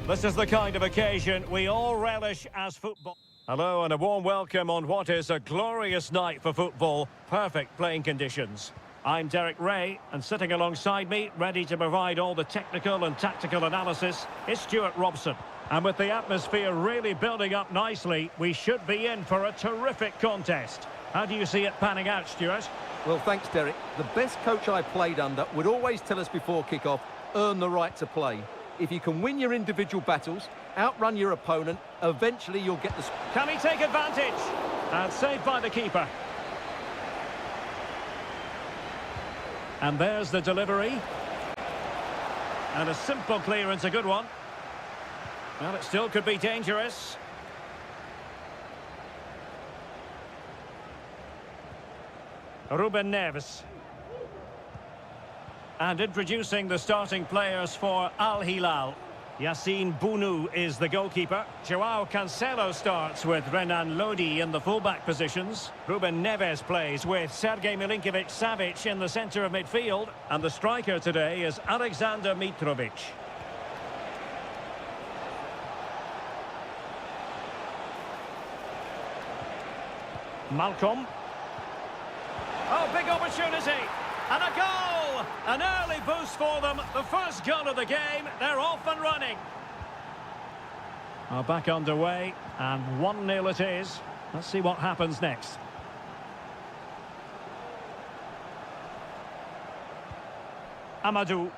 This is the kind of occasion we all relish as football. Hello and a warm welcome on what is a glorious night for football. Perfect playing conditions. I'm Derek Ray, and sitting alongside me, ready to provide all the technical and tactical analysis, is Stuart Robson. And with the atmosphere really building up nicely, we should be in for a terrific contest. How do you see it panning out, Stuart? Well, thanks, Derek. The best coach I played under would always tell us before kick-off, earn the right to play. If you can win your individual battles, outrun your opponent, eventually you'll get the... Can he take advantage? And saved by the keeper. And there's the delivery. And a simple clearance, a good one. Well, it still could be dangerous. Ruben Neves. And introducing the starting players for Al Hilal. Yassine Bounou is the goalkeeper. Joao Cancelo starts with Renan Lodi in the fullback positions. Ruben Neves plays with Sergej Milinkovic-Savic in the centre of midfield. And the striker today is Alexander Mitrovic. Malcolm. Oh, big opportunity. And a goal! An early boost for them. The first goal of the game. They're off and running. Back underway. And 1-0 it is. Let's see what happens next. Amadou.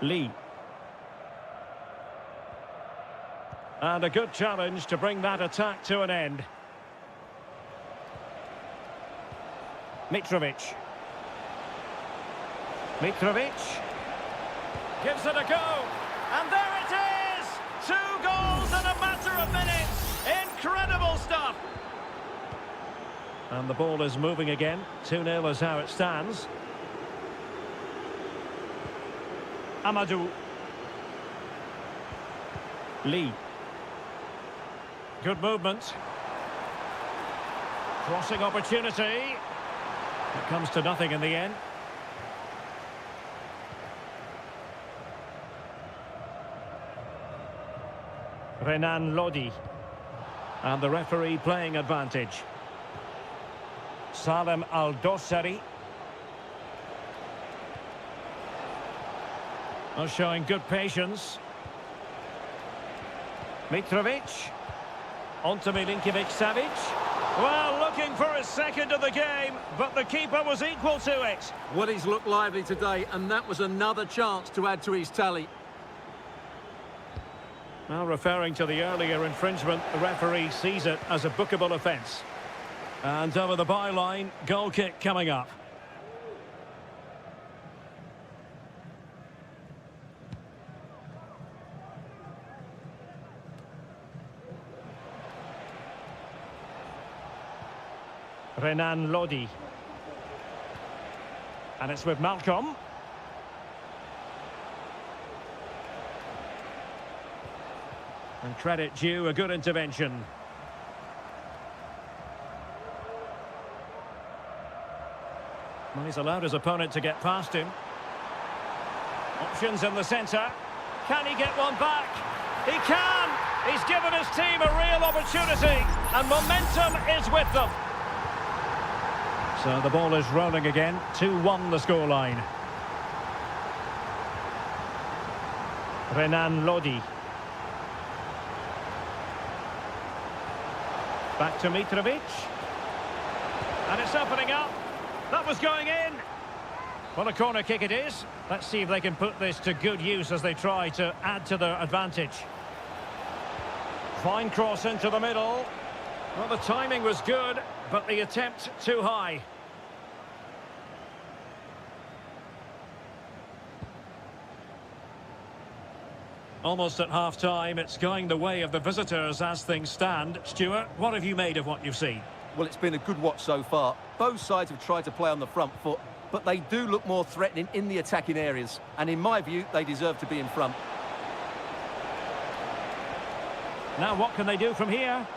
Lee. And a good challenge to bring that attack to an end. Mitrovic. Mitrovic gives it a go. And there it is! 2 goals in a matter of minutes. Incredible stuff. And the ball is moving again. 2-0 is how it stands. Amadou. Lee. Good movement. Crossing opportunity. It comes to nothing in the end. Renan Lodi. And the referee playing advantage. Salem Al-Dossari. Showing good patience. Mitrovic. Onto Milinkovic-Savic. Well, looking for his second of the game, but the keeper was equal to it. Well, he's looked lively today, and that was another chance to add to his tally. Now, referring to the earlier infringement, the referee sees it as a bookable offence. And over the byline, goal kick coming up. Renan Lodi. And it's with Malcolm. And credit due, a good intervention. Well, he's allowed his opponent to get past him. Options in the centre. Can he get one back? He can! He's given his team a real opportunity. And momentum is with them. So the ball is rolling again. 2-1 the scoreline. Renan Lodi. Back to Mitrovic. And it's opening up. That was going in. Well, a corner kick it is. Let's see if they can put this to good use as they try to add to their advantage. Fine cross into the middle. Well, the timing was good, but the attempt too high. Almost at half-time, it's going the way of the visitors as things stand. Stuart, what have you made of what you've seen? Well, it's been a good watch so far. Both sides have tried to play on the front foot, but they do look more threatening in the attacking areas. And in my view, they deserve to be in front. Now what can they do from here?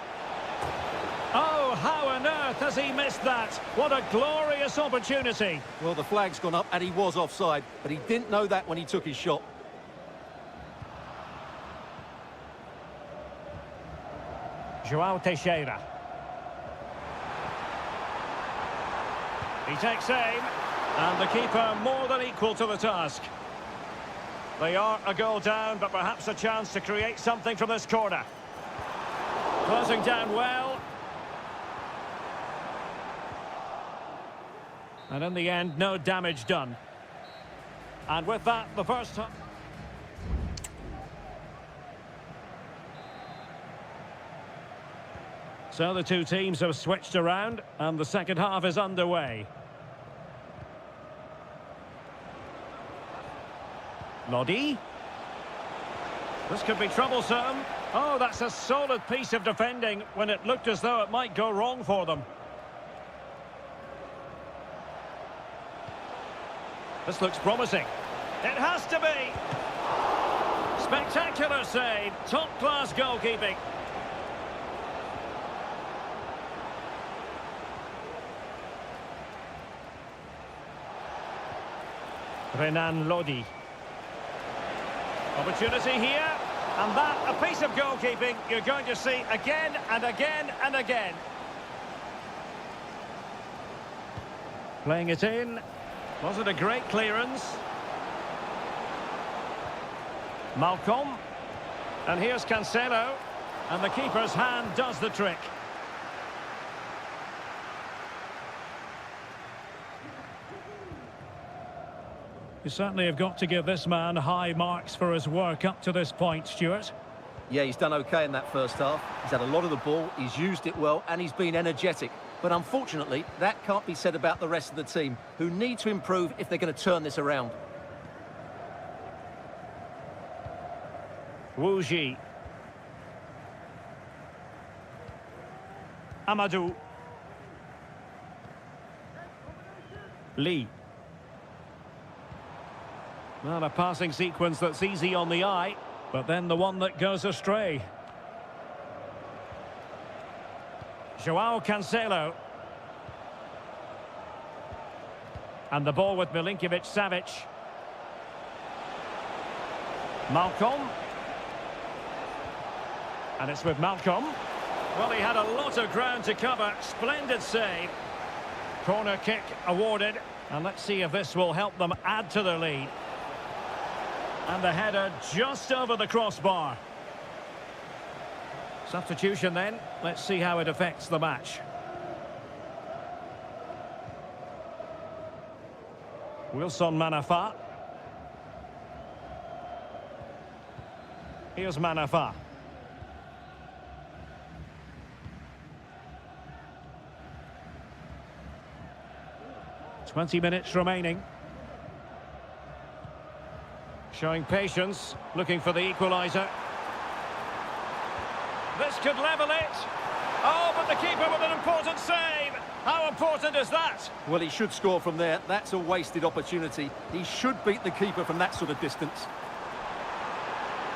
Oh, how on earth has he missed that? What a glorious opportunity. Well, the flag's gone up and he was offside, but he didn't know that when he took his shot. João Teixeira. He takes aim, and the keeper more than equal to the task. They are a goal down, but perhaps a chance to create something from this corner. Closing down well. And in the end, no damage done. And with that, the first time. So the two teams have switched around, and the second half is underway. Lodi. This could be troublesome. Oh, that's a solid piece of defending when it looked as though it might go wrong for them. This looks promising. It has to be. Spectacular save. Top-class goalkeeping. Renan Lodi. Opportunity here, and that a piece of goalkeeping you're going to see again and again and again. Playing it in. Was it a great clearance? Malcolm. And here's Cancelo. And the keeper's hand does the trick. You certainly have got to give this man high marks for his work up to this point, Stuart. Yeah, he's done okay in that first half. He's had a lot of the ball, he's used it well, and he's been energetic. But unfortunately, that can't be said about the rest of the team, who need to improve if they're going to turn this around. Wu Ji. Amadou. Lee. Well, a passing sequence that's easy on the eye, but then the one that goes astray. João Cancelo. And the ball with Milinkovic-Savic. Malcolm. And it's with Malcolm. Well, he had a lot of ground to cover. Splendid save. Corner kick awarded. And let's see if this will help them add to their lead. And the header just over the crossbar. Substitution then. Let's see how it affects the match. Wilson Manafa. Here's Manafa. "20 minutes remaining. Showing patience, looking for the equaliser. This could level it. Oh, but the keeper with an important save. How important is that? Well, he should score from there. That's a wasted opportunity. He should beat the keeper from that sort of distance.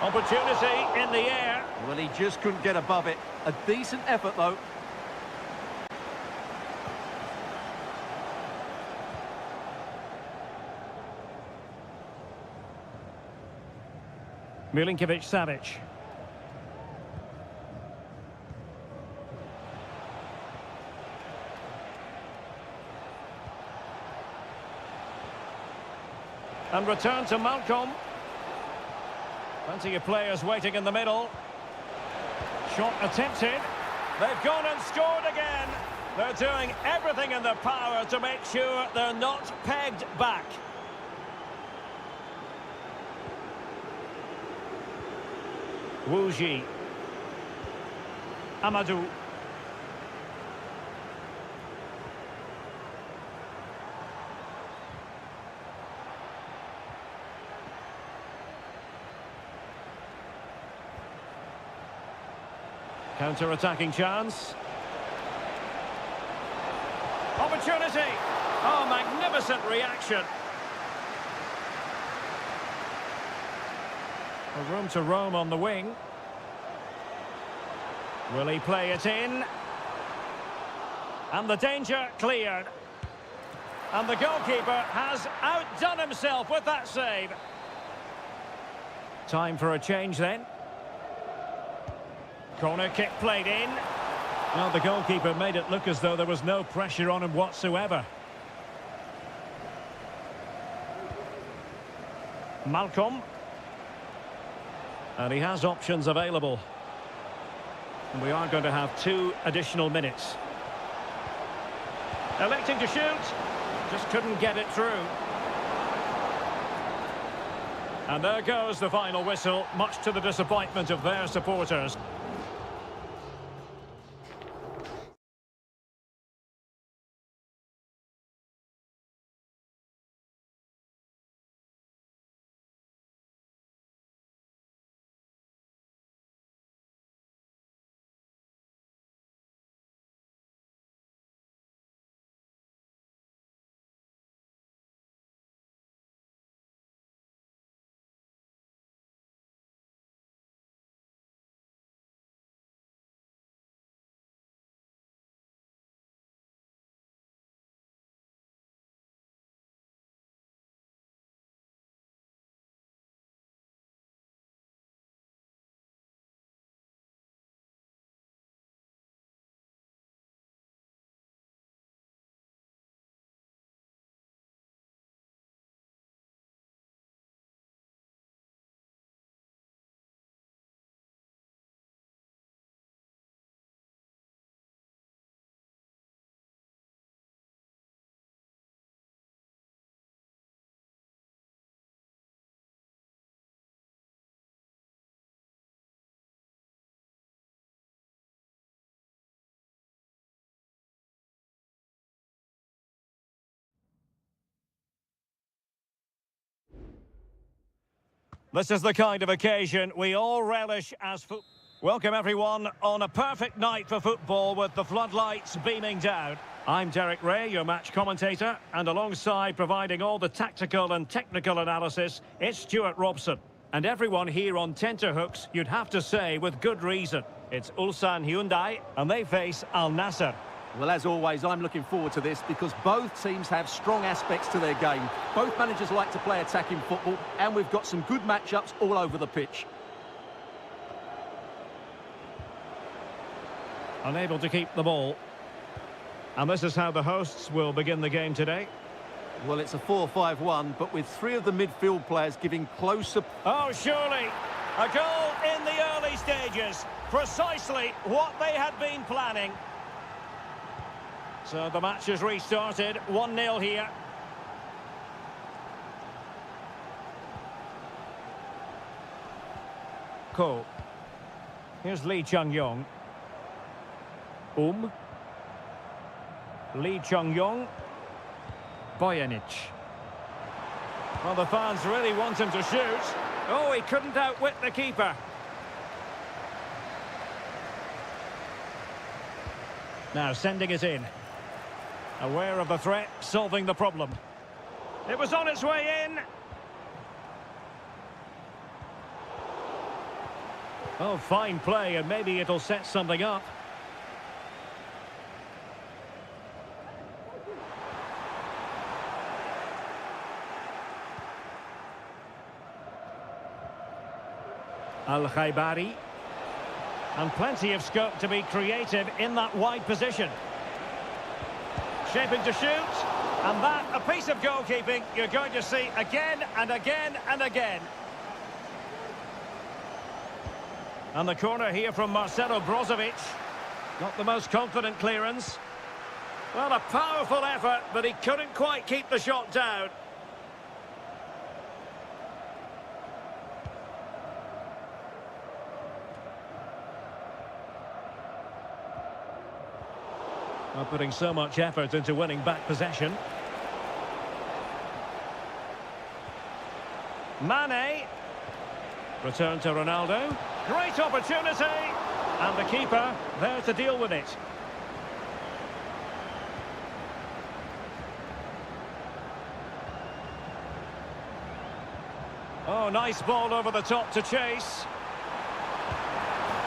Opportunity in the air. Well, he just couldn't get above it. A decent effort, though. Milinkovic-Savic. And return to Malcolm. Plenty of players waiting in the middle. Shot attempted. They've gone and scored again. They're doing everything in their power to make sure they're not pegged back. Wu Ji. Amadou. Counter-attacking chance. Opportunity. Oh, magnificent reaction. A room to roam on the wing. Will he play it in? And the danger cleared. And the goalkeeper has outdone himself with that save. Time for a change then. Corner kick played in. Well, the goalkeeper made it look as though there was no pressure on him whatsoever. Malcolm. And he has options available. And we are going to have 2 additional minutes. Electing to shoot. Just couldn't get it through. And there goes the final whistle, much to the disappointment of their supporters. This is the kind of occasion we all relish as football. Welcome everyone on a perfect night for football with the floodlights beaming down. I'm Derek Ray, your match commentator, and alongside providing all the tactical and technical analysis, it's Stuart Robson. And everyone here on tenterhooks, you'd have to say with good reason. It's Ulsan Hyundai, and they face Al Nassr. Well, as always, I'm looking forward to this because both teams have strong aspects to their game. Both managers like to play attacking football, and we've got some good matchups all over the pitch. Unable to keep the ball. And this is how the hosts will begin the game today. Well, it's a 4-5-1, but with 3 of the midfield players giving closer... Oh, surely. A goal in the early stages. Precisely what they had been planning. So the match has restarted. 1-0 here. Ko. Here's Lee Chung-yong. Lee Chung-yong. Bojanic. Well, the fans really want him to shoot. Oh, he couldn't outwit the keeper. Now sending it in. Aware of the threat, solving the problem. It was on its way in. Oh, fine play, and maybe it'll set something up. Al-Khaibari. And plenty of scope to be creative in that wide position. Shaping to shoot. And that, a piece of goalkeeping you're going to see again and again and again. And the corner here from Marcelo Brozovic. Not the most confident clearance. Well, a powerful effort, but he couldn't quite keep the shot down. Well, putting so much effort into winning back possession. Mane. Return to Ronaldo. Great opportunity. And the keeper there to deal with it. Oh, nice ball over the top to chase.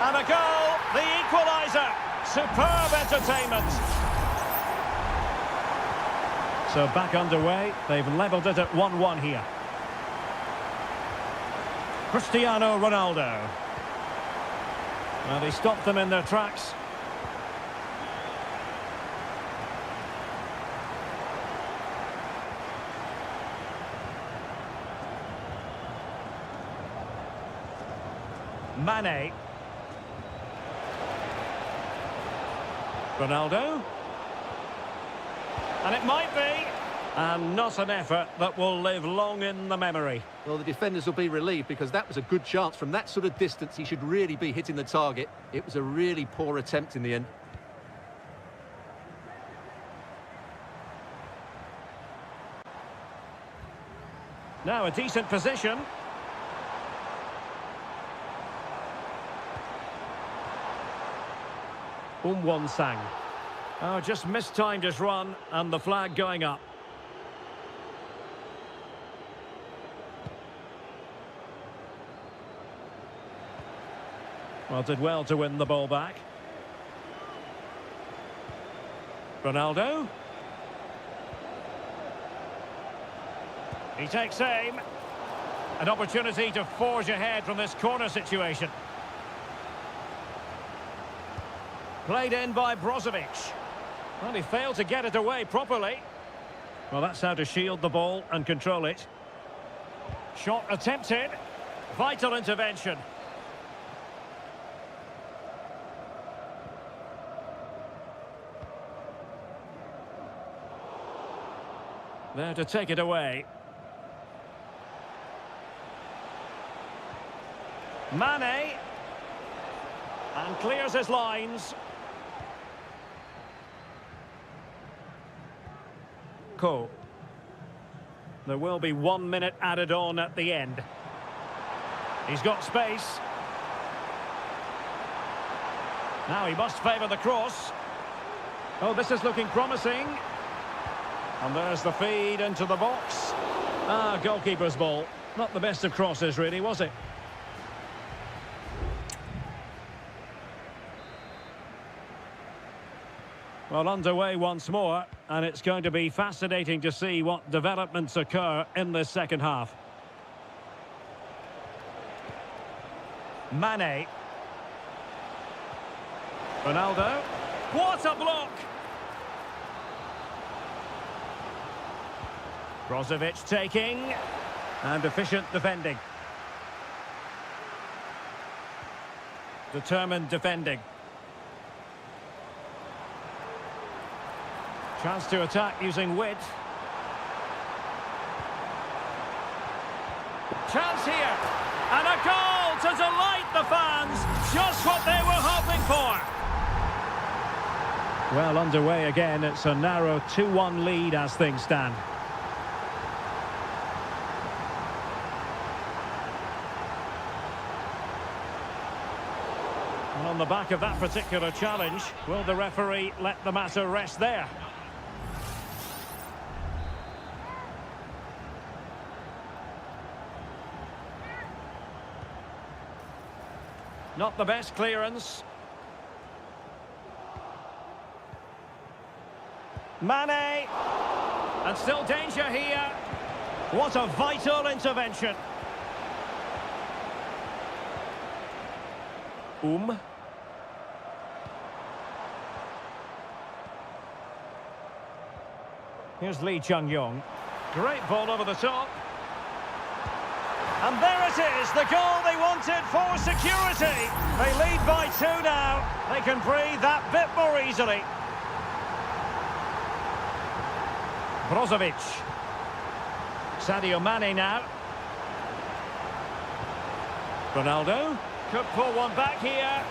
And a goal, the equaliser. Superb entertainment. So back underway, they've levelled it at 1-1 here. Cristiano Ronaldo. Well, they stopped them in their tracks. Mane. Ronaldo. And it might be. And not an effort that will live long in the memory. Well, the defenders will be relieved because that was a good chance. From that sort of distance, he should really be hitting the target. It was a really poor attempt in the end. Now a decent position. Sang. Oh, just mistimed his run and the flag going up. Well, did well to win the ball back. Ronaldo. He takes aim. An opportunity to forge ahead from this corner situation. Played in by Brozovic. Well, he failed to get it away properly. Well, that's how to shield the ball and control it. Shot attempted. Vital intervention. There to take it away. Mane. And clears his lines. There will be 1 minute added on at the end. He's got space. Now he must favour the cross. Oh, this is looking promising. And there's the feed into the box. Goalkeeper's ball. Not the best of crosses, really, was it? Well, underway once more, and it's going to be fascinating to see what developments occur in this second half. Mane. Ronaldo. What a block! Brozovic taking, and efficient defending. Determined defending. Chance to attack using width. Chance here. And a goal to delight the fans. Just what they were hoping for. Well, underway again. It's a narrow 2-1 lead as things stand. And on the back of that particular challenge, will the referee let the matter rest there? Not the best clearance. Mane. And still danger here. What a vital intervention. Here's Lee Chung-yong. Great ball over the top. And there it is, the goal they wanted for security. They lead by 2 now. They can breathe that bit more easily. Brozovic. Sadio Mane now. Ronaldo could pull one back here.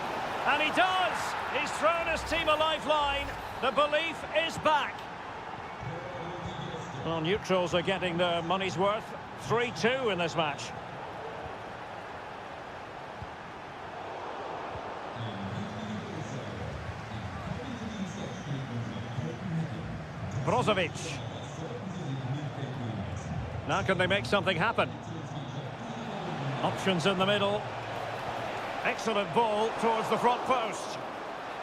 And he does. He's thrown his team a lifeline. The belief is back. Well, neutrals are getting their money's worth. 3-2 in this match. Brozovic. Now can they make something happen? Options in the middle. Excellent ball towards the front post.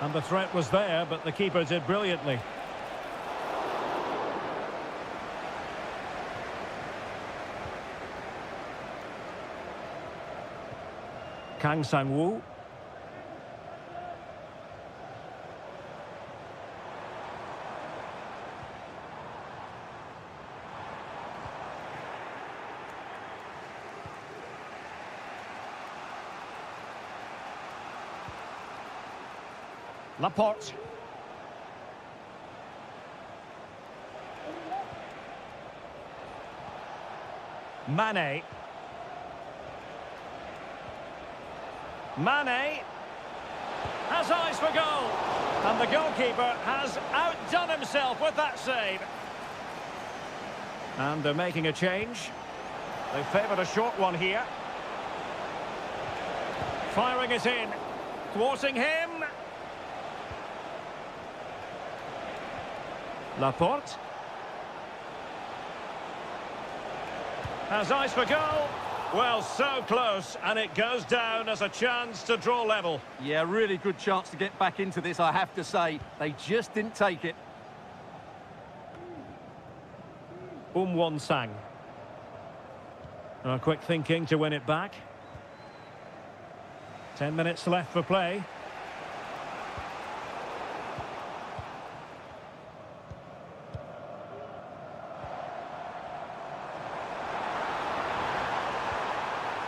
And the threat was there, but the keeper did brilliantly. Kang Sang-woo. Laporte. Mane. Mane has eyes for goal. And the goalkeeper has outdone himself with that save. And they're making a change. They favoured a short one here. Firing it in. Thwarting him. Laporte. Has eyes for goal. Well, so close, and it goes down as a chance to draw level. Yeah, really good chance to get back into this, I have to say. They just didn't take it. Sang. Quick thinking to win it back. 10 minutes left for play.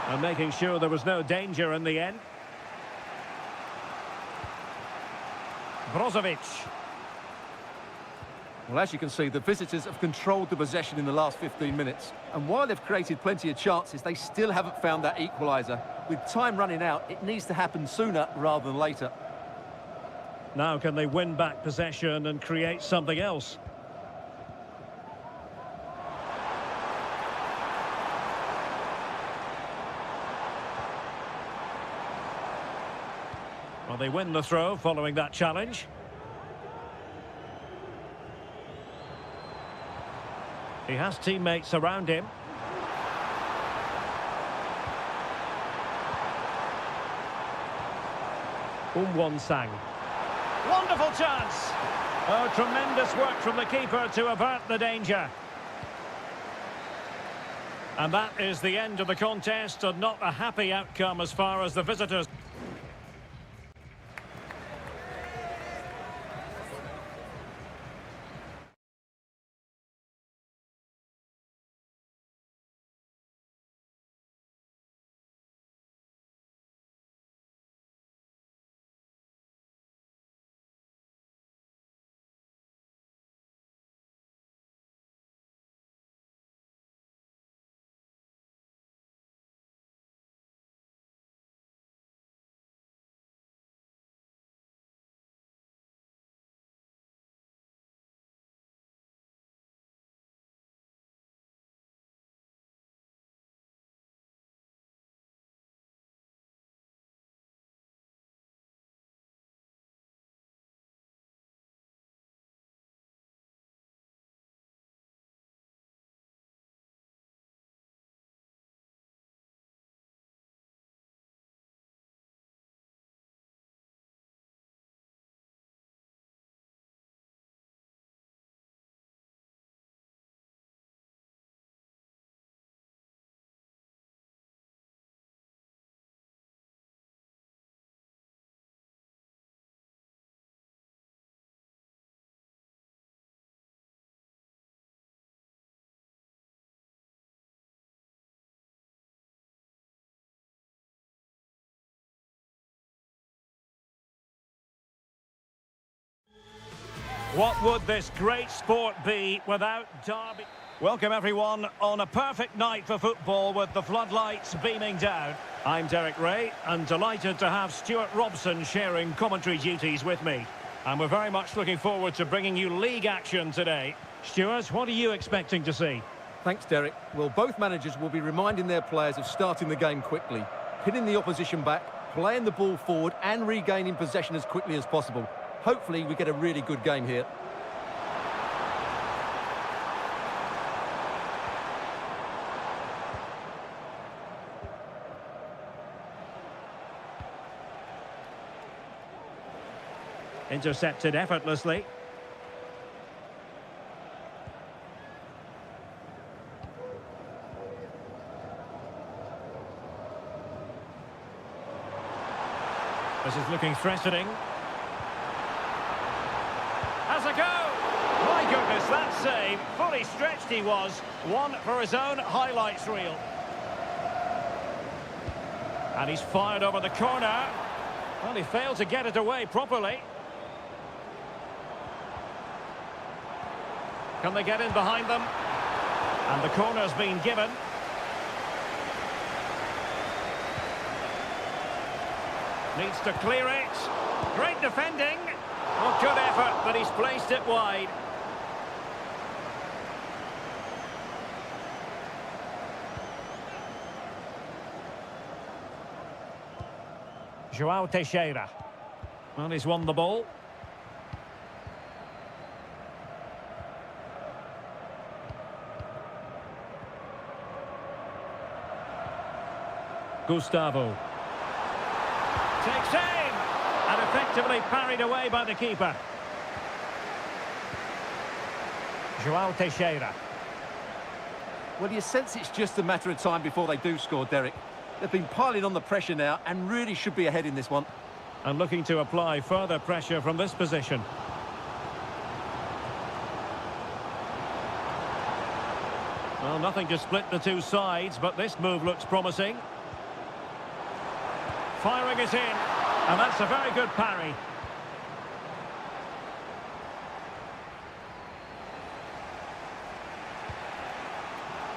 And making sure there was no danger in the end. Brozovic. Well, as you can see, the visitors have controlled the possession in the last 15 minutes. And while they've created plenty of chances, they still haven't found that equaliser. With time running out, it needs to happen sooner rather than later. Now can they win back possession and create something else? Well, they win the throw following that challenge. He has teammates around him. Sang. Wonderful chance! Oh, tremendous work from the keeper to avert the danger. And that is the end of the contest, and not a happy outcome as far as the visitors. What would this great sport be without derby? Welcome everyone on a perfect night for football with the floodlights beaming down. I'm Derek Ray and delighted to have Stuart Robson sharing commentary duties with me. And we're very much looking forward to bringing you league action today. Stuart, what are you expecting to see? Thanks, Derek. Well, both managers will be reminding their players of starting the game quickly, pinning the opposition back, playing the ball forward and regaining possession as quickly as possible. Hopefully we get a really good game here. Intercepted effortlessly. This is looking threatening. Has a go! My goodness, that save. Fully stretched he was. One for his own highlights reel. And he's fired over the corner. Well, he failed to get it away properly. Can they get in behind them? And the corner's been given. Needs to clear it. Great defending. Oh, good effort, but he's placed it wide. João Teixeira. Well, he's won the ball. Gustavo. Takes aim! And effectively parried away by the keeper. João Teixeira. Well, you sense it's just a matter of time before they do score, Derek. They've been piling on the pressure now and really should be ahead in this one. And looking to apply further pressure from this position. Well, nothing to split the two sides, but this move looks promising. Firing it in, and that's a very good parry.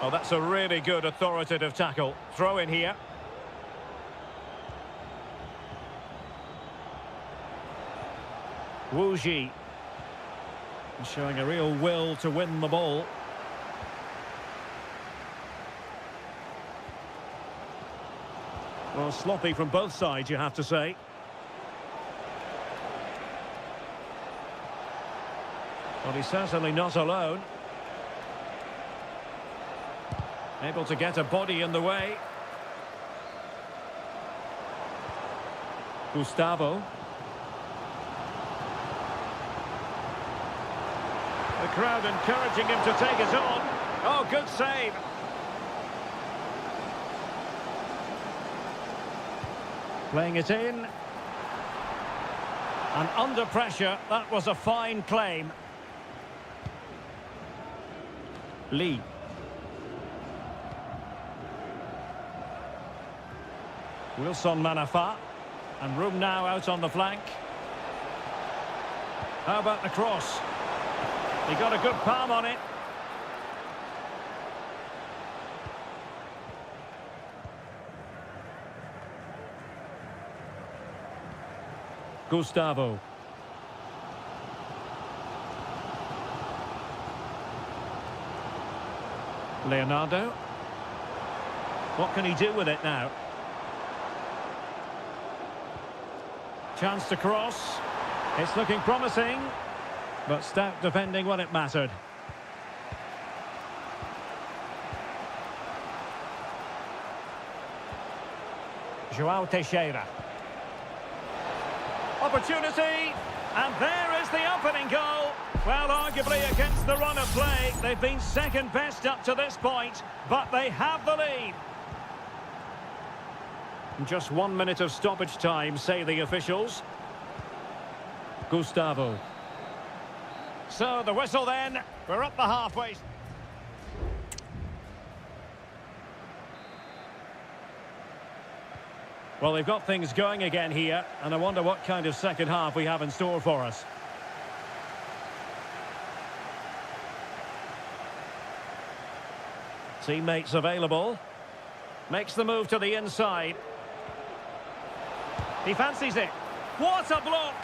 Oh, that's a really good authoritative tackle. Throw in here. Wu Ji. Showing a real will to win the ball. Well, sloppy from both sides, you have to say. Well, he's certainly not alone. Able to get a body in the way. Gustavo. The crowd encouraging him to take it on. Oh, good save. Playing it in. And under pressure, that was a fine claim. Lee. Wilson Manafa. And room now out on the flank. How about the cross? He got a good palm on it. Gustavo. Leonardo. What can he do with it now? Chance to cross. It's looking promising, but stout defending when it mattered. João Teixeira. Opportunity, and there is the opening goal. Well, arguably against the run of play, they've been second best up to this point, but they have the lead. Just 1 minute of stoppage time, say the officials. Gustavo. So the whistle then, we're up the halfway. Well, they've got things going again here, and I wonder what kind of second half we have in store for us. Teammates available. Makes the move to the inside. He fancies it. What a block!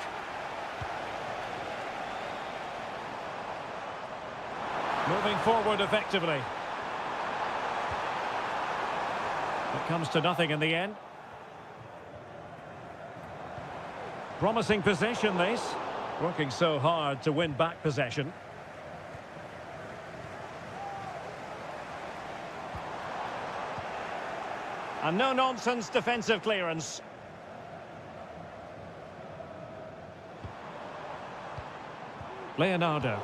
Moving forward effectively. It comes to nothing in the end. Promising possession, this. Working so hard to win back possession. And no-nonsense defensive clearance. Leonardo.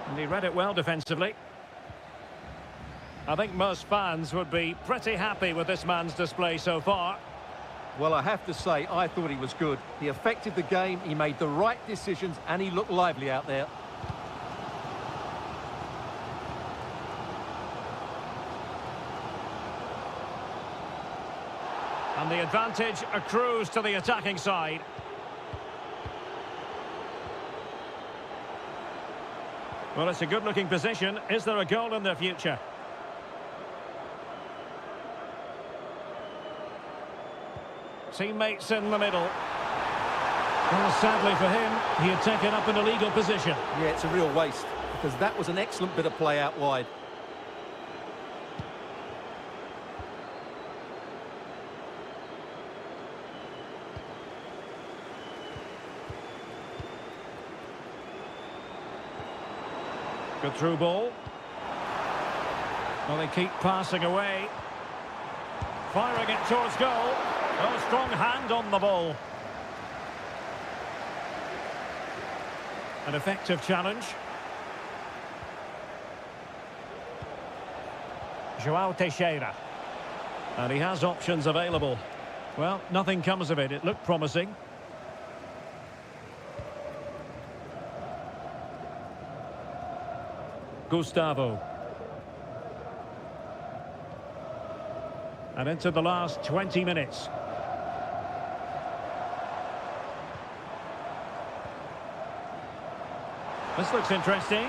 And he read it well defensively. I think most fans would be pretty happy with this man's display so far. Well, I have to say, I thought he was good. He affected the game, he made the right decisions, and he looked lively out there. And the advantage accrues to the attacking side. Well, it's a good-looking position. Is there a goal in the future? Teammates in the middle. Well, sadly for him, he had taken up an illegal position. Yeah, it's a real waste, because that was an excellent bit of play out wide. Good through ball. Well, they keep passing away. Firing it towards goal. Oh, strong hand on the ball. An effective challenge. João Teixeira. And he has options available. Well, nothing comes of it. It looked promising. Gustavo. And into the last 20 minutes. This looks interesting.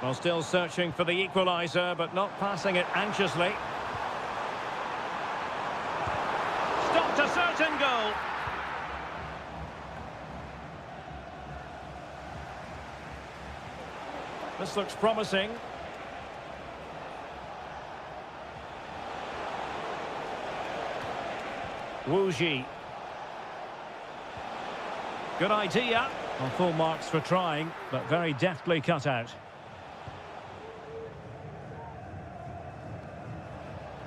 Well, still searching for the equaliser, but not passing it anxiously. Stopped a certain goal. This looks promising. Wu Ji. Good idea. Well, full marks for trying, but very deftly cut out.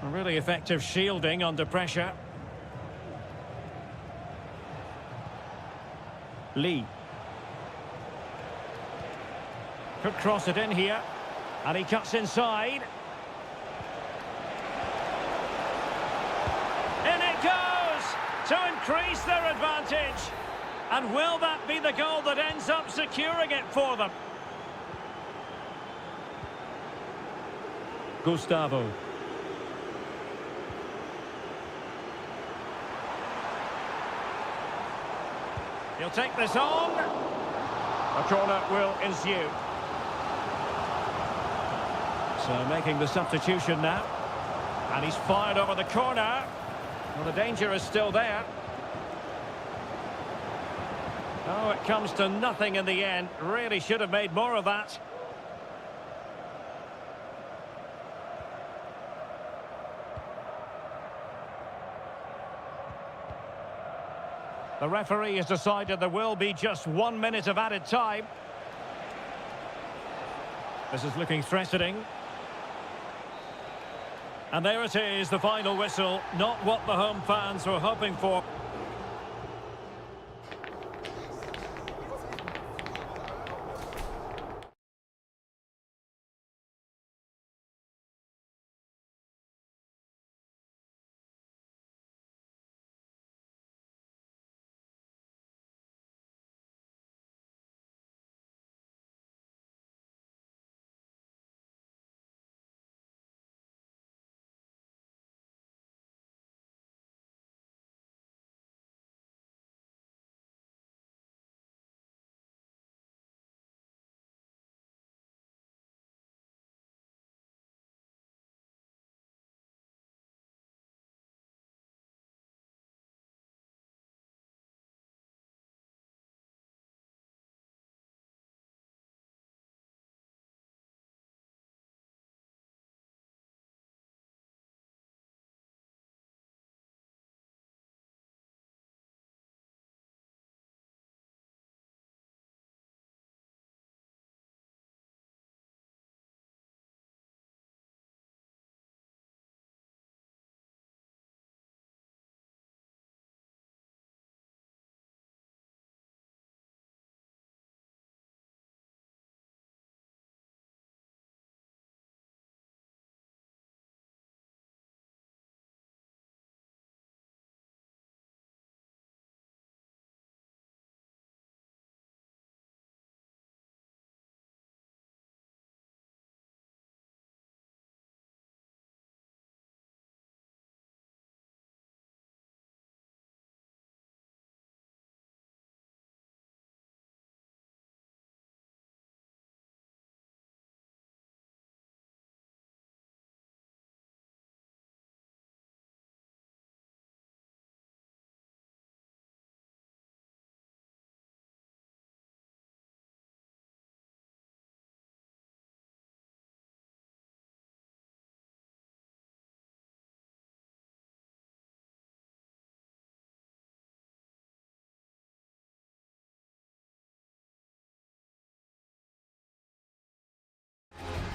A really effective shielding under pressure. Lee. Could cross it in here. And he cuts inside. In it goes! To increase their advantage. And will that be the goal that ends up securing it for them? Gustavo. He'll take this on. A corner will ensue. So making the substitution now. And he's fired over the corner. Well, the danger is still there. Oh, it comes to nothing in the end. Really should have made more of that. The referee has decided there will be just 1 minute of added time. This is looking threatening. And there it is, the final whistle. Not what the home fans were hoping for.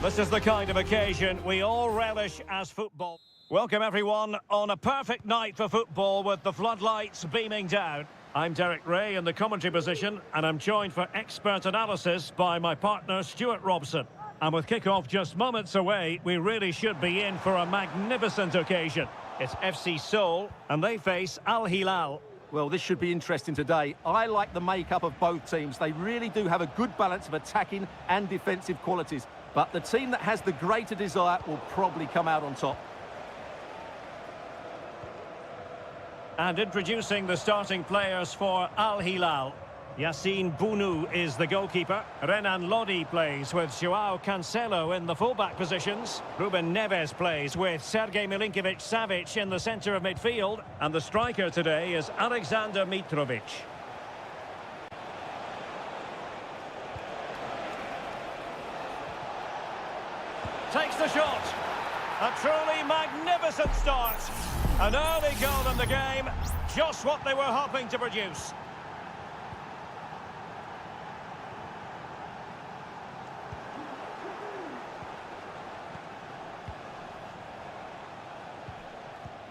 This is the kind of occasion we all relish as football. Welcome everyone on a perfect night for football with the floodlights beaming down. I'm Derek Ray in the commentary position, and I'm joined for expert analysis by my partner Stuart Robson. And with kick-off just moments away, we really should be in for a magnificent occasion. It's FC Seoul, and they face Al Hilal. Well, this should be interesting today. I like the makeup of both teams. They really do have a good balance of attacking and defensive qualities. But the team that has the greater desire will probably come out on top. And introducing the starting players for Al Hilal. Yassine Bounou is the goalkeeper. Renan Lodi plays with Joao Cancelo in the fullback positions. Ruben Neves plays with Sergej Milinkovic-Savic in the centre of midfield. And the striker today is Alexander Mitrovic. Takes the shot. A truly magnificent start. An early goal in the game. Just what they were hoping to produce.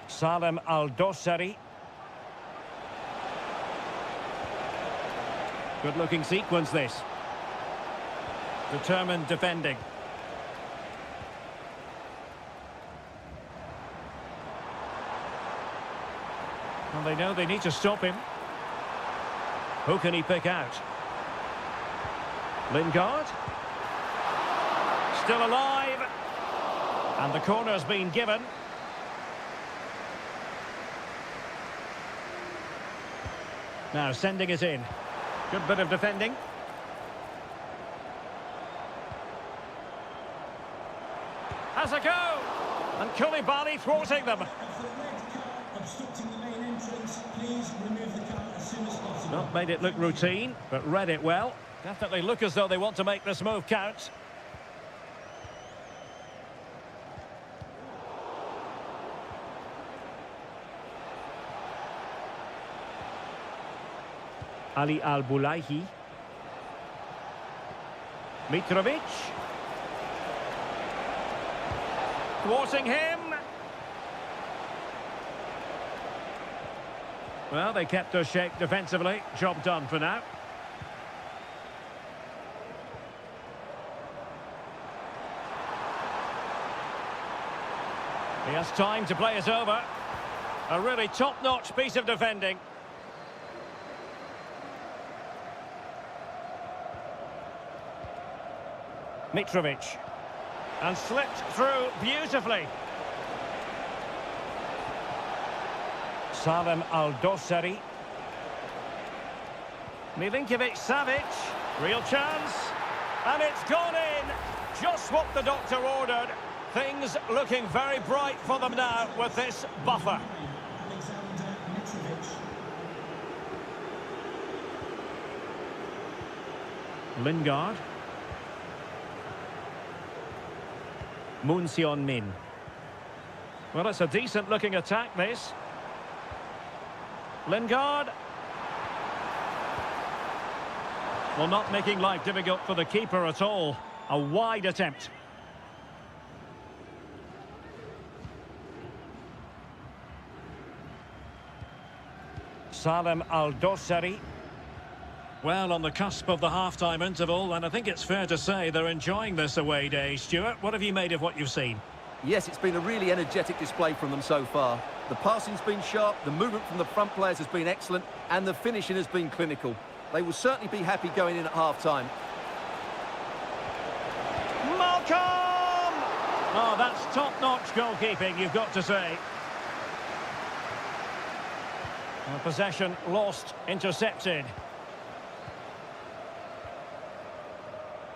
Salem Al-Dossari. Good-looking sequence, this. Determined defending. And they know they need to stop him. Who can he pick out? Lingard. Still alive. And the corner's been given. Now sending it in. Good bit of defending. Has a go. And Koulibaly thwarting them. Not made it look routine, but read it well. Definitely look as though they want to make this move count. Ali Al-Bulaihi. Mitrovic. Thwarting him. Well, they kept their shape defensively. Job done for now. He has time to play it over. A really top-notch piece of defending. Mitrovic. And slipped through beautifully. Salem Al-Dossari. Milinkovic-Savic. Real chance. And it's gone in. Just what the doctor ordered. Things looking very bright for them now with this buffer. Lingard. Moon Seon-min. Well, it's a decent-looking attack, this. Lingard. Well, not making life difficult for the keeper at all. A wide attempt. Salem Al-Dossari. Well, on the cusp of the half-time interval, and I think it's fair to say they're enjoying this away day. Stuart, what have you made of what you've seen? Yes, it's been a really energetic display from them so far. The passing's been sharp, the movement from the front players has been excellent, and the finishing has been clinical. They will certainly be happy going in at half-time. Malcolm! Oh, that's top-notch goalkeeping, you've got to say. Well, possession lost, intercepted.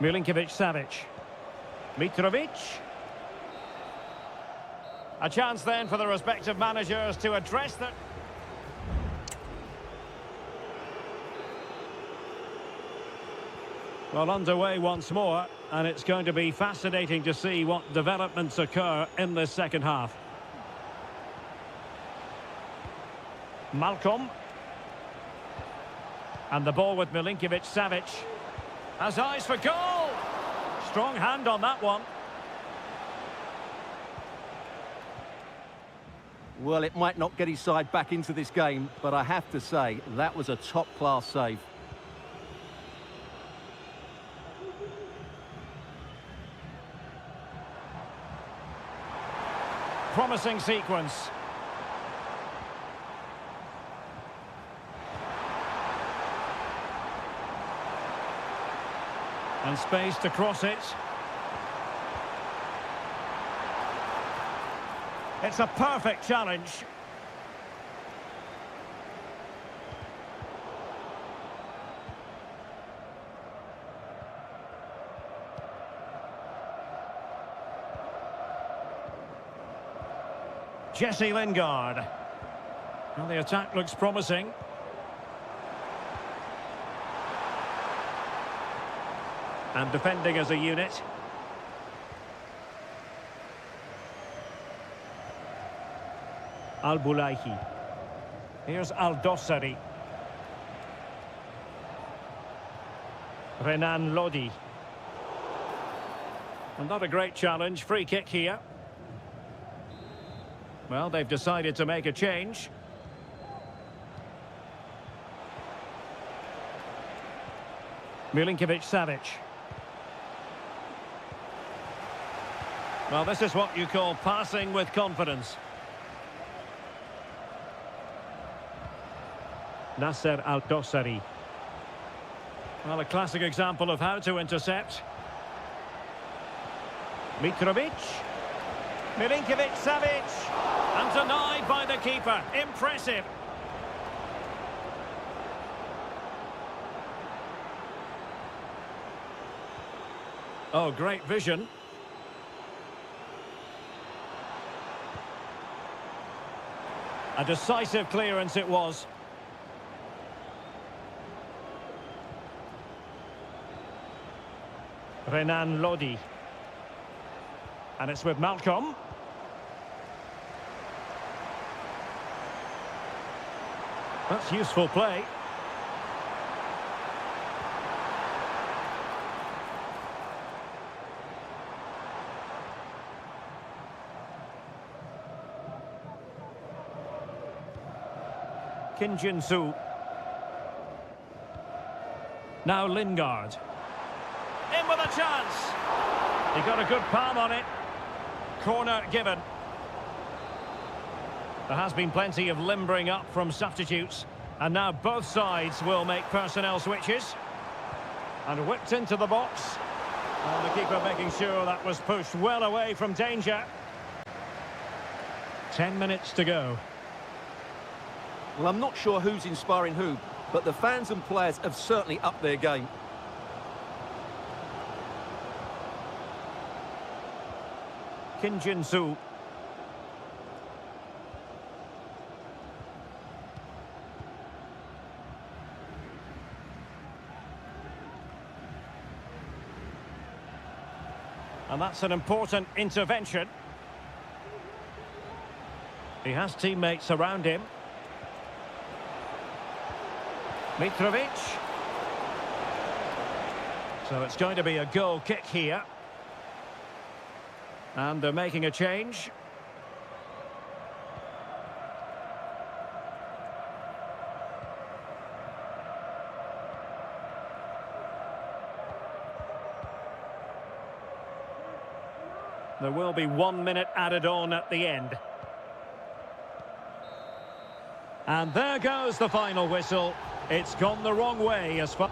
Milinkovic-Savic. Mitrovic. A chance then for the respective managers to address the... Well, underway once more, and it's going to be fascinating to see what developments occur in this second half. Malcolm. And the ball with Milinkovic-Savic. Has eyes for goal. Strong hand on that one. Well, it might not get his side back into this game, but I have to say, that was a top-class save. Promising sequence. And space to cross it. It's a perfect challenge. Jesse Lingard. Well, the attack looks promising. And defending as a unit. Al-Bulaihi. Here's Al-Dossari. Renan Lodi. And not a great challenge. Free kick here. Well, they've decided to make a change. Milinkovic-Savic. Well, this is what you call passing with confidence. Nasser Al-Dossari. Well, a classic example of how to intercept. Mitrovic. Milinkovic-Savic. And denied by the keeper. Impressive. Oh, great vision. A decisive clearance it was. Renan Lodi. And it's with Malcolm. That's useful play. Kim Jin-soo. Now Lingard. In with a chance. He got a good palm on it. Corner given. There has been plenty of limbering up from substitutes. And now both sides will make personnel switches. And whipped into the box. And the keeper making sure that was pushed well away from danger. 10 minutes to go. Well, I'm not sure who's inspiring who, but the fans and players have certainly upped their game. Kim Jin-soo. And that's an important intervention. He has teammates around him. Mitrovic. So it's going to be a goal kick here. And they're making a change. There will be 1 minute added on at the end. And there goes the final whistle. It's gone the wrong way as far...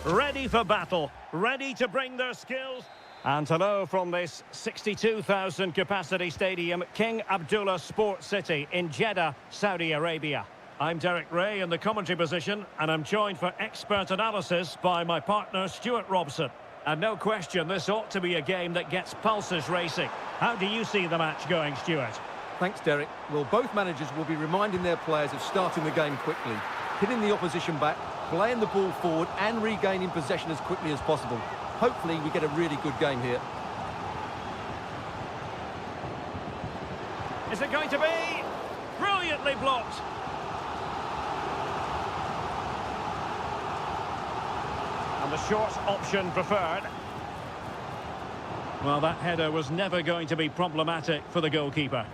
Ready for battle, ready to bring their skills. And hello from this 62,000 capacity stadium, King Abdullah Sports City in Jeddah, Saudi Arabia. I'm Derek Ray in the commentary position, and I'm joined for expert analysis by my partner Stuart Robson. And no question, this ought to be a game that gets pulses racing. How do you see the match going, Stuart? Thanks, Derek. Well, both managers will be reminding their players of starting the game quickly, hitting the opposition back, playing the ball forward and regaining possession as quickly as possible. Hopefully we get a really good game here. Is it going to be? Brilliantly blocked. And the short option preferred. Well, that header was never going to be problematic for the goalkeeper.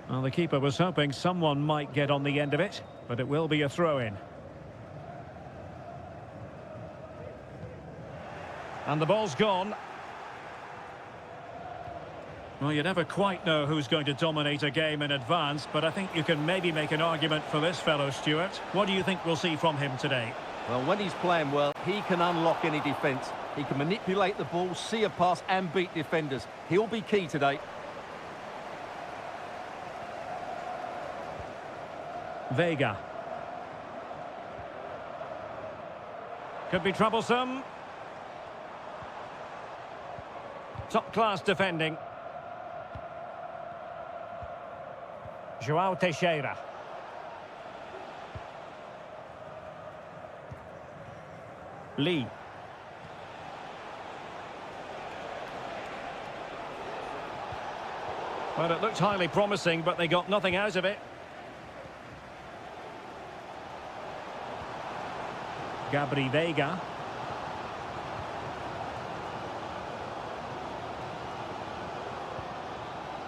Well, the keeper was hoping someone might get on the end of it, but it will be a throw-in. And the ball's gone. Well, you never quite know who's going to dominate a game in advance, but I think you can maybe make an argument for this fellow, Stuart. What do you think we'll see from him today? Well, when he's playing well, he can unlock any defence. He can manipulate the ball, see a pass and beat defenders. He'll be key today. Vega. Could be troublesome. Top-class defending. João Teixeira. Lee. Well, it looked highly promising, but they got nothing out of it. Gabri Vega.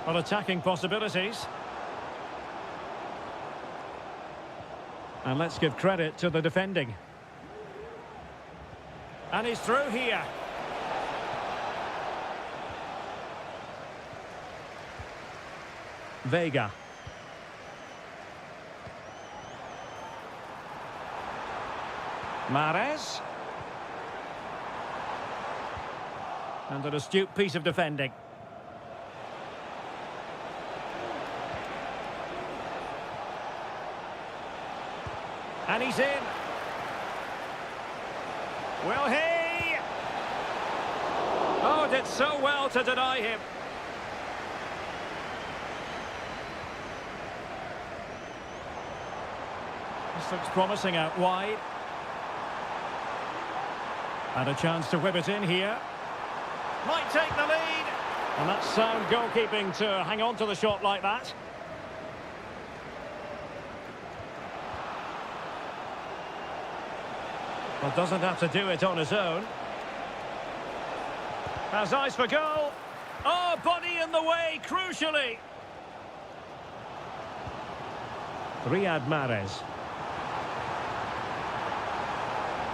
Well, attacking possibilities. And let's give credit to the defending. And he's through here. Vega. Mahrez. And an astute piece of defending. And he's in. Will he? Oh, did so well to deny him. This looks promising out wide. And a chance to whip it in here. Might take the lead. And that's sound goalkeeping to hang on to the shot like that. Well, doesn't have to do it on his own. Has eyes for goal. Oh, body in the way, crucially. Riyad Mahrez.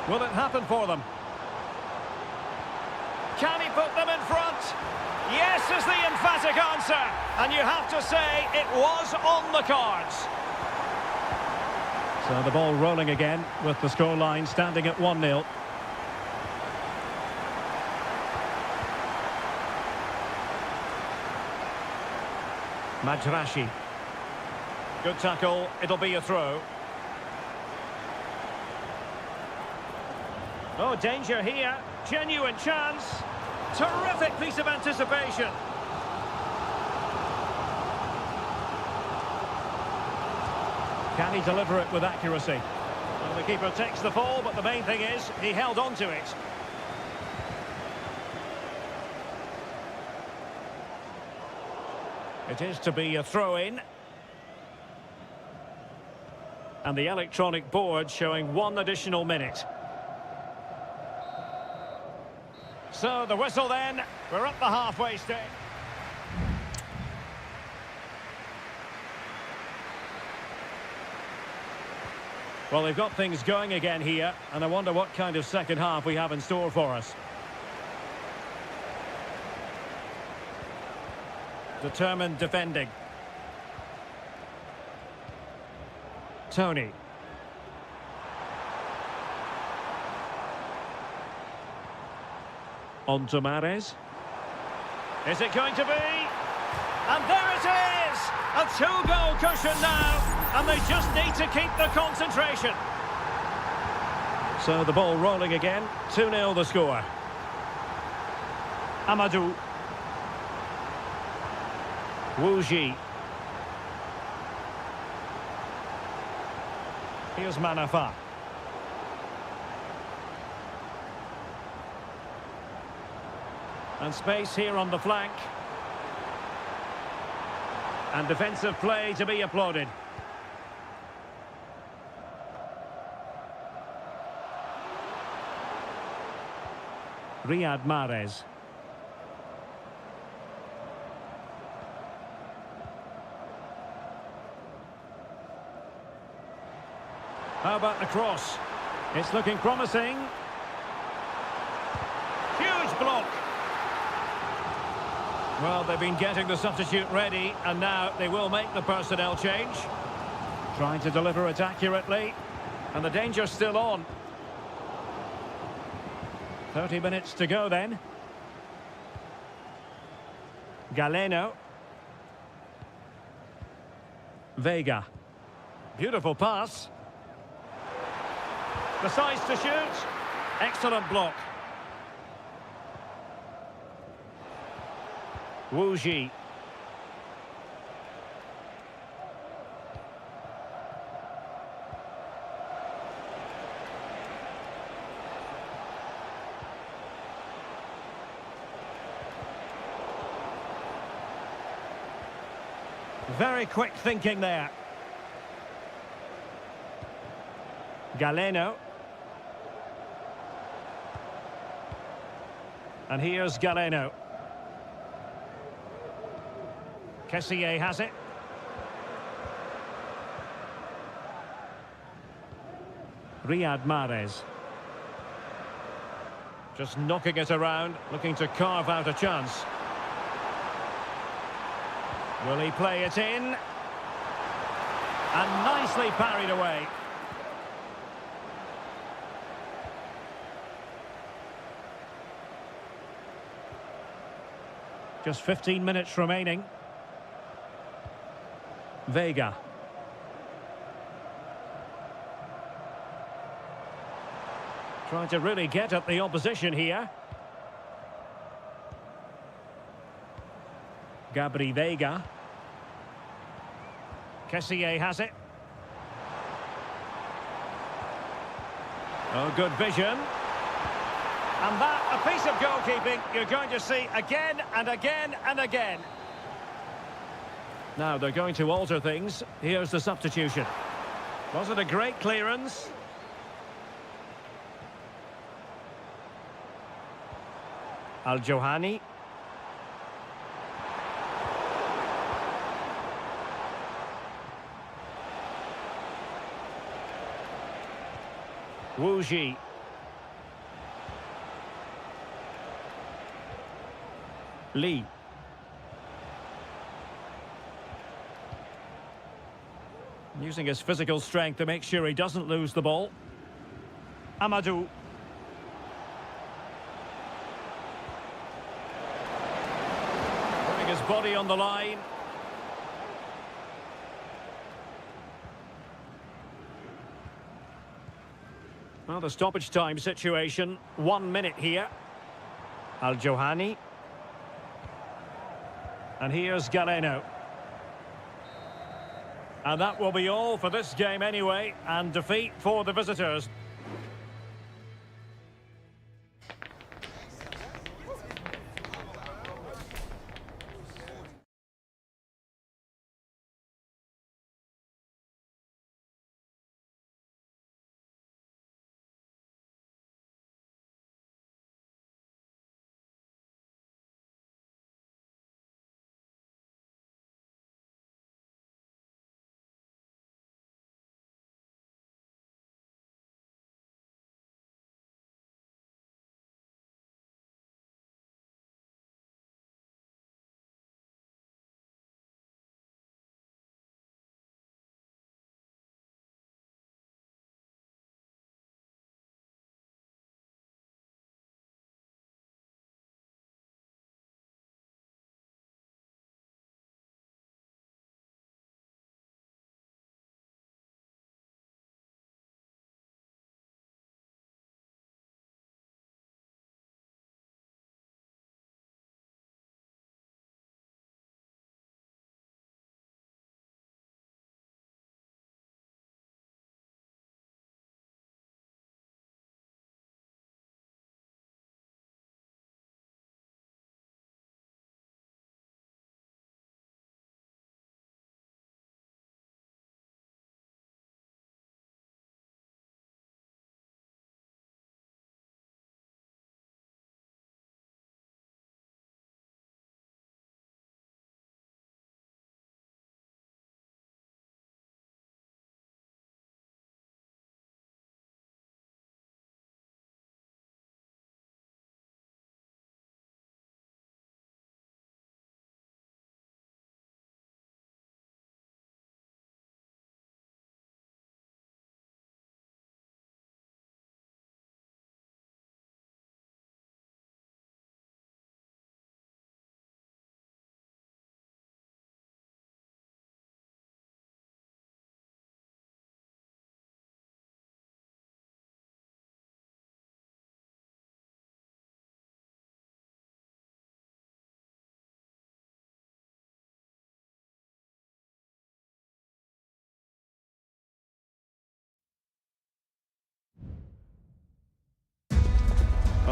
Will it happen for them? Can he put them in front? Yes is the emphatic answer. And you have to say it was on the cards. So the ball rolling again with the scoreline standing at 1-0. Majrashi. Good tackle, it'll be a throw. Oh, danger here. Genuine chance. Terrific piece of anticipation. Can he deliver it with accuracy? Well, the keeper takes the ball, but the main thing is he held on to it. It is to be a throw-in. And the electronic board showing 1 additional minute. So the whistle then, we're at the halfway stage. Well, they've got things going again here, and I wonder what kind of second half we have in store for us. Determined defending. Tony. On to Mahrez. Is it going to be? And there it is! A two-goal cushion now, and they just need to keep the concentration. So the ball rolling again, 2-0 the score. Amadou. Wu Ji. Here's Manafa. And space here on the flank. And defensive play to be applauded. Riyad Mahrez. How about the cross? It's looking promising. Huge block. Well, they've been getting the substitute ready, and now they will make the personnel change. Trying to deliver it accurately, and the danger's still on. 30 minutes to go then. Galeno. Vega. Beautiful pass. The size to shoot. Excellent block. Wu Ji. Very quick thinking there. Galeno. And here's Galeno. Kessié has it. Riyad Mahrez. Just knocking it around, looking to carve out a chance. Will he play it in? And nicely parried away. Just 15 minutes remaining. Vega. Trying to really get at the opposition here. Gabri Vega. Kessié has it. Oh, good vision. And that, a piece of goalkeeping you're going to see again and again and again. Now they're going to alter things. Here's the substitution. Was it a great clearance? Al-Johani. Wu Ji. Lee. Using his physical strength to make sure he doesn't lose the ball. Amadou. Putting his body on the line. Well, the stoppage time situation, 1 minute here. Al-Johani. And here's Galeno. And that will be all for this game anyway, and defeat for the visitors.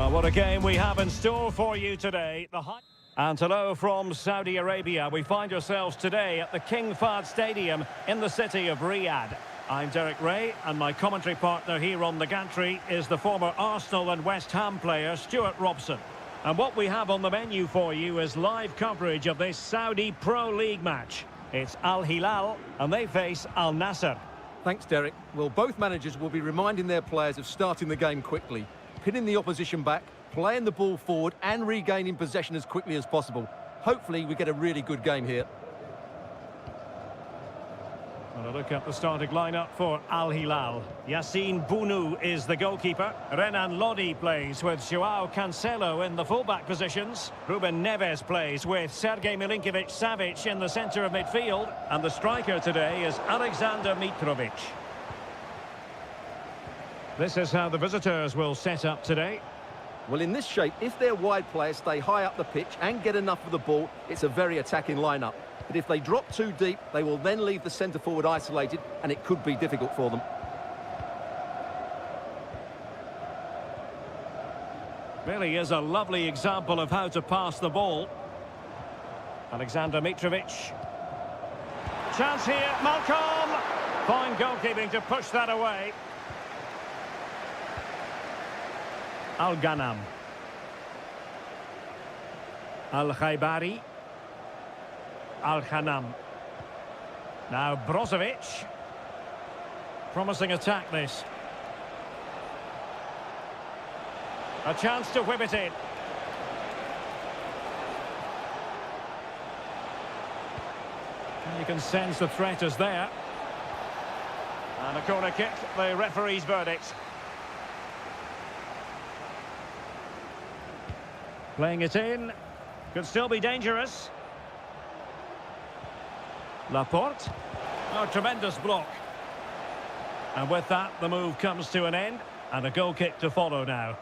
Well, what a game we have in store for you today. And hello from Saudi Arabia. We find ourselves today at the King Fahd Stadium in the city of Riyadh. I'm Derek Ray, and my commentary partner here on the gantry is the former Arsenal and West Ham player Stuart Robson. And what we have on the menu for you is live coverage of this Saudi Pro League match. It's Al Hilal, and they face Al Nassr. Thanks, Derek. Well, both managers will be reminding their players of starting the game quickly, pinning the opposition back, playing the ball forward and regaining possession as quickly as possible. Hopefully we get a really good game here. Well, a look at the starting lineup for Al Hilal. Yassine Bounou is the goalkeeper. Renan Lodi plays with Joao Cancelo in the fullback positions. Ruben Neves plays with Sergej Milinkovic-Savic in the centre of midfield. And the striker today is Alexander Mitrovic. This is how the visitors will set up today. Well, in this shape, if their wide players stay high up the pitch and get enough of the ball, it's a very attacking lineup. But if they drop too deep, they will then leave the centre-forward isolated, and it could be difficult for them. Really is a lovely example of how to pass the ball. Alexander Mitrovic. Chance here, Malcolm! Fine goalkeeping to push that away. Al-Ghanam. Al-Khaibari. Al-Khanam. Now Brozovic. Promising attack this. A chance to whip it in. And you can sense the threat is there. And a corner kick, the referee's verdict. Playing it in. Could still be dangerous. Laporte. Oh, tremendous block. And with that, the move comes to an end. And a goal kick to follow now.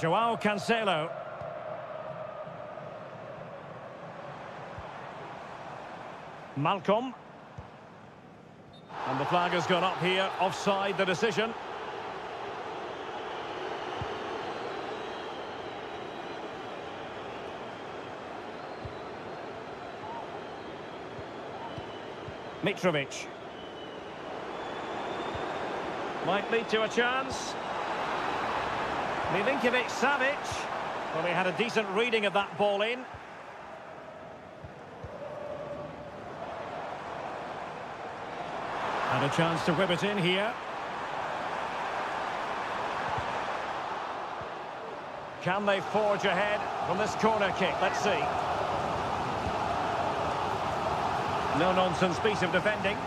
Joao Cancelo. Malcolm. And the flag has gone up here. Offside the decision. Mitrovic. Might lead to a chance. Milinkovic-Savic. Well, he had a decent reading of that ball in. And a chance to whip it in here. Can they forge ahead from this corner kick? Let's see. No-nonsense piece of defending.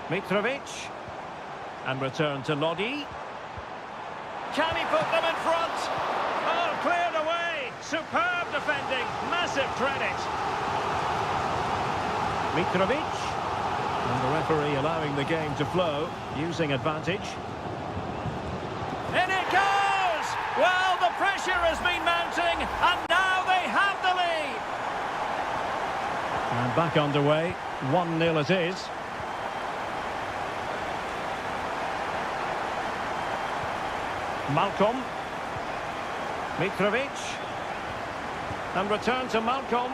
Mitrovic. And return to Lodi. Can he put them in front? Oh, cleared away. Superb defending. Massive credit. Mitrovic. And the referee allowing the game to flow, using advantage. In it goes! Well, the pressure has been mounting, and now they have the lead. And back underway. 1-0 it is. Malcolm. Mitrovic. And return to Malcolm.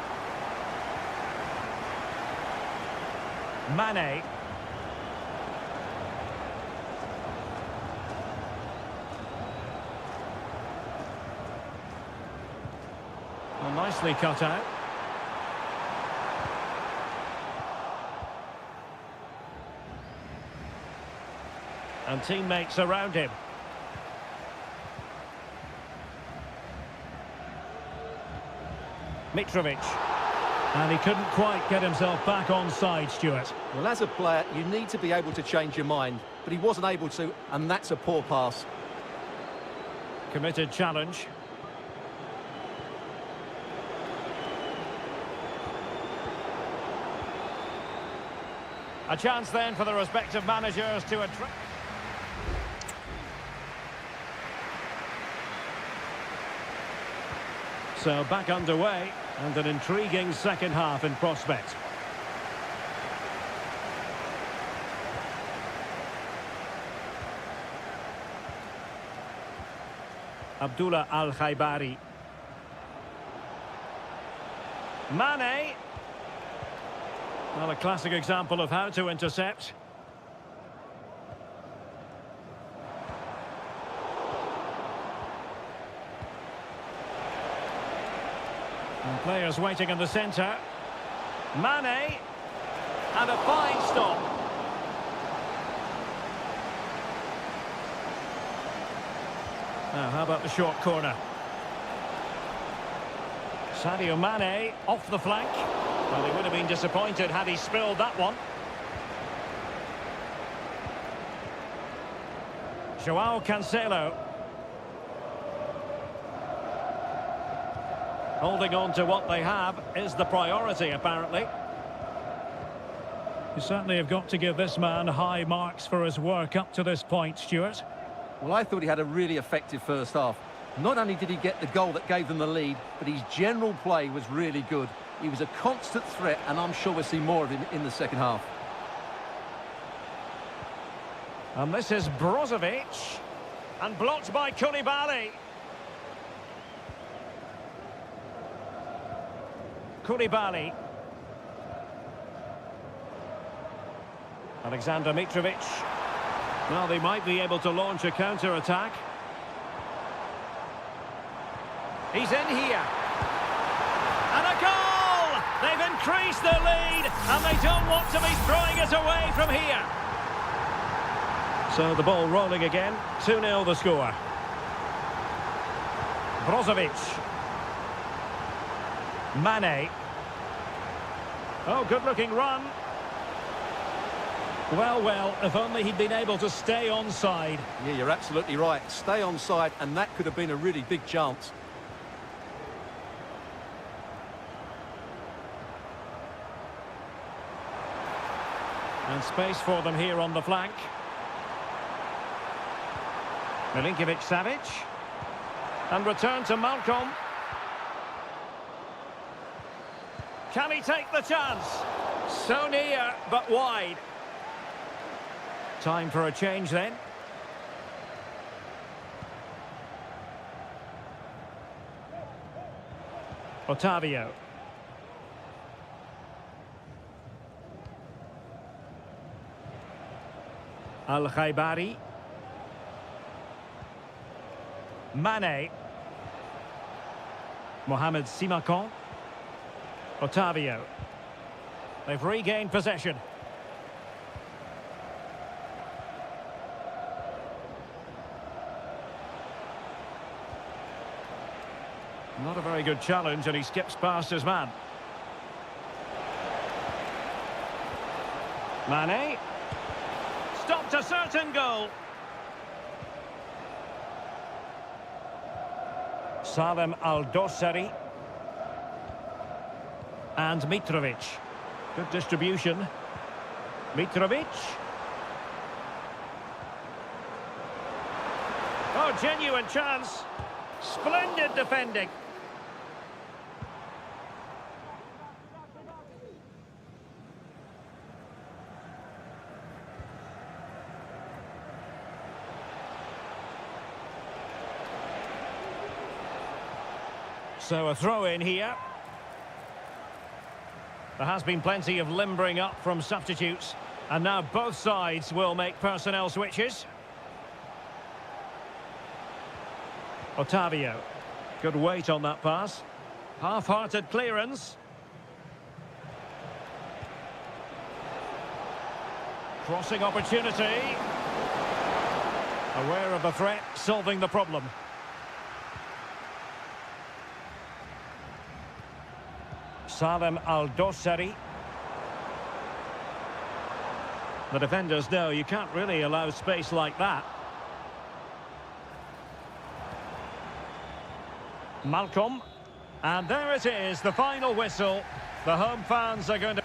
Mane. Well, nicely cut out. And teammates around him. Mitrovic. And he couldn't quite get himself back on side, Stuart. Well, as a player, you need to be able to change your mind, but he wasn't able to, and that's a poor pass. Committed challenge. A chance then for the respective managers to attract. So back underway, and an intriguing second half in prospect. Abdullah Al-Khaibari. Mane. Well, a classic example of how to intercept. And players waiting in the centre. Mane. And a fine stop. Now, how about the short corner? Sadio Mane off the flank. Well, he would have been disappointed had he spilled that one. Joao Cancelo. Holding on to what they have is the priority, apparently. You certainly have got to give this man high marks for his work up to this point, Stuart. Well, I thought he had a really effective first half. Not only did he get the goal that gave them the lead, but his general play was really good. He was a constant threat, and I'm sure we'll see more of him in the second half. And this is Brozovic. And blocked by Koulibaly. Koulibaly. Alexander Mitrovic. Well, they might be able to launch a counter-attack. He's in here. And a goal! They've increased their lead, and they don't want to be throwing it away from here. So the ball rolling again. 2-0 the score. Brozovic. Mane. Oh, good-looking run. Well, if only he'd been able to stay onside. Yeah, you're absolutely right. Stay onside, and that could have been a really big chance. And space for them here on the flank. Milinkovic-Savic. And return to Malcolm. Can he take the chance? So near, but wide. Time for a change then. Otavio. Al-Khaibari. Mane. Mohamed Simakon. Otavio. They've regained possession. Not a very good challenge, and he skips past his man. Mane. Stopped a certain goal. Salem Al-Dossari. And Mitrovic. Good distribution. Mitrovic. Oh, genuine chance. Splendid defending. So a throw in here. There has been plenty of limbering up from substitutes, and now both sides will make personnel switches. Otavio. Good weight on that pass. Half-hearted clearance. Crossing opportunity. Aware of the threat, solving the problem. Salem Al-Dossari. The defenders know you can't really allow space like that. Malcolm. And there it is, the final whistle. The home fans are going to...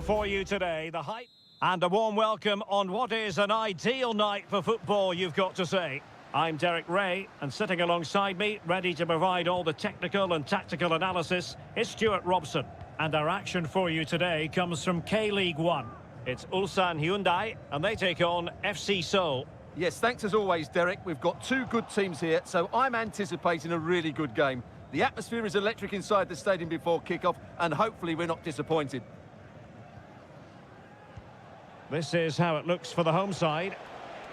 For you today, the hype and a warm welcome on what is an ideal night for football, you've got to say. I'm Derek Ray, and sitting alongside me, ready to provide all the technical and tactical analysis, is Stuart Robson. And our action for you today comes from K-League 1. It's Ulsan Hyundai, and they take on FC Seoul. Yes, thanks as always, Derek. We've got two good teams here, so I'm anticipating a really good game. The atmosphere is electric inside the stadium before kick-off, and hopefully we're not disappointed. This is how it looks for the home side.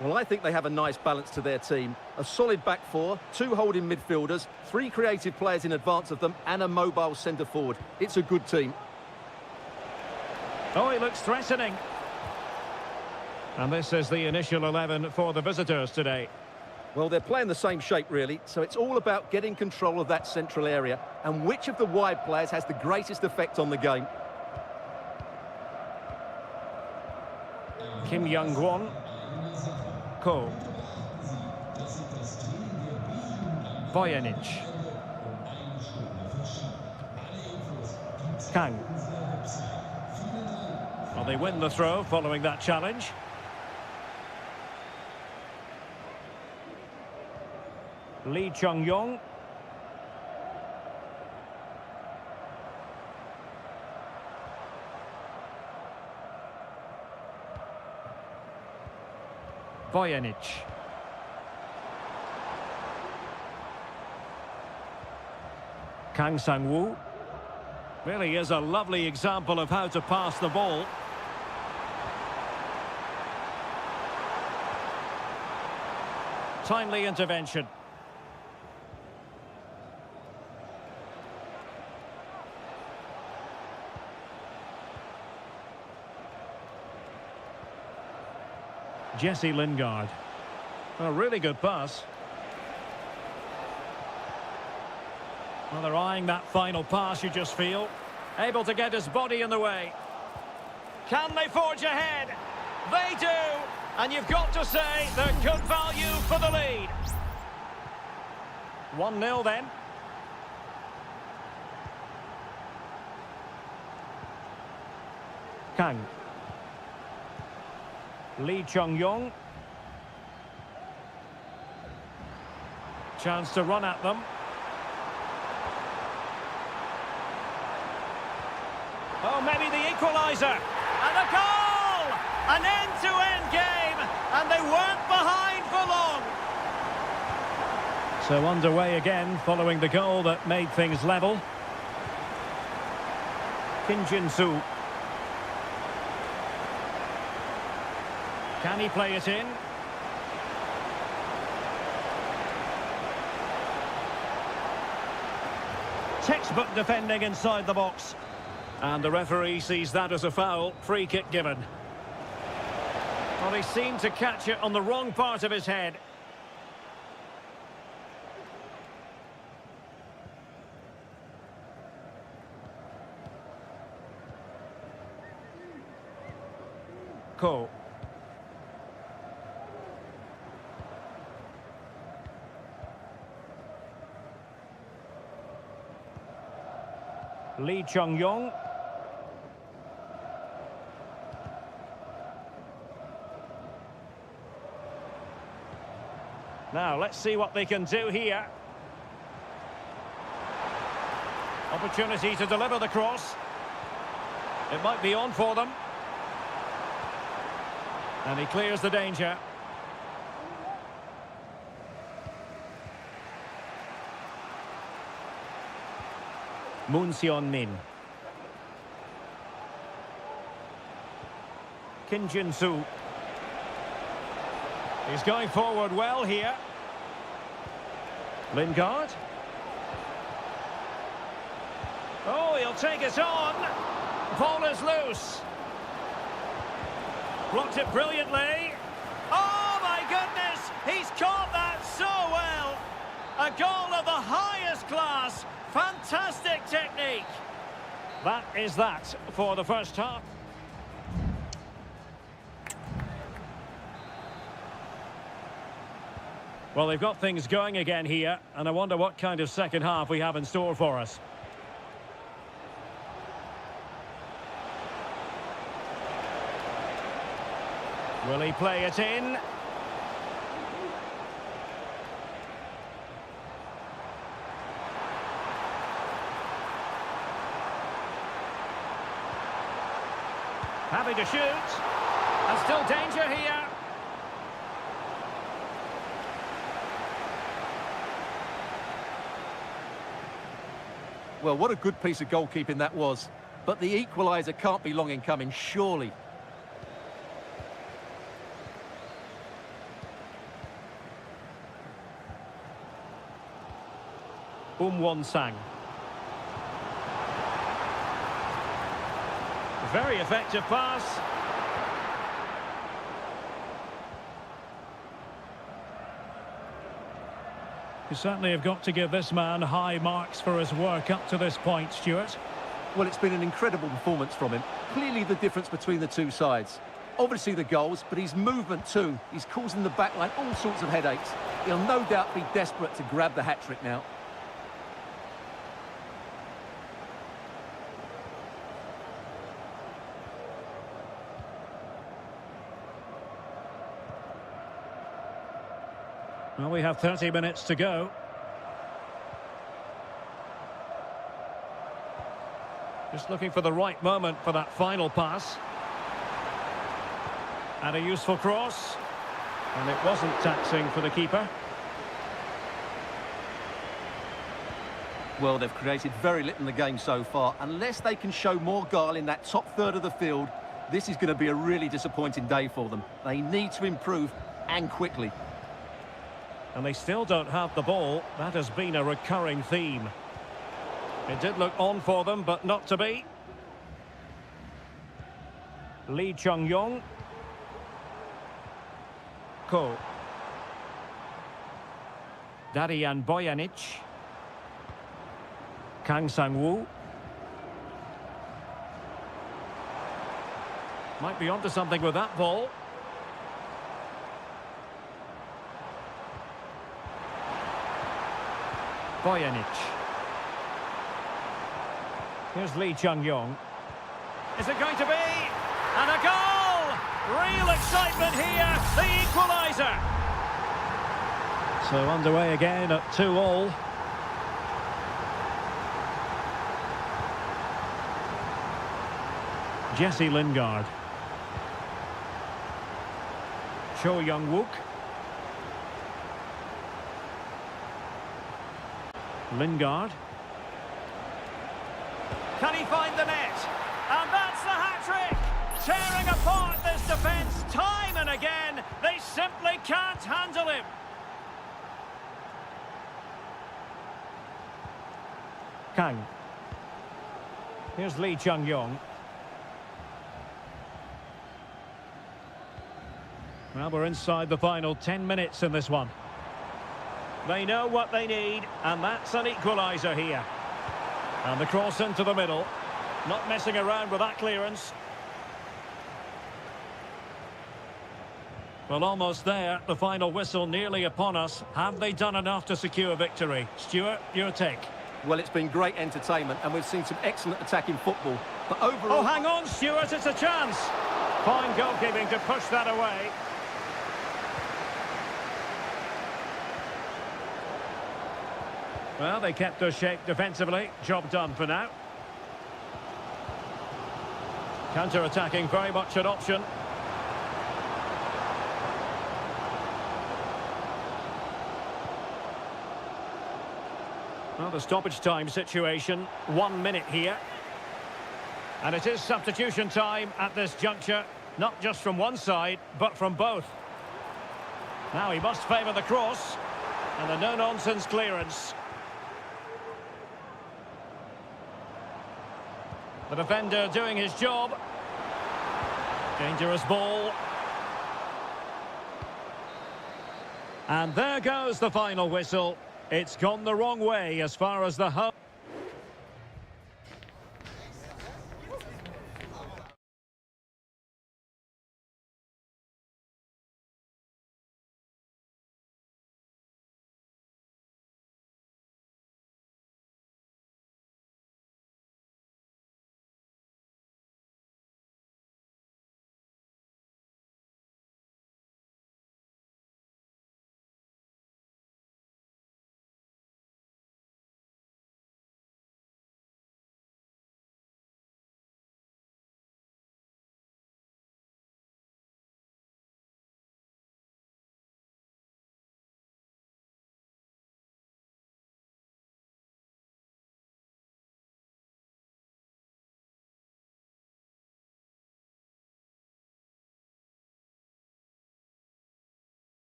Well, I think they have a nice balance to their team. A solid back four, two holding midfielders, three creative players in advance of them, and a mobile centre-forward. It's a good team. Oh, he looks threatening. And this is the initial 11 for the visitors today. Well, they're playing the same shape, really, so it's all about getting control of that central area and which of the wide players has the greatest effect on the game. Kim Young-gwon. Ko. Vojanic. Kang. Well, they win the throw following that challenge. Lee Chung-yong. Vojanic. Kang Sang-woo. Really is a lovely example of how to pass the ball. Timely intervention. Jesse Lingard. A really good pass. Well, they're eyeing that final pass, you just feel. Able to get his body in the way. Can they forge ahead? They do! And you've got to say they're good value for the lead. 1-0 then. Kang. Lee Chung-yong. Chance to run at them. Oh, maybe the equaliser. And a goal! An end-to-end game, and they weren't behind for long. So underway again, following the goal that made things level. Kim Jin-soo. Can he play it in? Textbook defending inside the box. And the referee sees that as a foul. Free kick given. Well, he seemed to catch it on the wrong part of his head. Ko. Lee Chung-yong. Now, let's see what they can do here. Opportunity to deliver the cross. It might be on for them. And he clears the danger. Moon Seon-min. Kim Jin-soo. He's going forward well here. Lingard. Oh, he'll take it on. Ball is loose. Blocked it brilliantly. Oh, my goodness! He's caught that so well. A goal of the highest class. Fantastic technique. That is that for the first half. Well, they've got things going again here, and I wonder what kind of second half we have in store for us. Will he play it in? Happy to shoot. And still danger here. Well, what a good piece of goalkeeping that was. But the equaliser can't be long in coming, surely. Won-sang. Very effective pass. You certainly have got to give this man high marks for his work up to this point, Stuart. Well, it's been an incredible performance from him. Clearly the difference between the two sides. Obviously the goals, but his movement too. He's causing the backline all sorts of headaches. He'll no doubt be desperate to grab the hat-trick now. Well, we have 30 minutes to go. Just looking for the right moment for that final pass. And a useful cross. And it wasn't taxing for the keeper. Well, they've created very little in the game so far. Unless they can show more guile in that top third of the field, this is going to be a really disappointing day for them. They need to improve, and quickly. And they still don't have the ball. That has been a recurring theme. It did look on for them, but not to be. Lee Chung-yong. Ko. Darian Bojanic. Kang Sang-woo. Might be onto something with that ball. Bojanic. Here's Lee Chung-yong. Is it going to be? And a goal! Real excitement here, the equaliser. So underway again at 2-2. Jesse Lingard. Cho Young-wook. Lingard. Can he find the net? And that's the hat-trick! Tearing apart this defence time and again. They simply can't handle him. Kang. Here's Lee Chung-yong. Well, we're inside the final 10 minutes in this one. They know what they need, and that's an equaliser here. And the cross into the middle. Not messing around with that clearance. Well, almost there. The final whistle nearly upon us. Have they done enough to secure victory? Stuart, your take. Well, it's been great entertainment, and we've seen some excellent attacking football. But overall... Oh, hang on, Stuart, it's a chance. Fine goalkeeping to push that away. Well, they kept their shape defensively. Job done for now. Counter-attacking, very much an option. Well, the stoppage time situation, 1 minute here. And it is substitution time at this juncture, not just from one side, but from both. Now he must favour the cross, and a no-nonsense clearance. The defender doing his job. Dangerous ball. And there goes the final whistle. It's gone the wrong way as far as the home.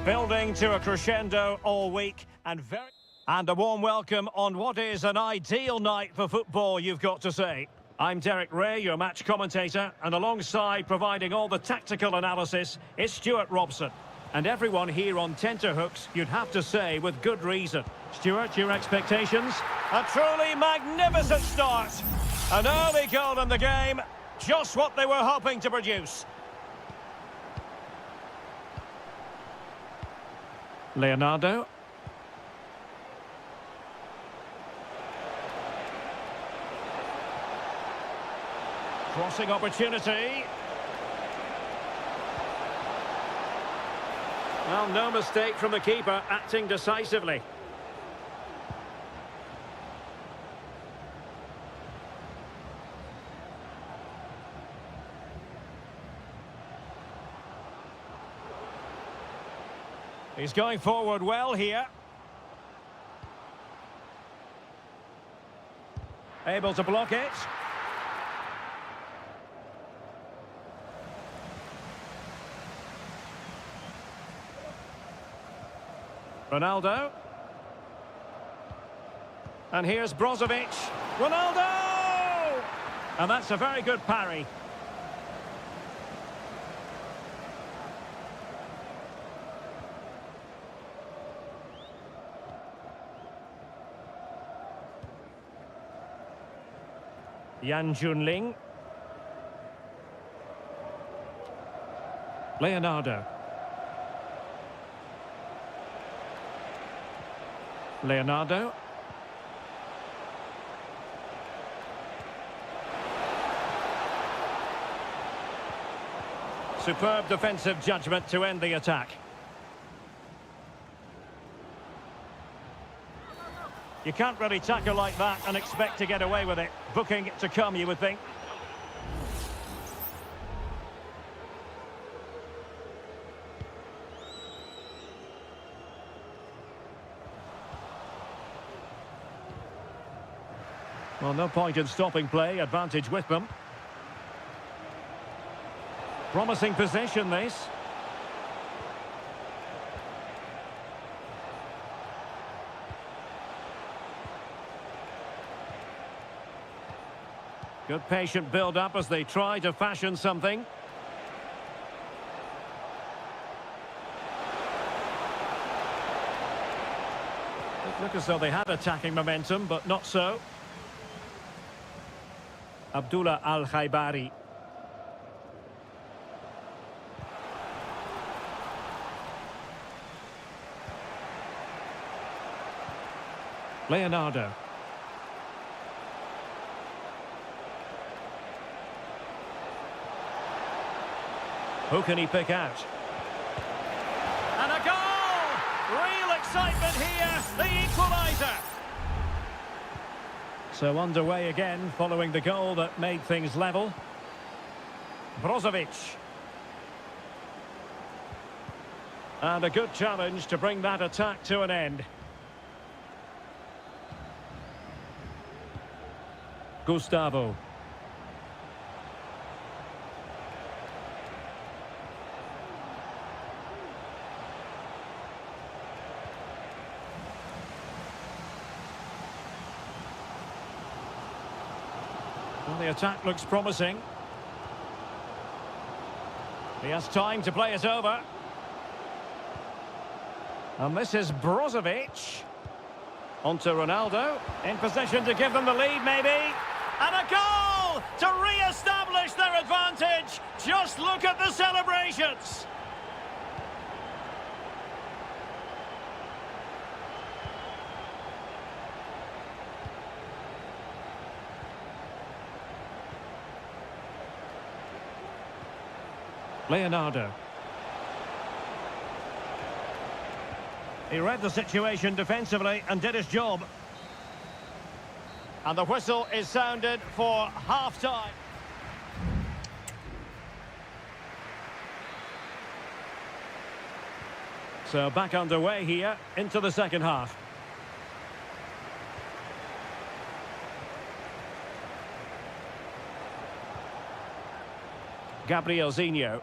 Building to a crescendo all week and a warm welcome on what is an ideal night for football, you've got to say. I'm Derek Ray, your match commentator, and alongside providing all the tactical analysis is Stuart Robson. And everyone here on tenterhooks, you'd have to say, with good reason. Stuart, your expectations? A truly magnificent start. An early goal in the game, just what they were hoping to produce. Leonardo. Crossing opportunity. Well, no mistake from the keeper, acting decisively. He's going forward well here. Able to block it. Ronaldo. And here's Brozovic. Ronaldo! And that's a very good parry. Yan Junling. Leonardo. Leonardo. Superb defensive judgment to end the attack. You can't really tackle like that and expect to get away with it. Booking to come, you would think. Well, no point in stopping play. Advantage with them. Promising possession, this. Good patient build-up as they try to fashion something. It looked as though they had attacking momentum, but not so. Abdullah Al-Khaibari. Leonardo. Who can he pick out? And a goal! Real excitement here, the equaliser. So underway again, following the goal that made things level. Brozovic. And a good challenge to bring that attack to an end. Gustavo. Well, the attack looks promising. He has time to play it over. And this is Brozovic. On to Ronaldo. In position to give them the lead, maybe. And a goal to re-establish their advantage. Just look at the celebrations. Leonardo. He read the situation defensively and did his job. And the whistle is sounded for half-time. So back underway here into the second half. Gabrielzinho.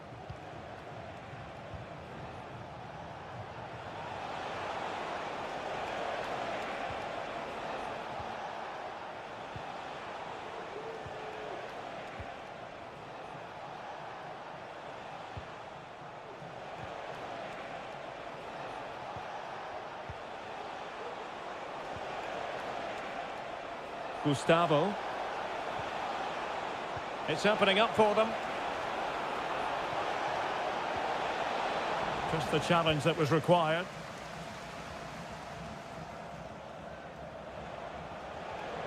Gustavo. It's opening up for them. Just the challenge that was required.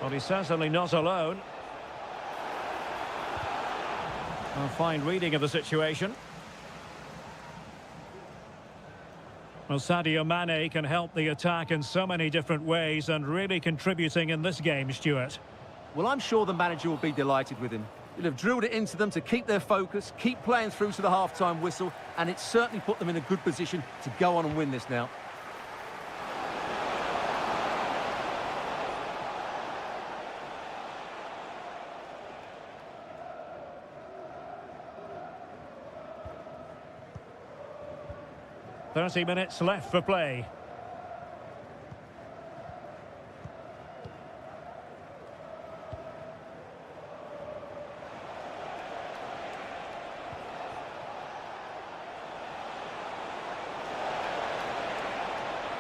Well, he's certainly not alone. A fine reading of the situation. Well, Sadio Mane can help the attack in so many different ways and really contributing in this game, Stuart. Well, I'm sure the manager will be delighted with him. He'll have drilled it into them to keep their focus, keep playing through to the half-time whistle, and it's certainly put them in a good position to go on and win this now. "30 minutes left for play.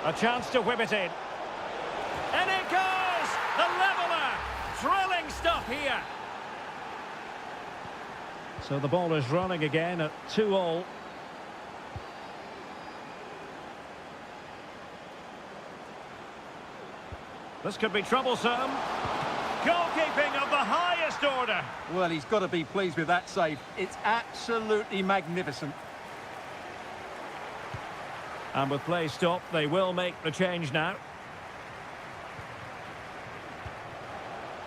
A chance to whip it in. And it goes! The leveller! Thrilling stuff here. So the ball is running again at 2-2. This could be troublesome. Goalkeeping of the highest order. Well, he's got to be pleased with that save. It's absolutely magnificent. And with play stopped, they will make the change now.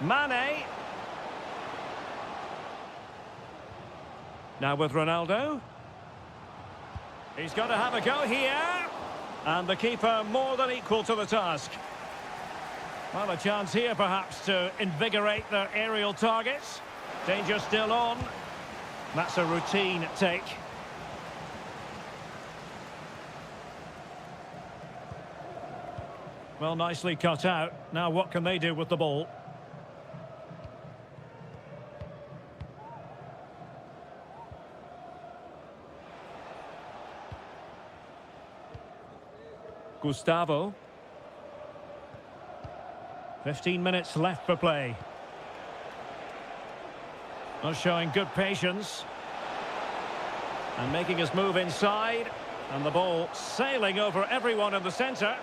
Mane. Now with Ronaldo. He's got to have a go here. And the keeper more than equal to the task. Well, a chance here perhaps to invigorate their aerial targets. Danger still on. That's a routine take. Well, nicely cut out. Now what can they do with the ball? Gustavo. 15 minutes left for play. Not showing good patience. And making his move inside. And the ball sailing over everyone in the centre.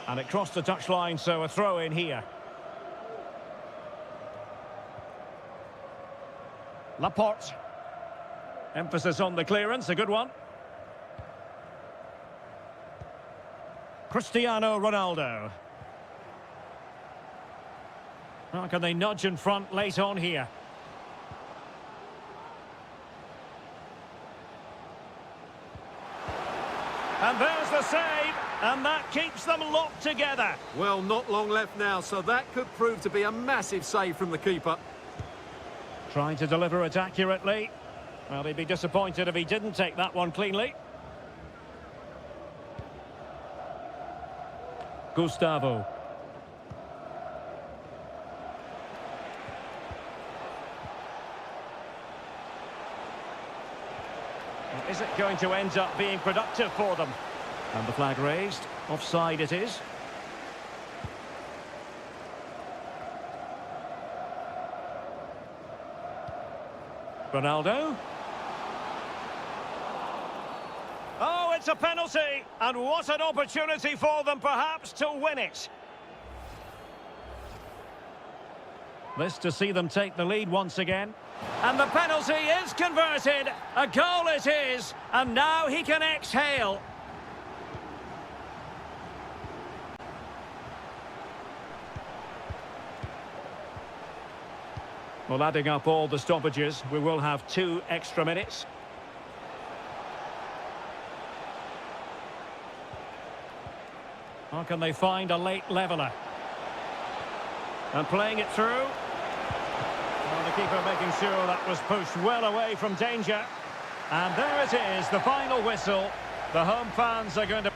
And it crossed the touchline, so a throw in here. Laporte. Emphasis on the clearance, a good one. Cristiano Ronaldo. How can they nudge in front late on here? And there's the save, and that keeps them locked together. Well, not long left now, so that could prove to be a massive save from the keeper. Trying to deliver it accurately. Well, he'd be disappointed if he didn't take that one cleanly. Gustavo. Is it going to end up being productive for them? And the flag raised. Offside it is. Ronaldo. Oh, it's a penalty. And what an opportunity for them perhaps to win it. This to see them take the lead once again. And the penalty is converted. A goal it is. And now he can exhale. Well, adding up all the stoppages, we will have 2 extra minutes. How can they find a late leveller? And playing it through. Well, the keeper making sure that was pushed well away from danger. And there it is, the final whistle. The home fans are going to...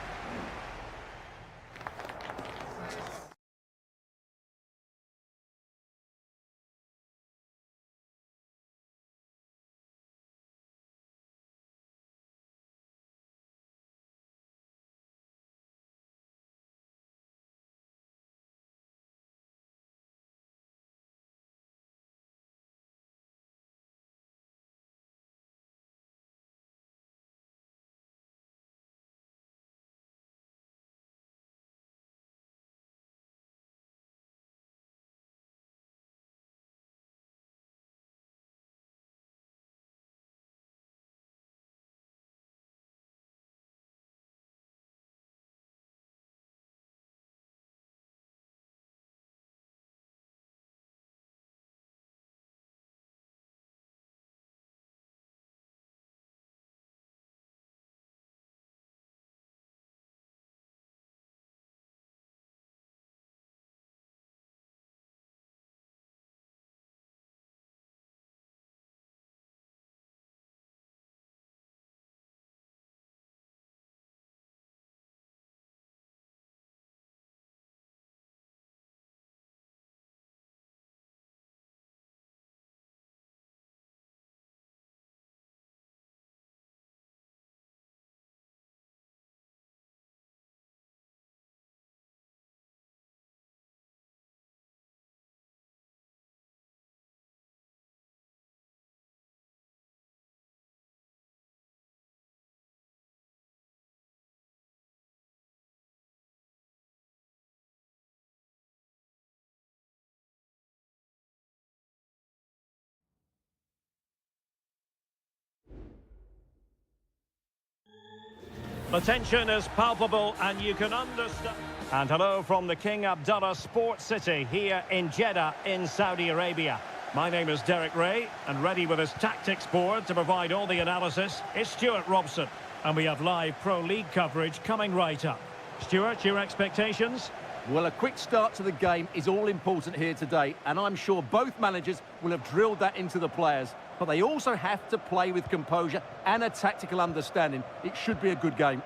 The tension is palpable and you can understand. And hello from the King Abdullah Sports City here in Jeddah in Saudi Arabia. My name is Derek Ray, and ready with his tactics board to provide all the analysis is Stuart Robson. And we have live Pro League coverage coming right up. Stuart, your expectations? Well, a quick start to the game is all important here today, and I'm sure both managers will have drilled that into the players. But they also have to play with composure and a tactical understanding. It should be a good game.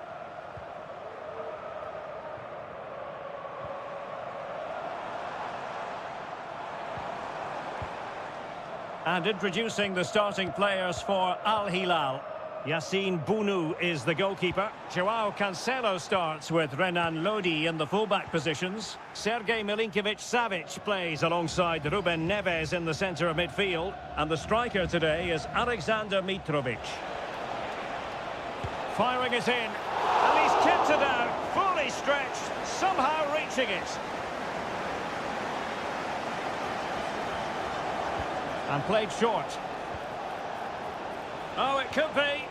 And introducing the starting players for Al Hilal. Yassine Bounou is the goalkeeper. Joao Cancelo starts with Renan Lodi in the fullback positions. Sergej Milinkovic-Savic plays alongside Ruben Neves in the centre of midfield. And the striker today is Alexander Mitrovic. Firing it in. And he's kept it out, fully stretched, somehow reaching it. And played short. Oh, it could be.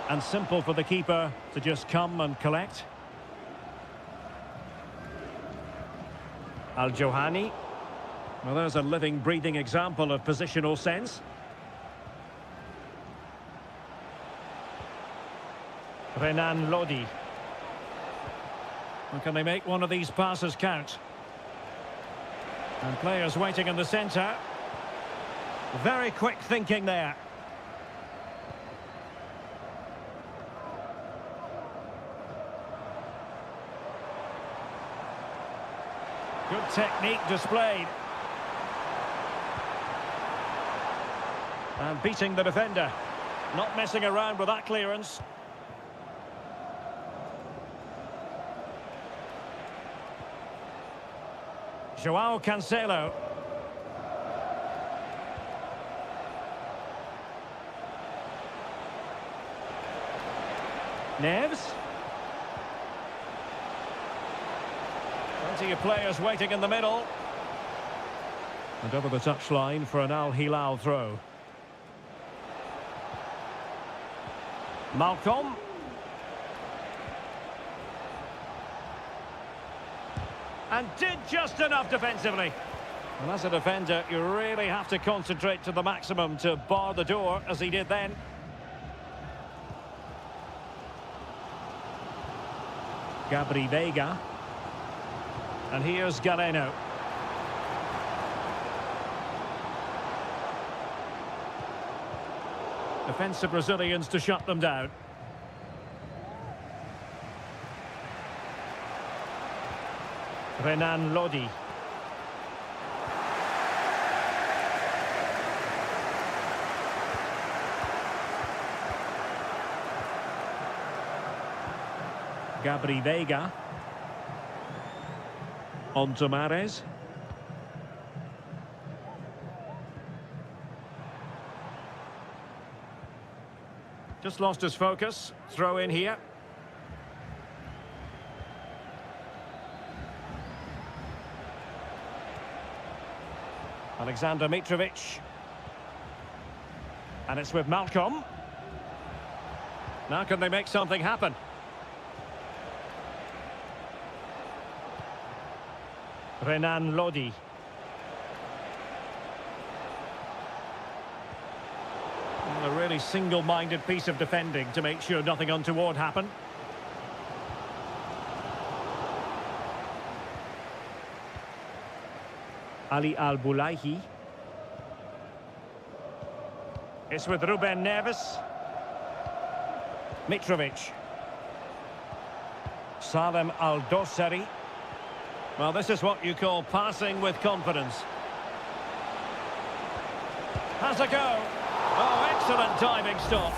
And simple for the keeper to just come and collect. Al-Johani. Well, there's a living, breathing example of positional sense. Renan Lodi. And can they make one of these passes count? And players waiting in the centre. Very quick thinking there. Good technique displayed. And beating the defender. Not messing around with that clearance. Joao Cancelo. Neves. Plenty of players waiting in the middle. And over the touchline for an Al Hilal throw. Malcolm. And did just enough defensively. And as a defender, you really have to concentrate to the maximum to bar the door, as he did then. Gabri Veiga. And here's Galeno. Defensive Brazilians to shut them down. Renan Lodi. Gabri Veiga. On to Mahrez. Just lost his focus. Throw in here. Alexander Mitrovic. And it's with Malcolm. Now can they make something happen? Renan Lodi. A really single-minded piece of defending to make sure nothing untoward happened. Ali Al-Bulaihi. It's with Ruben Neves. Mitrovic. Salem Al-Dosari. Well, this is what you call passing with confidence. Has a go. Oh, excellent diving stop.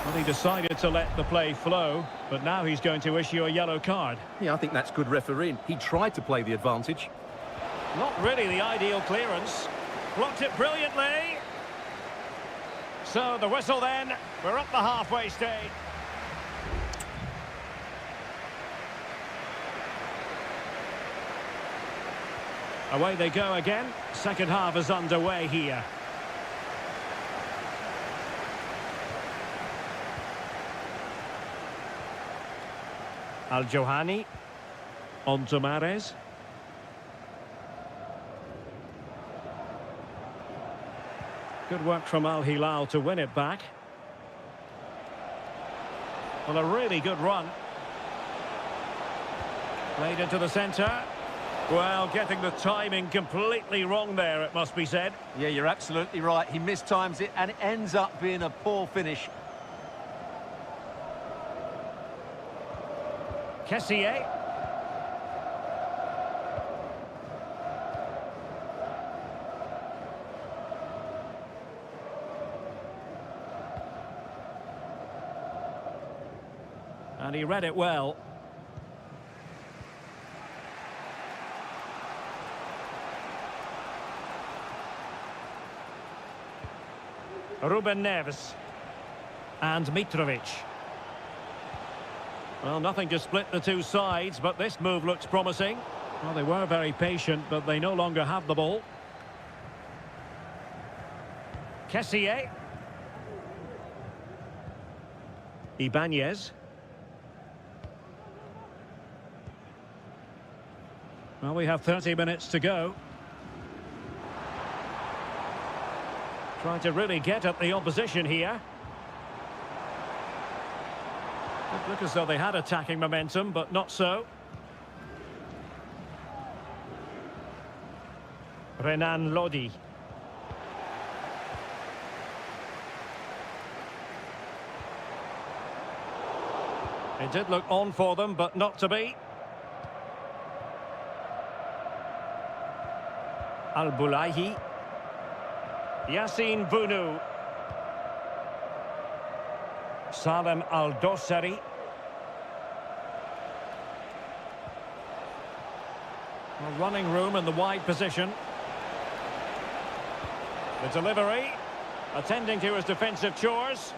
Well, he decided to let the play flow, but now he's going to issue a yellow card. Yeah, I think that's good refereeing. He tried to play the advantage. Not really the ideal clearance. Blocked it brilliantly. So the whistle then. We're up the halfway stage. Away they go again. Second half is underway here. Al-Johani. On to Mahrez. Good work from Al-Hilal to win it back. Well, a really good run. Played into the centre. Well, getting the timing completely wrong there, it must be said. Yeah, you're absolutely right. He mistimes it, and it ends up being a poor finish. Kessié. And he read it well. Ruben Neves. And Mitrovic. Well, nothing to split the two sides, but this move looks promising. Well, they were very patient, but they no longer have the ball. Kessié. Ibanez. Well, we have 30 minutes to go. Trying to really get at the opposition here. It looked as though they had attacking momentum, but not so. Renan Lodi. It did look on for them, but not to be. Al-Bulaihi. Yassine Bounou. Salem Al-Dossari. Running room in the wide position. The delivery. Attending to his defensive chores.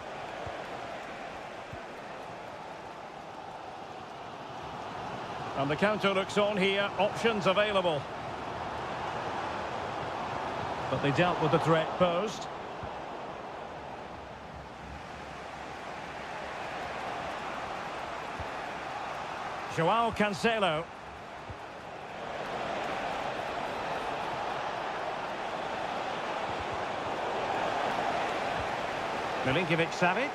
And the counter looks on here. Options available. But they dealt with the threat posed. Joao Cancelo. Milinkovic-Savic.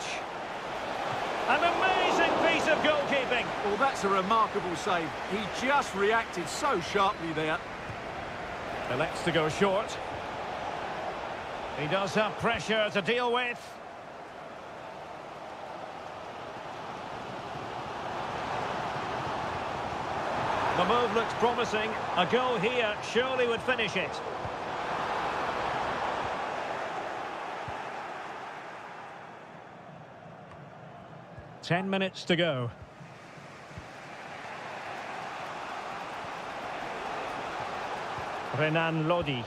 An amazing piece of goalkeeping. Well, that's a remarkable save. He just reacted so sharply there. Elects to go short. He does have pressure to deal with. The move looks promising. A goal here surely would finish it. Ten minutes to go. Renan Lodi.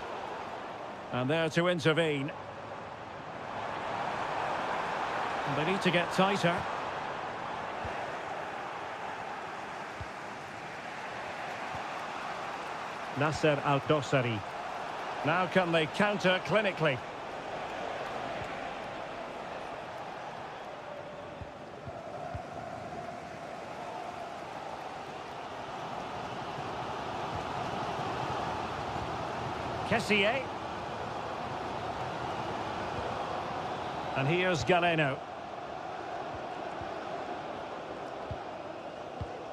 And there to intervene. And they need to get tighter. Nasser Al-Dossari. Now can they counter clinically? Kessié. And here's Galeno.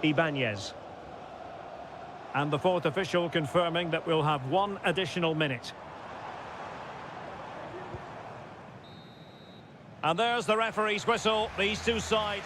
Ibanez. And the fourth official confirming that we'll have one additional minute. And there's the referee's whistle. These two sides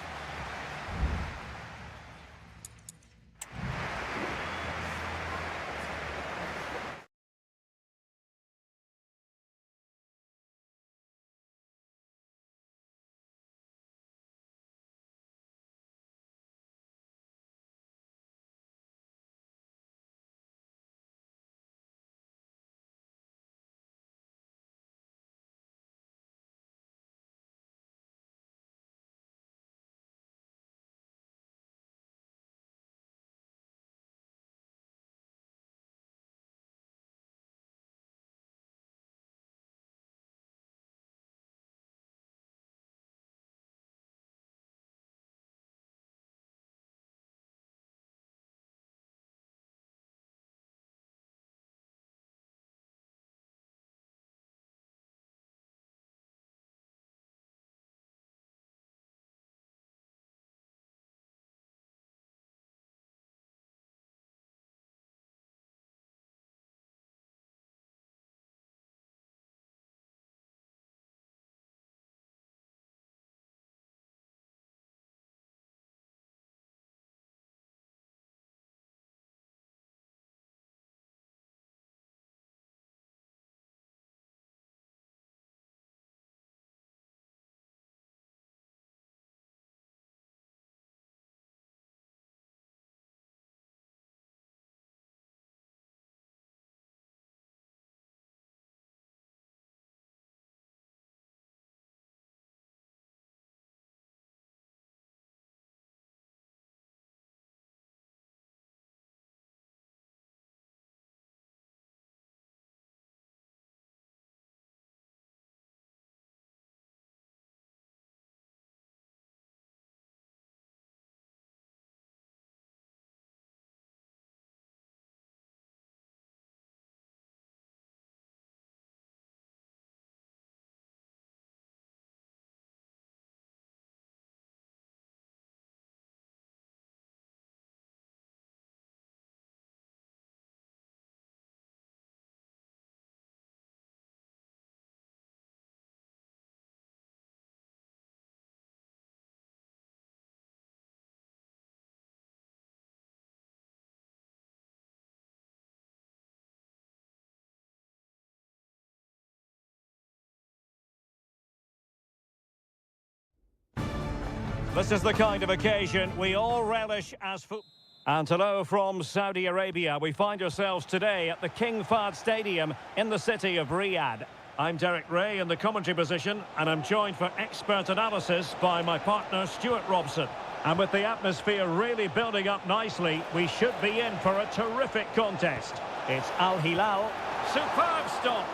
This is the kind of occasion we all relish as football. And hello from Saudi Arabia. We find ourselves today at the King Fahd Stadium in the city of Riyadh. I'm Derek Ray in the commentary position, and I'm joined for expert analysis by my partner Stuart Robson. And with the atmosphere really building up nicely, we should be in for a terrific contest. It's Al Hilal. Superb stop.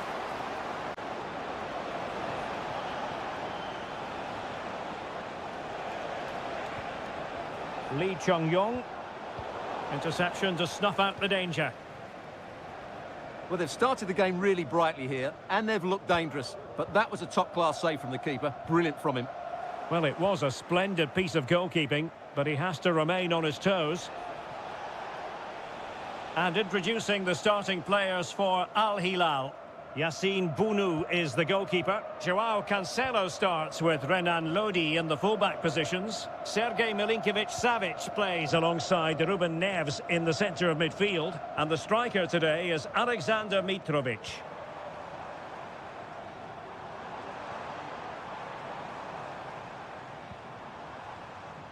Lee Chung-yong. Interception to snuff out the danger. Well, they've started the game really brightly here, and they've looked dangerous. But that was a top-class save from the keeper. Brilliant from him. Well, it was a splendid piece of goalkeeping, but he has to remain on his toes. And introducing the starting players for Al Hilal. Yassine Bounou is the goalkeeper. Joao Cancelo starts with Renan Lodi in the fullback positions. Sergej Milinkovic-Savic plays alongside Ruben Neves in the centre of midfield. And the striker today is Alexander Mitrovic.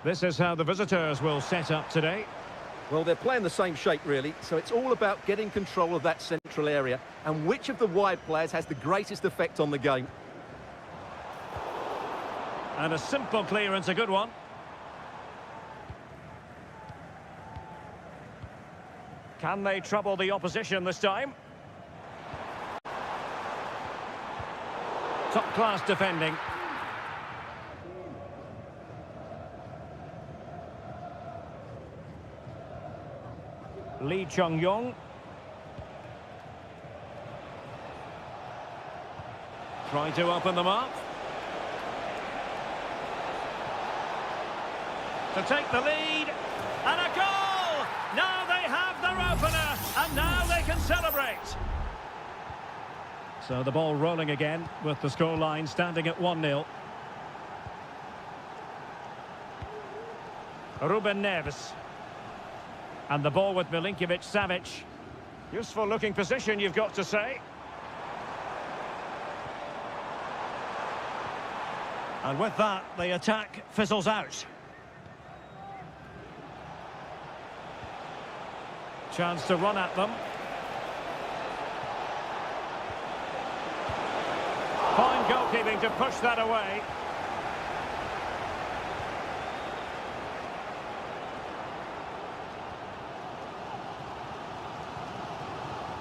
This is how the visitors will set up today. Well, they're playing the same shape, really, so it's all about getting control of that central area and which of the wide players has the greatest effect on the game. And a simple clearance, a good one. Can they trouble the opposition this time? Top-class defending. Lee Chung-yong. Trying to open them up. To take the lead. And a goal! Now they have their opener. And now they can celebrate. So the ball rolling again with the scoreline standing at 1-0. Ruben Neves. And the ball with Milinkovic-Savic. Useful looking position, you've got to say. And with that, the attack fizzles out. Chance to run at them. Fine goalkeeping to push that away.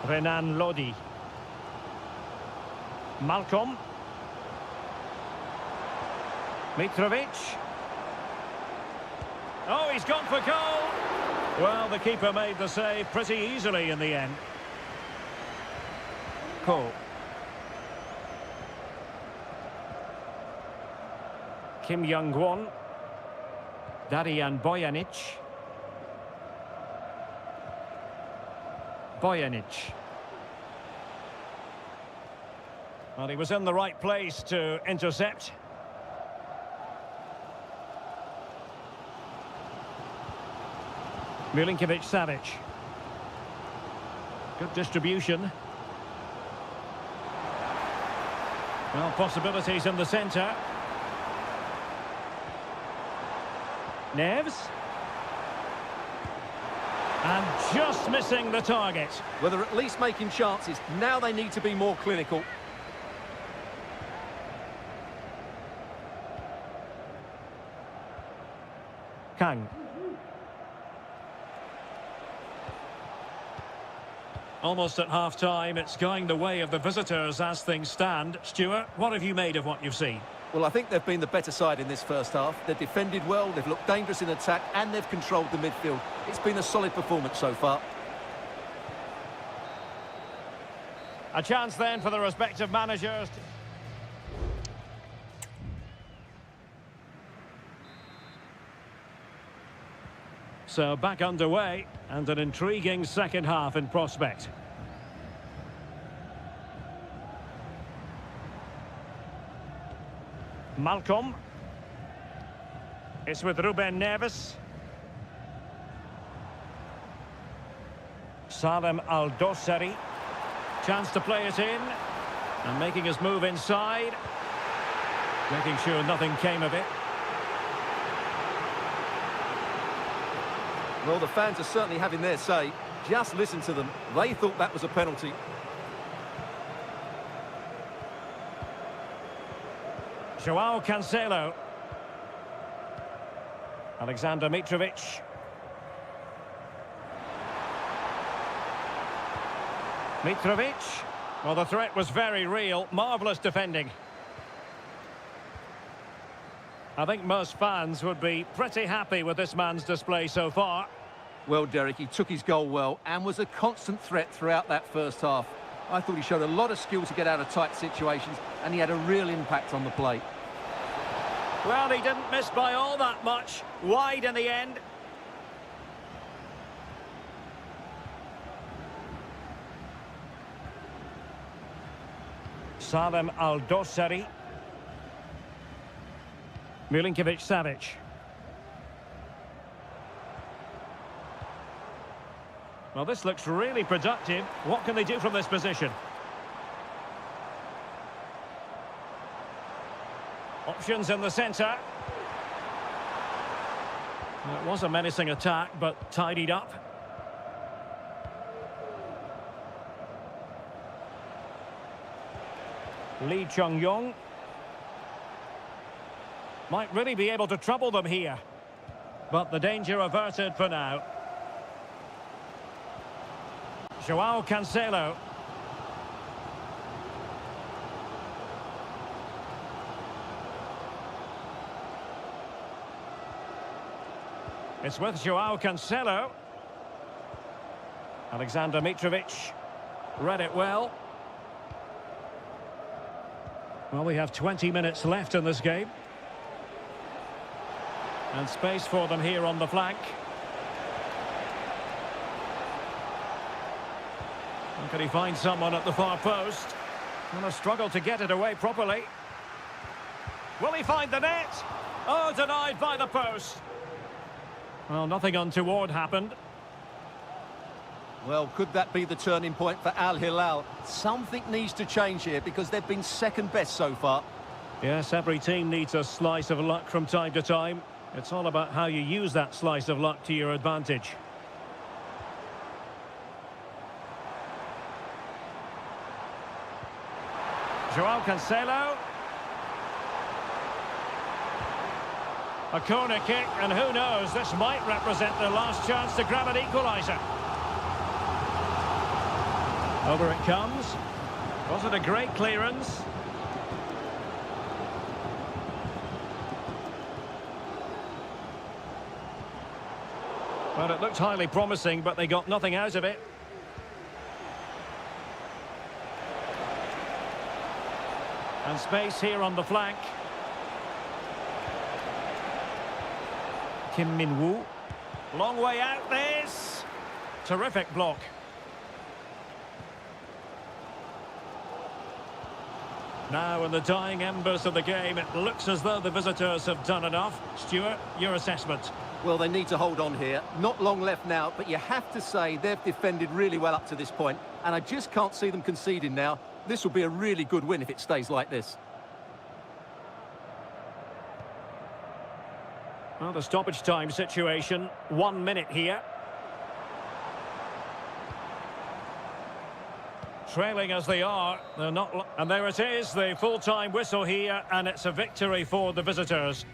Renan Lodi. Malcolm. Mitrovic. Oh, he's gone for goal. Well, the keeper made the save pretty easily in the end. Cole. Kim Young-won. Darijan Bojanic. Bojanic. Well, he was in the right place to intercept. Milinkovic-Savic. Good distribution. Well, possibilities in the centre. Neves. And just missing the target. Well, they're at least making chances. Now they need to be more clinical. Kang. Almost at half-time, it's going the way of the visitors as things stand. Stuart, what have you made of what you've seen? Well, I think they've been the better side in this first half. They've defended well, they've looked dangerous in attack, and they've controlled the midfield. It's been a solid performance so far. A chance then for the respective managers. So back underway, and an intriguing second half in prospect. Malcolm. It's with Ruben Neves. Salem Al-Dossari. Chance to play it in. And making his move inside. Making sure nothing came of it. Well, the fans are certainly having their say. Just listen to them. They thought that was a penalty. Joao Cancelo. Alexander Mitrovic. Mitrovic. Well, the threat was very real. Marvellous defending. I think most fans would be pretty happy with this man's display so far. Well, Derek, he took his goal well and was a constant threat throughout that first half. I thought he showed a lot of skill to get out of tight situations, and he had a real impact on the plate. Well, he didn't miss by all that much. Wide in the end. Salem Al-Dossari. Milinkovic-Savic. Well, this looks really productive. What can they do from this position? Options in the centre. It was a menacing attack, but tidied up. Lee Chung-yong. Might really be able to trouble them here. But the danger averted for now. Joao Cancelo. It's with Joao Cancelo. Alexander Mitrovic. Read it well. Well, we have 20 minutes left in this game. And space for them here on the flank. And can he find someone at the far post? And a struggle to get it away properly. Will he find the net? Oh, denied by the post. Well, nothing untoward happened. Well, could that be the turning point for Al Hilal? Something needs to change here because they've been second best so far. Yes, every team needs a slice of luck from time to time. It's all about how you use that slice of luck to your advantage. Joao Cancelo. A corner kick, and who knows, this might represent their last chance to grab an equaliser. Over it comes. Was it a great clearance? Well, it looked highly promising, but they got nothing out of it. And space here on the flank. Kim Min-woo. Long way out this. Terrific block. Now in the dying embers of the game, it looks as though the visitors have done enough. Stuart, your assessment? Well, they need to hold on here. Not long left now, but you have to say they've defended really well up to this point, and I just can't see them conceding now. This will be a really good win if it stays like this. Well, the stoppage time situation, 1 minute here. Trailing as they are, they're not... And there it is, the full-time whistle here, and it's a victory for the visitors.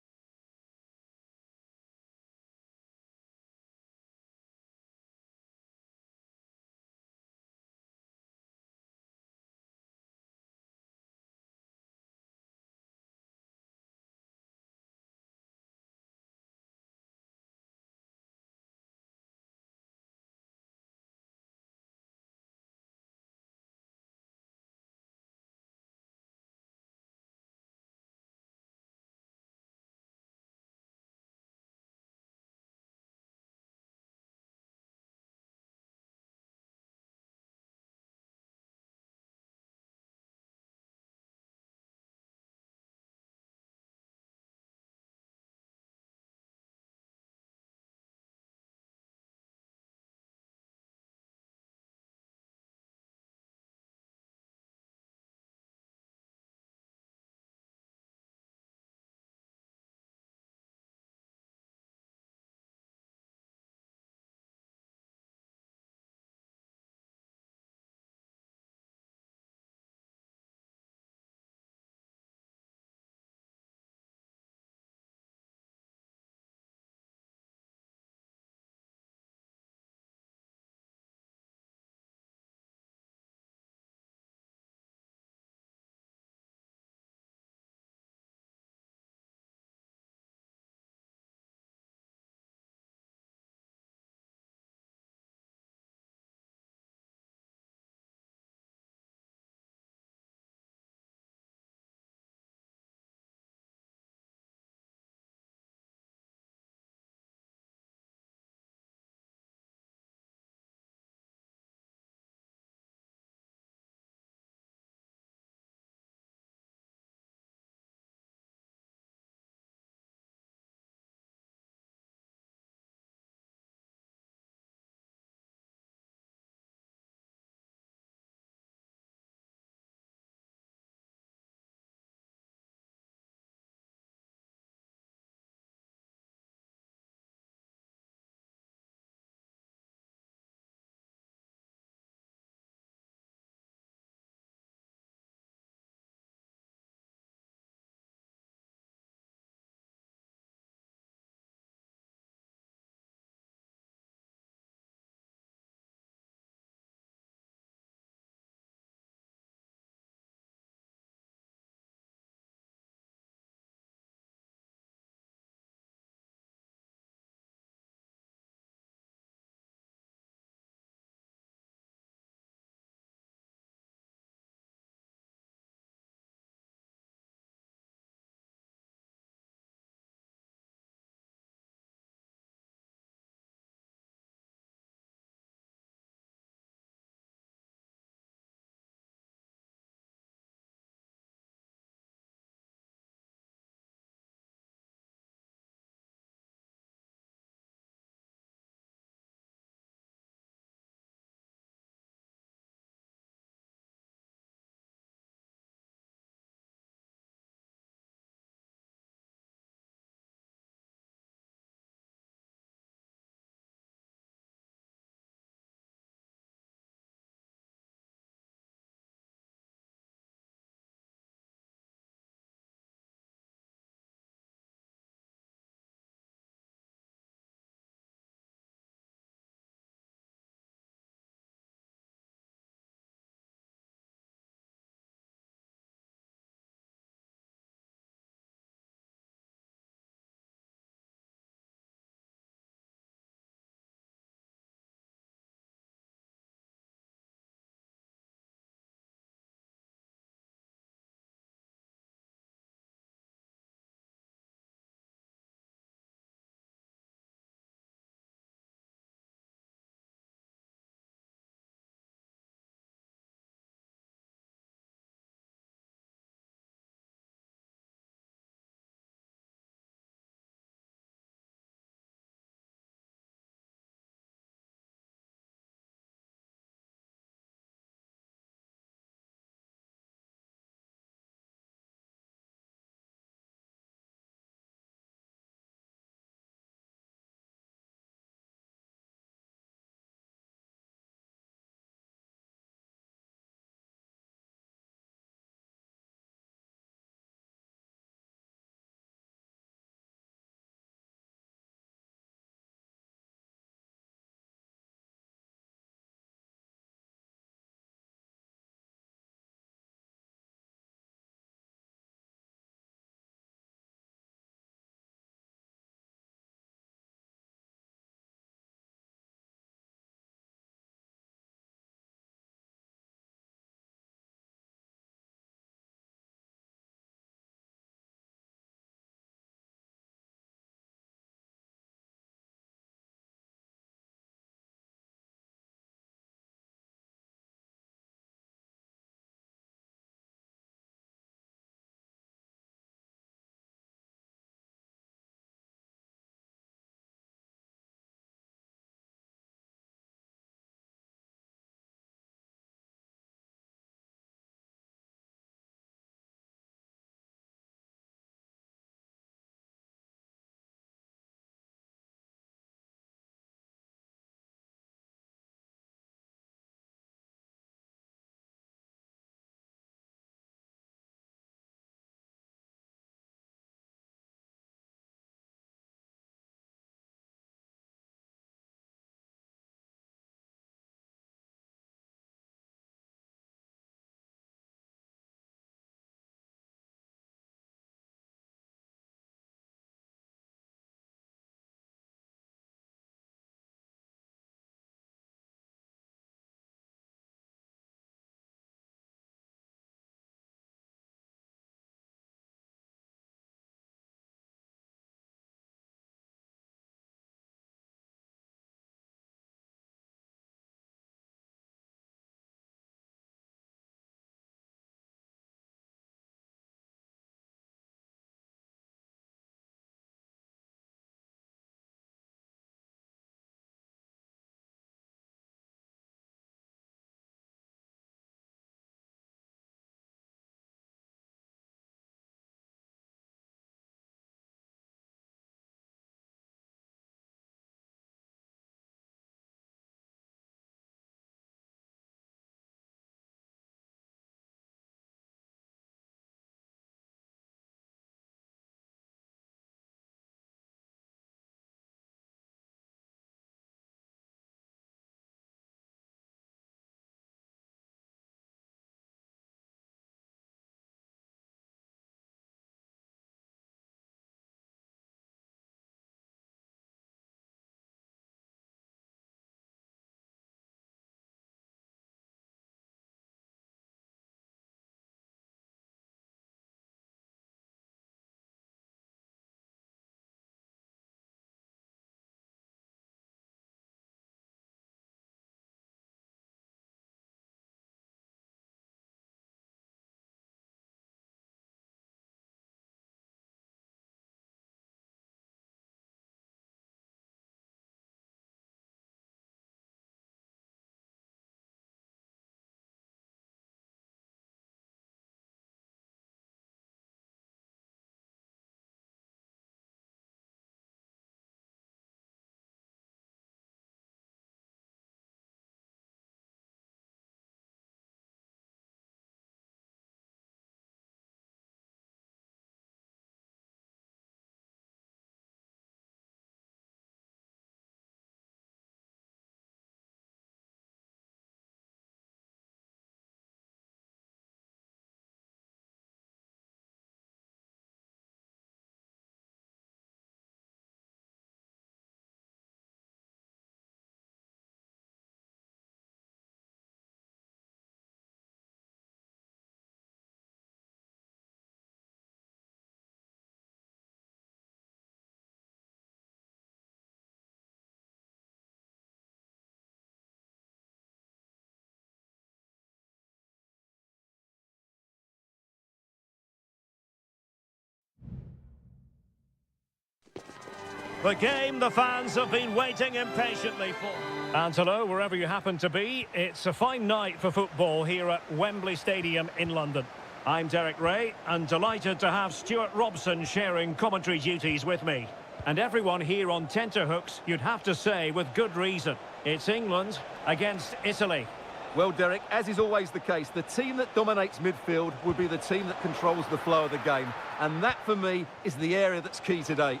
The game the fans have been waiting impatiently for. And hello, wherever you happen to be, it's a fine night for football here at Wembley Stadium in London. I'm Derek Ray, and delighted to have Stuart Robson sharing commentary duties with me. And everyone here on tenterhooks, you'd have to say with good reason. It's England against Italy. Well, Derek, as is always the case, the team that dominates midfield will be the team that controls the flow of the game. And that, for me, is the area that's key today.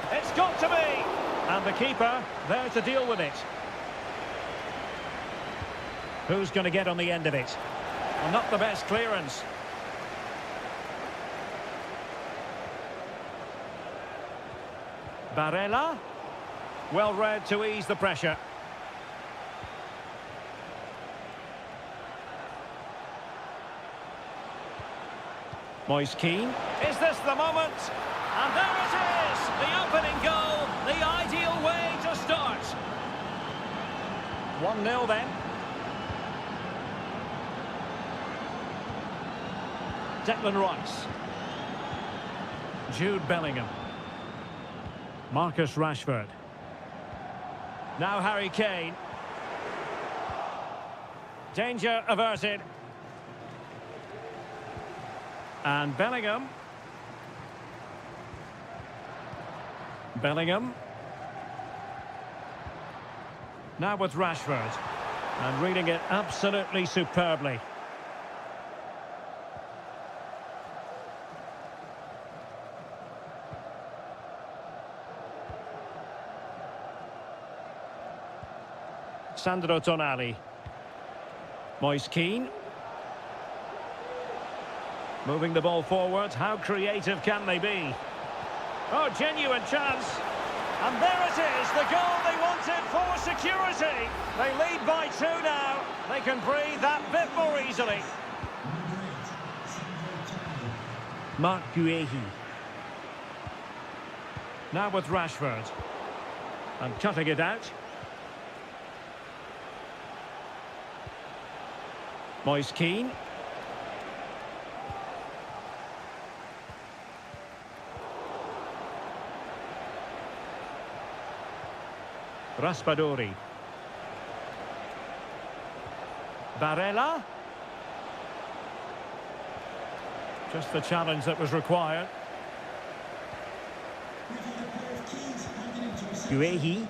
It's got to be! And the keeper there to deal with it. Who's going to get on the end of it? Well, not the best clearance. Barella. Well read to ease the pressure. Moise Keane. Is this the moment? And there it is! The opening goal, the ideal way to start. 1-0 then. Declan Rice. Jude Bellingham. Marcus Rashford. Now Harry Kane. Danger averted. And Bellingham. Bellingham. Now with Rashford. And reading it absolutely superbly. Sandro Tonali. Moise Keane. Moving the ball forward. How creative can they be? Oh, genuine chance. And there it is, the goal they wanted for security. They lead by 2 now. They can breathe that bit more easily. Marc Guehi. Now with Rashford. And cutting it out. Moise Keane. Raspadori. Barella. Just the challenge that was required. Guehi.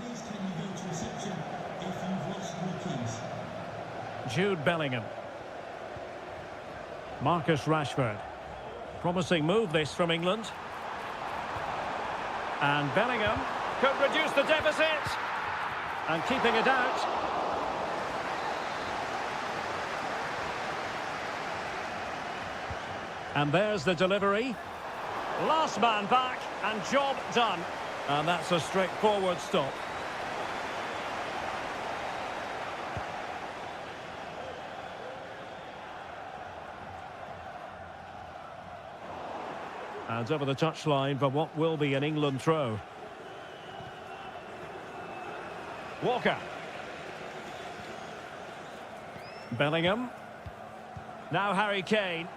Jude Bellingham. Marcus Rashford. Promising move this from England. And Bellingham could reduce the deficit. And keeping it out. And there's the delivery. Last man back and job done. And that's a straightforward stop. And over the touchline for what will be an England throw. Walker. Bellingham. Now Harry Kane.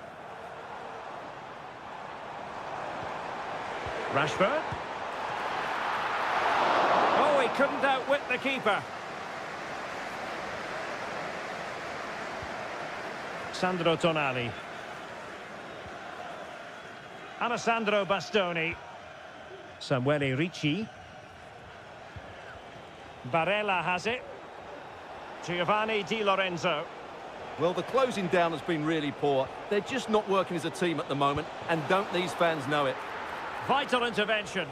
Rashford. Oh, he couldn't outwit the keeper. Sandro Tonali. Alessandro Bastoni. Samuele Ricci. Barella has it. Giovanni Di Lorenzo. Well, the closing down has been really poor. They're just not working as a team at the moment, and don't these fans know it? Vital intervention.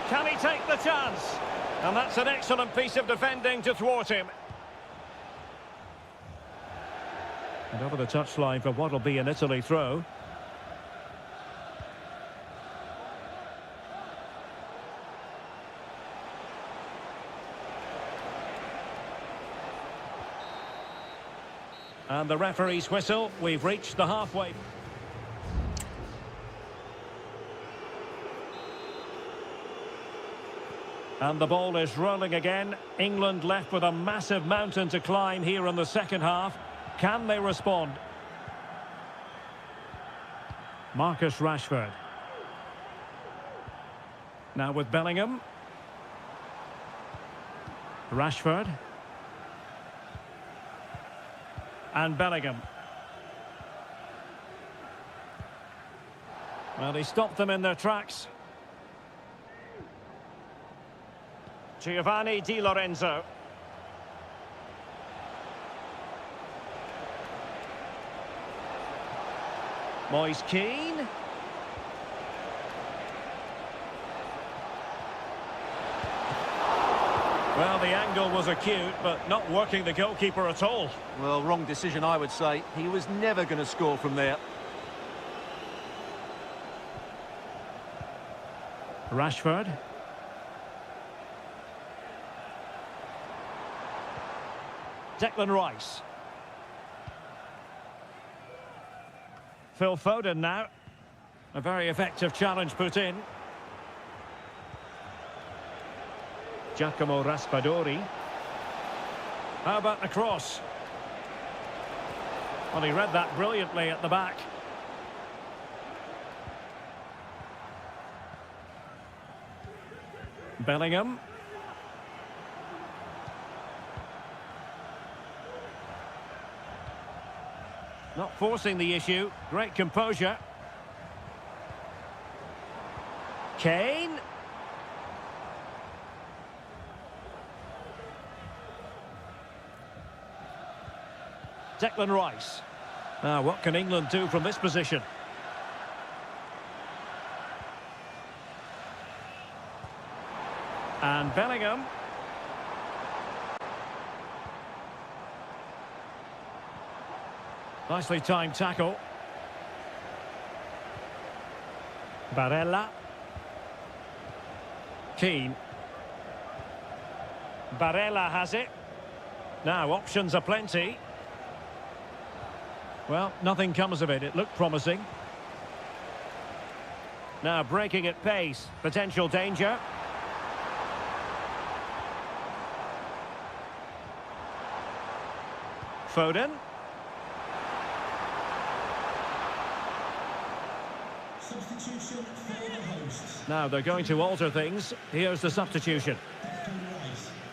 Can he take the chance? And that's an excellent piece of defending to thwart him. And over the touchline for what will be an Italy throw. And the referee's whistle. We've reached the halfway. And the ball is rolling again. England left with a massive mountain to climb here in the second half. Can they respond? Marcus Rashford. Now with Bellingham. Rashford. And Bellingham. Well, he stopped them in their tracks. Giovanni Di Lorenzo. Moise Keane. Well, the angle was acute, but not working the goalkeeper at all. Well, wrong decision, I would say. He was never going to score from there. Rashford. Declan Rice. Phil Foden now. A very effective challenge put in. Giacomo Raspadori. How about the cross? Well, he read that brilliantly at the back. Bellingham. Not forcing the issue. Great composure. Kane. Declan Rice. Now, what can England do from this position? And Bellingham. Nicely timed tackle. Barella. Keane. Barella has it. Now, options are plenty. Well, nothing comes of it. It looked promising. Now, breaking at pace. Potential danger. Foden. Substitution for the hosts. Now they're going to alter things. Here's the substitution.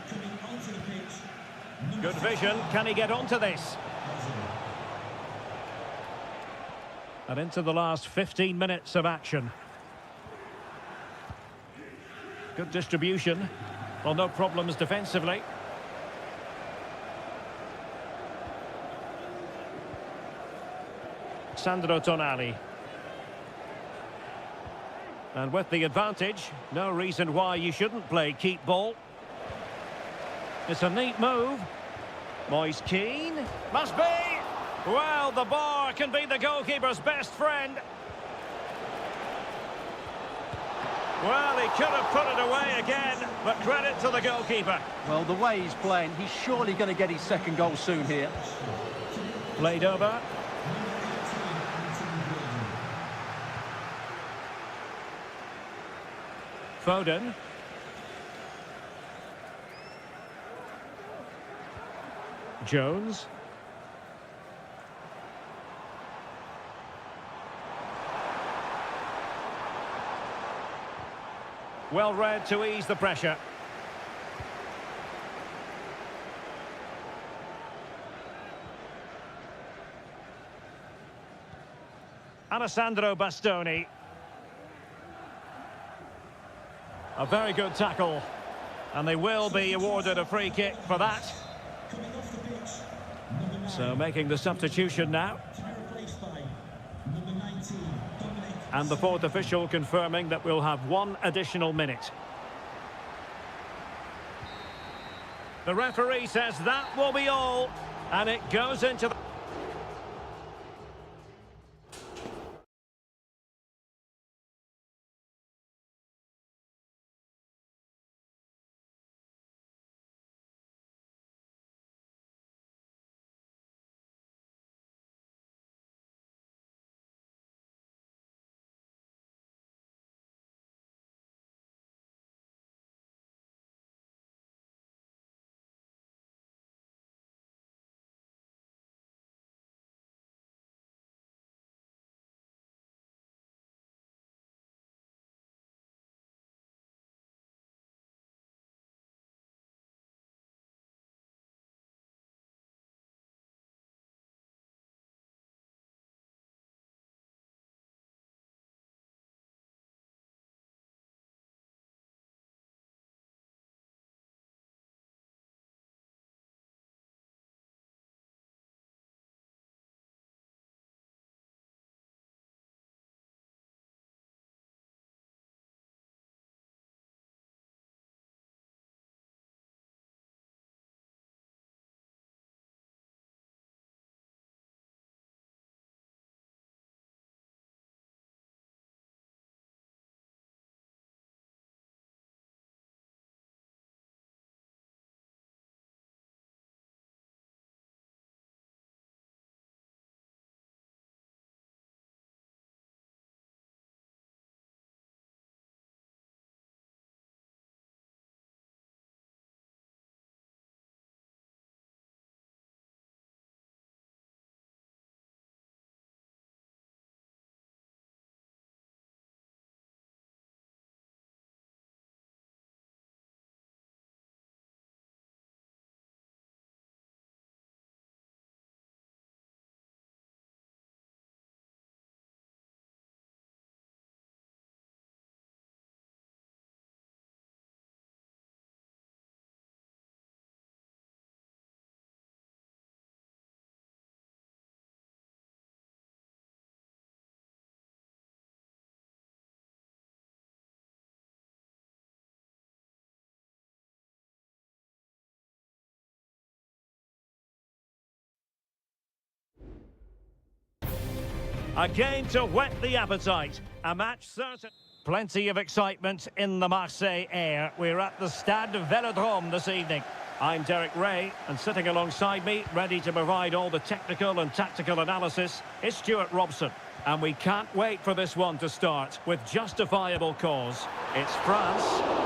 Coming onto the pitch. Good vision. Can he get onto this? And into the last 15 minutes of action. Good distribution. Well, no problems defensively. Sandro Tonali. And with the advantage, no reason why you shouldn't play keep ball. It's a neat move. Moise Keane. Must be! Well, the bar can be the goalkeeper's best friend. Well, he could have put it away again, but credit to the goalkeeper. Well, the way he's playing, he's surely going to get his second goal soon here. Played over. Foden. Jones. Well read to ease the pressure. Alessandro Bastoni. A very good tackle. And they will be awarded a free kick for that. Coming off the pitch. So making the substitution now. Replaced by number 19, Dominic. And the fourth official confirming that we'll have one additional minute. The referee says that will be all. And it goes into the... Again to whet the appetite. A match certain. Plenty of excitement in the Marseille air. We're at the Stade Velodrome this evening. I'm Derek Ray, and sitting alongside me, ready to provide all the technical and tactical analysis, is Stuart Robson. And we can't wait for this one to start, with justifiable cause. It's France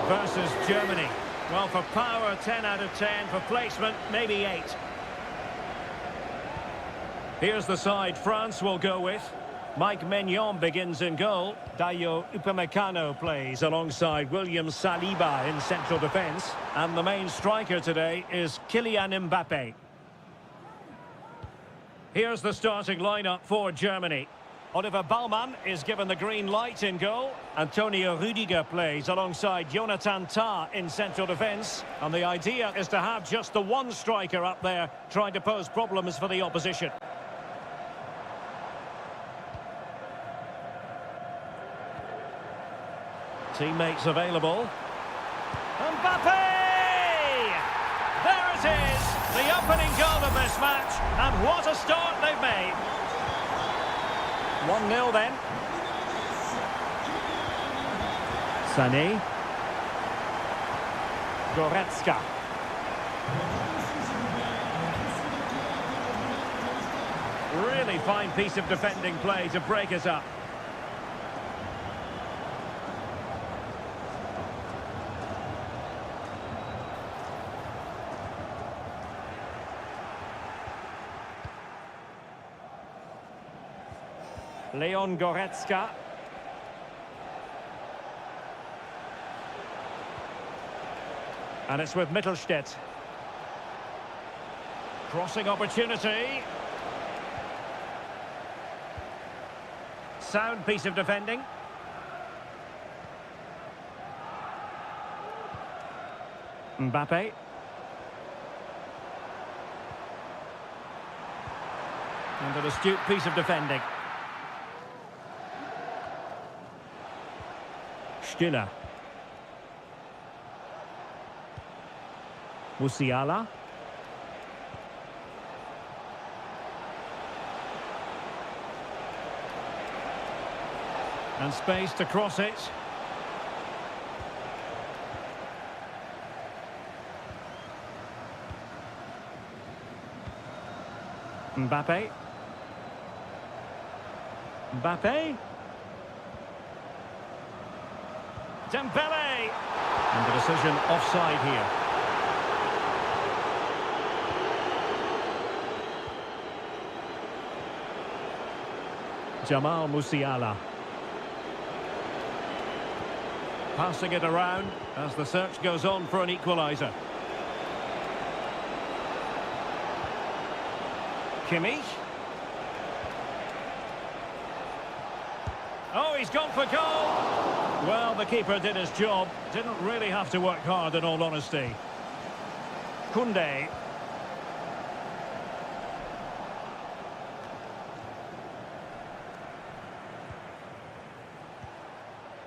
versus Germany. Well, for power, 10 out of 10. For placement, maybe 8. Here's the side France will go with. Mike Maignan begins in goal. Dayo Upamecano plays alongside William Saliba in central defence. And the main striker today is Kylian Mbappe. Here's the starting lineup for Germany. Oliver Baumann is given the green light in goal. Antonio Rüdiger plays alongside Jonathan Tah in central defence. And the idea is to have just the one striker up there trying to pose problems for the opposition. Teammates available. Mbappe! There it is! The opening goal of this match. And what a start they've made. 1-0 then. Sané. Goretzka. Really fine piece of defending play to break us up. Leon Goretzka. And it's with Mittelstädt. Crossing opportunity. Sound piece of defending. Mbappe. And an astute piece of defending. Stiller. Musiala. And space to cross it. Mbappe. Mbappe. Dembele! And the decision offside here. Jamal Musiala. Passing it around as the search goes on for an equaliser. Kimmich. Oh, he's gone for goal! Well, the keeper did his job. Didn't really have to work hard, in all honesty. Koundé.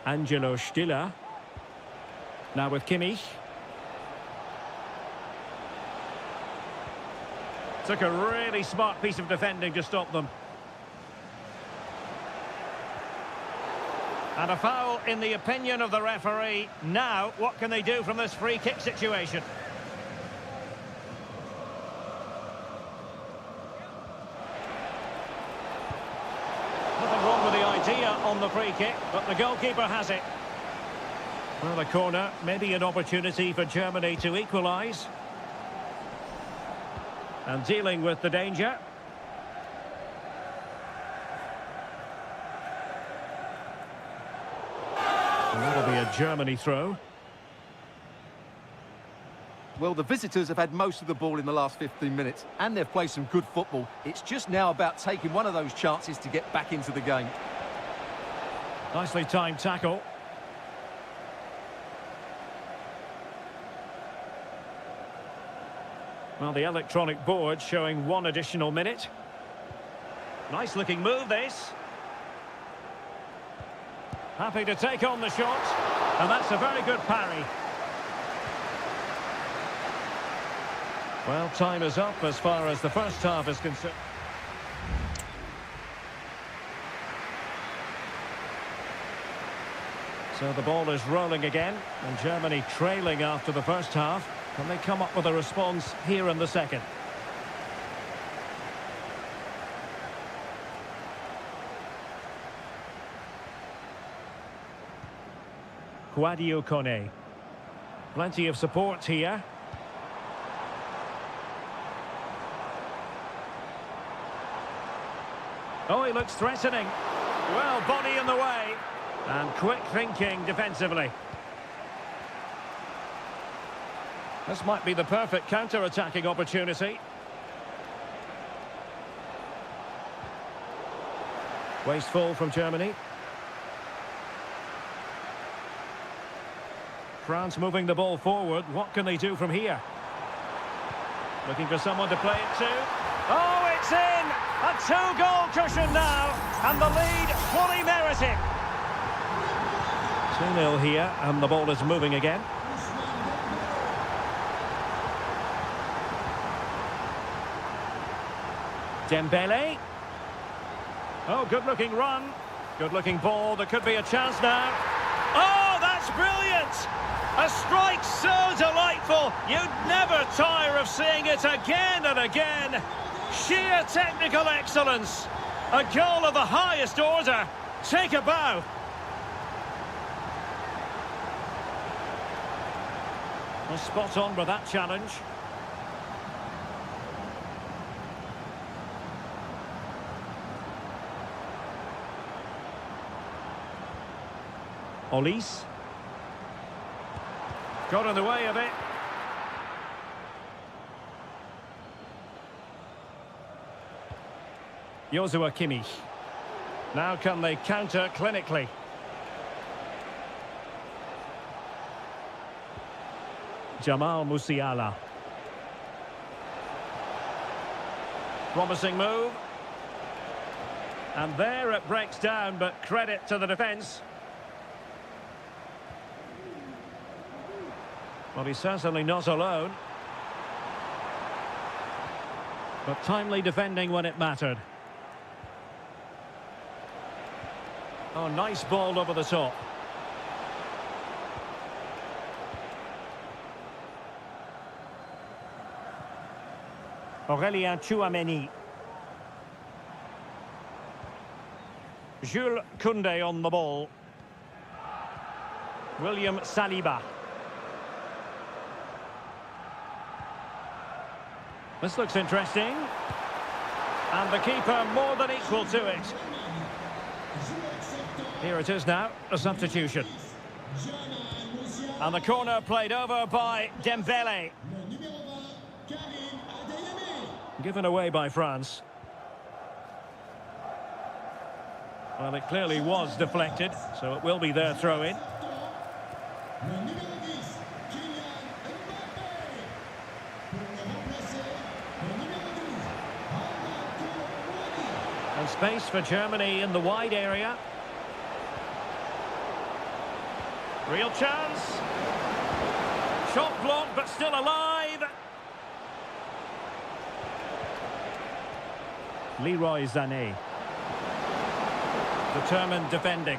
Angelo Stiller. Now with Kimmich. Took a really smart piece of defending to stop them. And a foul in the opinion of the referee. Now, what can they do from this free kick situation? Nothing wrong with the idea on the free kick, but the goalkeeper has it. Well, the corner, maybe an opportunity for Germany to equalise. And dealing with the danger. And that'll be a Germany throw. Well, the visitors have had most of the ball in the last 15 minutes, and they've played some good football. It's just now about taking one of those chances to get back into the game. Nicely timed tackle. Well, the electronic board showing 1 additional minute. Nice looking move, this. Happy to take on the shot. And that's a very good parry. Well, time is up as far as the first half is concerned. So the ball is rolling again, and Germany trailing after the first half. Can they come up with a response here in the second? Quadio Kone. Plenty of support here. Oh, he looks threatening. Well, body in the way. And quick thinking defensively. This might be the perfect counter-attacking opportunity. Wasteful from Germany. France moving the ball forward. What can they do from here? Looking for someone to play it to. Oh, it's in! A two-goal cushion now, and the lead fully merited. 2-0 here, and the ball is moving again. Dembele. Oh, good-looking run. Good-looking ball. There could be a chance now. Oh, that's brilliant! A strike so delightful, you'd never tire of seeing it again and again. Sheer technical excellence. A goal of the highest order. Take a bow. Well, spot on with that challenge. Olise. Got in the way of it. Joshua Kimmich. Now can they counter clinically? Jamal Musiala. Promising move. And there it breaks down, but credit to the defence. Well, he's certainly not alone. But timely defending when it mattered. Oh, nice ball over the top. Aurélien Tchouameni. Jules Koundé on the ball. William Saliba. This looks interesting. And the keeper more than equal to it. Here it is now, a substitution. And the corner played over by Dembele. Given away by France. Well, it clearly was deflected, so it will be their throw-in. And space for Germany in the wide area. Real chance. Shot blocked, but still alive. Leroy Sané. Determined defending.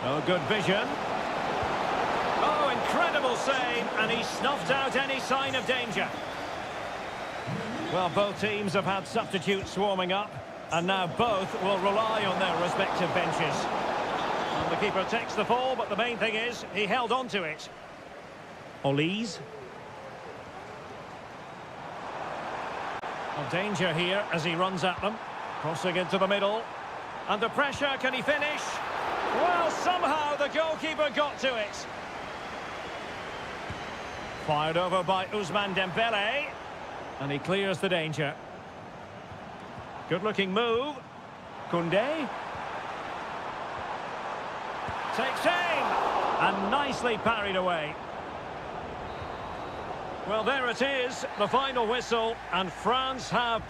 Oh, good vision. Oh, incredible save, and he snuffed out any sign of danger. Well, both teams have had substitutes swarming up, and now both will rely on their respective benches. And the keeper takes the fall, but the main thing is he held on to it. Olise. Well, danger here as he runs at them. Crossing into the middle. Under pressure, can he finish? Well, somehow the goalkeeper got to it. Fired over by Ousmane Dembele. And he clears the danger. Good-looking move. Koundé. Takes aim. And nicely parried away. Well, there it is, the final whistle, and France have...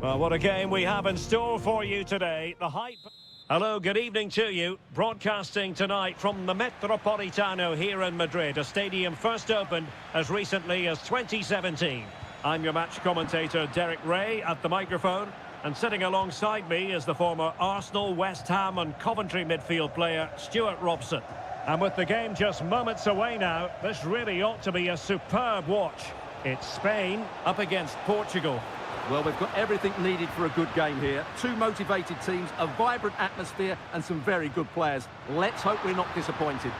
Well, what a game we have in store for you today. The hype... Hello, good evening to you. Broadcasting tonight from the Metropolitano here in Madrid, a stadium first opened as recently as 2017. I'm your match commentator, Derek Ray, at the microphone. And sitting alongside me is the former Arsenal, West Ham and Coventry midfield player, Stuart Robson. And with the game just moments away now, this really ought to be a superb watch. It's Spain up against Portugal. Well, we've got everything needed for a good game here. Two motivated teams, a vibrant atmosphere and some very good players. Let's hope we're not disappointed.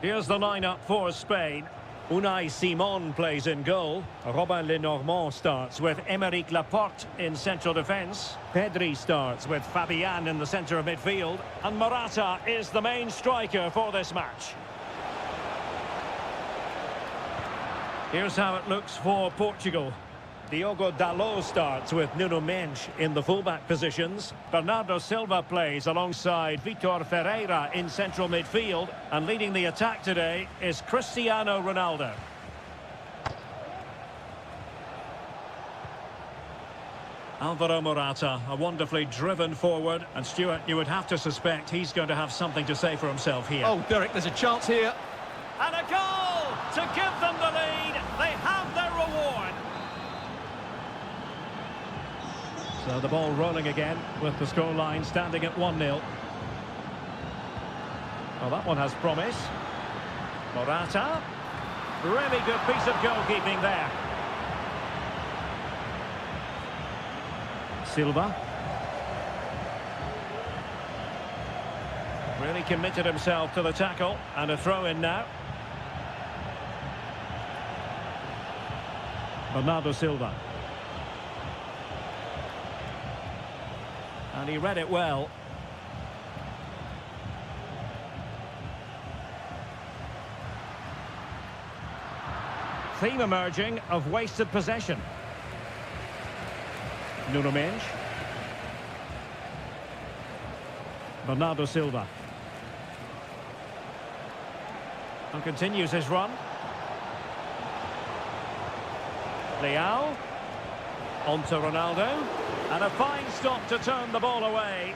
Here's the lineup for Spain. Unai Simon plays in goal. Robin Lenormand starts with Aymeric Laporte in central defence. Pedri starts with Fabian in the centre of midfield. And Morata is the main striker for this match. Here's how it looks for Portugal. Diogo Dalot starts with Nuno Mendes in the fullback positions. Bernardo Silva plays alongside Vitor Ferreira in central midfield. And leading the attack today is Cristiano Ronaldo. Alvaro Morata, a wonderfully driven forward. And Stuart, you would have to suspect he's going to have something to say for himself here. Oh, Derek, there's a chance here. And a goal to give them the lead. They have their reward. So the ball rolling again with the scoreline standing at 1-0. Well, that one has promise. Morata. Really good piece of goalkeeping there. Silva. Really committed himself to the tackle. And a throw-in now. Bernardo Silva. And he read it well. Theme emerging of wasted possession. Nuno Mendes. Bernardo Silva. And continues his run. Leao. On to Ronaldo. And a fine stop to turn the ball away.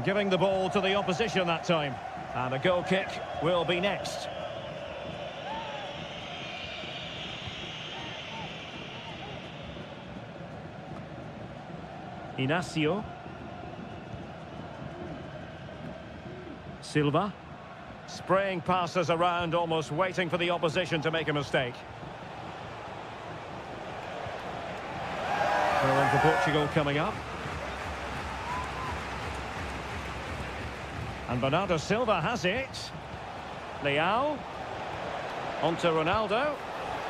Giving the ball to the opposition that time. And a goal kick will be next. Inacio. Silva. Spraying passes around, almost waiting for the opposition to make a mistake. Throw in for Portugal coming up. And Bernardo Silva has it. Leao. On to Ronaldo.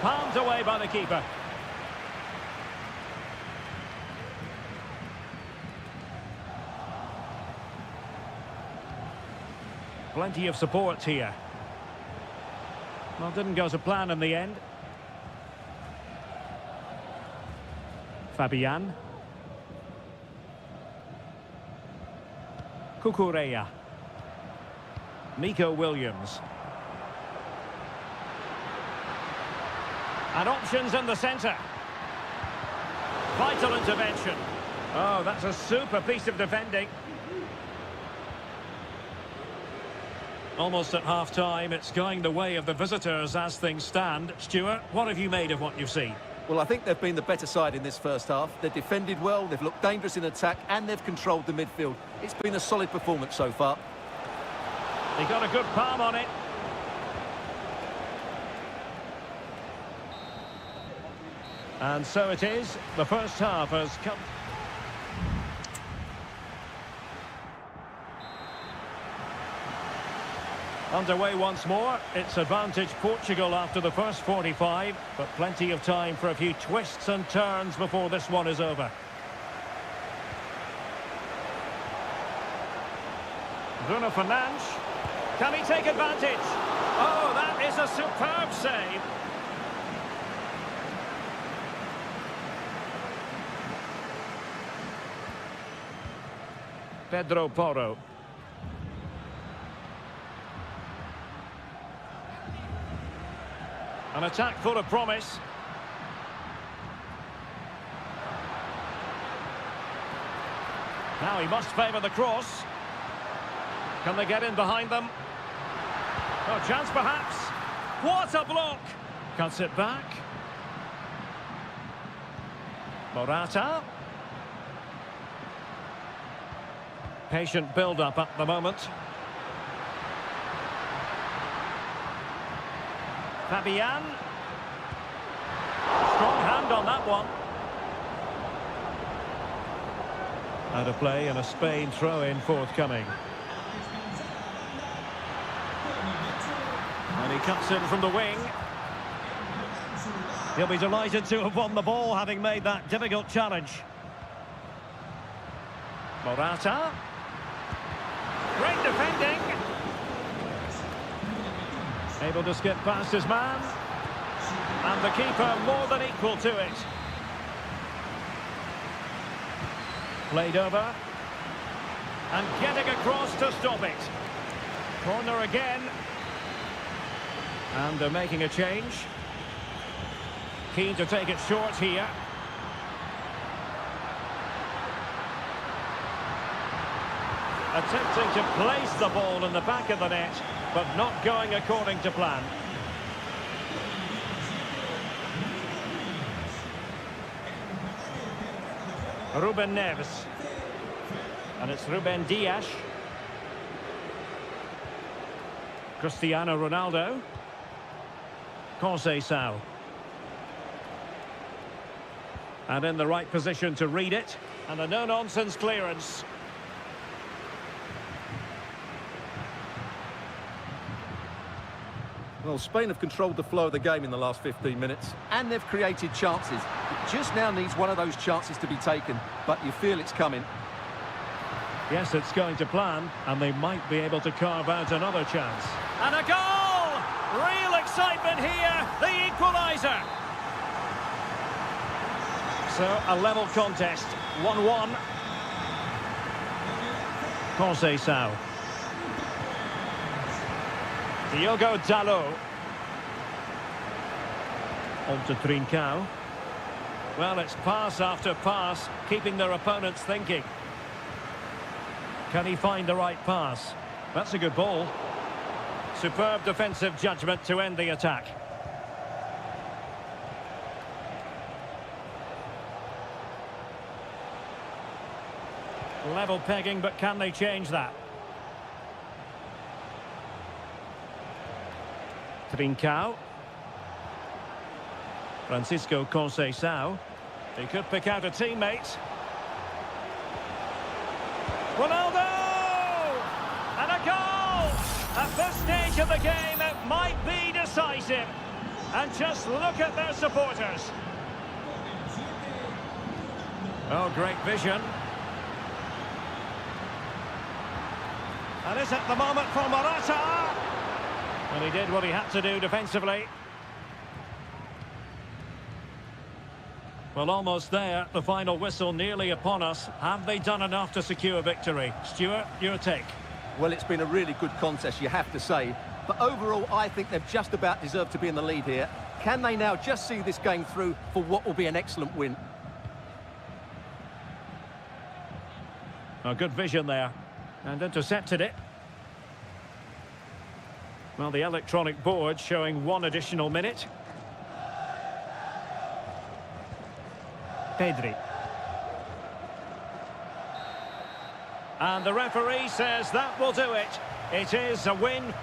Palmed away by the keeper. Plenty of support here. Well, didn't go to plan in the end. Fabian. Cucurella. Nico Williams. And options in the centre. Vital intervention. Oh, that's a super piece of defending. Almost at half-time, it's going the way of the visitors as things stand. Stuart, what have you made of what you've seen? Well, I think they've been the better side in this first half. They've defended well, they've looked dangerous in attack, and they've controlled the midfield. It's been a solid performance so far. They got a good palm on it. And so it is. The first half has come... Underway once more. It's advantage Portugal after the first 45, but plenty of time for a few twists and turns before this one is over. Bruno Fernandes. Can he take advantage? Oh, that is a superb save. Pedro Porro. An attack full of promise. Now he must favour the cross. Can they get in behind them? Oh, chance perhaps. What a block! Cuts it back. Morata. Patient build-up at the moment. Fabian. Strong hand on that one. Out of play and a Spain throw-in forthcoming. And he cuts in from the wing. He'll be delighted to have won the ball, having made that difficult challenge. Morata. Great defending. Able to skip past his man. And the keeper more than equal to it. Played over. And getting across to stop it. Corner again. And they're making a change. Keen to take it short here. Attempting to place the ball in the back of the net, but not going according to plan. Ruben Neves. And it's Ruben Dias. Cristiano Ronaldo. Conceição. And in the right position to read it. And a no-nonsense clearance. Well, Spain have controlled the flow of the game in the last 15 minutes, and they've created chances. It just now needs one of those chances to be taken, but you feel it's coming. Yes, it's going to plan, and they might be able to carve out another chance. And a goal! Real excitement here, the equaliser. So, a level contest, 1-1. Conceição. Diogo Dalot. On to Trincao. Well, it's pass after pass, keeping their opponents thinking. Can he find the right pass? That's a good ball. Superb defensive judgment to end the attack. Level pegging, but can they change that? Trincao. Francisco Conceição. He could pick out a teammate. Ronaldo! And a goal! At this stage of the game, it might be decisive. And just look at their supporters. Oh, great vision. And is it the moment for Morata? And he did what he had to do defensively. Well, almost there. The final whistle nearly upon us. Have they done enough to secure victory? Stuart, your take? Well, it's been a really good contest, you have to say. But overall, I think they've just about deserved to be in the lead here. Can they now just see this game through for what will be an excellent win? A good vision there. And intercepted it. Well, the electronic board showing one additional minute. Pedri. And the referee says that will do it. It is a win.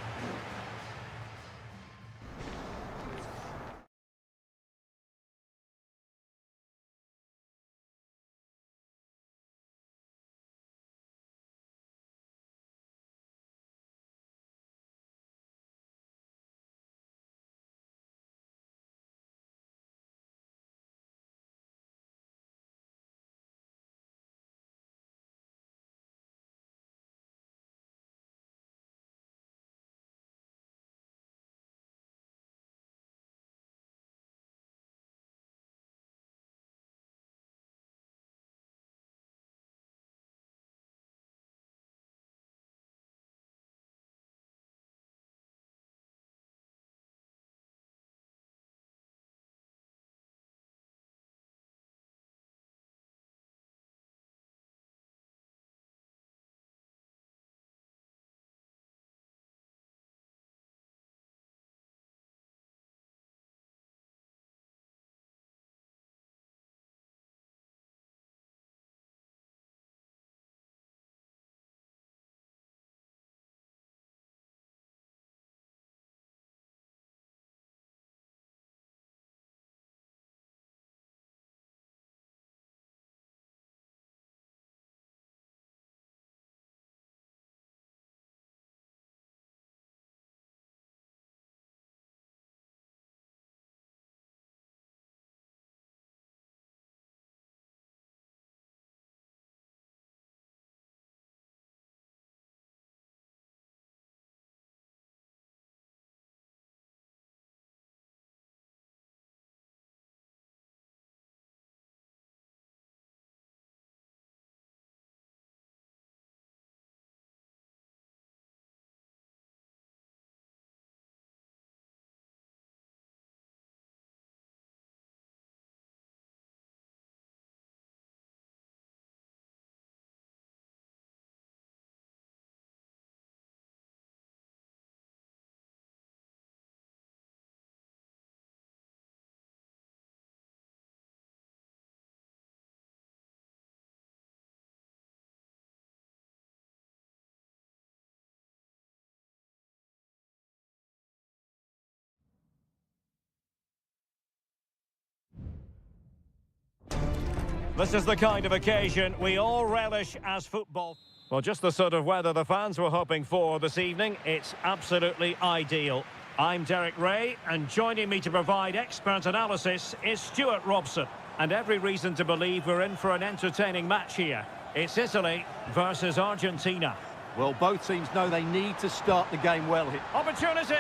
This is the kind of occasion we all relish as football. Well, just the sort of weather the fans were hoping for this evening. It's absolutely ideal. I'm Derek Ray, and joining me to provide expert analysis is Stuart Robson. And every reason to believe we're in for an entertaining match here. It's Italy versus Argentina. Well, both teams know they need to start the game well here. Opportunity!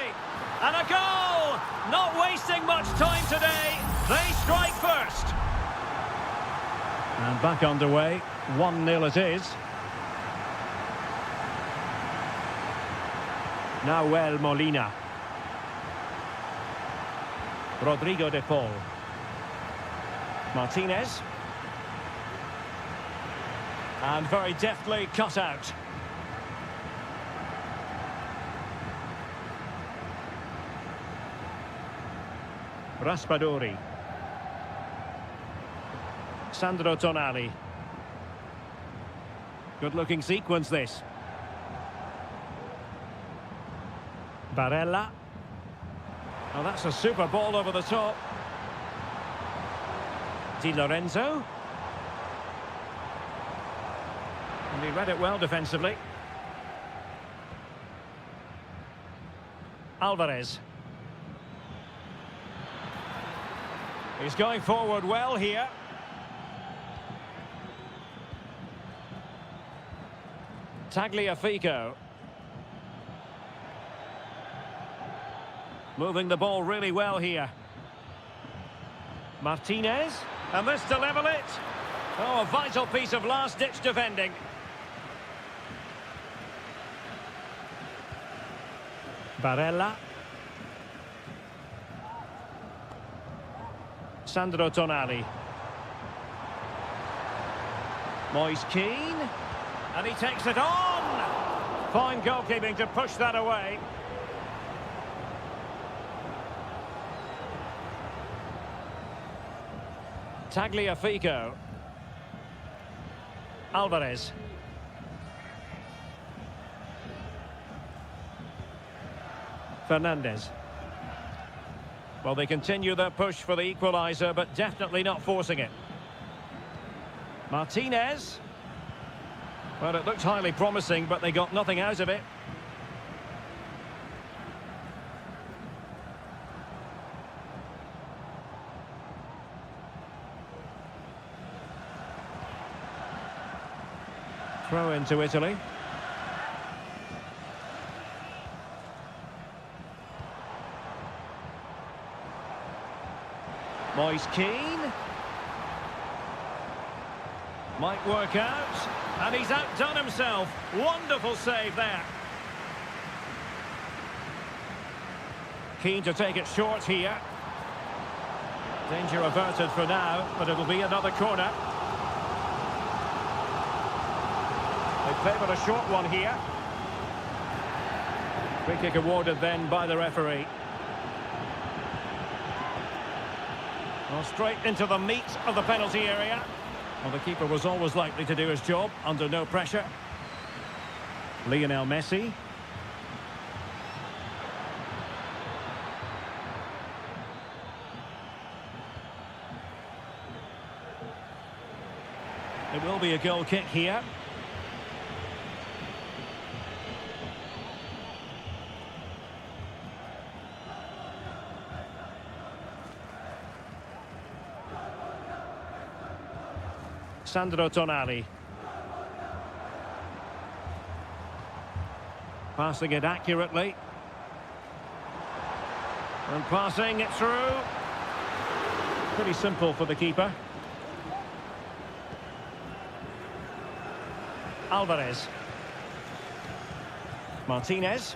And a goal! Not wasting much time today. They strike first. And back underway. 1-0 it is. Nahuel Molina. Rodrigo de Paul. Martinez. And very deftly cut out. Raspadori. Sandro Tonali. Good-looking sequence, this. Barella. Oh, that's a super ball over the top. Di Lorenzo. And he read it well defensively. Alvarez. He's going forward well here. Tagliafico. Moving the ball really well here. Martinez. And this to level it. Oh, a vital piece of last-ditch defending. Barella. Sandro Tonali. Moise Keane. And he takes it on! Fine goalkeeping to push that away. Tagliafico. Alvarez. Fernandez. Well, they continue their push for the equaliser, but definitely not forcing it. Martinez. Well, it looked highly promising, but they got nothing out of it. Throw into Italy. Moise Keane. Might work out. And he's outdone himself. Wonderful save there. Keen to take it short here. Danger averted for now, but it'll be another corner. They favoured a short one here. Free kick awarded then by the referee. Well, straight into the meat of the penalty area. Well, the keeper was always likely to do his job under no pressure. Lionel Messi. It will be a goal kick here. Sandro Tonali. Passing it accurately. And passing it through. Pretty simple for the keeper. Alvarez. Martinez.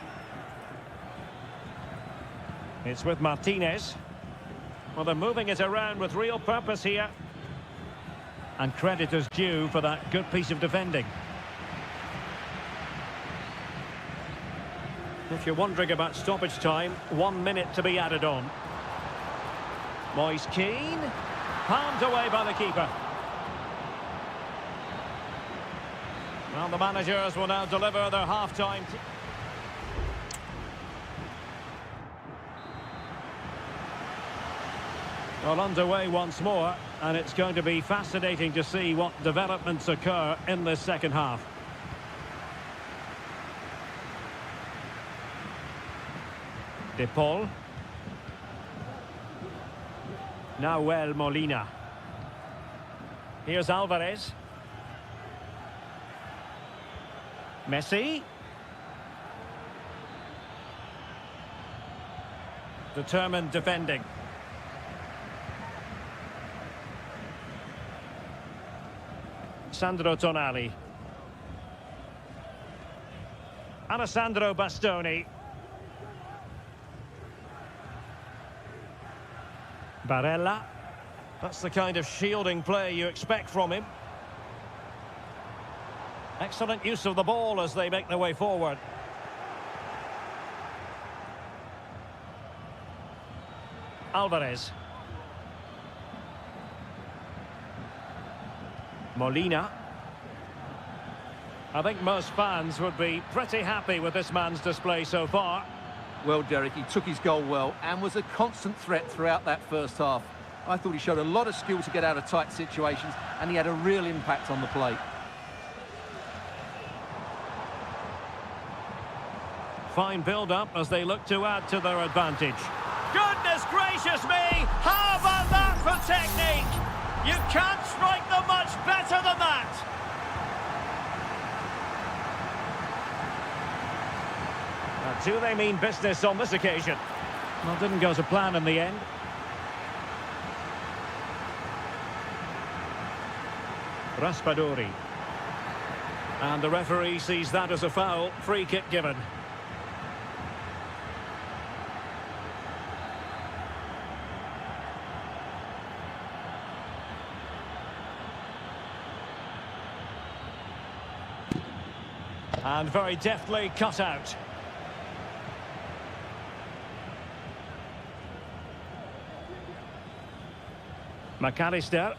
It's with Martinez. Well, they're moving it around with real purpose here. And credit is due for that good piece of defending. If you're wondering about stoppage time, 1 minute to be added on. Moise Keane. Palmed away by the keeper. Well, the managers will now deliver their half-time. Well, underway once more. and it's going to be fascinating to see what developments occur in this second half. De Paul. Nahuel Molina. Here's Alvarez. Messi. Determined defending. Sandro Tonali. Alessandro Bastoni. Barella. That's the kind of shielding play you expect from him. Excellent use of the ball as they make their way forward. Alvarez. Molina. I think most fans would be pretty happy with this man's display so far. Well, Derek, he took his goal well and was a constant threat throughout that first half. I thought he showed a lot of skill to get out of tight situations, and he had a real impact on the play. Fine build-up as they look to add to their advantage. Goodness gracious me! How about that for technique? You can't strike them much better than that! Now, do they mean business on this occasion? Well, didn't go to plan in the end. Raspadori. And the referee sees that as a foul. Free kick given. And very deftly cut out. McAllister.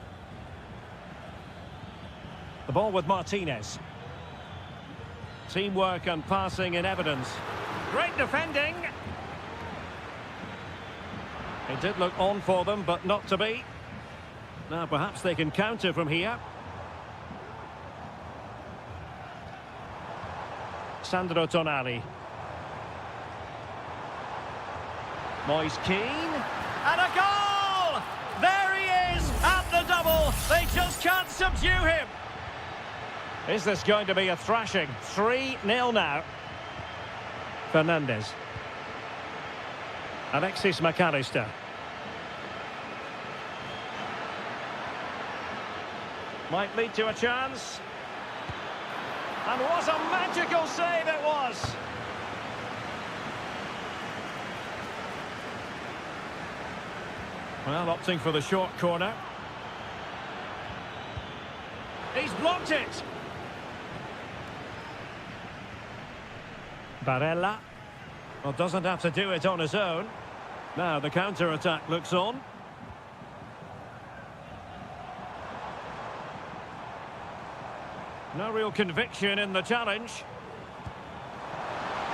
The ball with Martinez. Teamwork and passing in evidence. Great defending. It did look on for them, but not to be. Now perhaps they can counter from here. Sandro Tonali. Moise Keane. And a goal! There he is at the double. They just can't subdue him. Is this going to be a thrashing? 3-0 now. Fernandez. Alexis McAllister. Might lead to a chance. And what a magical save it was! Well, opting for the short corner. He's blocked it! Barella. Well, doesn't have to do it on his own. Now the counter-attack looks on. No real conviction in the challenge.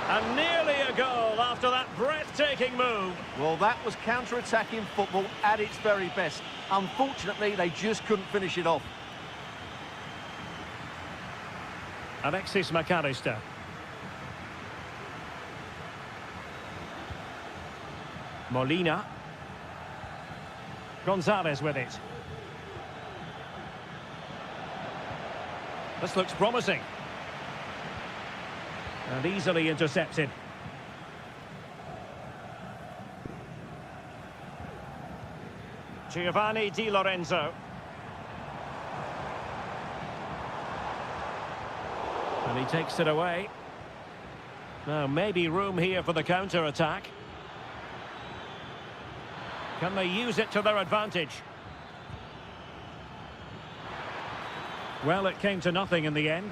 And nearly a goal after that breathtaking move. Well, that was counter-attacking football at its very best. Unfortunately, they just couldn't finish it off. Alexis McAllister. Molina. Gonzalez with it. This looks promising. And easily intercepted. Giovanni Di Lorenzo. And he takes it away. Now maybe room here for the counter-attack. Can they use it to their advantage? Well, it came to nothing in the end.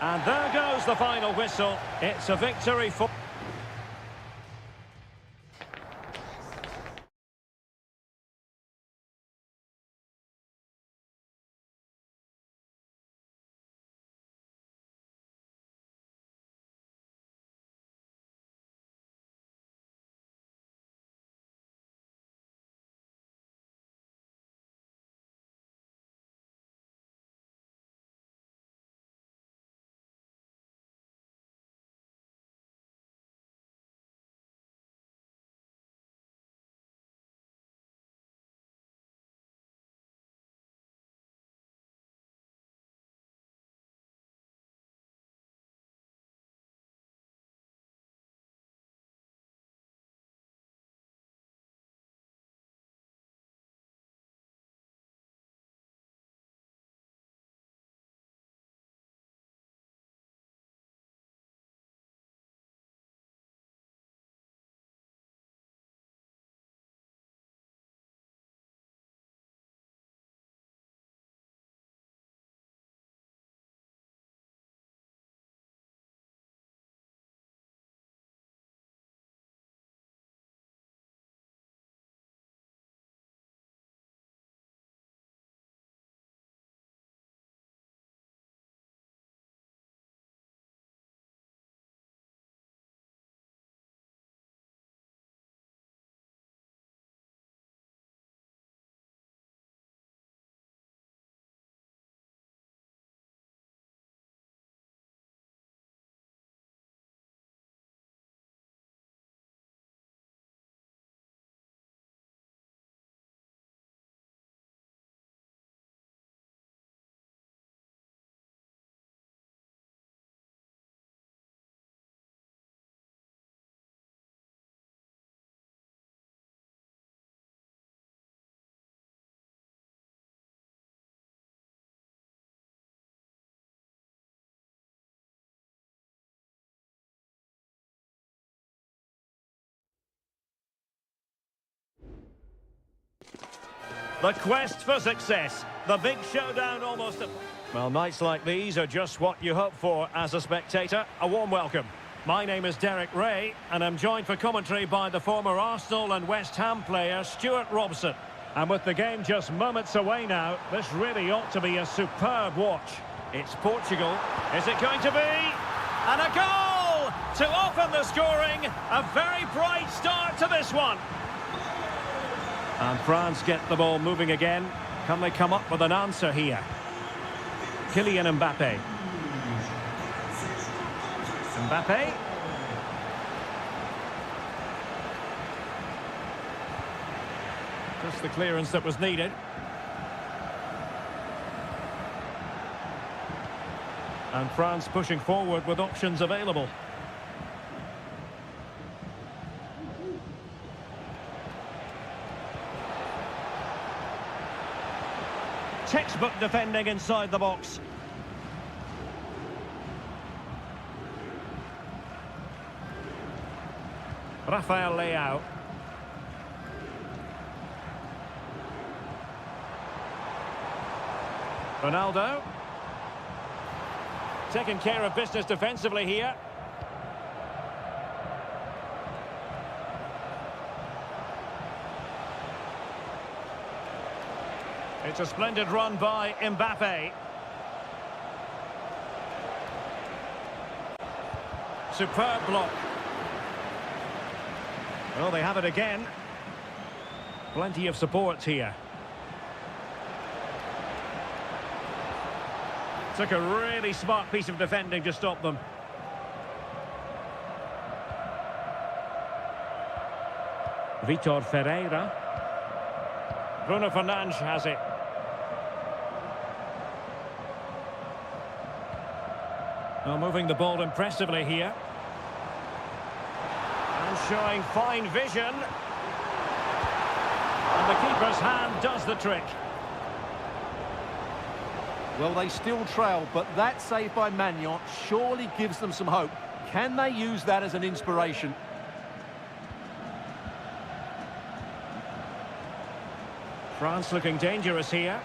And there goes the final whistle. It's a victory for... The quest for success. The big showdown almost... Well, nights like these are just what you hope for as a spectator. A warm welcome. My name is Derek Ray, and I'm joined for commentary by the former Arsenal and West Ham player Stuart Robson. And with the game just moments away now, this really ought to be a superb watch. It's Portugal. Is it going to be? And a goal to open the scoring. A very bright start to this one. And France get the ball moving again. Can they come up with an answer here? Kylian Mbappe. Mbappe. Just the clearance that was needed. And France pushing forward with options available. Textbook defending inside the box. Rafael Leao. Ronaldo. Taking care of business defensively here. It's a splendid run by Mbappe. Superb block. Well, they have it again. Plenty of support here. Took a really smart piece of defending to stop them. Vitor Ferreira. Bruno Fernandes has it. Well, moving the ball impressively here. And showing fine vision. And the keeper's hand does the trick. Well, they still trail, but that save by Maignan surely gives them some hope. Can they use that as an inspiration? France looking dangerous here.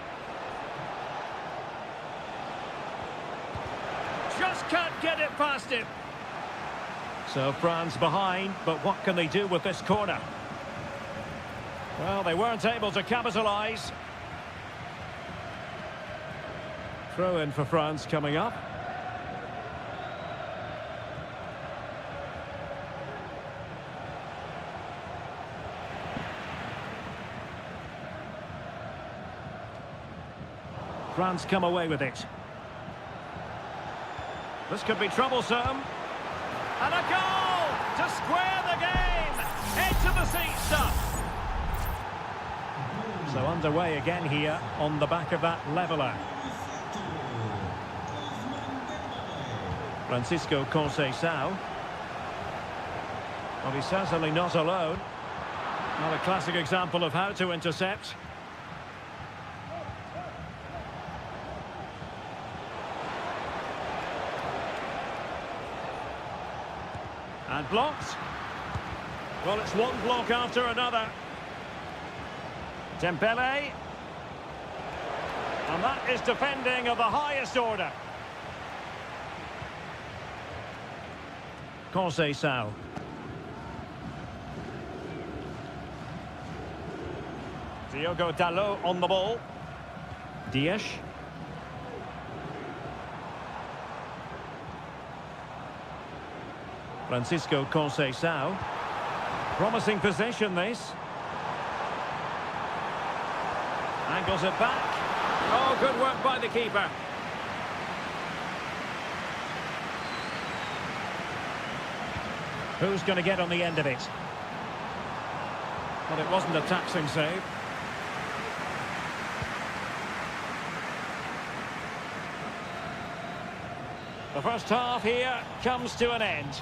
Just can't get it past him. So France behind, but what can they do with this corner? Well, they weren't able to capitalise. Throw in for France coming up. France come away with it. This could be troublesome. And a goal to square the game. Edge of the seat stuff. So underway again here on the back of that leveller. Francisco Conceição. Well, he's certainly not alone. Not a classic example of how to intercept. And blocked. Well, it's one block after another. Dembele. And that is defending of the highest order. Conceição. Diogo Dalot on the ball. Dias. Francisco Conceição. Promising possession, this. Angles it back. Oh, good work by the keeper. Who's going to get on the end of it? But it wasn't a taxing save. The first half here comes to an end.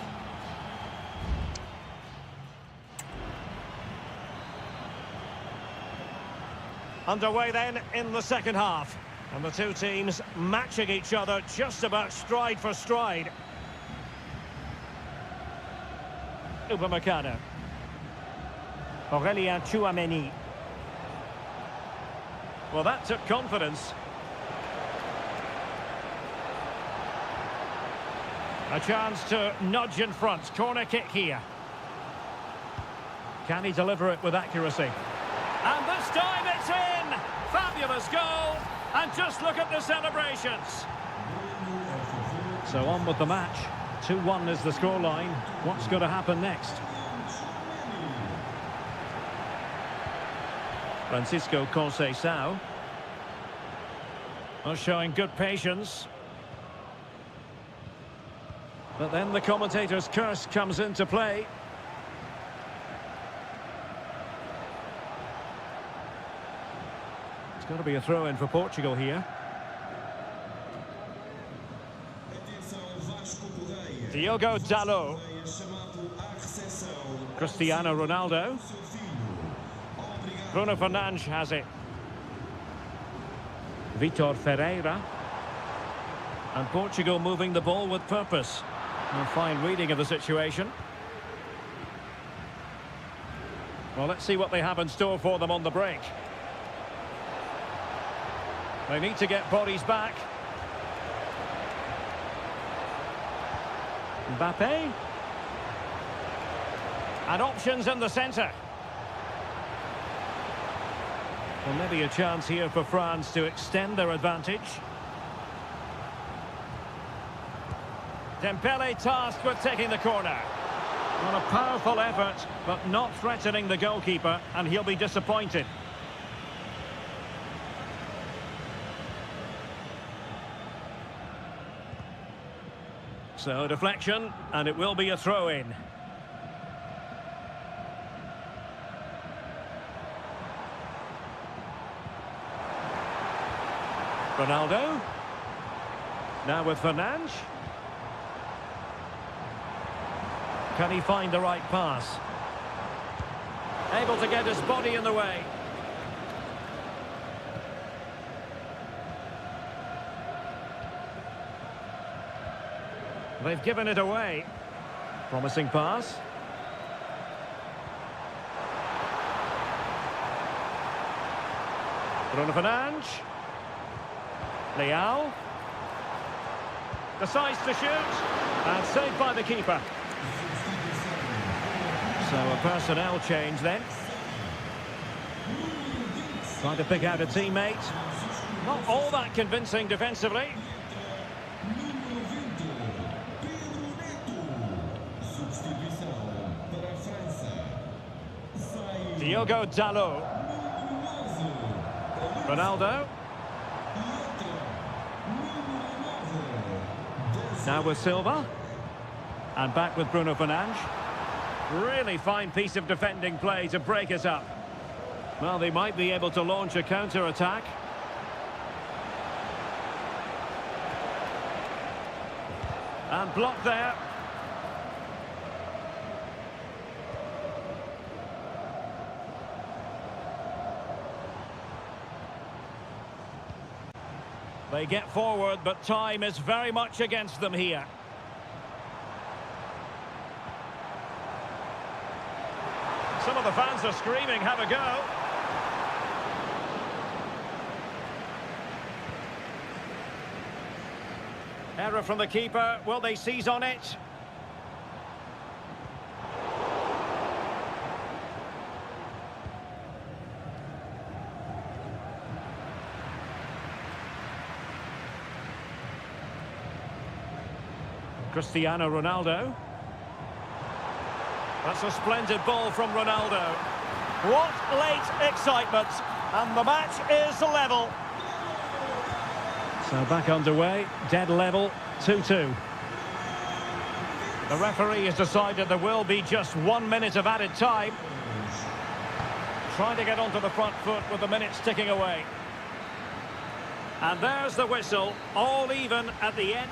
Underway then in the second half. And the two teams matching each other just about stride for stride. Upamecano. Aurélien Tchouaméni. Well, that took confidence. A chance to nudge in front. Corner kick here. Can he deliver it with accuracy? And this time it's in! Fabulous goal! And just look at the celebrations. So on with the match. 2-1 is the scoreline. What's going to happen next? Francisco Conceição. Showing good patience. But then the commentator's curse comes into play. It's got to be a throw-in for Portugal here. Diogo Dalot. Cristiano Ronaldo. Bruno Fernandes has it. Vitor Ferreira. And Portugal moving the ball with purpose. A fine reading of the situation. Well, let's see what they have in store for them on the break. They need to get bodies back. Mbappe. And options in the centre. Well, maybe a chance here for France to extend their advantage. Dembele tasked with taking the corner. Well, a powerful effort, but not threatening the goalkeeper, and he'll be disappointed. So, deflection, and it will be a throw-in. Ronaldo. Now with Fernandes. Can he find the right pass? Able to get his body in the way. They've given it away. Promising pass. Bruno Fernandes. Leal. Decides to shoot. And saved by the keeper. So a personnel change then. Trying to pick out a teammate. Not all that convincing defensively. Diogo Dalot. Ronaldo. Now with Silva. And back with Bruno Fernandes. Really fine piece of defending play to break it up. Well, they might be able to launch a counter-attack. And blocked there. They get forward, but time is very much against them here. Some of the fans are screaming, have a go. Error from the keeper. Will they seize on it? Cristiano Ronaldo. That's a splendid ball from Ronaldo. What late excitement. And the match is level. So back underway, dead level, 2-2. The referee has decided there will be just 1 minute of added time. Trying to get onto the front foot with the minutes ticking away. And there's the whistle, all even at the end.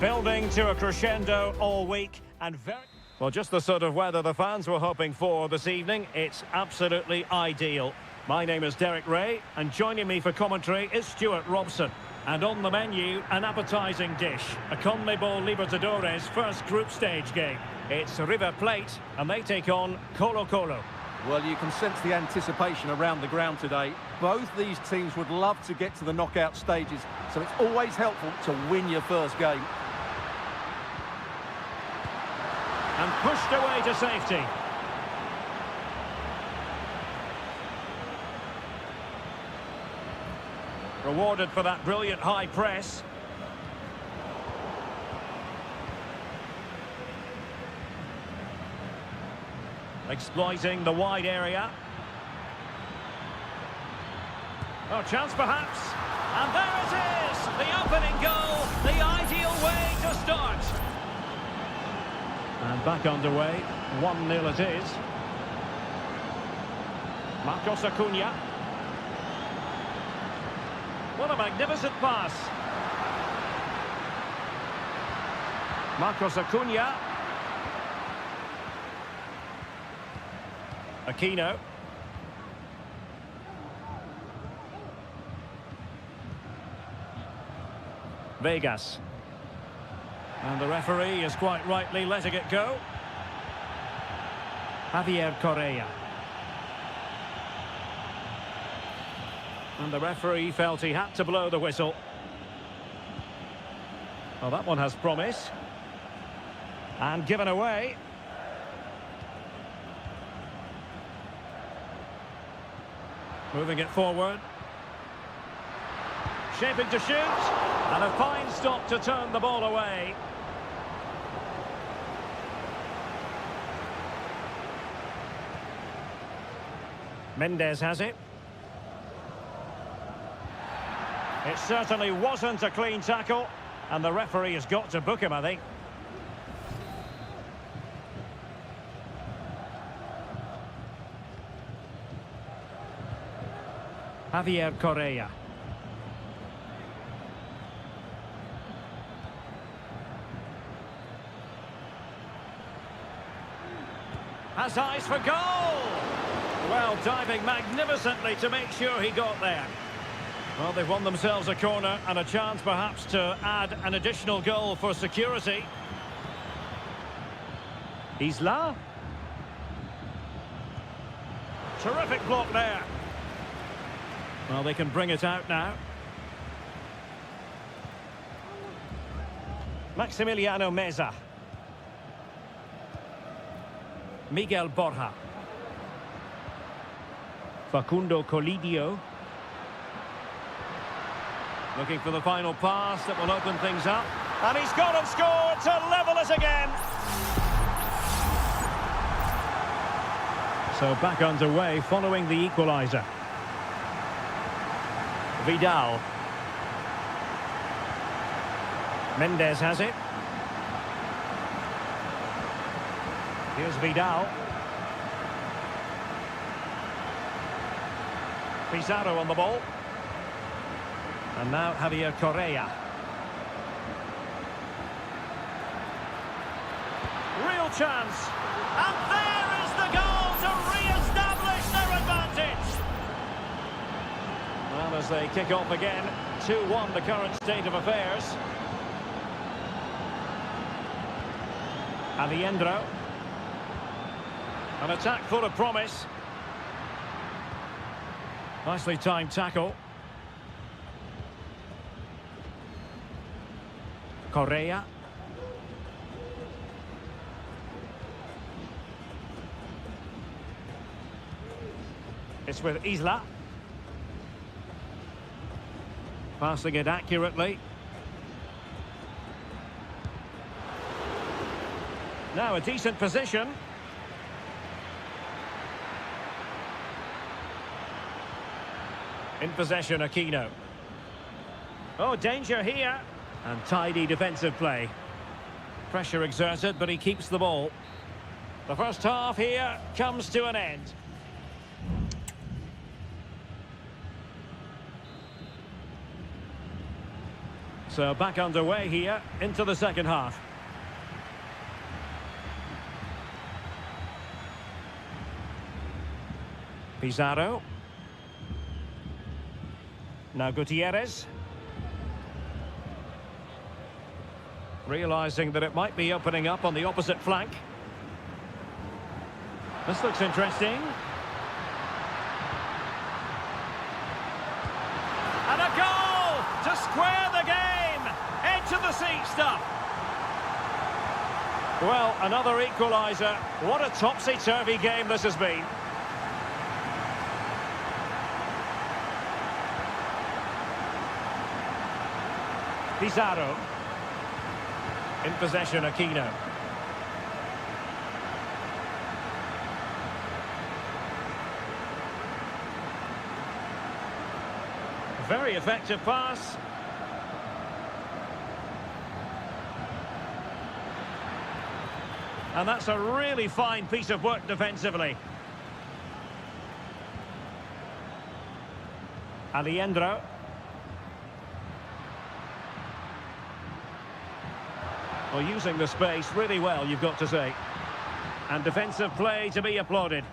Building to a crescendo all week and very... Well, just the sort of weather the fans were hoping for this evening. It's absolutely ideal. My name is Derek Ray, and joining me for commentary is Stuart Robson. And on the menu, an appetising dish, a CONMEBOL Libertadores first group stage game. It's River Plate, and they take on Colo-Colo. Well, you can sense the anticipation around the ground today. Both these teams would love to get to the knockout stages, so it's always helpful to win your first game. And pushed away to safety. Rewarded for that brilliant high press. Exploiting the wide area. Oh, chance perhaps. And there it is! The opening goal, the ideal way to start. And back underway, 1-0 it is. Marcos Acuna. What a magnificent pass. Marcos Acuna. Aquino. Vegas. And the referee is quite rightly letting it go. Javier Correa. And the referee felt he had to blow the whistle. Well, that one has promise. And given away. Moving it forward. Shaping to shoot. And a fine stop to turn the ball away. Mendes has it. It certainly wasn't a clean tackle, and the referee has got to book him, I think. Javier Correa. Has eyes for goal! Well, diving magnificently to make sure he got there. Well, they've won themselves a corner and a chance perhaps to add an additional goal for security. Isla. Terrific block there. Well, they can bring it out now. Maximiliano Meza. Miguel Borja. Facundo Colidio. Looking for the final pass that will open things up. And he's gone and scored to level it again. So back underway following the equaliser. Vidal. Mendes has it. Here's Vidal. Pizarro on the ball. And now Javier Correa. Real chance. And there is the goal to re-establish their advantage. Well, as they kick off again, 2-1 the current state of affairs. Aviendro. An attack full of promise. Nicely timed tackle. Correa. It's with Isla. Passing it accurately. Now a decent position. In possession, Aquino. Oh, danger here. And tidy defensive play. Pressure exerted, but he keeps the ball. The first half here comes to an end. So back underway here into the second half. Pizarro. Now Gutierrez. Realising that it might be opening up on the opposite flank. This looks interesting. And a goal to square the game. Edge of the seat stuff. Well, another equaliser. What a topsy-turvy game this has been. Pizarro. In possession, Aquino. Very effective pass. And that's a really fine piece of work defensively. Alejandro. Well, using the space really well, you've got to say. And defensive play to be applauded.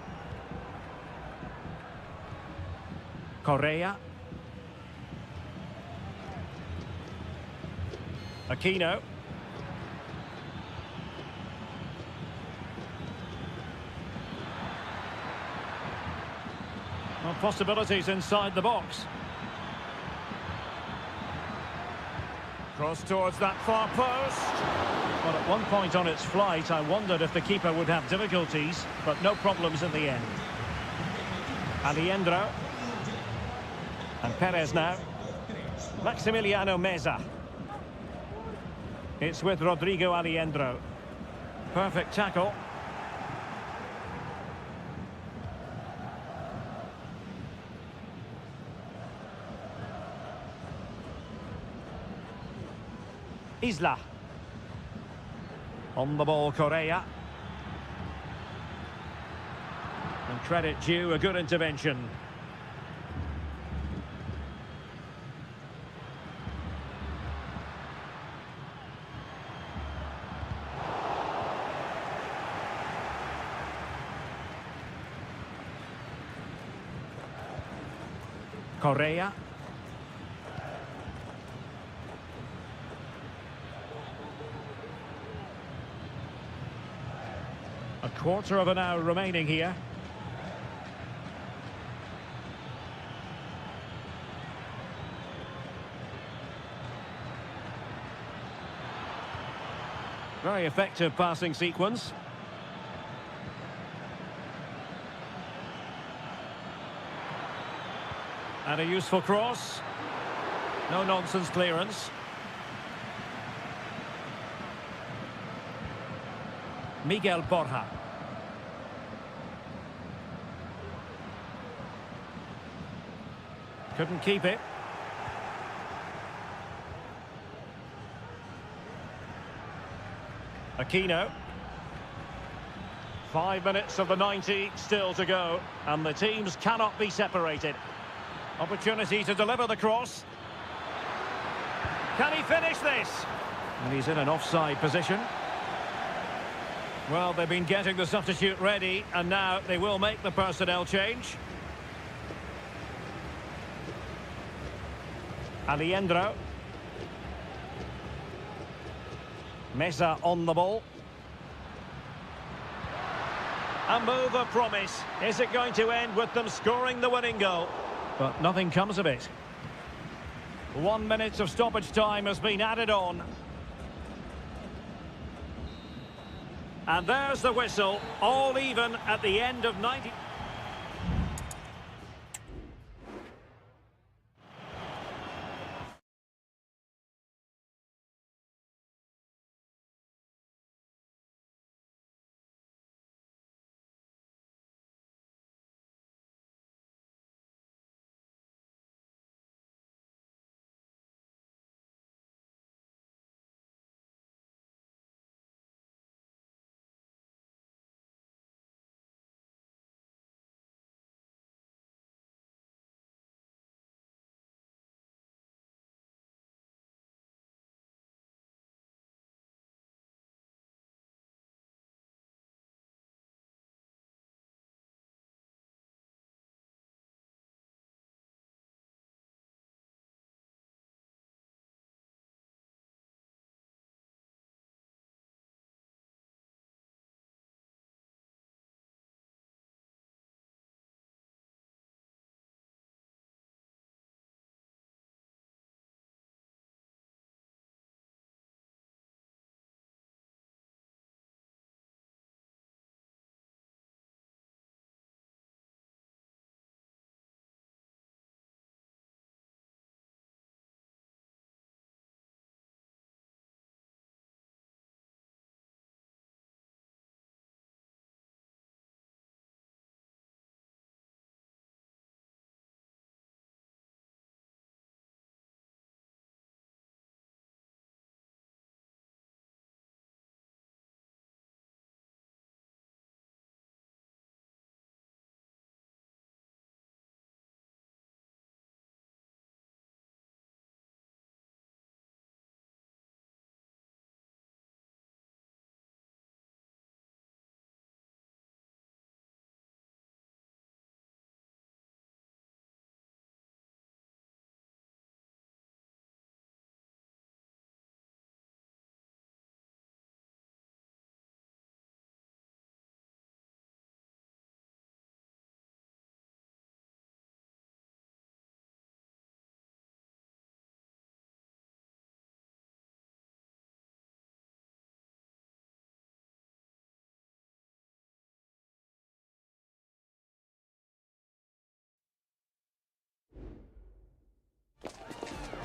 Correa. Aquino. Well, possibilities inside the box. Cross towards that far post. Well, at one point on its flight, I wondered if the keeper would have difficulties, but no problems in the end. Alejandro. And Perez now. Maximiliano Meza. It's with Rodrigo Alejandro. Perfect tackle. Isla. On the ball, Correa. And credit due, a good intervention. Correa. A quarter of an hour remaining here. Very effective passing sequence. And a useful cross. No nonsense clearance. Miguel Borja. Couldn't keep it. Aquino. 5 minutes of the 90 still to go, and the teams cannot be separated. Opportunity to deliver the cross. Can he finish this? And he's in an offside position. Well, they've been getting the substitute ready, and now they will make the personnel change. Alejandro. Meza on the ball. A move of promise. Is it going to end with them scoring the winning goal? But nothing comes of it. 1 minute of stoppage time has been added on. And there's the whistle, all even at the end of 90...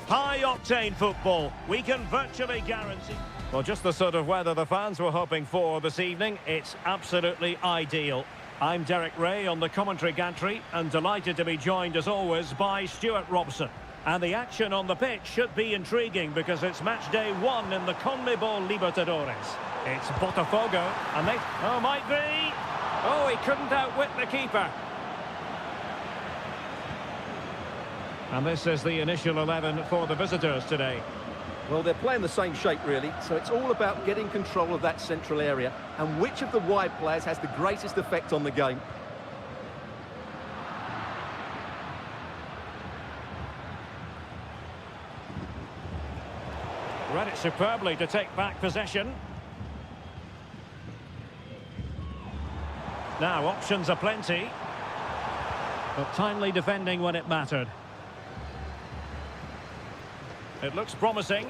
High-octane football. We can virtually guarantee... Well, just the sort of weather the fans were hoping for this evening. It's absolutely ideal. I'm Derek Ray on the commentary gantry and delighted to be joined, as always, by Stuart Robson. And the action on the pitch should be intriguing because it's match day 1 in the CONMEBOL Libertadores. It's Botafogo, and they... Oh, might be... Oh, he couldn't outwit the keeper. And this is the initial 11 for the visitors today. Well, they're playing the same shape, really, so it's all about getting control of that central area and which of the wide players has the greatest effect on the game. Read it superbly to take back possession. Now, options are plenty, but timely defending when it mattered. It looks promising.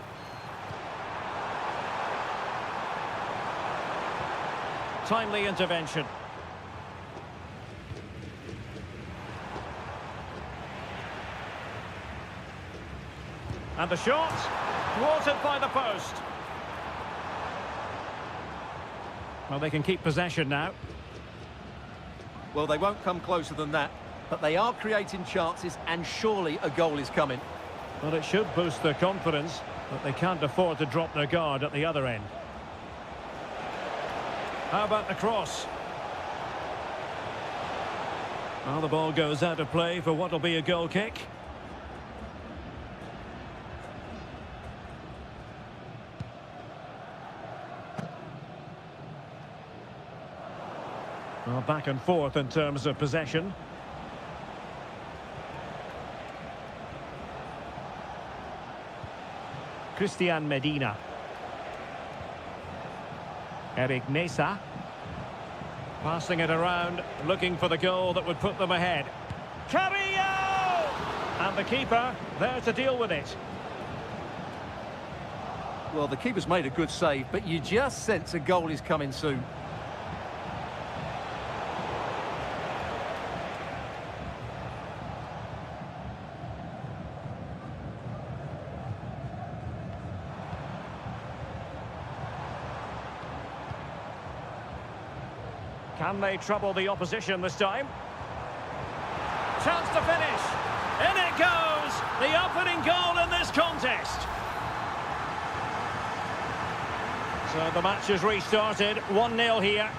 Timely intervention. And the shot, thwarted by the post. Well, they can keep possession now. Well, they won't come closer than that, but they are creating chances, and surely a goal is coming. Well, it should boost their confidence, but they can't afford to drop their guard at the other end. How about the cross? Well, the ball goes out of play for what will be a goal kick. Well, back and forth in terms of possession. Christian Medina. Eric Mesa. Passing it around, looking for the goal that would put them ahead. Carrillo! And the keeper there to deal with it. Well, the keeper's made a good save, but you just sense a goal is coming soon. Can they trouble the opposition this time? Chance to finish. In it goes! The opening goal in this contest. So the match is restarted. 1-0 here.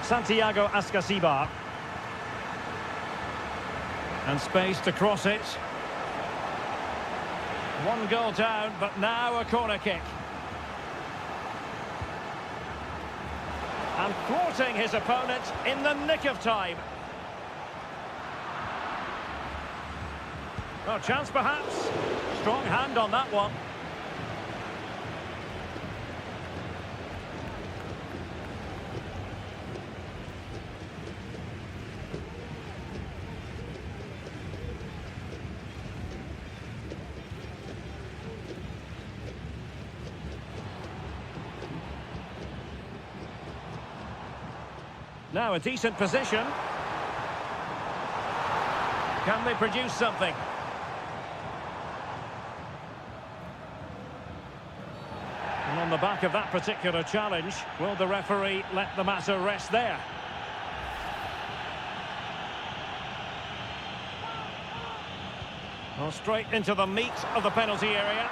Santiago Ascasibar. And space to cross it. 1 goal down, but now a corner kick. And thwarting his opponent in the nick of time. Oh, chance perhaps. Strong hand on that one. Now a decent position. Can they produce something? And on the back of that particular challenge, will the referee let the matter rest there? Well, straight into the meat of the penalty area.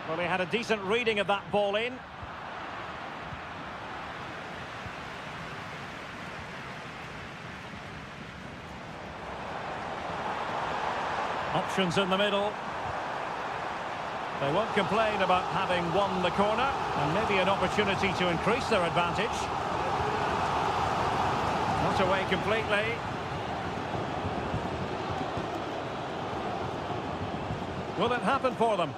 Well, he had a decent reading of that ball in. Options in the middle. They won't complain about having won the corner, and maybe an opportunity to increase their advantage. Not away completely. Will it happen for them?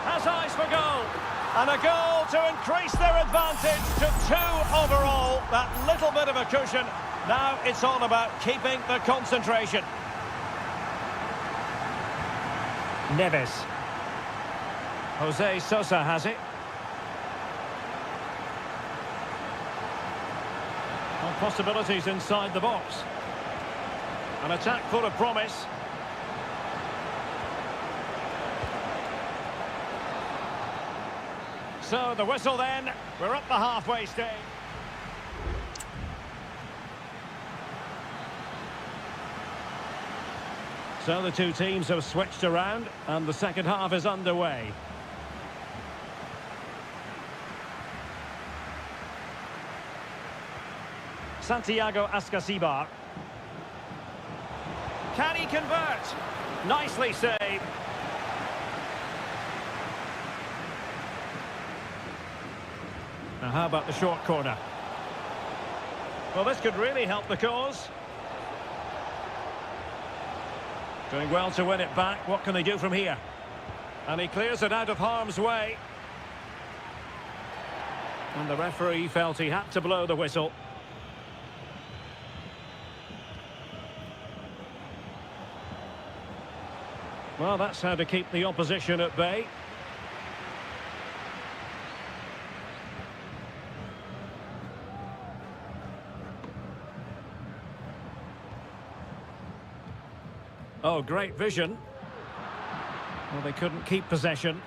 Has eyes for goal. And a goal to increase their advantage to 2 overall. That little bit of a cushion. Now it's all about keeping the concentration. Neves. Jose Sosa has it. Well, possibilities inside the box. An attack full of promise. So the whistle then, we're up the halfway stage. So the two teams have switched around and the second half is underway. Santiago Ascasibar. Can he convert? Nicely saved. Now how about the short corner? Well, this could really help the cause. Doing well to win it back. What can they do from here? And he clears it out of harm's way. And the referee felt he had to blow the whistle. Well, that's how to keep the opposition at bay. Oh, great vision. Well, they couldn't keep possession.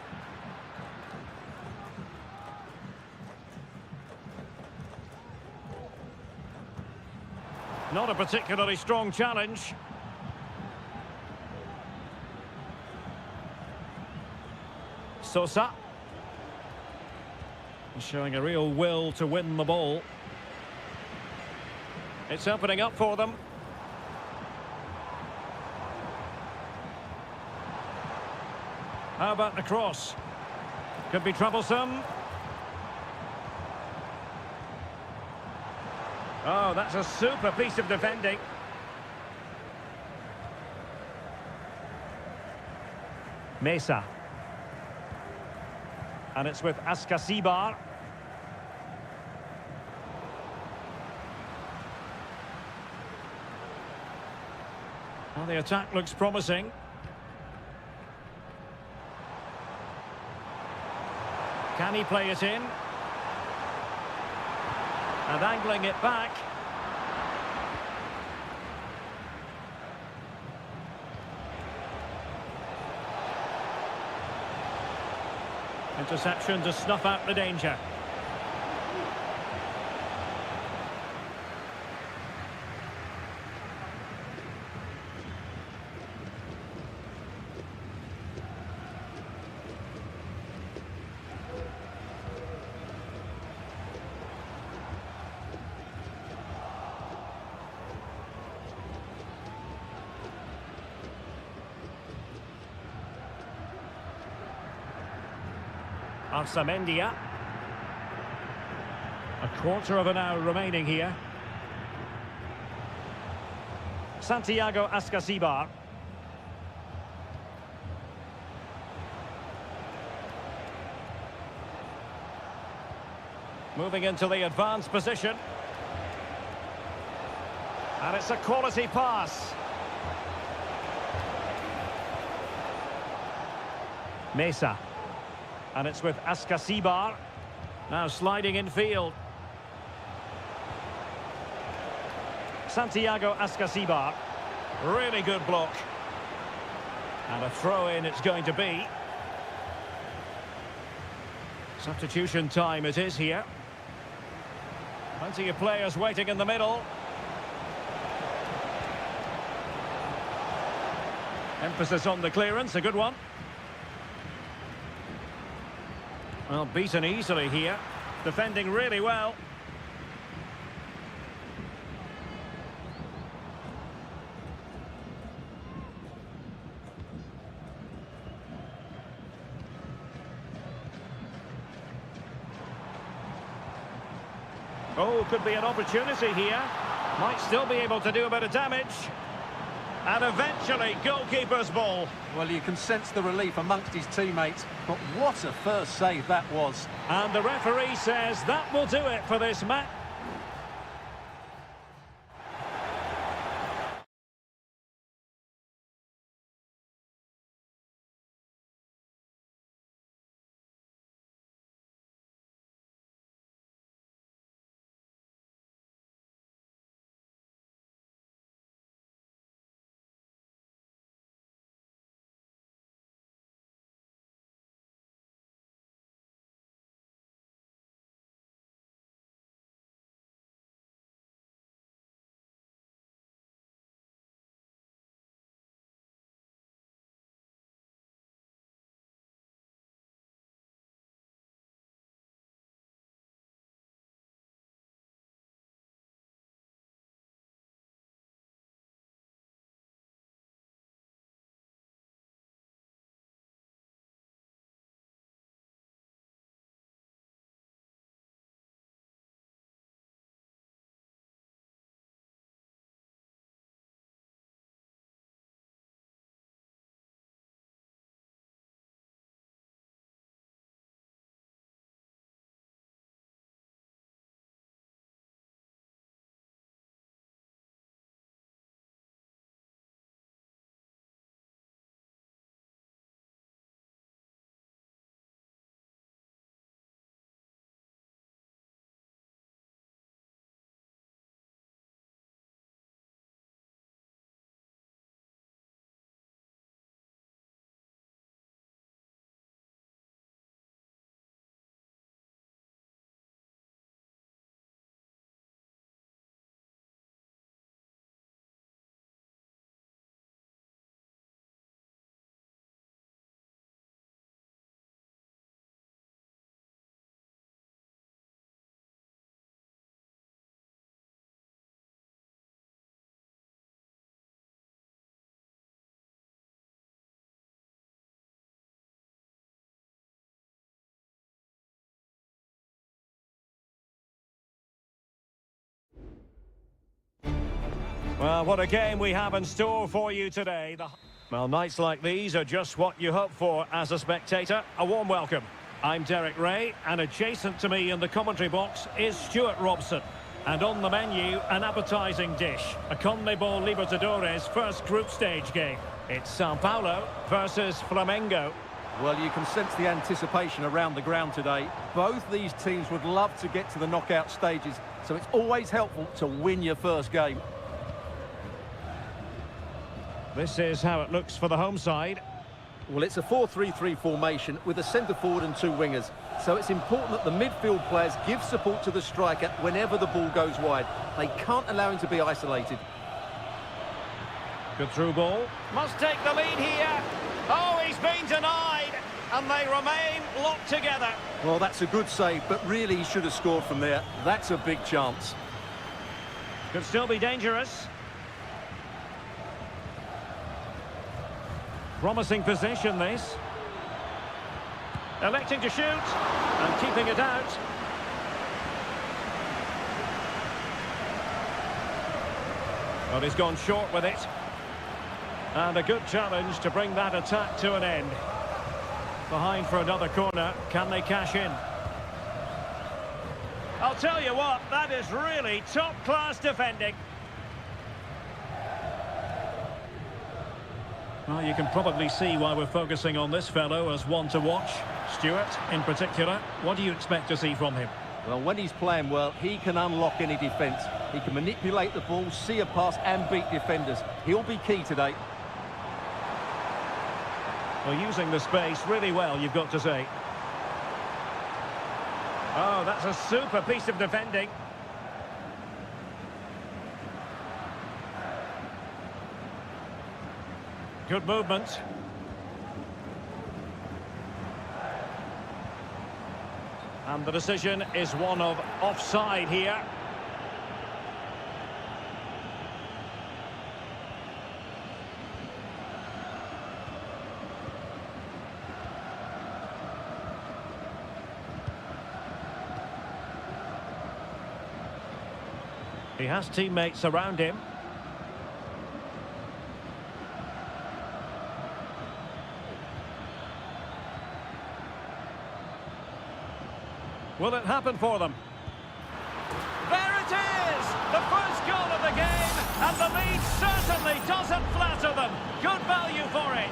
Not a particularly strong challenge. Sosa. Showing a real will to win the ball. It's opening up for them. How about the cross? Could be troublesome. Oh, that's a super piece of defending. Mesa. And it's with Ascasibar. Well, the attack looks promising. Can he play it in? And angling it back. Interception to snuff out the danger. Arsamendia. A quarter of an hour remaining here. Santiago Ascasibar. Moving into the advanced position. And it's a quality pass. Mesa. And it's with Ascasibar. Now sliding in field. Santiago Ascasibar. Really good block. And a throw-in it's going to be. Substitution time it is here. Plenty of players waiting in the middle. Emphasis on the clearance, a good one. Well, beaten easily here. Defending really well. Oh, could be an opportunity here. Might still be able to do a bit of damage. And eventually, goalkeeper's ball. Well, you can sense the relief amongst his teammates, but what a first save that was. And the referee says that will do it for this match. Well, what a game we have in store for you today. Well, nights like these are just what you hope for as a spectator. A warm welcome. I'm Derek Ray, and adjacent to me in the commentary box is Stuart Robson. And on the menu, an appetising dish, a CONMEBOL Libertadores first group stage game. It's Sao Paulo versus Flamengo. Well, you can sense the anticipation around the ground today. Both these teams would love to get to the knockout stages, so it's always helpful to win your first game. This is how it looks for the home side. Well, it's a 4-3-3 formation with a centre forward and two wingers. So it's important that the midfield players give support to the striker whenever the ball goes wide. They can't allow him to be isolated. Good through ball. Must take the lead here. Oh, he's been denied. And they remain locked together. Well, that's a good save, but really he should have scored from there. That's a big chance. Could still be dangerous. Promising position, this. Electing to shoot and keeping it out. Well, he's gone short with it. And a good challenge to bring that attack to an end. Behind for another corner. Can they cash in? I'll tell you what, that is really top-class defending. Well, you can probably see why we're focusing on this fellow as one to watch. Stuart, in particular, what do you expect to see from him? Well, when he's playing well, he can unlock any defence. He can manipulate the ball, see a pass and beat defenders. He'll be key today. Well, using the space really well, you've got to say. Oh, that's a super piece of defending. Good movement. And the decision is one of offside here. He has teammates around him. Will it happen for them? There it is! The first goal of the game, and the lead certainly doesn't flatter them. Good value for it.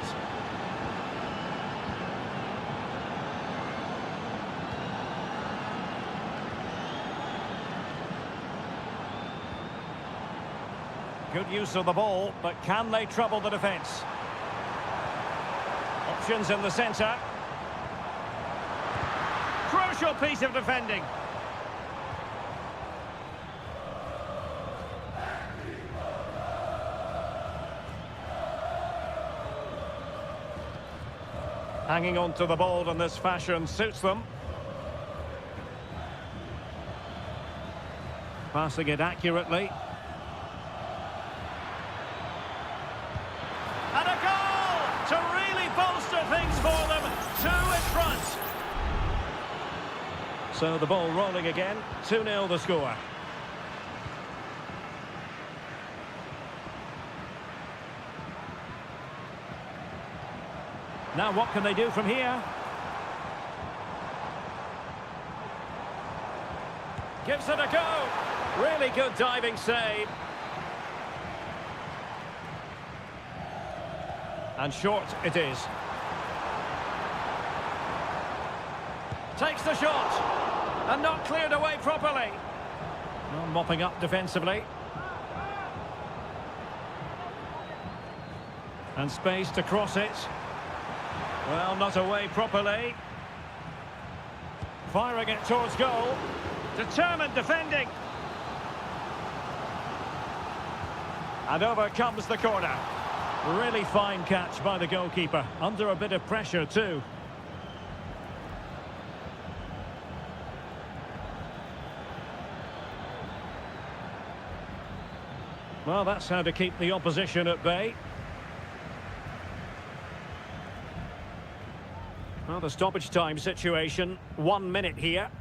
Good use of the ball, but can they trouble the defence? Options in the centre. Crucial piece of defending. Hanging on to the ball in this fashion suits them. Passing it accurately. And a goal to really bolster things for them. 2 in front. So the ball rolling again, 2-0 the score. Now what can they do from here? Gives it a go. Really good diving save. And short it is. Takes the shot. And not cleared away properly. Well, mopping up defensively. And space to cross it. Well, not away properly. Firing it towards goal. Determined defending. And over comes the corner. Really fine catch by the goalkeeper. Under a bit of pressure too. Well, that's how to keep the opposition at bay. Well, the stoppage time situation, 1 minute here.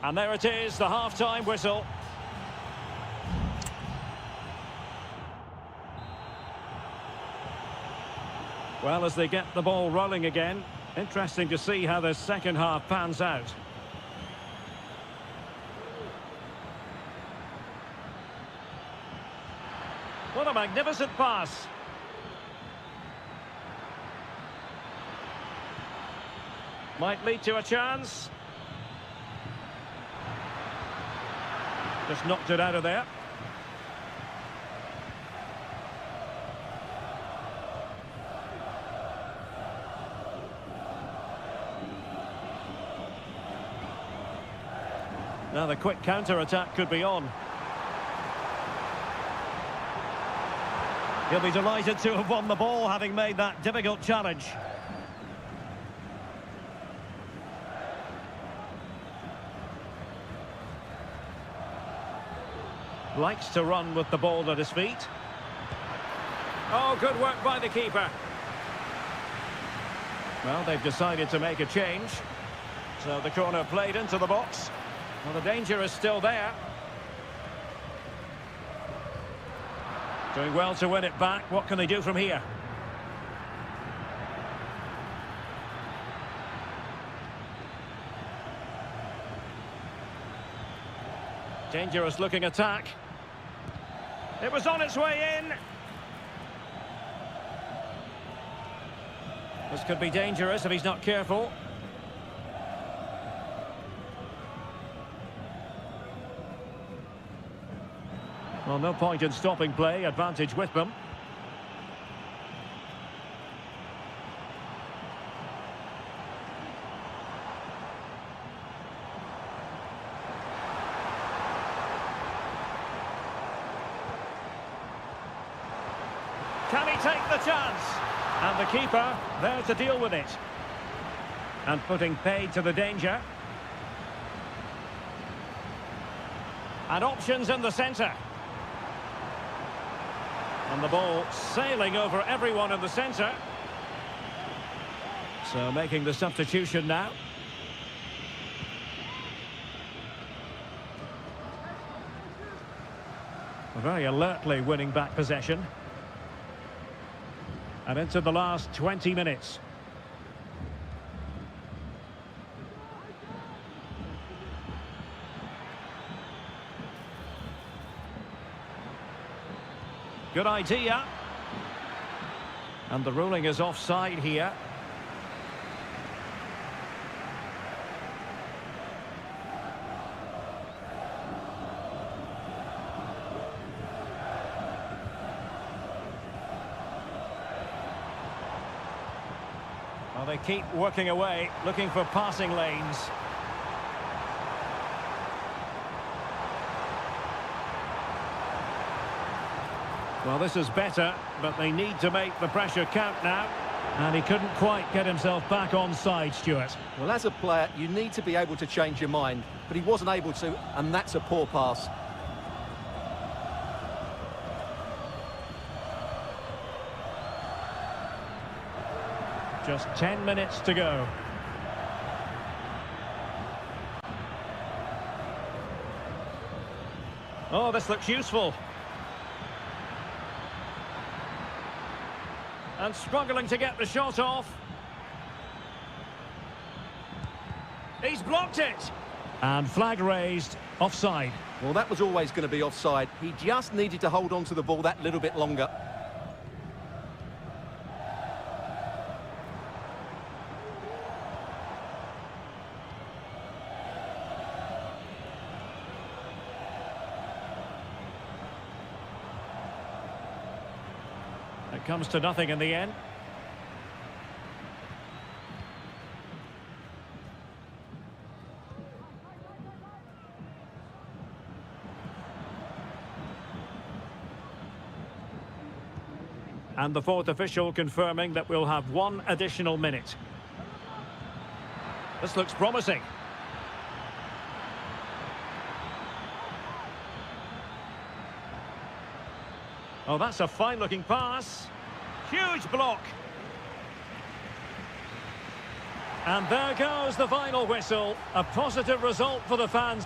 And there it is, the half-time whistle. Well, as they get the ball rolling again, interesting to see how the second half pans out. What a magnificent pass. Might lead to a chance. Just knocked it out of there. Now the quick counter-attack could be on. He'll be delighted to have won the ball, having made that difficult challenge. Likes to run with the ball at his feet. Oh, good work by the keeper. Well, they've decided to make a change. So the corner played into the box. Well, the danger is still there. Doing well to win it back. What can they do from here? Dangerous looking attack. It was on its way in. This could be dangerous if he's not careful. Well, no point in stopping play. Advantage with them. Can he take the chance? And the keeper there to deal with it. And putting paid to the danger. And options in the centre. And the ball sailing over everyone in the centre. So making the substitution now. Very alertly winning back possession. And into the last 20 minutes. Good idea. And the ruling is offside here. Well, they keep working away, looking for passing lanes. Well, this is better, but they need to make the pressure count now. And he couldn't quite get himself back on side, Stuart. Well, as a player, you need to be able to change your mind, but he wasn't able to, and that's a poor pass. Just 10 minutes to go. Oh, this looks useful. And struggling to get the shot off. He's blocked it. And flag raised, offside. Well, that was always going to be offside. He just needed to hold on to the ball that little bit longer. It comes to nothing in the end. And the fourth official confirming that we'll have one additional minute. This looks promising. Oh, that's a fine-looking pass. Huge block. And there goes the final whistle. A positive result for the fans.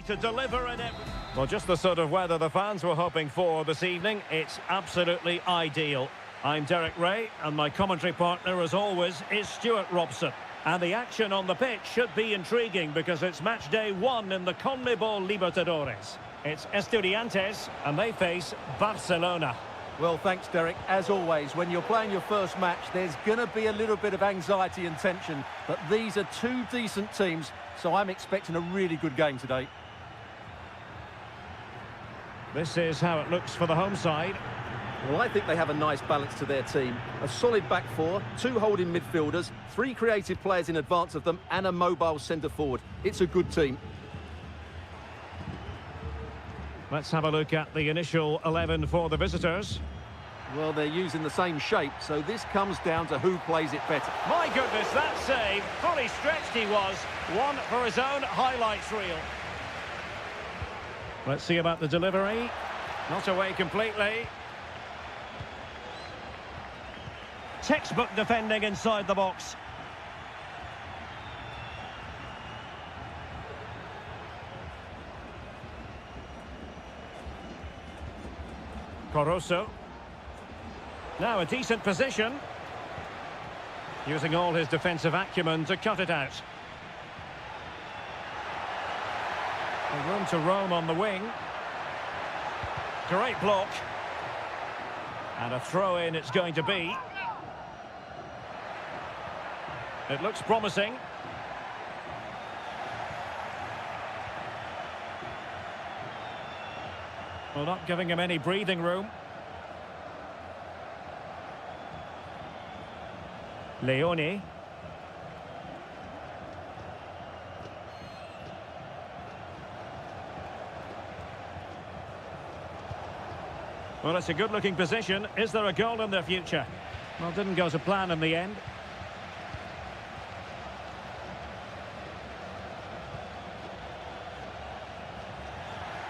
to deliver in it. Well, just the sort of weather the fans were hoping for this evening. It's absolutely ideal. I'm Derek Ray, and my commentary partner, as always, is Stuart Robson. And the action on the pitch should be intriguing because it's match day 1 in the CONMEBOL Libertadores. It's Estudiantes, and they face Barcelona. Well, thanks, Derek. As always, when you're playing your first match, there's going to be a little bit of anxiety and tension. But these are two decent teams, so I'm expecting a really good game today. This is how it looks for the home side. Well, I think they have a nice balance to their team. A solid back four, 2 holding midfielders, 3 creative players in advance of them, and a mobile centre-forward. It's a good team. Let's have a look at the initial 11 for the visitors. Well, they're using the same shape, so this comes down to who plays it better. My goodness, that save. Fully stretched he was. One for his own highlights reel. Let's see about the delivery. Not away completely. Textbook defending inside the box. Coroso. Now a decent position. Using all his defensive acumen to cut it out. A room to roam on the wing. Great block. And a throw-in it's going to be. It looks promising. Well, not giving him any breathing room. Leone. Well, it's a good-looking position. Is there a goal in their future? Well, didn't go to plan in the end.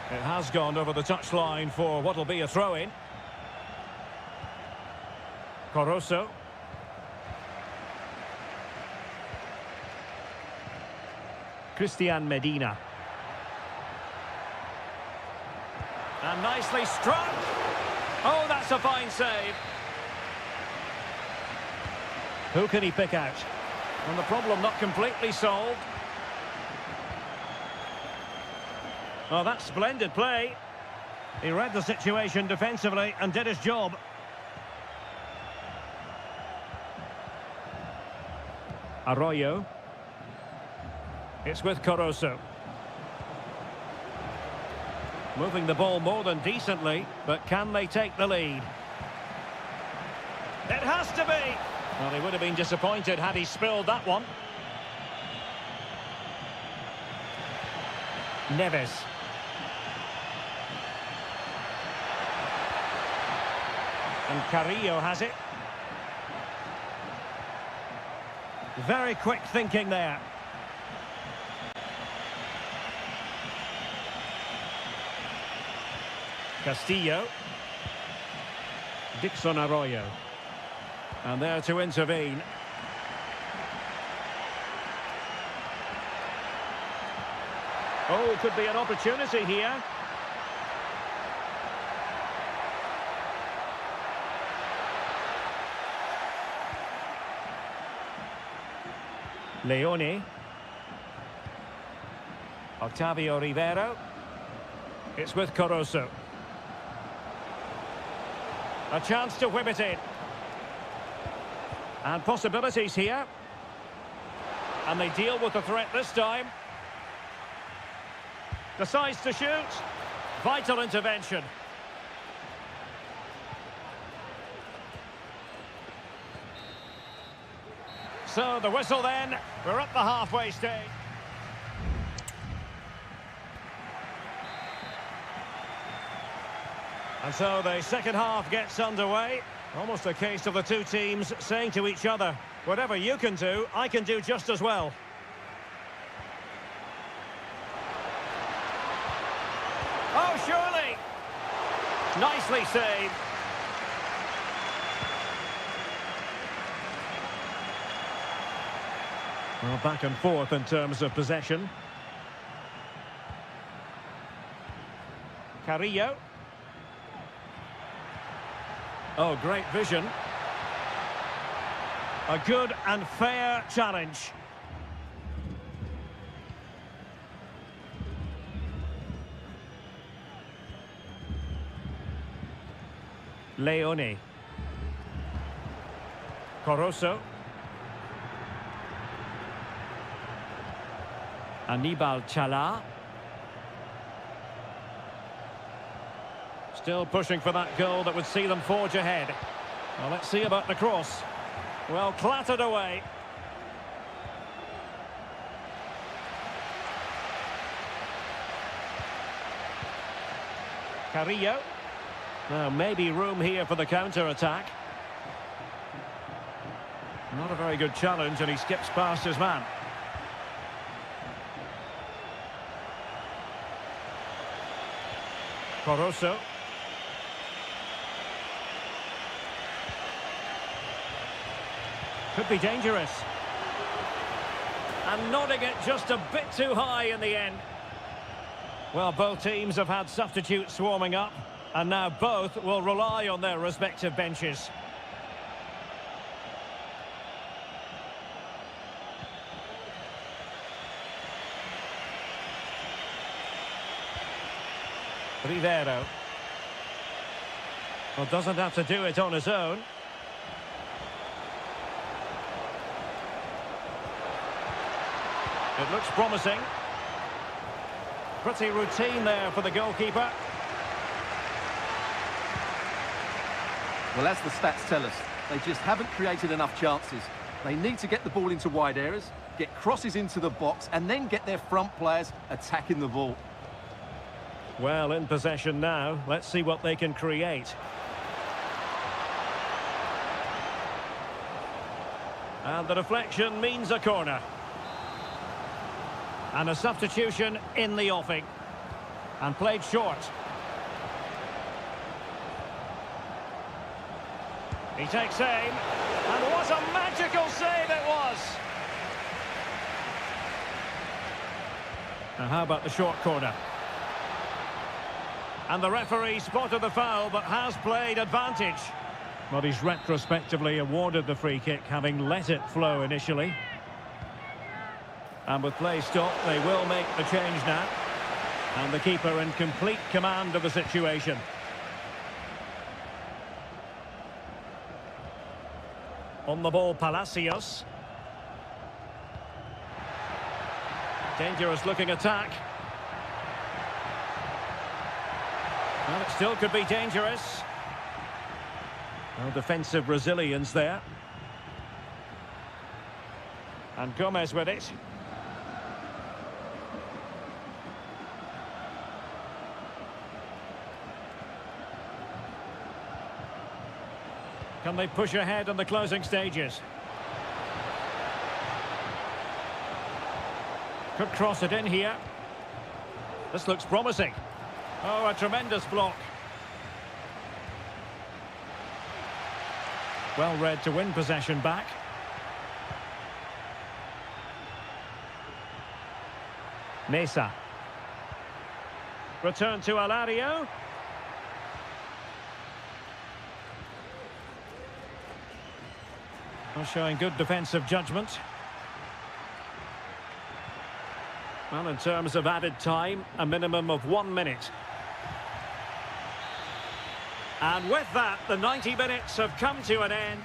It has gone over the touchline for what will be a throw-in. Coroso. Christian Medina. And nicely struck. Oh, that's a fine save. Who can he pick out? And the problem not completely solved. Oh, that's splendid play. He read the situation defensively and did his job. Arroyo. It's with Coroso. Moving the ball more than decently, but can they take the lead? It has to be! Well, he would have been disappointed had he spilled that one. Neves. And Carrillo has it. Very quick thinking there. Castillo. Dixon Arroyo. And there to intervene. Oh, could be an opportunity here. Leone. Octavio Rivero. It's with Coroso. A chance to whip it in. And possibilities here. And they deal with the threat this time. Decides to shoot. Vital intervention. So the whistle then. We're at the halfway stage. And so the second half gets underway. Almost a case of the two teams saying to each other, whatever you can do, I can do just as well. Oh, surely! Nicely saved. Well, back and forth in terms of possession. Carrillo. Oh, great vision. A good and fair challenge. Leone. Corosso. Anibal Chala. Still pushing for that goal that would see them forge ahead. Well, let's see about the cross. Well, clattered away. Carrillo. Now, maybe room here for the counter-attack. Not a very good challenge, and he skips past his man. Corosso. Could be dangerous. And nodding it just a bit too high in the end. Well, both teams have had substitutes warming up, and now both will rely on their respective benches. Rivero. Well, doesn't have to do it on his own. It looks promising. Pretty routine there for the goalkeeper. Well, as the stats tell us, they just haven't created enough chances. They need to get the ball into wide areas, get crosses into the box, and then get their front players attacking the ball. Well, in possession now. Let's see what they can create. And the deflection means a corner. And a substitution in the offing. And played short. He takes aim. And what a magical save it was! Now how about the short corner? And the referee spotted the foul, but has played advantage. Well, he's retrospectively awarded the free kick, having let it flow initially. And with play stopped, they will make the change now. And the keeper in complete command of the situation. On the ball, Palacios. Dangerous looking attack. Well, it still could be dangerous. Well, defensive resilience there. And Gomez with it. Can they push ahead in the closing stages? Could cross it in here. This looks promising. Oh, a tremendous block. Well read to win possession back. Mesa. Return to Alario. Well, showing good defensive judgment. Well, in terms of added time, a minimum of 1 minute. And with that, the 90 minutes have come to an end.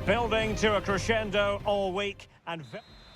Building to a crescendo all week and...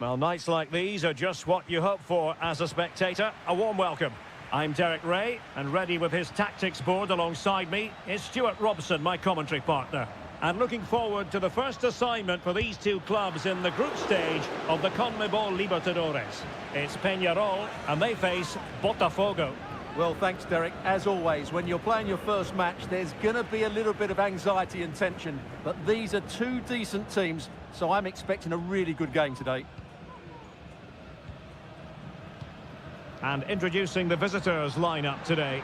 Well, nights like these are just what you hope for as a spectator. A warm welcome. I'm Derek Ray, and ready with his tactics board alongside me is Stuart Robson, my commentary partner. And looking forward to the first assignment for these two clubs in the group stage of the CONMEBOL Libertadores. It's Peñarol, and they face Botafogo. Well, thanks, Derek. As always, when you're playing your first match, there's going to be a little bit of anxiety and tension. But these are two decent teams, so I'm expecting a really good game today. And introducing the visitors' lineup today.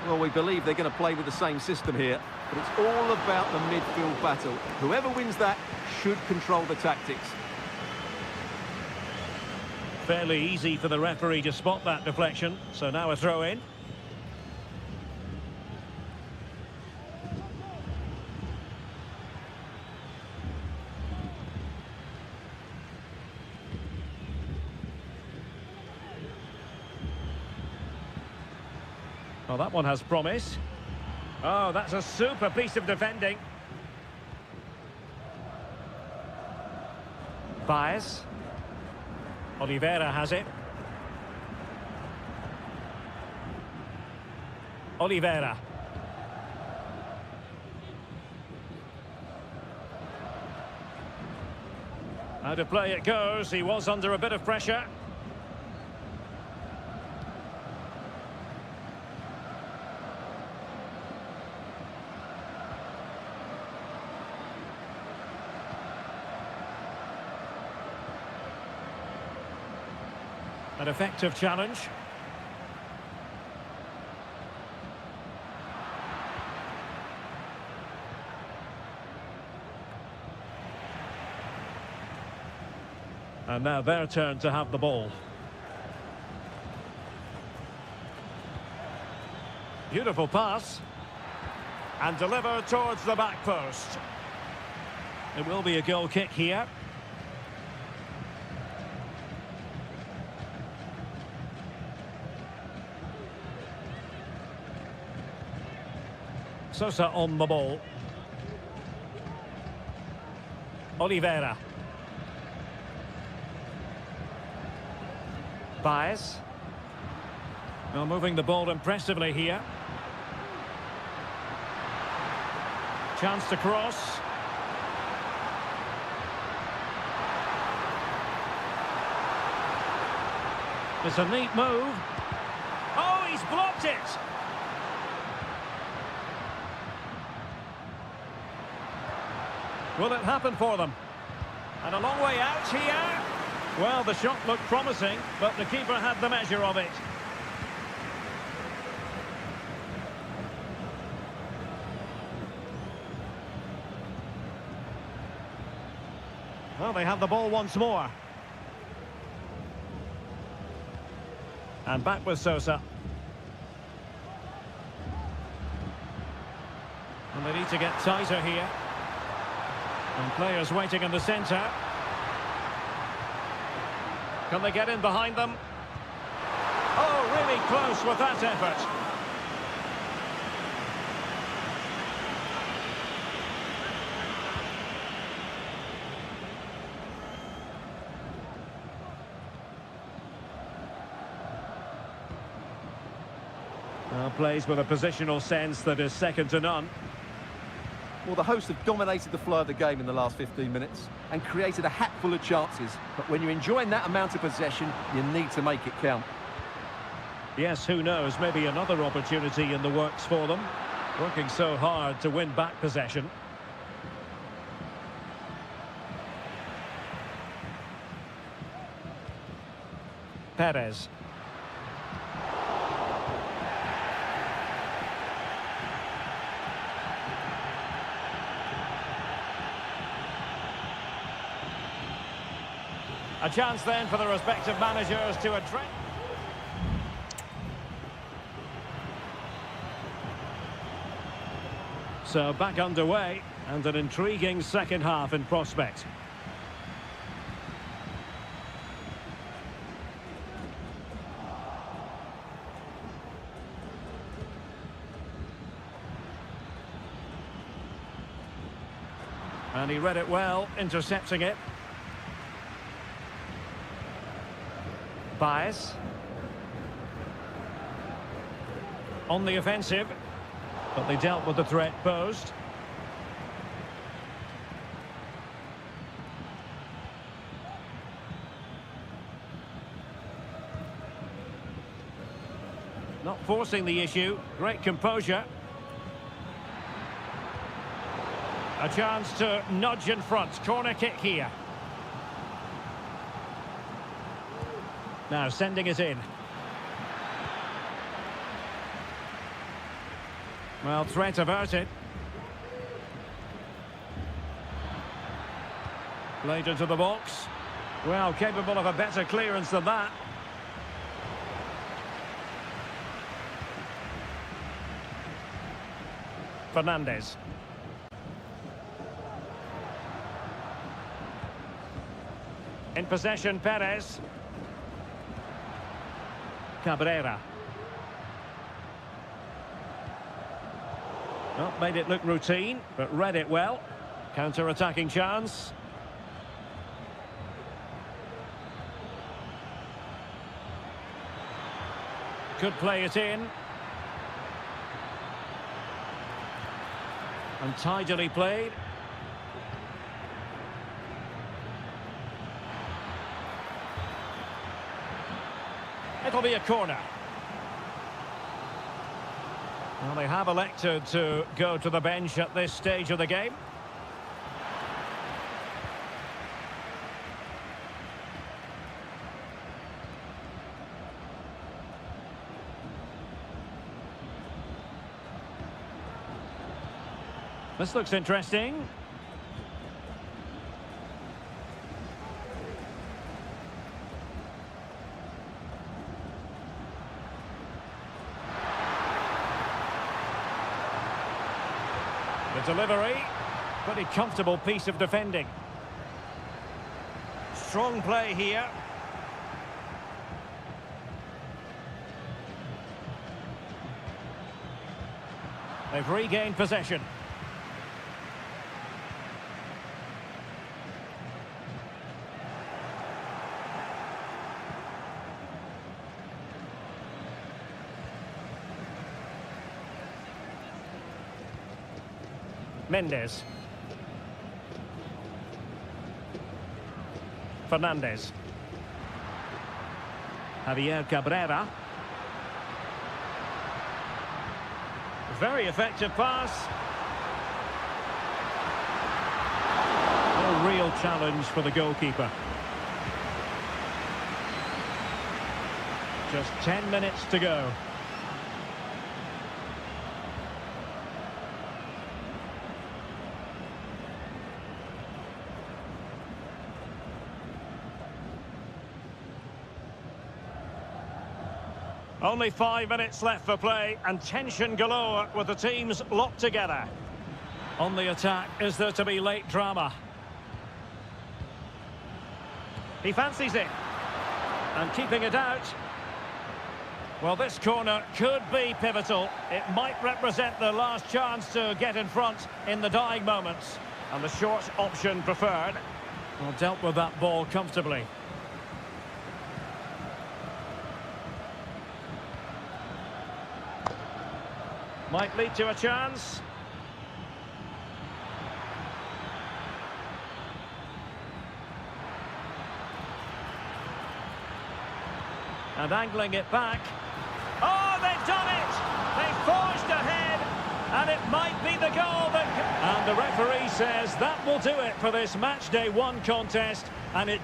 Well, we believe they're going to play with the same system here, but it's all about the midfield battle. Whoever wins that should control the tactics. Fairly easy for the referee to spot that deflection, so now a throw-in. Well, that one has promise. Oh, that's a super piece of defending. Baez. Oliveira has it. Oliveira. Out of play it goes. He was under a bit of pressure. An effective challenge. And now their turn to have the ball. Beautiful pass. And delivered towards the back post. It will be a goal kick here. Sosa on the ball. Oliveira. Baez. Now moving the ball impressively here. Chance to cross. It's a neat move. Oh, he's blocked it! Will it happen for them? And a long way out here. Well, the shot looked promising, but the keeper had the measure of it. Well, they have the ball once more. And back with Sosa. And they need to get tighter here. And players waiting in the centre. Can they get in behind them? Oh, really close with that effort. Now plays with a positional sense that is second to none. Well, the hosts have dominated the flow of the game in the last 15 minutes and created a hatful of chances. But when you're enjoying that amount of possession, you need to make it count. Yes, who knows, maybe another opportunity in the works for them. Working so hard to win back possession. Perez. A chance then for the respective managers to address. So back underway, and an intriguing second half in prospect. And he read it well, intercepting it. Bias. On the offensive, but they dealt with the threat posed. Not forcing the issue, great composure. A chance to nudge in front, corner kick here. Now sending it in. Well, threat averted. Played into the box. Well, capable of a better clearance than that. Fernandez. In possession, Perez. Cabrera. Well, made it look routine, but read it well. Counter-attacking chance. Could play it in. And tidily played. It'll be a corner. Well, they have elected to go to the bench at this stage of the game. This looks interesting. The delivery, pretty comfortable piece of defending. Strong play here. They've regained possession. Mendes. Fernandez. Javier Cabrera. Very effective pass. No real challenge for the goalkeeper. Just 10 minutes to go. Only 5 minutes left for play, and tension galore with the teams locked together. On the attack, is there to be late drama? He fancies it. And keeping it out. Well, this corner could be pivotal. It might represent the last chance to get in front in the dying moments. And the short option preferred. Well, dealt with that ball comfortably. Might lead to a chance. And angling it back. Oh, they've done it! They've forged ahead, and it might be the goal that... And the referee says that will do it for this match day 1 contest, and it...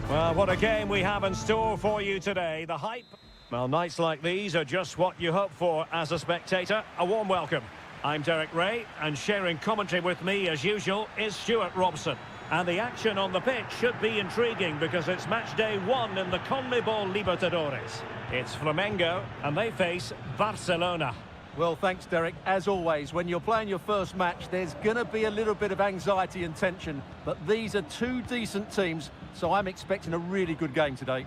Well, what a game we have in store for you today. The hype. Well, nights like these are just what you hope for as a spectator. A warm welcome. I'm Derek Ray, and sharing commentary with me, as usual, is Stuart Robson. And the action on the pitch should be intriguing because it's match day 1 in the CONMEBOL Libertadores. It's Flamengo, and they face Barcelona. Well, thanks, Derek. As always, when you're playing your first match, there's going to be a little bit of anxiety and tension. But these are two decent teams, so I'm expecting a really good game today.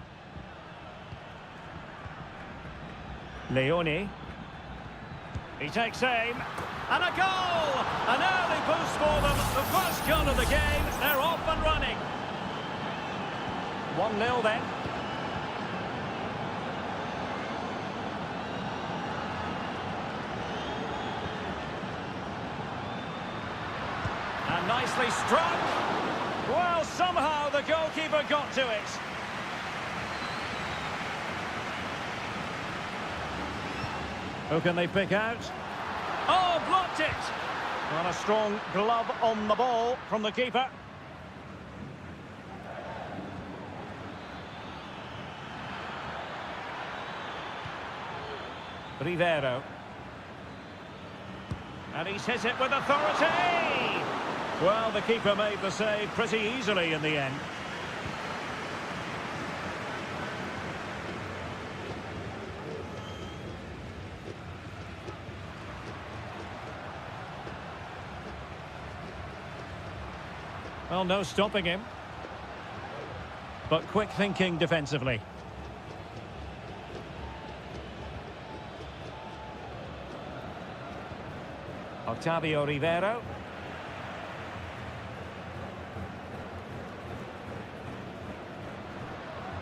Leone. He takes aim. And a goal! An early boost for them. The first goal of the game. They're off and running. 1-0 then. And nicely struck. Well, somehow the goalkeeper got to it. Who can they pick out? Oh, blocked it! Not a strong glove on the ball from the keeper. Rivero. And he's hit it with authority! Well, the keeper made the save pretty easily in the end. Well, no stopping him. But quick thinking defensively. Octavio Rivero.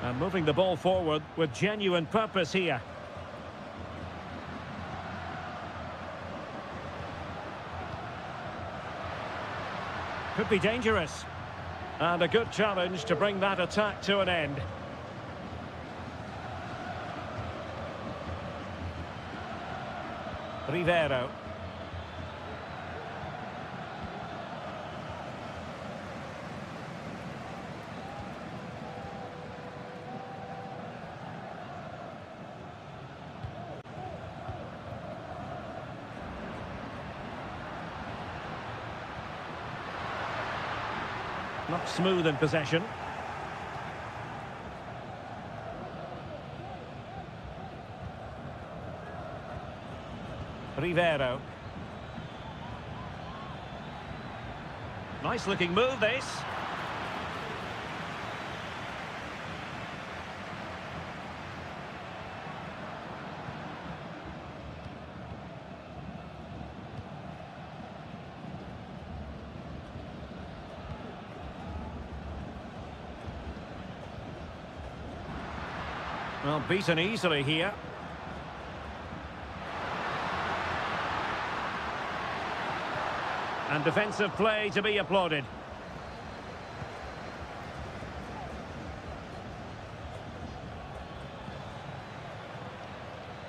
And moving the ball forward with genuine purpose here. Could be dangerous. And a good challenge to bring that attack to an end. Rivero. Not smooth in possession. Rivero. Nice looking move, this. Well, beaten easily here. And defensive play to be applauded.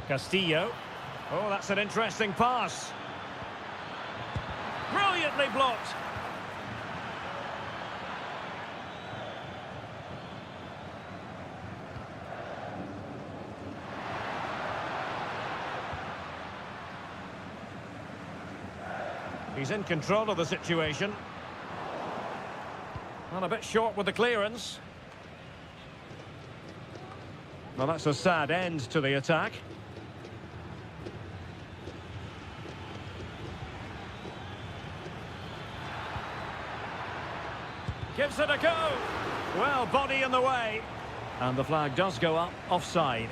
Castillo. Oh, that's an interesting pass. Brilliantly blocked. He's in control of the situation. And a bit short with the clearance. Well, that's a sad end to the attack. Gives it a go. Well, body in the way. And the flag does go up offside.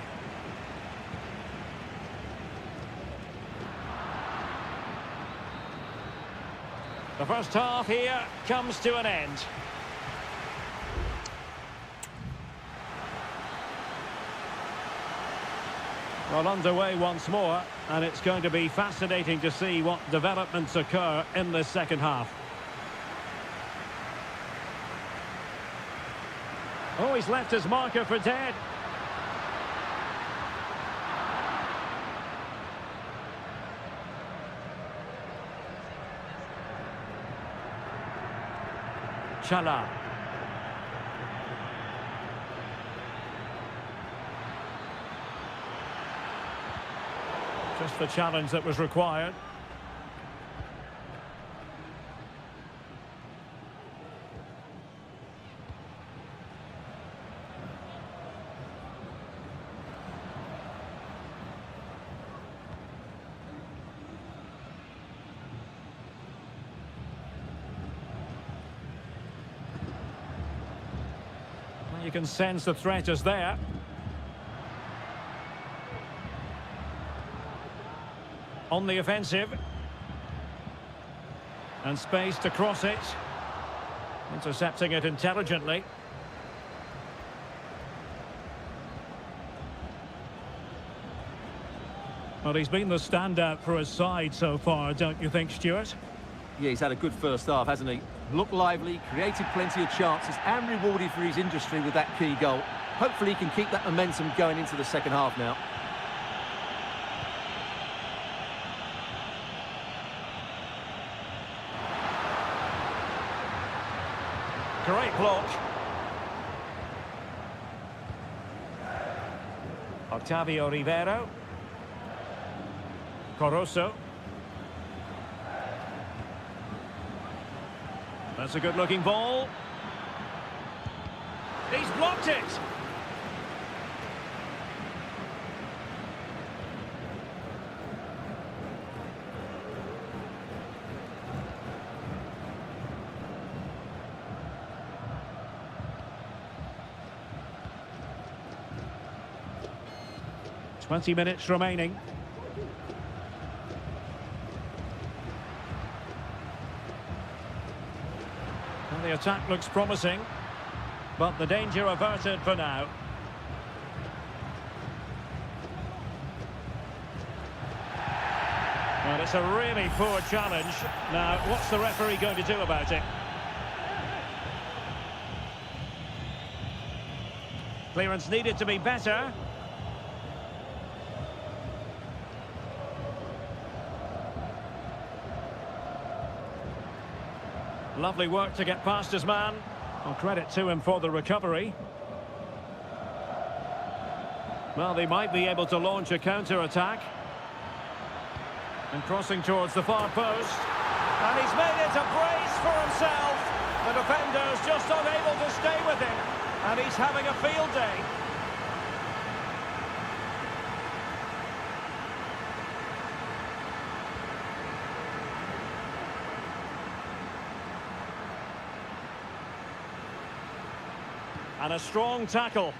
The first half here comes to an end. Well, underway once more, and it's going to be fascinating to see what developments occur in this second half. Oh, he's left his marker for dead. Chala. Just the challenge that was required. You can sense the threat is there. On the offensive. And space to cross it. Intercepting it intelligently. Well, he's been the standout for his side so far, don't you think, Stuart? Yeah, he's had a good first half, hasn't he? Looked lively, created plenty of chances and rewarded for his industry with that key goal. Hopefully he can keep that momentum going into the second half now. Great block. Octavio Rivero. Corosso. That's a good-looking ball. He's blocked it. "20 minutes remaining. And the attack looks promising, but the danger averted for now. Well, it's a really poor challenge. Now, what's the referee going to do about it? Clearance needed to be better. Lovely work to get past his man. Well, credit to him for the recovery. Well, they might be able to launch a counter-attack. And crossing towards the far post. And he's made it a brace for himself. The defender's just unable to stay with him. And he's having a field day. And a strong tackle.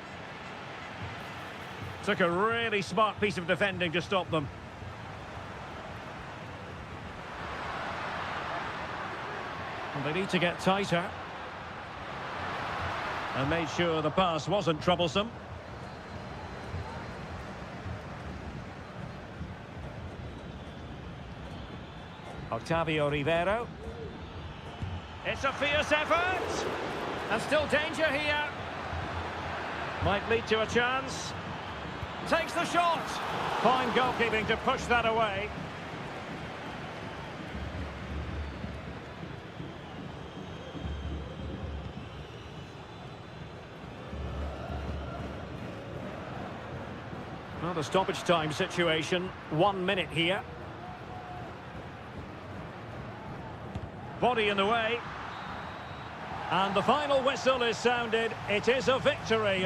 Took a really smart piece of defending to stop them. And they need to get tighter. And made sure the pass wasn't troublesome. Octavio Rivero. It's a fierce effort. And still danger here. Might lead to a chance. Takes the shot. Fine goalkeeping to push that away. Well, the stoppage time situation. 1 minute here. Body in the way. And the final whistle is sounded. It is a victory.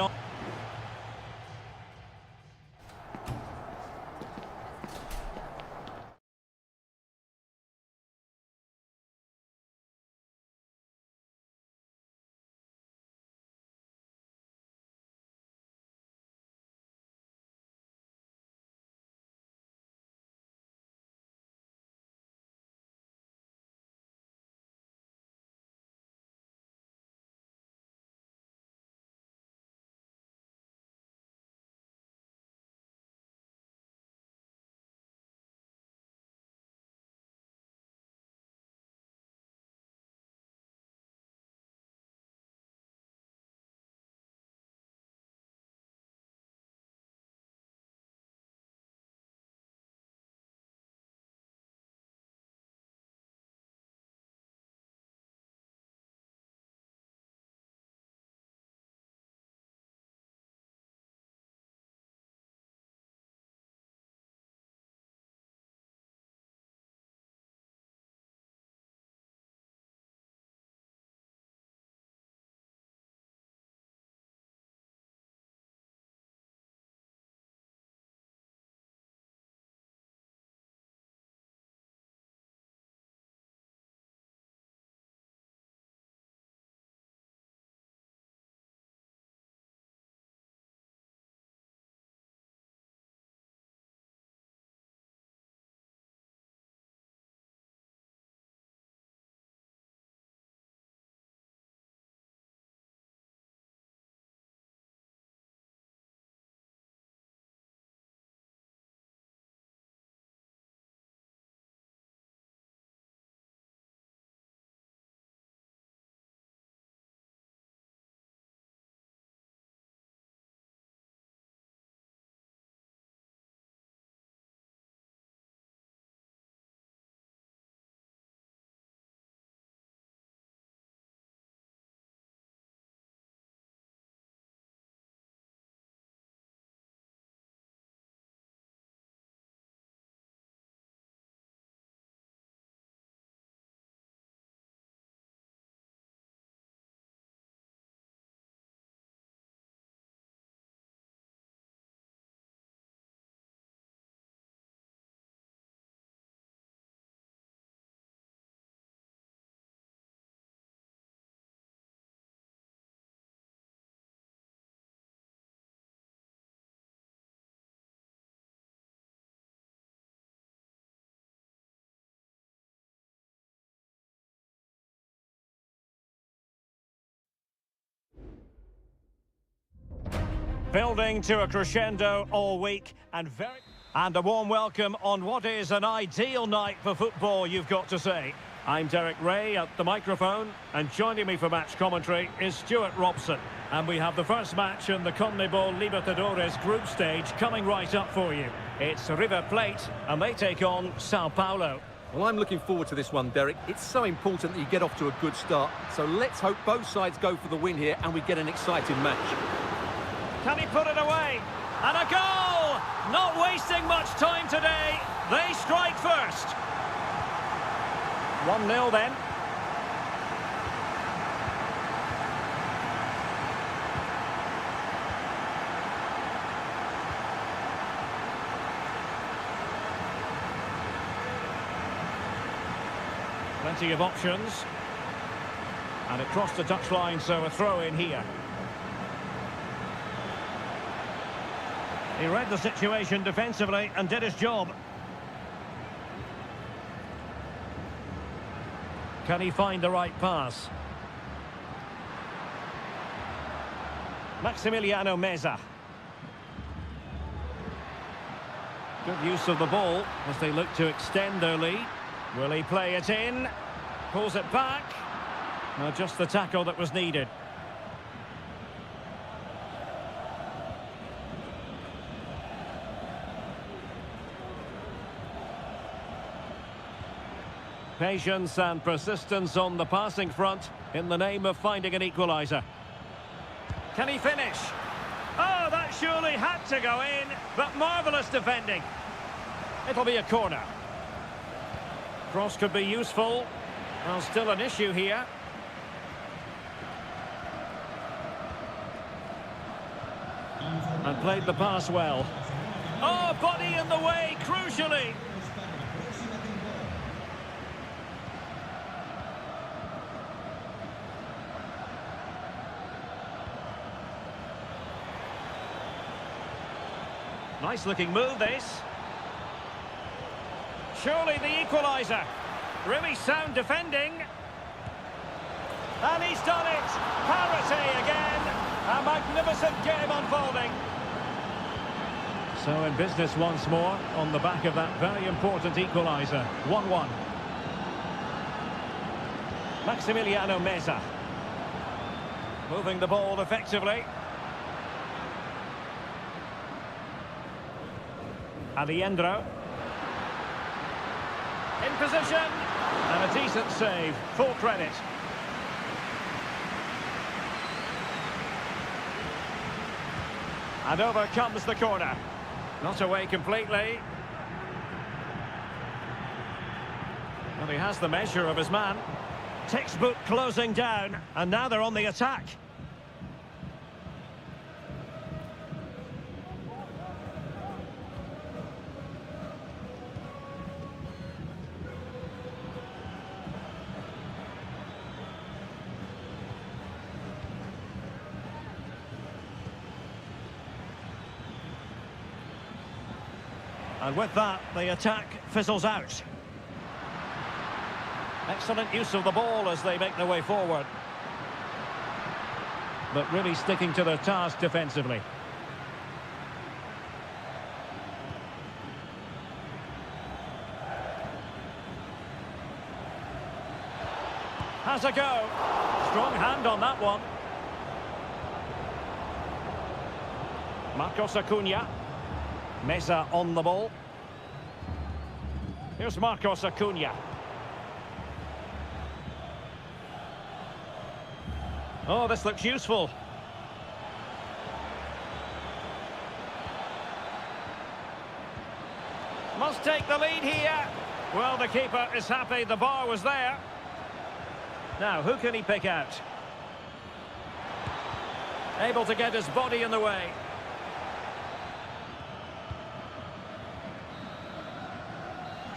Building to a crescendo all week and a warm welcome on what is an ideal night for football, you've got to say. I'm Derek Ray at the microphone, and joining me for match commentary is Stuart Robson. And we have the first match in the CONMEBOL Libertadores group stage coming right up for you. It's River Plate, and they take on Sao Paulo. Well, I'm looking forward to this one, Derek. It's so important that you get off to a good start. So let's hope both sides go for the win here and we get an exciting match. Can he put it away? And a goal! Not wasting much time today. They strike first. 1-0 then. Plenty of options. And it crossed the touchline, so a throw in here. He read the situation defensively and did his job. Can he find the right pass? Maximiliano Meza. Good use of the ball as they look to extend their lead. Will he play it in? Pulls it back. No, just the tackle that was needed. Patience and persistence on the passing front in the name of finding an equaliser. Can he finish? Oh, that surely had to go in, but marvellous defending. It'll be a corner. Cross could be useful. Well, still an issue here. And played the pass well. Oh, body in the way, crucially. Nice looking move, this. Surely the equaliser. Really sound defending. And he's done it. Parity again. A magnificent game unfolding. So in business once more on the back of that very important equaliser. 1-1. Maximiliano Meza. Moving the ball effectively. Aliendro. In position. And a decent save. Full credit. And over comes the corner. Not away completely. Well, he has the measure of his man. Textbook closing down. And now they're on the attack. And with that, the attack fizzles out. Excellent use of the ball as they make their way forward. But really sticking to their task defensively. Has a go. Strong hand on that one. Marcos Acuna. Meza on the ball. Here's Marcos Acuna. Oh, this looks useful. Must take the lead here. Well, the keeper is happy the bar was there. Now, who can he pick out? Able to get his body in the way.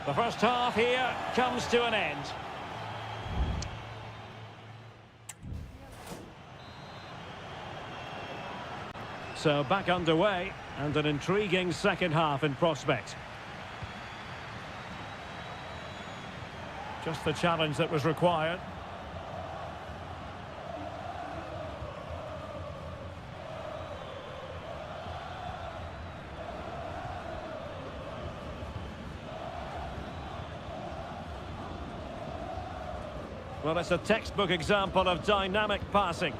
The first half here comes to an end. So back underway and an intriguing second half in prospect. Just the challenge that was required. Well, it's a textbook example of dynamic passing.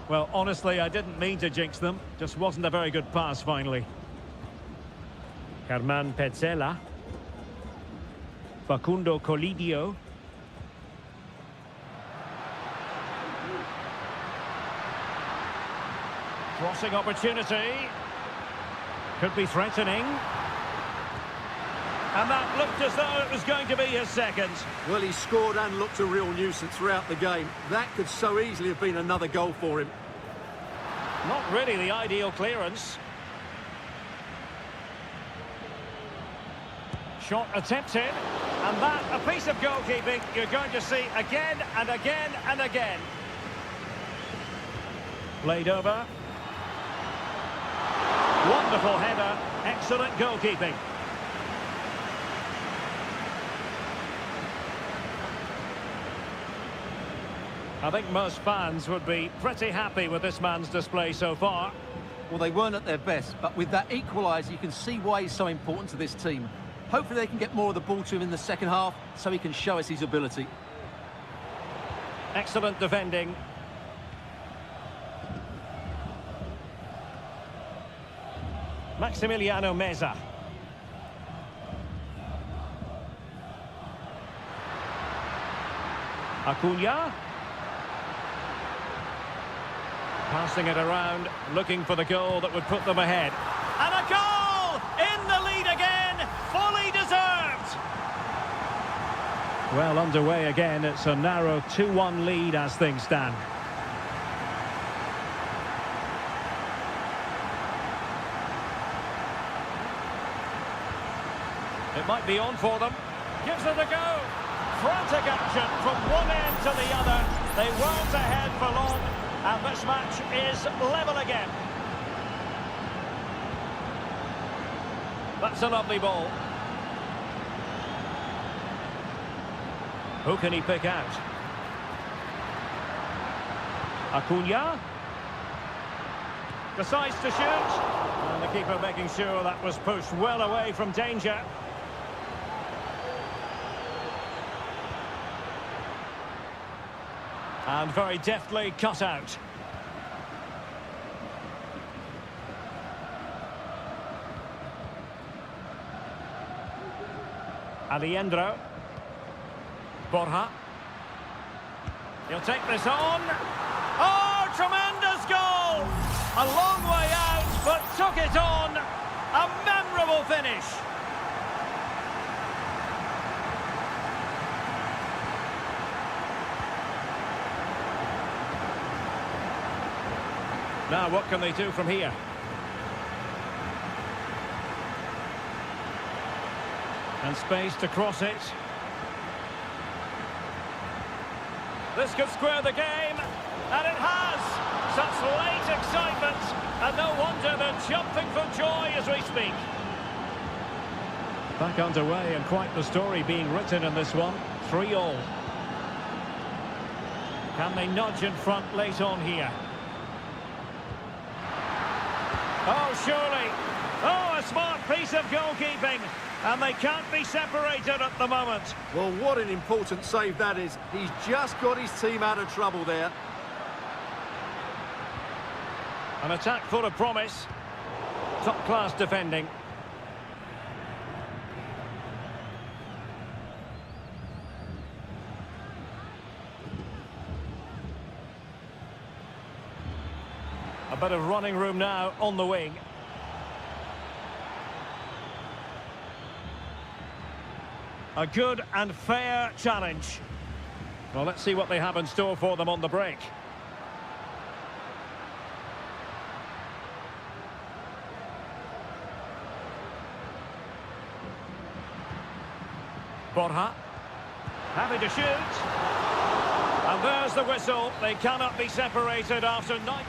Well, honestly, I didn't mean to jinx them. Just wasn't a very good pass, finally. Germán Petzela. Facundo Colidio. Crossing opportunity. Could be threatening. And that looked as though it was going to be his second. Well, he scored and looked a real nuisance throughout the game. That could so easily have been another goal for him. Not really the ideal clearance. Shot attempted. And that, a piece of goalkeeping you're going to see again and again and again. Played over. Wonderful header. Excellent goalkeeping. I think most fans would be pretty happy with this man's display so far. Well, they weren't at their best, but with that equaliser, you can see why he's so important to this team. Hopefully they can get more of the ball to him in the second half so he can show us his ability. Excellent defending. Maximiliano Meza. Acuna. Passing it around, looking for the goal that would put them ahead. And a goal! In the lead again, fully deserved! Well, underway again, it's a narrow 2-1 lead as things stand. It might be on for them. Gives it a go. Frantic action from one end to the other. They weren't ahead for long. And this match is level again. That's a lovely ball. Who can he pick out? Acuna. Decides to shoot. And the keeper making sure that was pushed well away from danger. And very deftly cut out. Alejandro. Borja. He'll take this on. Oh, tremendous goal! A long way out, but took it on. A memorable finish. Now, what can they do from here? And space to cross it. This could square the game, and it has! Such late excitement, and no wonder they're jumping for joy as we speak. Back underway, and quite the story being written in this one. 3-3. Can they nudge in front late on here? Oh, surely. Oh, a smart piece of goalkeeping. And they can't be separated at the moment. Well, what an important save that is. He's just got his team out of trouble there. An attack full of promise. Top-class defending. A bit of running room now on the wing. A good and fair challenge. Well, let's see what they have in store for them on the break. Borja. Happy to shoot. And there's the whistle. They cannot be separated after 9.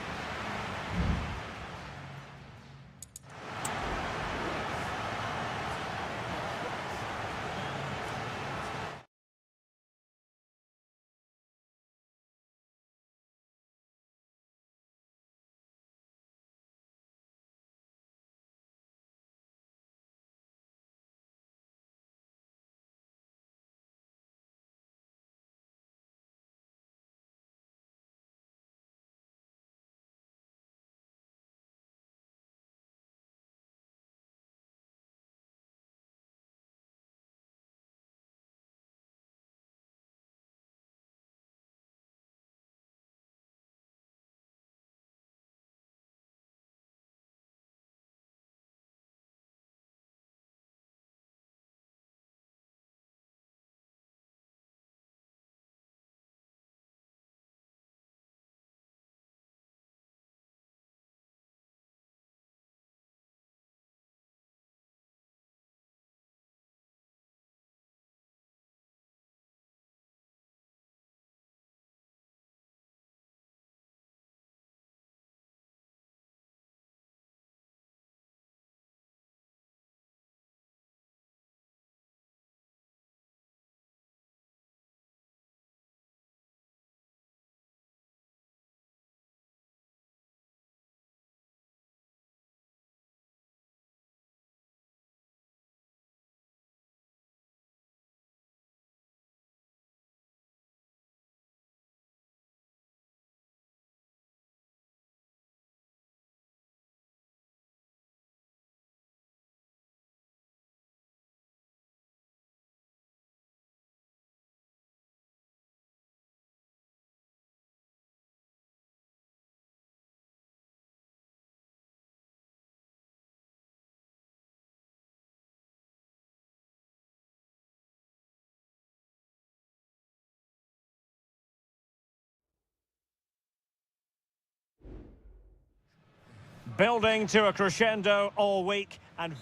Building to a crescendo all week and...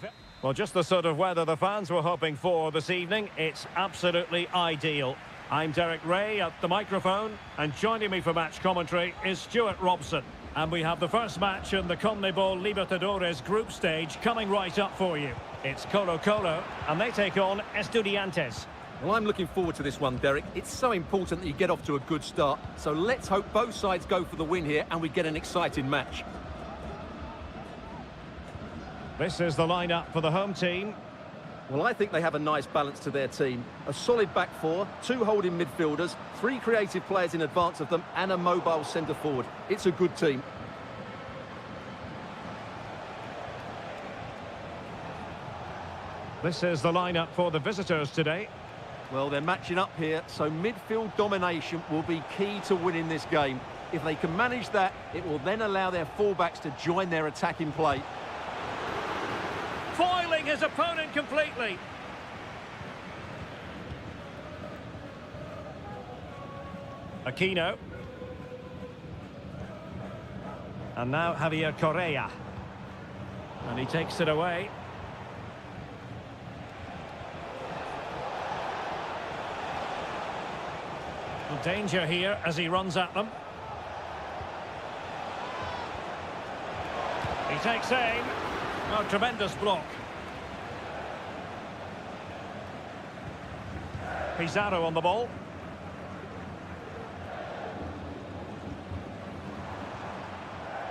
Well, just the sort of weather the fans were hoping for this evening. It's absolutely ideal. I'm Derek Ray at the microphone, and joining me for match commentary is Stuart Robson. And we have the first match in the CONMEBOL Libertadores group stage coming right up for you. It's Colo-Colo, and they take on Estudiantes. Well, I'm looking forward to this one, Derek. It's so important that you get off to a good start. So let's hope both sides go for the win here and we get an exciting match. This is the lineup for the home team. Well, I think they have a nice balance to their team. A solid back four, two holding midfielders, three creative players in advance of them, and a mobile centre forward. It's a good team. This is the lineup for the visitors today. Well, they're matching up here, so midfield domination will be key to winning this game. If they can manage that, it will then allow their fullbacks to join their attacking play. Foiling his opponent completely. Aquino. And now Javier Correa. And he takes it away. Danger here as he runs at them. He takes aim. Oh, tremendous block. Pizarro on the ball.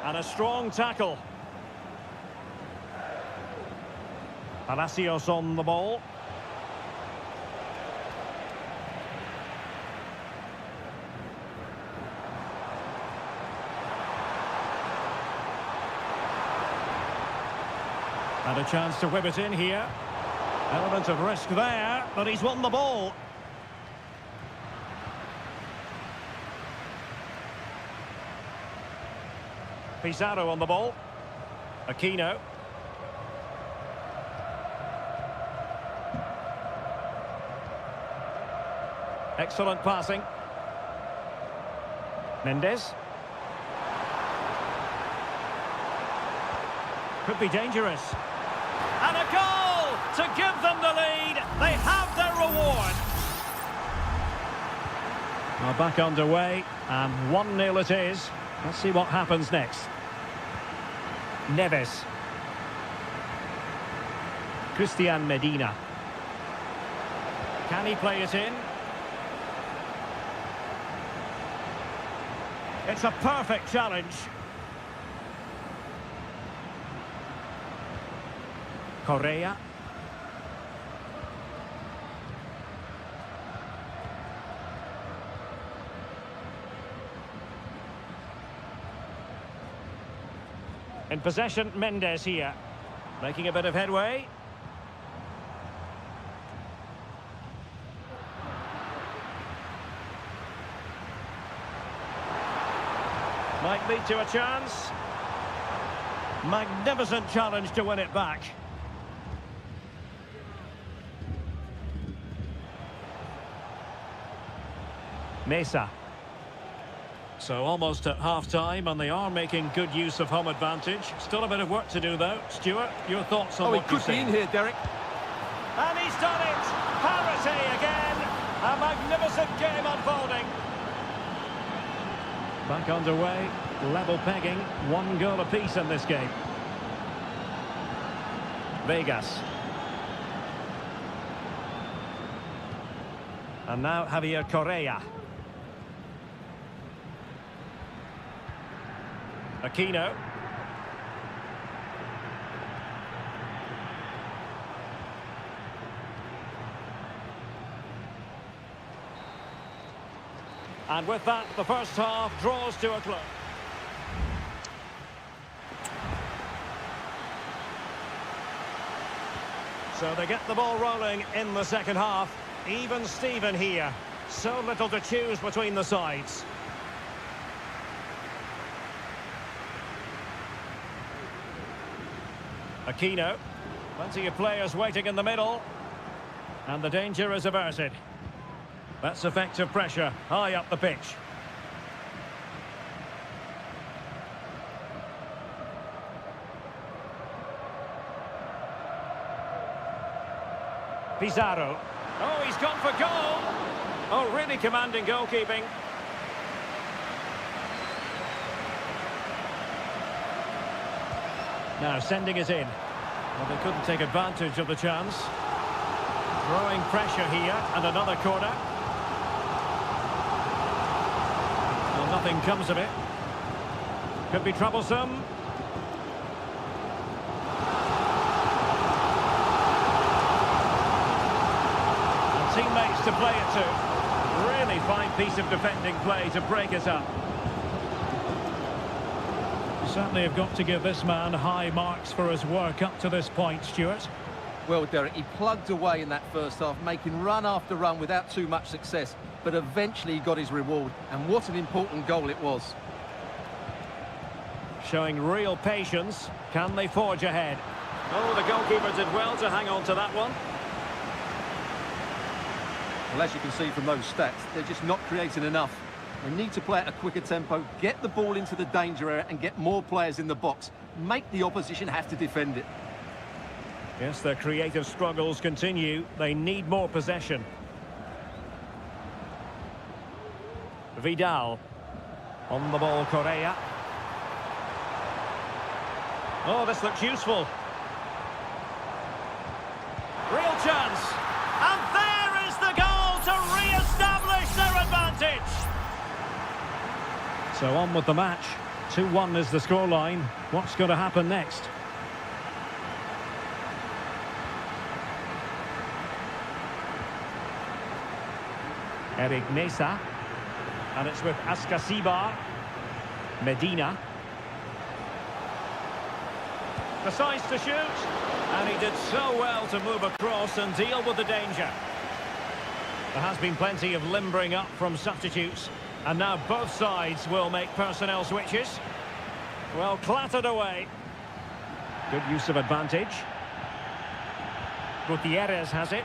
And a strong tackle. Palacios on the ball. And a chance to whip it in here. Element of risk there, but he's won the ball. Pizarro on the ball. Aquino. Excellent passing. Mendes. Could be dangerous. And a goal to give them the lead. They have their reward. Well, back underway, and 1-0 it is. Let's see what happens next. Neves. Christian Medina. Can he play it in? It's a perfect challenge. Correa. In possession, Mendes here. Making a bit of headway. Might lead to a chance. Magnificent challenge to win it back. Mesa. So almost at half-time, and they are making good use of home advantage. Still a bit of work to do, though. Stuart, your thoughts on what you've seen? Oh, he could be in here, Derek. And he's done it! Parity again! A magnificent game unfolding. Back underway, level pegging, 1 goal apiece in this game. Vegas. And now Javier Correa. Aquino. And with that, the first half draws to a close. So they get the ball rolling in the second half. Even Steven here. So little to choose between the sides. Aquino. Plenty of players waiting in the middle. And the danger is averted. That's effective pressure high up the pitch. Pizarro. Oh, he's gone for goal. Oh, really commanding goalkeeping. Now sending it in. Well, they couldn't take advantage of the chance. Throwing pressure here, and another corner. Well, nothing comes of it. Could be troublesome. And teammates to play it to. Really fine piece of defending play to break it up. Certainly have got to give this man high marks for his work up to this point, Stuart. Well, Derek, he plugged away in that first half, making run after run without too much success, but eventually he got his reward, and what an important goal it was. Showing real patience. Can they forge ahead? Oh, the goalkeeper did well to hang on to that one. Well, as you can see from those stats, they're just not creating enough. They need to play at a quicker tempo, get the ball into the danger area and get more players in the box. Make the opposition have to defend it. Yes, their creative struggles continue. They need more possession. Vidal. On the ball, Correa. Oh, this looks useful. Real chance. And there is the goal to re-establish their advantage. So on with the match. 2-1 is the scoreline. What's going to happen next? Eric Mesa. And it's with Ascasibar. Medina. Decides to shoot. And he did so well to move across and deal with the danger. There has been plenty of limbering up from substitutes. And now both sides will make personnel switches. Well, clattered away. Good use of advantage. Gutierrez has it.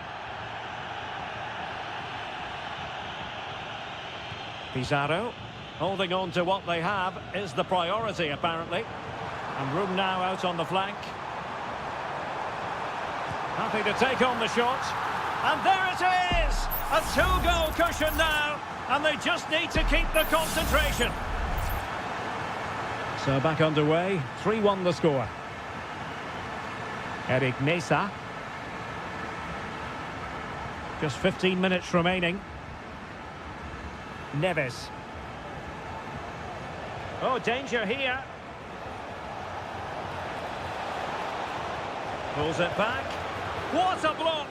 Pizarro. Holding on to what they have is the priority, apparently. And room now out on the flank. Happy to take on the shot. And there it is! A two-goal cushion now. And they just need to keep the concentration. So back underway. 3-1 the score. Eric Mesa. Just 15 minutes remaining. Neves. Oh, danger here. Pulls it back. What a block!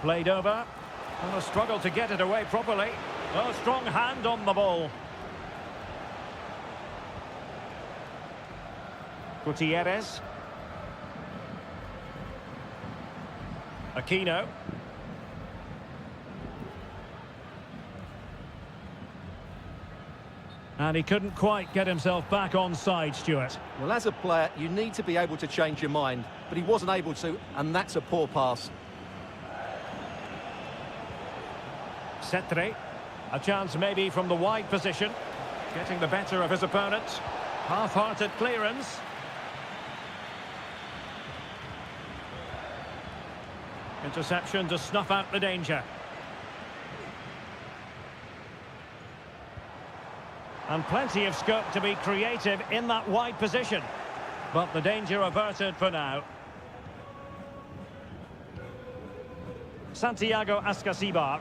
Played over. And a struggle to get it away properly. Oh, strong hand on the ball. Gutierrez. Aquino. And he couldn't quite get himself back on side, Stuart. Well, as a player, you need to be able to change your mind, but he wasn't able to, and that's a poor pass. Cetre. A chance maybe from the wide position. Getting the better of his opponent. Half-hearted clearance. Interception to snuff out the danger. And plenty of scope to be creative in that wide position. But the danger averted for now. Santiago Ascasibar.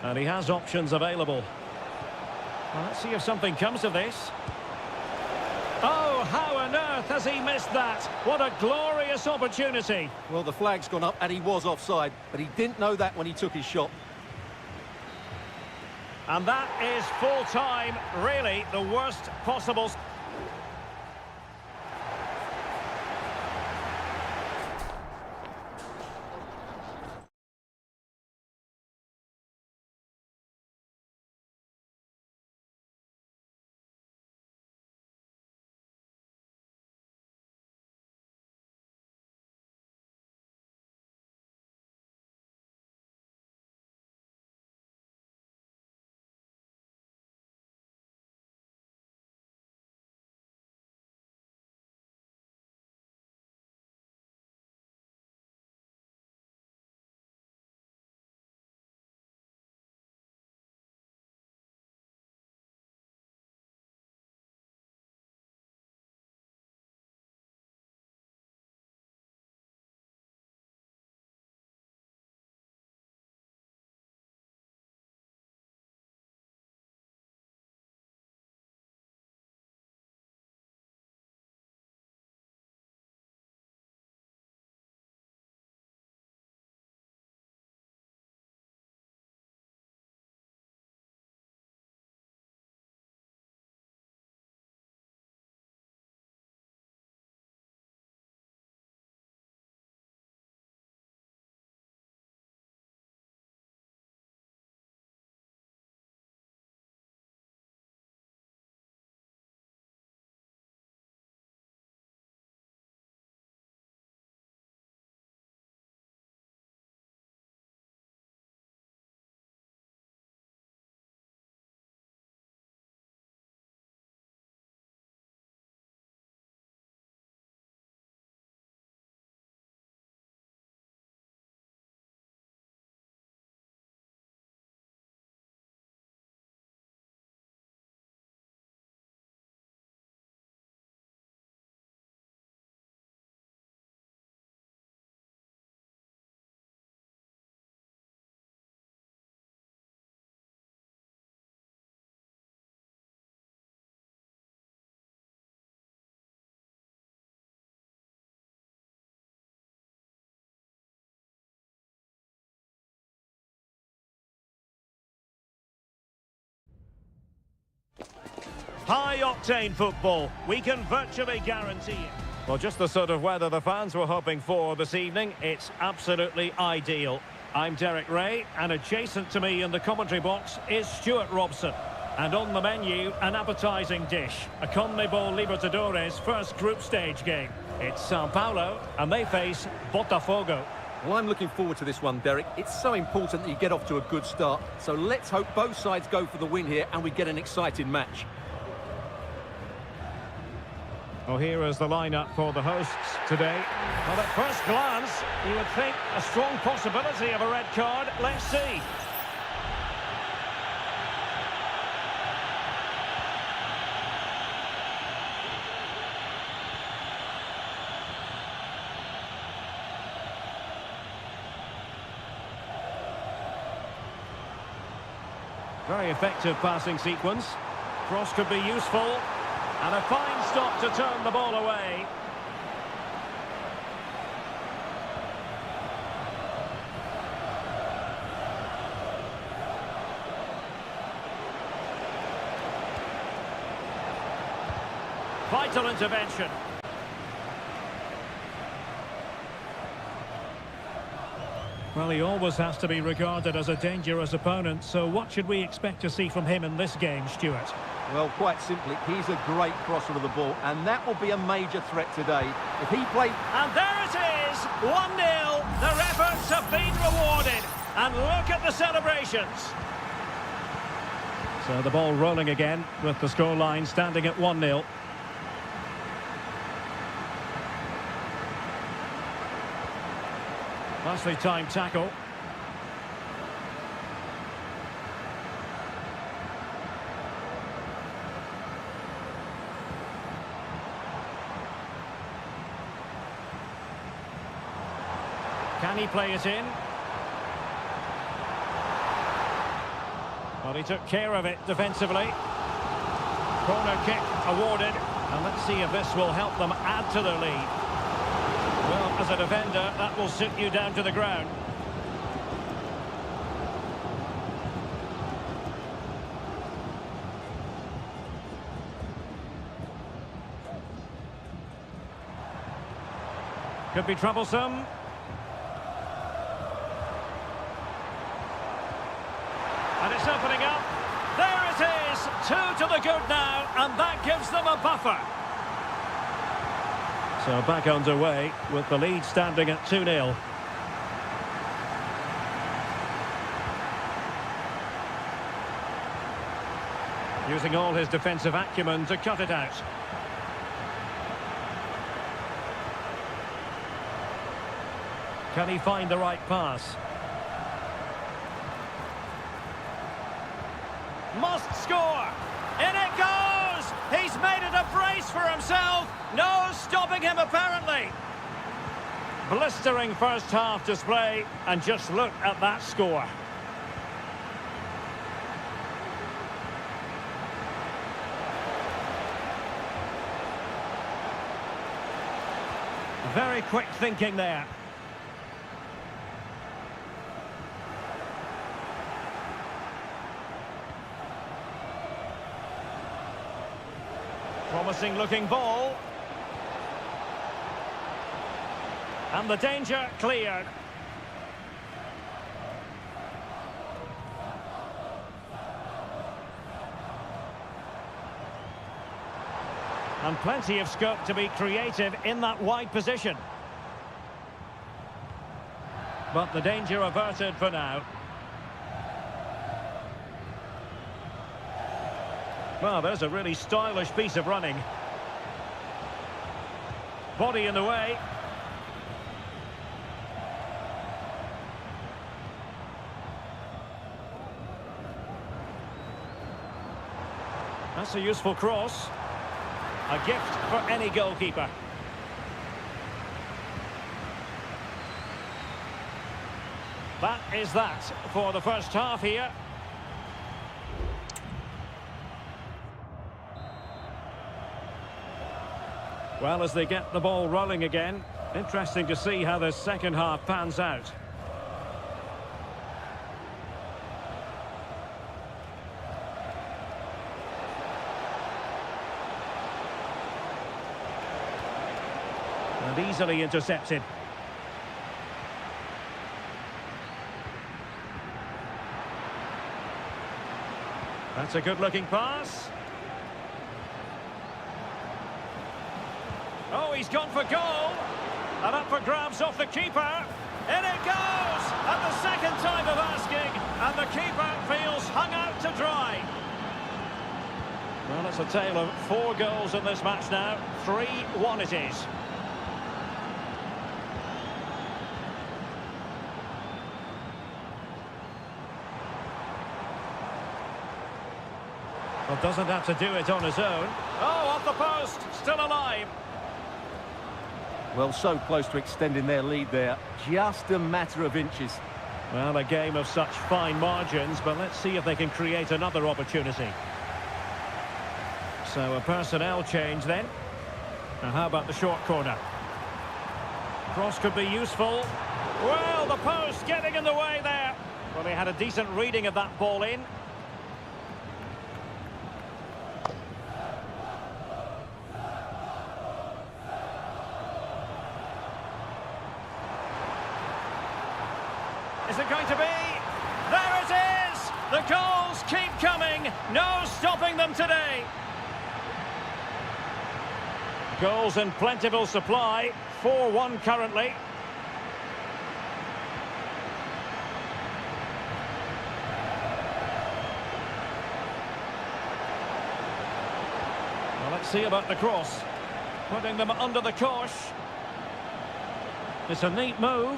And he has options available. Well, let's see if something comes of this. Oh, how on earth has he missed that? What a glorious opportunity. Well, the flag's gone up and he was offside, but he didn't know that when he took his shot. And that is full time, really the worst possible. High-octane football. We can virtually guarantee it. Well, just the sort of weather the fans were hoping for this evening. It's absolutely ideal. I'm Derek Ray, and adjacent to me in the commentary box is Stuart Robson. And on the menu, an appetising dish, a CONMEBOL Libertadores first group stage game. It's Sao Paulo, and they face Botafogo. Well, I'm looking forward to this one, Derek. It's so important that you get off to a good start. So let's hope both sides go for the win here and we get an exciting match. Well, here is the lineup for the hosts today. Well, at first glance, you would think a strong possibility of a red card. Let's see. Very effective passing sequence. Cross could be useful. And a fine stop to turn the ball away. Vital intervention. Well, he always has to be regarded as a dangerous opponent, so what should we expect to see from him in this game, Stuart? Well, quite simply, he's a great crosser of the ball, and that will be a major threat today. If he plays... And there it is! 1-0! Their efforts have been rewarded. And look at the celebrations. So the ball rolling again, with the scoreline standing at 1-0. Nicely timed tackle. Can he play it in? Well, he took care of it defensively. Corner kick awarded. And let's see if this will help them add to their lead. Well, as a defender, that will sit you down to the ground. Could be troublesome. And it's opening up. There it is! 2 to the good now, and that gives them a buffer. So back underway with the lead standing at 2-0. Using all his defensive acumen to cut it out. Can he find the right pass? Must score! In it goes! He's made it a brace for himself! No stopping him, apparently! Blistering first half display, and just look at that score. Very quick thinking there. Promising looking ball. And the danger cleared. And plenty of scope to be creative in that wide position. But the danger averted for now. Well, there's a really stylish piece of running. Body in the way. That's a useful cross. A gift for any goalkeeper. That is that for the first half here. Well, as they get the ball rolling again, interesting to see how the second half pans out. And easily intercepted. That's a good-looking pass. Oh, he's gone for goal. And up for grabs off the keeper. In it goes! At the second time of asking. And the keeper feels hung out to dry. Well, it's a tale of 4 goals in this match now. 3-1 it is. Well, doesn't have to do it on his own. Oh, off the post, still alive. Well, so close to extending their lead there. Just a matter of inches. Well, a game of such fine margins, but let's see if they can create another opportunity. So a personnel change then. Now how about the short corner? Cross could be useful. Well, the post getting in the way there. Well, he had a decent reading of that ball in. Is it going to be? There it is! The goals keep coming. No stopping them today. Goals in plentiful supply. 4-1 currently. Well, let's see about the cross. Putting them under the cosh. It's a neat move.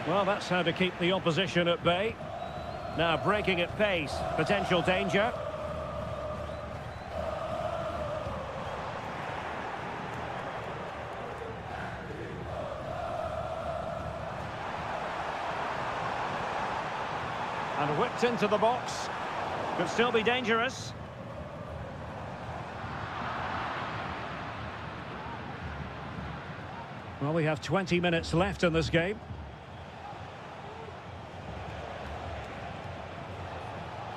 Well, that's how to keep the opposition at bay. Now breaking at pace, potential danger. And whipped into the box. Could still be dangerous. Well, we have 20 minutes left in this game.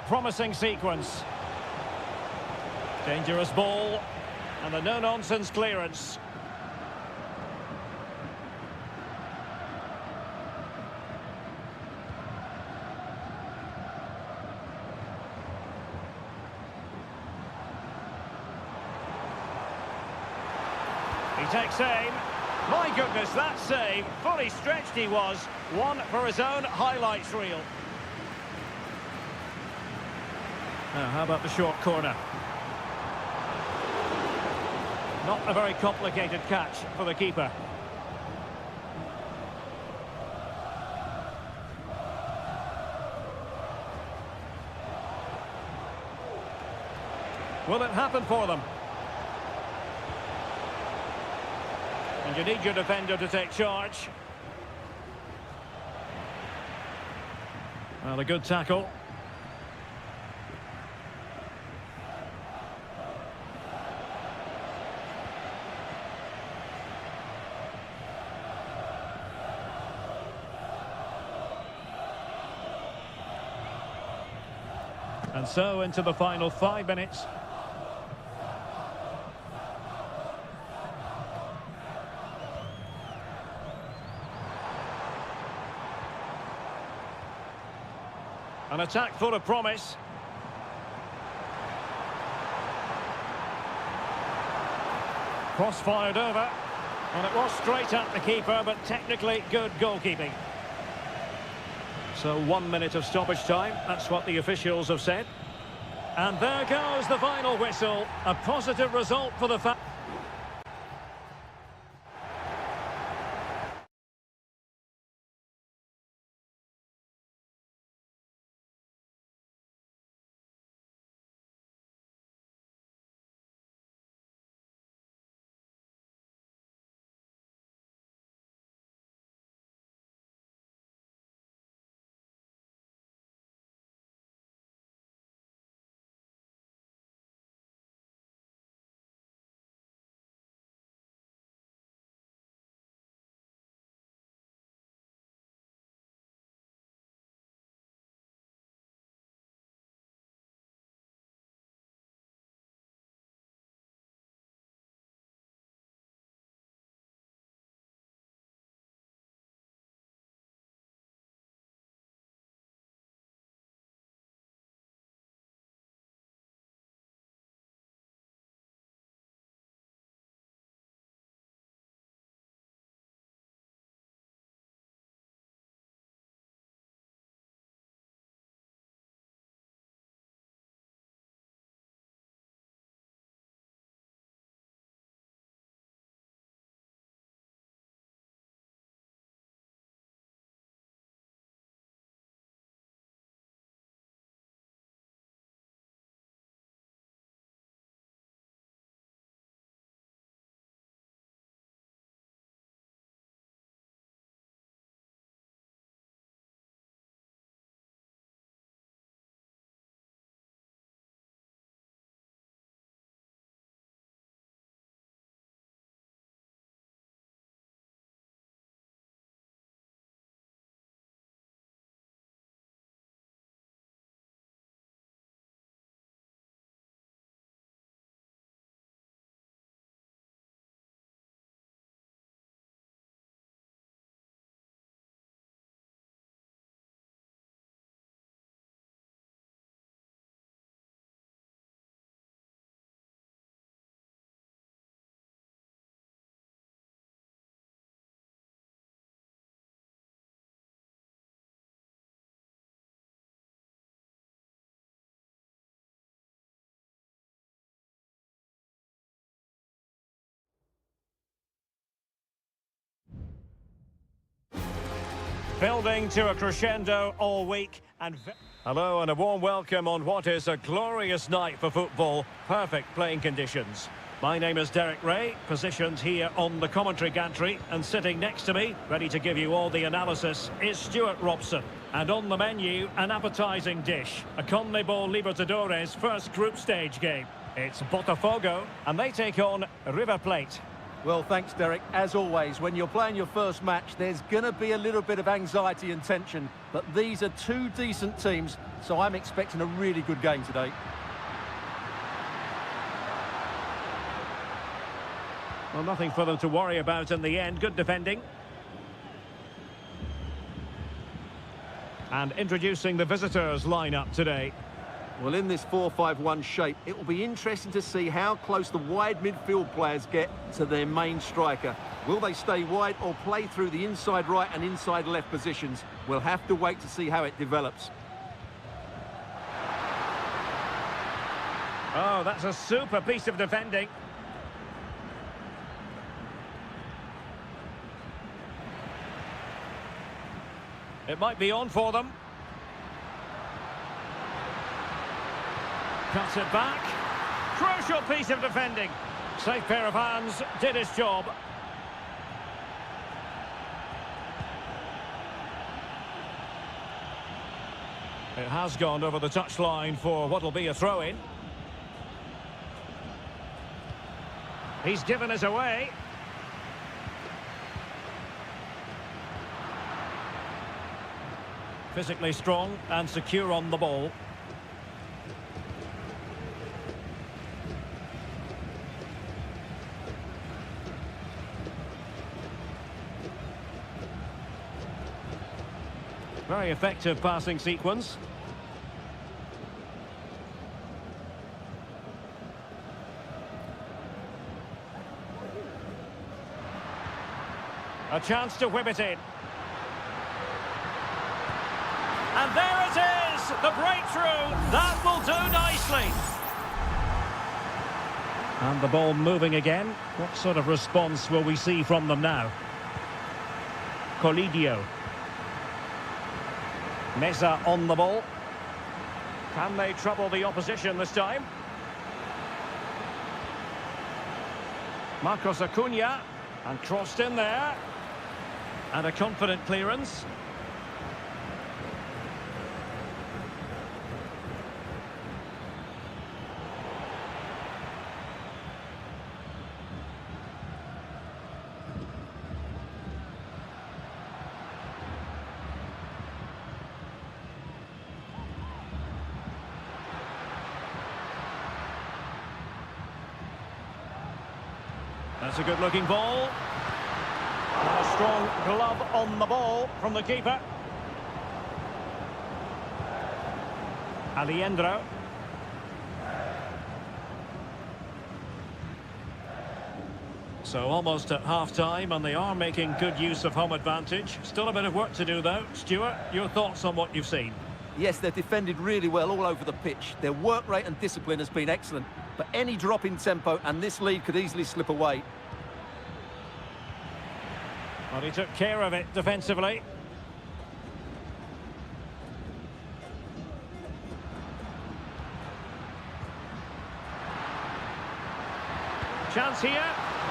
Promising sequence. Dangerous ball. And the no-nonsense clearance. He takes aim. My goodness, that save. Fully stretched he was. One for his own highlights reel. Now, how about the short corner? Not a very complicated catch for the keeper. Will it happen for them? And you need your defender to take charge. Well, a good tackle. And so into the final 5 minutes. An attack full of promise. Cross fired over. And it was straight at the keeper, but technically good goalkeeping. So 1 minute of stoppage time, that's what the officials have said. And there goes the final whistle. A positive result for the fans. Building to a crescendo all week and... Hello and a warm welcome on what is a glorious night for football. Perfect playing conditions. My name is Derek Ray, positioned here on the commentary gantry, and sitting next to me, ready to give you all the analysis, is Stuart Robson. And on the menu, an appetising dish, a CONMEBOL Libertadores first group stage game. It's Botafogo, and they take on River Plate. Well, thanks, Derek. As always, when you're playing your first match, there's going to be a little bit of anxiety and tension. But these are two decent teams, so I'm expecting a really good game today. Well, nothing for them to worry about in the end. Good defending. And introducing the visitors' lineup today. Well, in this 4-5-1 shape, it will be interesting to see how close the wide midfield players get to their main striker. Will they stay wide or play through the inside right and inside left positions? We'll have to wait to see how it develops. Oh, that's a super piece of defending. It might be on for them. Cuts it back. Crucial piece of defending. Safe pair of hands, did his job. It has gone over the touchline for what will be a throw-in. He's given us away. Physically strong and secure on the ball. Very effective passing sequence. A chance to whip it in. And there it is! The breakthrough! That will do nicely! And the ball moving again. What sort of response will we see from them now? Colidio. Meza on the ball. Can they trouble the opposition this time? Marcos Acuna. And crossed in there. And a confident clearance. That's a good-looking ball. And a strong glove on the ball from the keeper. Aliendro. So almost at half-time, and they are making good use of home advantage. Still a bit of work to do, though. Stuart, your thoughts on what you've seen? Yes, they've defended really well all over the pitch. Their work rate and discipline has been excellent. But any drop in tempo and this lead could easily slip away. Well, he took care of it defensively. Chance here,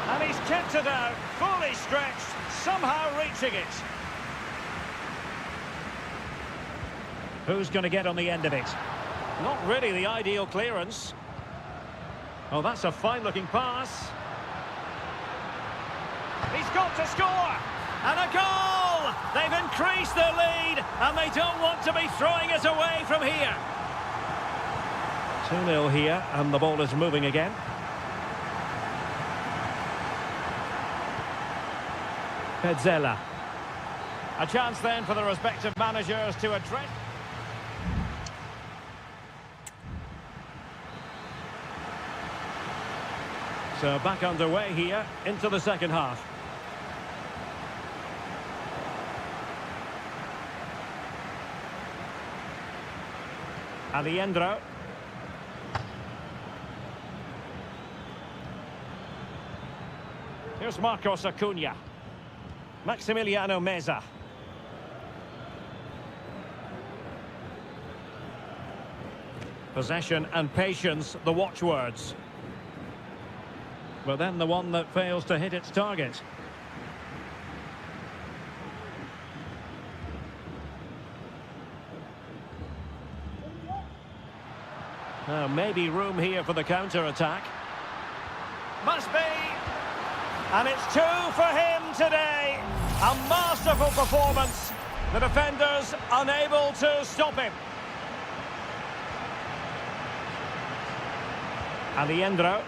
and he's kept it out, fully stretched, somehow reaching it. Who's going to get on the end of it? Not really the ideal clearance. Oh, that's a fine-looking pass. He's got to score! And a goal! They've increased their lead, and they don't want to be throwing it away from here. 2-0 here, and the ball is moving again. Petzela. A chance then for the respective managers to address... So back underway here into the second half. Aliendro. Here's Marcos Acuna. Maximiliano Meza. Possession and patience, the watchwords. But then the one that fails to hit its target. Now, maybe room here for the counter-attack. Must be! And it's 2 for him today. A masterful performance. The defenders unable to stop him. Alejandro.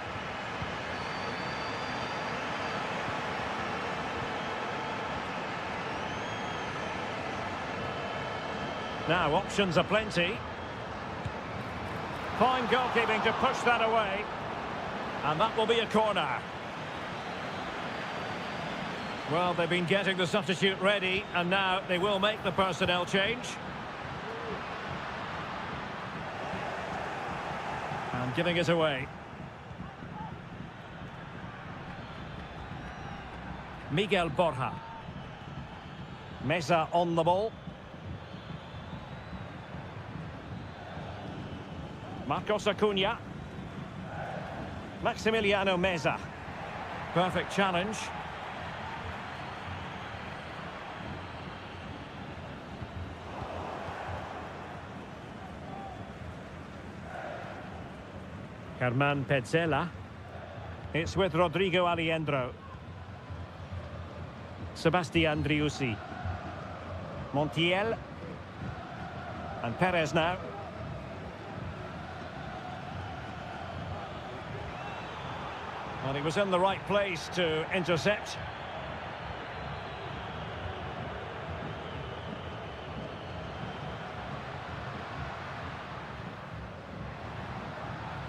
Now, options are plenty. Fine goalkeeping to push that away. And that will be a corner. Well, they've been getting the substitute ready, and now they will make the personnel change. And giving it away. Miguel Borja. Mesa on the ball. Marcos Acuna. Maximiliano Meza. Perfect challenge. Herman Petzela. It's with Rodrigo Alejandro. Sebastian Driussi. Montiel. And Perez now. Well, he was in the right place to intercept.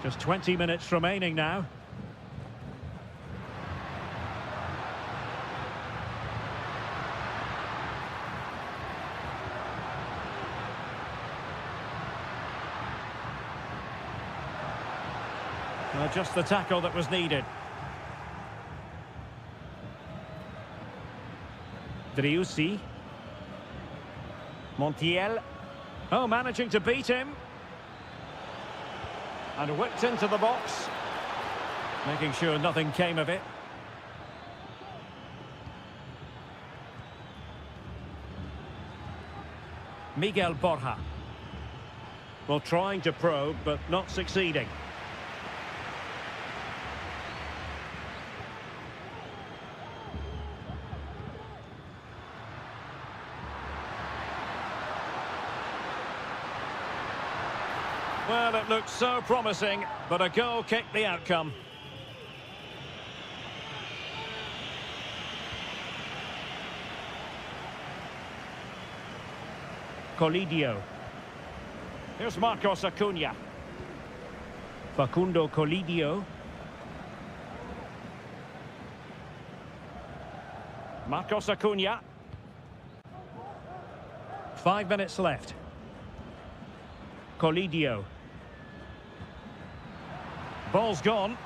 Just 20 minutes remaining now. Well, just the tackle that was needed. Driussi. Montiel. Oh, managing to beat him. And whipped into the box. Making sure nothing came of it. Miguel Borja. Well, trying to probe, but not succeeding. Well, it looked so promising, but a goal kicked the outcome. Colidio. Here's Marcos Acuna. Facundo Colidio. Marcos Acuna. 5 minutes left. Colidio. Ball's gone.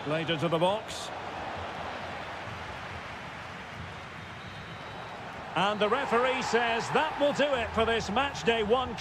Played into the box. And the referee says that will do it for this match day 1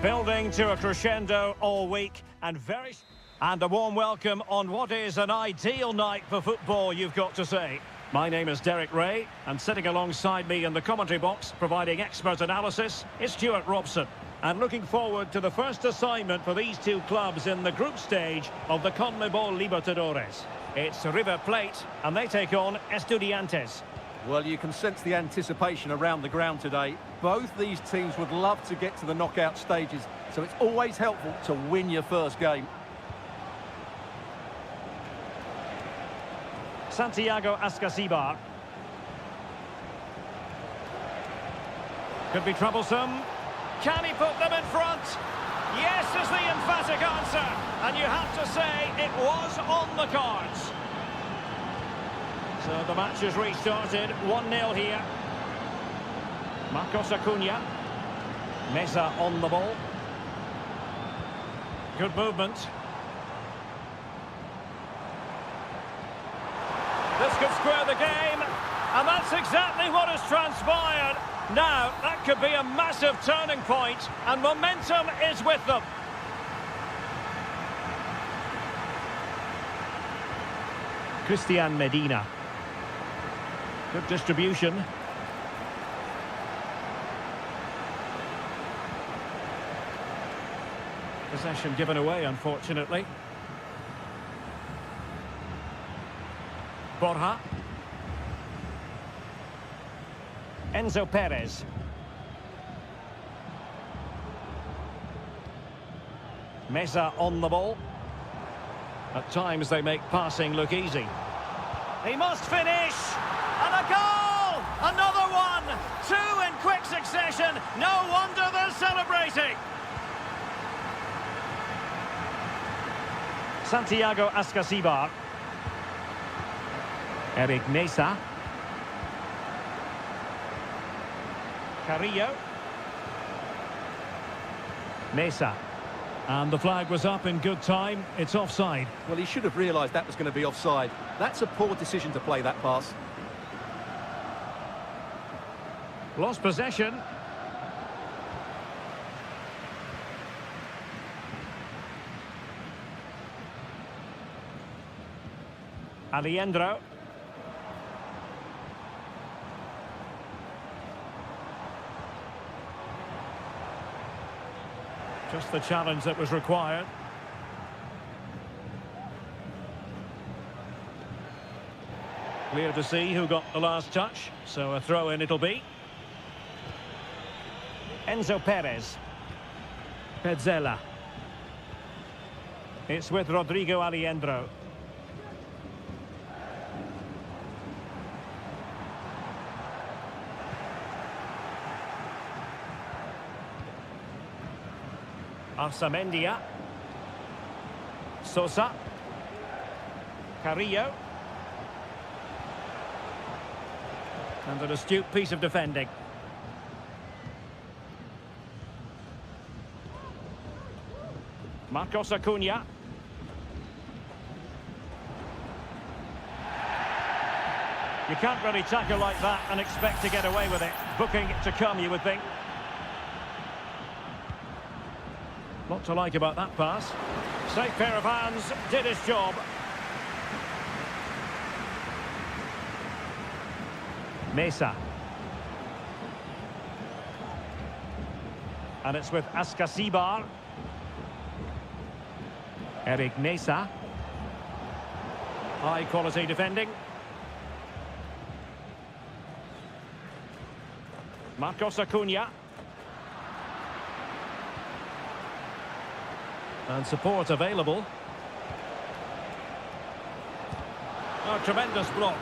Building to a crescendo all week and a warm welcome on what is an ideal night for football, you've got to say. My name is Derek Ray, and sitting alongside me in the commentary box, providing expert analysis, is Stuart Robson. And looking forward to the first assignment for these two clubs in the group stage of the CONMEBOL Libertadores. It's River Plate, and they take on Estudiantes. Well, you can sense the anticipation around the ground today. Both these teams would love to get to the knockout stages, so it's always helpful to win your first game. Santiago Ascasibar. Could be troublesome. Can he put them in front? Yes is the emphatic answer. And you have to say it was on the cards. So the match has restarted. 1-0 here. Marcos Acuna. Meza on the ball. Good movement. This could square the game, and that's exactly what has transpired. Now, that could be a massive turning point, and momentum is with them. Christian Medina. Good distribution. Possession given away, unfortunately. Borja. Enzo Perez. Meza on the ball. At times they make passing look easy. He must finish! And a goal! Another one! Two in quick succession. No wonder they're celebrating. Santiago Ascasibar. Eric Mesa. Carrillo. Mesa. And the flag was up in good time. It's offside. Well, he should have realised that was going to be offside. That's a poor decision to play that pass. Lost possession. Aliendro. Just the challenge that was required. Clear to see who got the last touch, so a throw-in it'll be. Enzo Perez. Petzela. It's with Rodrigo Aliendro. Arsamendia. Sosa. Carrillo. And an astute piece of defending. Marcos Acuna. You can't really tackle like that and expect to get away with it. Booking to come, you would think. Lot to like about that pass. Safe pair of hands, did his job. Mesa. And it's with Ascasibar. Eric Mesa. High quality defending. Marcos Acuna. And support available. Oh, tremendous block.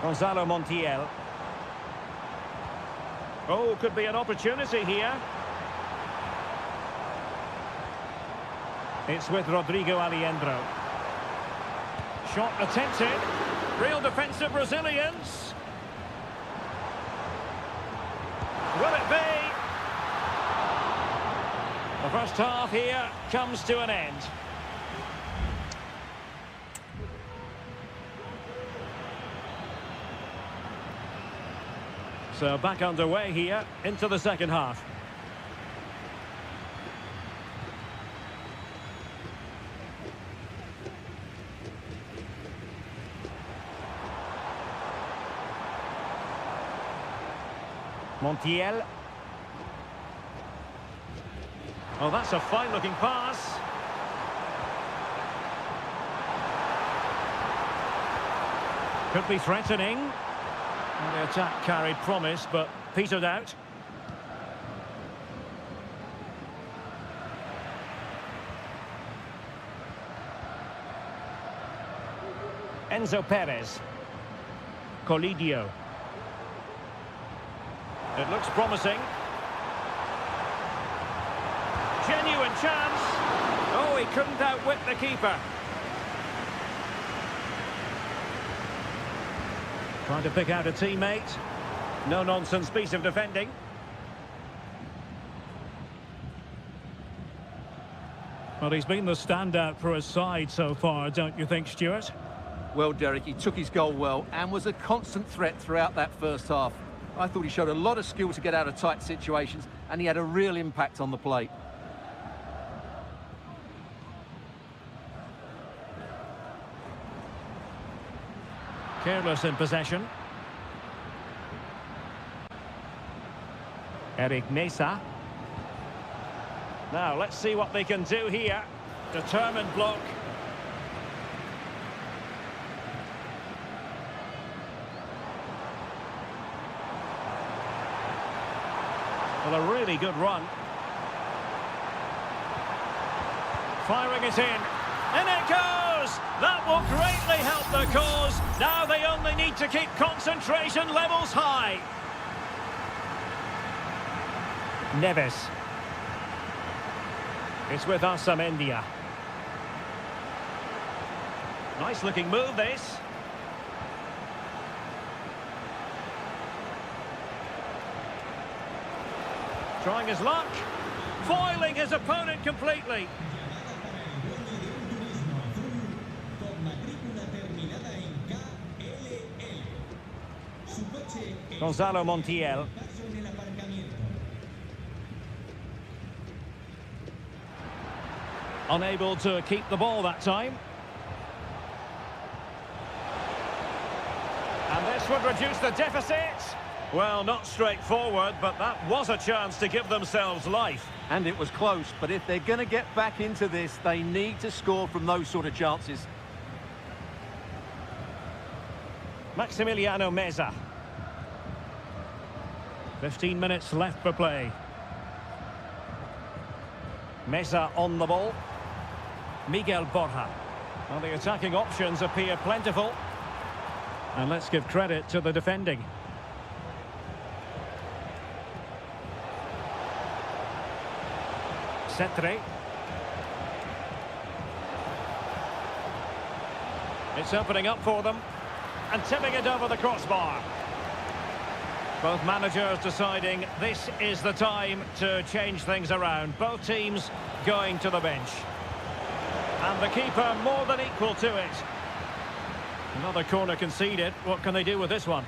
Gonzalo Montiel. Oh, could be an opportunity here. It's with Rodrigo Aliendro. Shot attempted. Real defensive resilience. Will it be? The first half here comes to an end. So back underway here into the second half. Montiel. Oh, that's a fine-looking pass. Could be threatening. And the attack carried promise, but petered out. Enzo Perez. Colidio. It looks promising. Genuine chance. Oh, he couldn't outwit the keeper. Trying to pick out a teammate. No-nonsense piece of defending. Well, he's been the standout for his side so far, don't you think, Stuart? Well, Derek, he took his goal well and was a constant threat throughout that first half. I thought he showed a lot of skill to get out of tight situations, and he had a real impact on the plate. Careless in possession. Eric Mesa. Now, let's see what they can do here. Determined block. Well, a really good run. Firing it in. In it goes! That will greatly help the cause. Now they only need to keep concentration levels high. Neves. It's with Asamendia. Nice looking move, this. Trying his luck. Foiling his opponent completely. Gonzalo Montiel. Unable to keep the ball that time. And this would reduce the deficit. Well, not straightforward, but that was a chance to give themselves life. And it was close, but if they're going to get back into this, they need to score from those sort of chances. Maximiliano Meza. 15 minutes left for play. Meza on the ball. Miguel Borja. Well, the attacking options appear plentiful. And let's give credit to the defending. Cetre. It's opening up for them. And tipping it over the crossbar. Both managers deciding this is the time to change things around. Both teams going to the bench. And the keeper more than equal to it. Another corner conceded. What can they do with this one?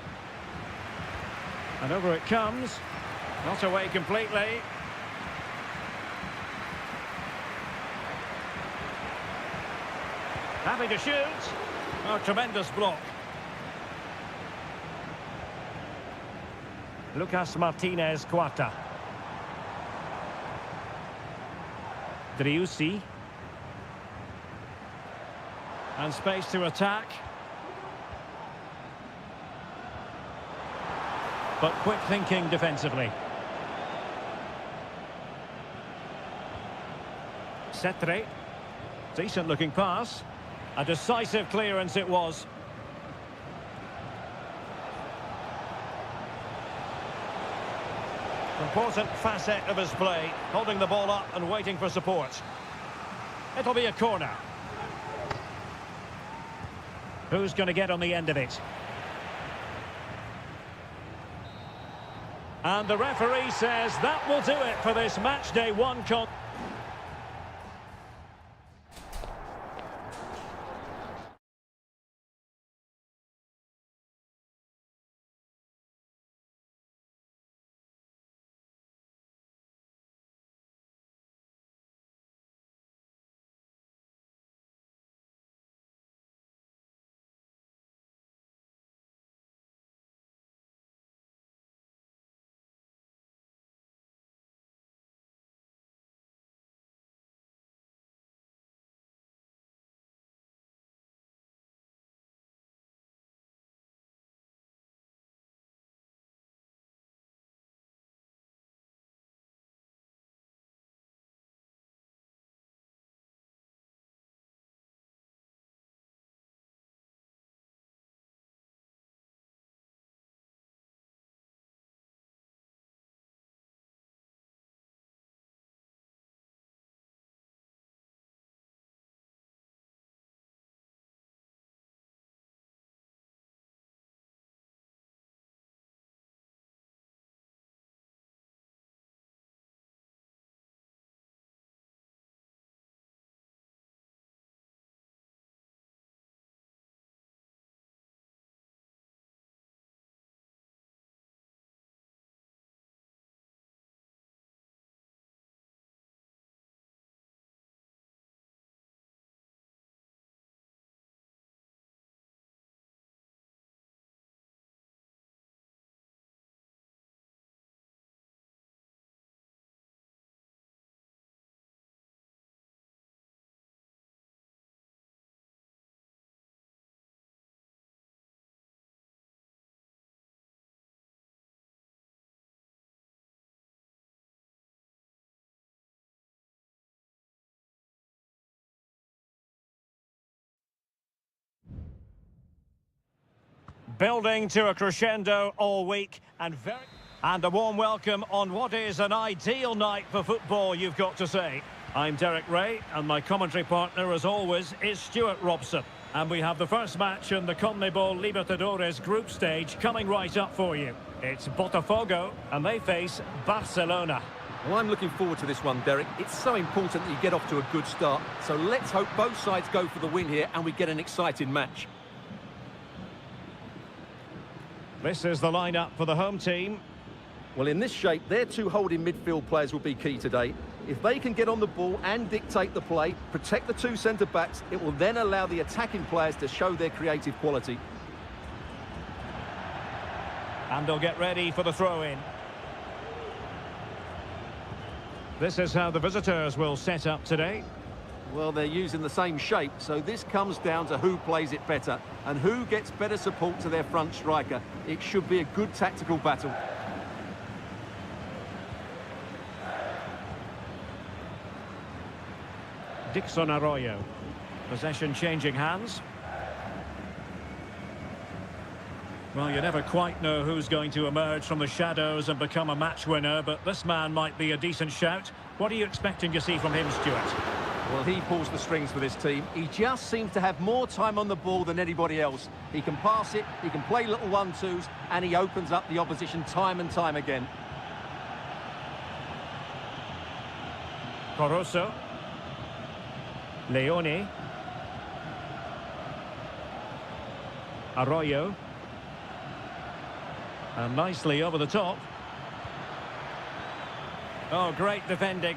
And over it comes. Not away completely. Having to shoot. Oh, tremendous block. Lucas Martinez Cuarta. Driussi. And space to attack. But quick thinking defensively. Cetre. Decent looking pass. A decisive clearance it was. Important facet of his play, holding the ball up and waiting for support. It'll be a corner. Who's going to get on the end of it? And the referee says that will do it for this match day one. Building to a crescendo all week and a warm welcome on what is an ideal night for football, you've got to say. I'm Derek Ray and my commentary partner as always is Stuart Robson. And we have the first match in the CONMEBOL Libertadores group stage coming right up for you. It's Botafogo and they face Barcelona. Well, I'm looking forward to this one, Derek. It's so important that you get off to a good start. So let's hope both sides go for the win here and we get an exciting match. This is the lineup for the home team. Well, in this shape, their two holding midfield players will be key today. If they can get on the ball and dictate the play, protect the two centre-backs, it will then allow the attacking players to show their creative quality. And they'll get ready for the throw-in. This is how the visitors will set up today. Well, they're using the same shape, so this comes down to who plays it better and who gets better support to their front striker. It should be a good tactical battle. Dixon Arroyo. Possession changing hands. Well, you never quite know who's going to emerge from the shadows and become a match winner, but this man might be a decent shout. What are you expecting to see from him, Stuart? Well, he pulls the strings for this team. He just seems to have more time on the ball than anybody else. He can pass it, he can play little one-twos, and he opens up the opposition time and time again. Coroso. Leone. Arroyo. And nicely over the top. Oh, great defending.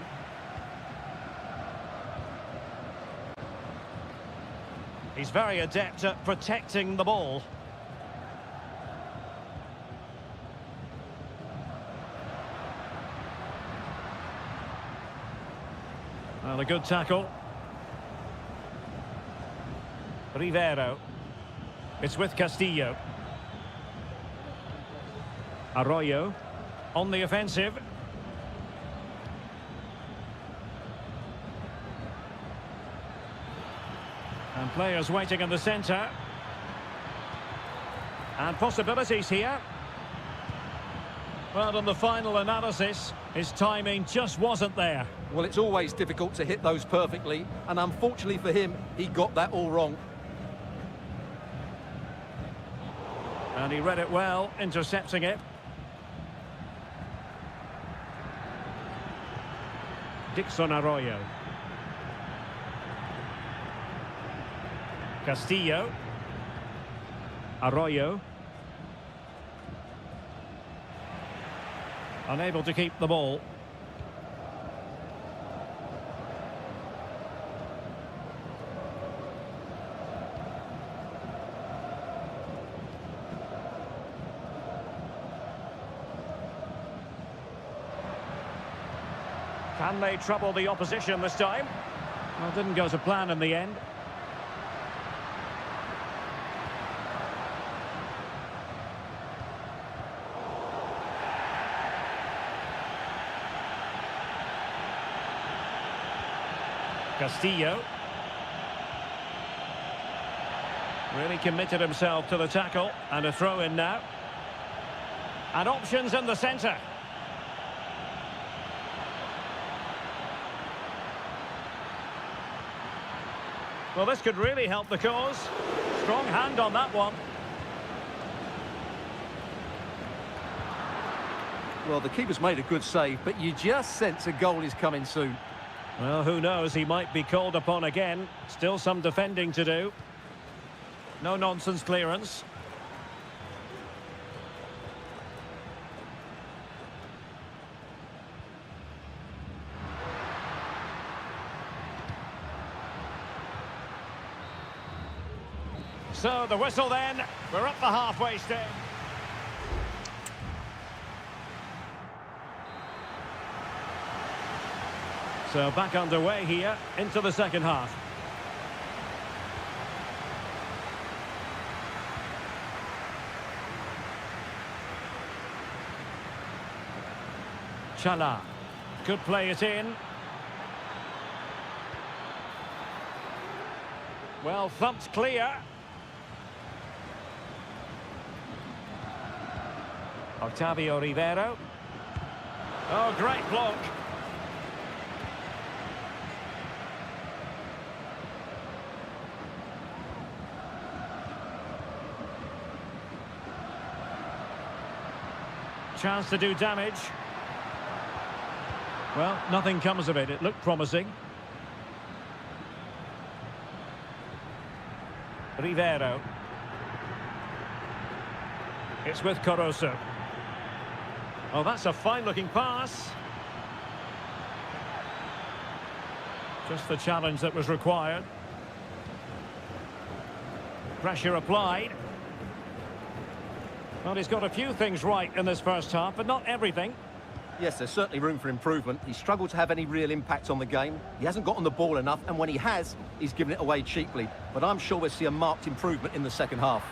He's very adept at protecting the ball. Well, a good tackle. Rivero. It's with Castillo. Arroyo on the offensive. And players waiting in the centre. And possibilities here. Well, in the final analysis, his timing just wasn't there. Well, it's always difficult to hit those perfectly, and unfortunately for him, he got that all wrong. And he read it well, intercepting it. Dixon Arroyo. Castillo. Arroyo. Unable to keep the ball. Can they trouble the opposition this time? Well, didn't go to plan in the end. Castillo. Really committed himself to the tackle. And a throw-in now. And options in the centre. Well, this could really help the cause. Strong hand on that one. Well, the keeper's made a good save, but you just sense a goal is coming soon. Well, who knows? He might be called upon again. Still some defending to do. No nonsense clearance. So the whistle then, we're up the halfway stage. So back underway here into the second half. Chala could play it in. Well thumped clear. Octavio Rivero. Oh, great block. Chance to do damage. Well, nothing comes of it. It looked promising. Rivero. It's with Caruso. Oh, that's a fine-looking pass. Just the challenge that was required. Pressure applied. Well, he's got a few things right in this first half, but not everything. Yes, there's certainly room for improvement. He's struggled to have any real impact on the game. He hasn't got on the ball enough, and when he has, he's given it away cheaply. But I'm sure we'll see a marked improvement in the second half.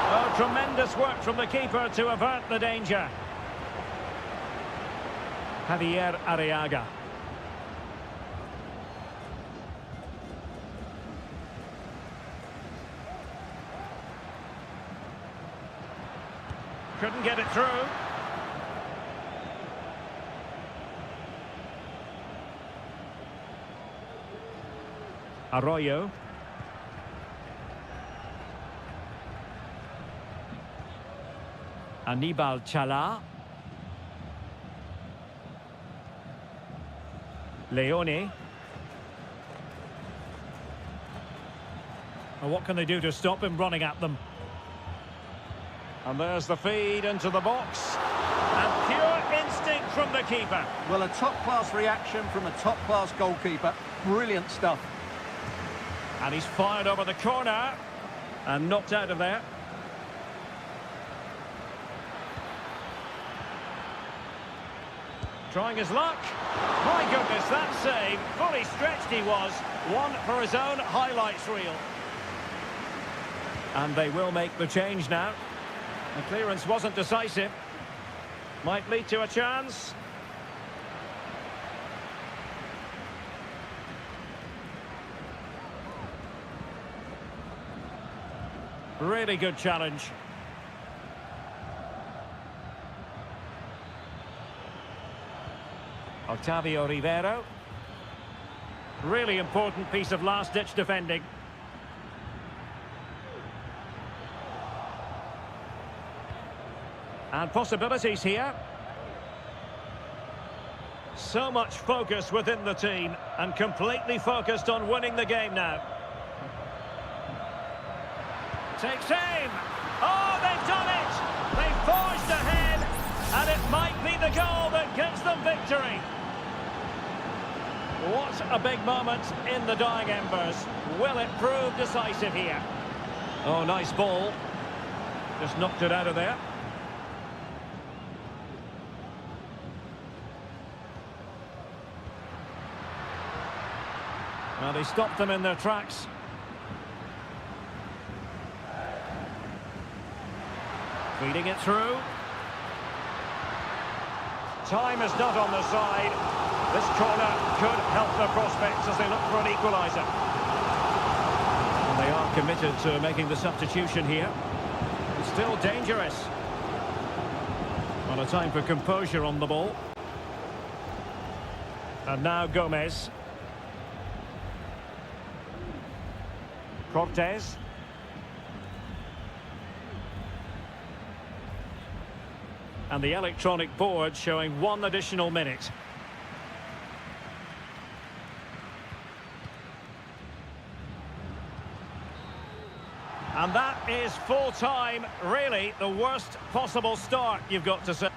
Oh, tremendous work from the keeper to avert the danger. Javier Arriaga. Couldn't get it through. Arroyo. Anibal Chala. Leone. Well, what can they do to stop him running at them? And there's the feed into the box. And pure instinct from the keeper. Well, a top-class reaction from a top-class goalkeeper. Brilliant stuff. And he's fired over the corner. And knocked out of there. Trying his luck. My goodness, that save. Fully stretched he was. One for his own highlights reel. And they will make the change now. The clearance wasn't decisive. Might lead to a chance. Really good challenge. Octavio Rivero. Really important piece of last-ditch defending. And possibilities here. So much focus within the team and completely focused on winning the game now. Takes aim. Oh, they've done it! They've forged ahead, and it might be the goal that gets them victory. What a big moment in the dying embers. Will it prove decisive here? Oh, nice ball. Just knocked it out of there. Well, they stopped them in their tracks. Feeding it through. Time is not on the side. This corner could help their prospects as they look for an equaliser. And they are committed to making the substitution here. It's still dangerous. Well, a time for composure on the ball. And now Gomez. Cortez. And the electronic board showing 1 additional minute. And that is full time. Really, the worst possible start, you've got to say.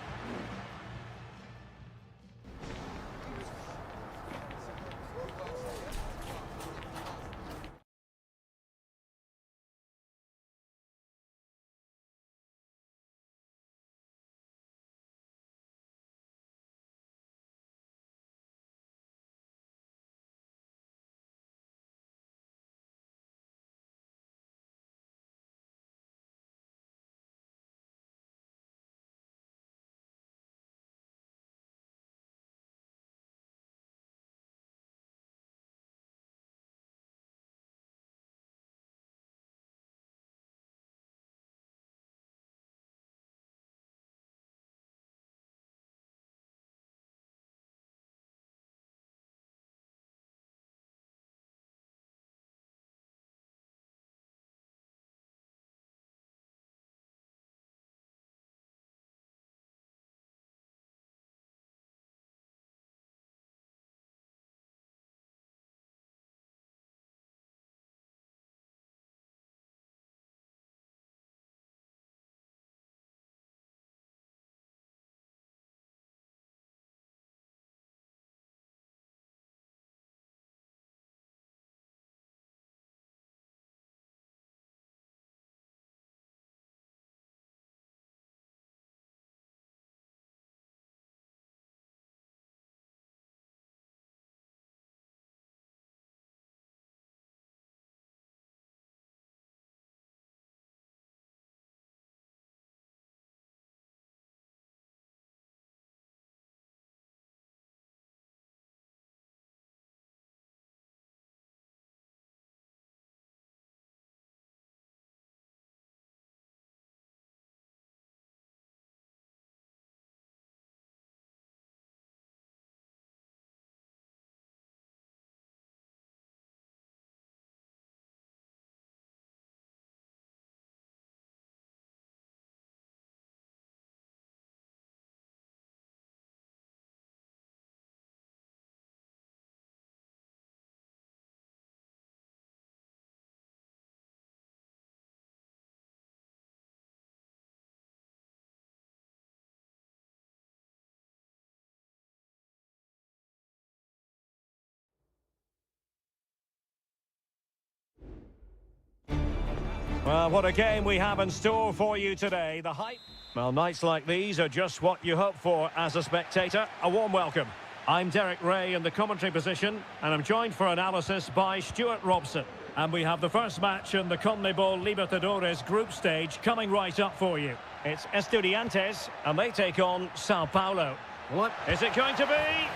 Well, what a game we have in store for you today. The hype. Well, nights like these are just what you hope for as a spectator. A warm welcome. I'm Derek Ray in the commentary position, and I'm joined for analysis by Stuart Robson. And we have the first match in the CONMEBOL Libertadores group stage coming right up for you. It's Estudiantes, and they take on Sao Paulo. What? Is it going to be?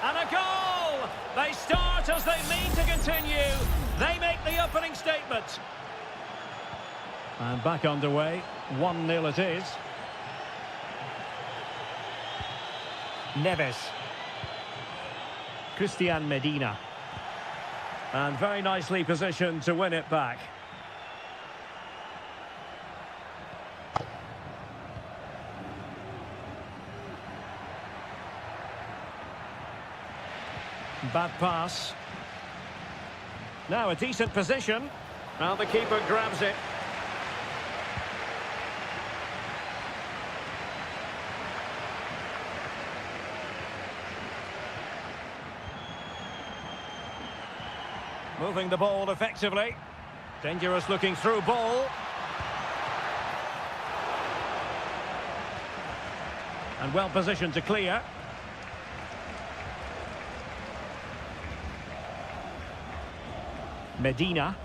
And a goal! They start as they mean to continue. They make the opening statement. And back underway, 1-0 it is. Neves. Christian Medina. And very nicely positioned to win it back. Bad pass. Now a decent position. Now the keeper grabs it. Moving the ball effectively. Dangerous looking through ball. And well positioned to clear. Medina.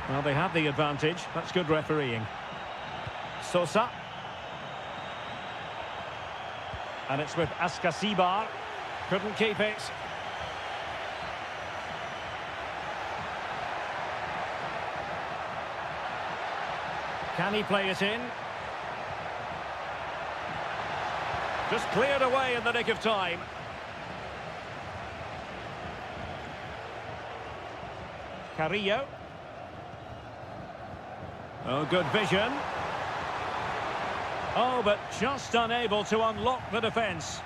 Well, they have the advantage. That's good refereeing. Sosa. And it's with Askasibar. Couldn't keep it. Can he play it in? Just cleared away in the nick of time. Carrillo. Oh, good vision. Oh, but just unable to unlock the defence.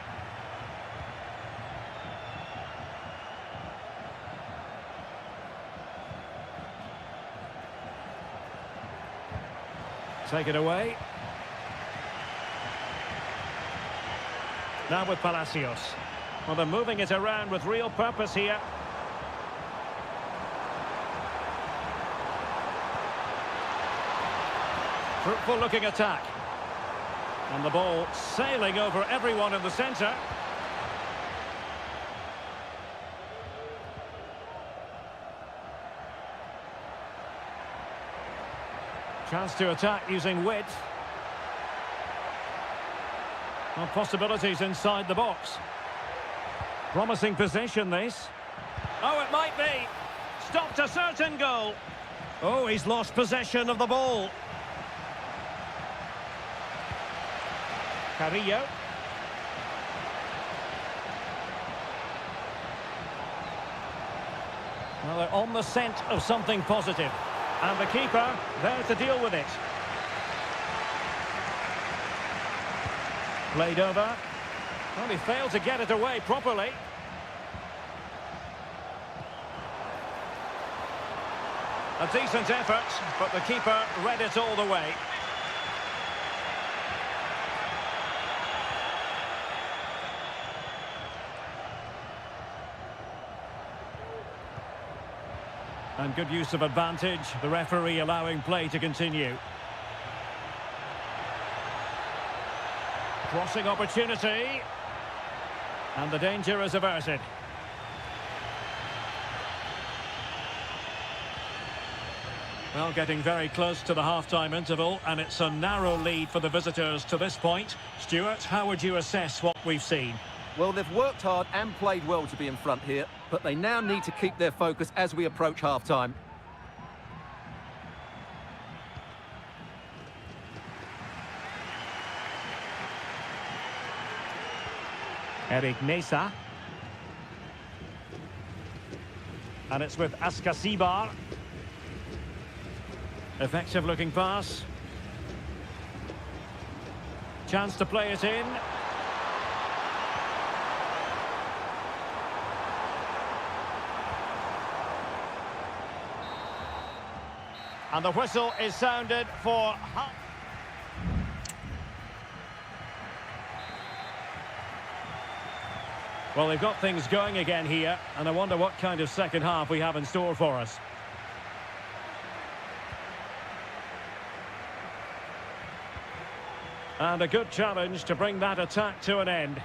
Take it away. Now with Palacios. Well, they're moving it around with real purpose here. Fruitful looking attack. And the ball sailing over everyone in the centre. Chance to attack using width. Well, possibilities inside the box. Promising possession, this. Oh, it might be. Stopped a certain goal. Oh, he's lost possession of the ball. Carrillo. Well, they're on the scent of something positive. And the keeper there to deal with it. Played over. Well, he failed to get it away properly. A decent effort, but the keeper read it all the way. And good use of advantage, the referee allowing play to continue. Crossing opportunity. And the danger is averted. Well, getting very close to the half-time interval, and it's a narrow lead for the visitors to this point. Stuart, how would you assess what we've seen? Well, they've worked hard and played well to be in front here, but they now need to keep their focus as we approach half-time. Eric Mesa. And it's with Askasibar. Effective looking pass. Chance to play it in. And the whistle is sounded for half. Well, they've got things going again here, and I wonder what kind of second half we have in store for us. And a good challenge to bring that attack to an end.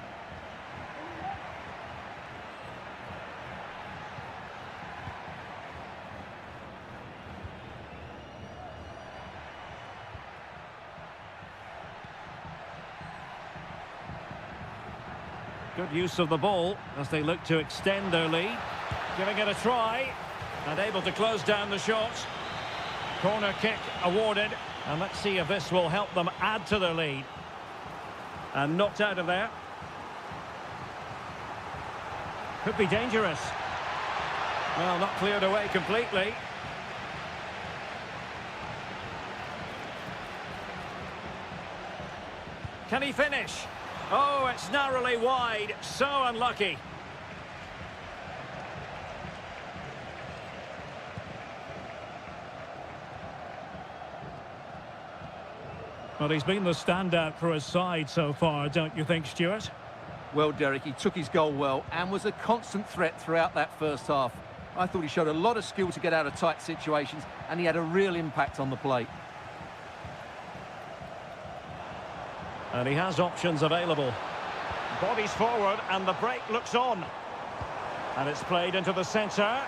Good use of the ball as they look to extend their lead. Giving it a try and able to close down the shot. Corner kick awarded, and let's see if this will help them add to their lead. And knocked out of there. Could be dangerous. Well, not cleared away completely. Can he finish? Oh, it's narrowly wide. So unlucky. Well, he's been the standout for his side so far, don't you think, Stuart? Well, Derek, he took his goal well and was a constant threat throughout that first half. I thought he showed a lot of skill to get out of tight situations, and he had a real impact on the plate. And he has options available. Bodies forward and the break looks on. And it's played into the centre.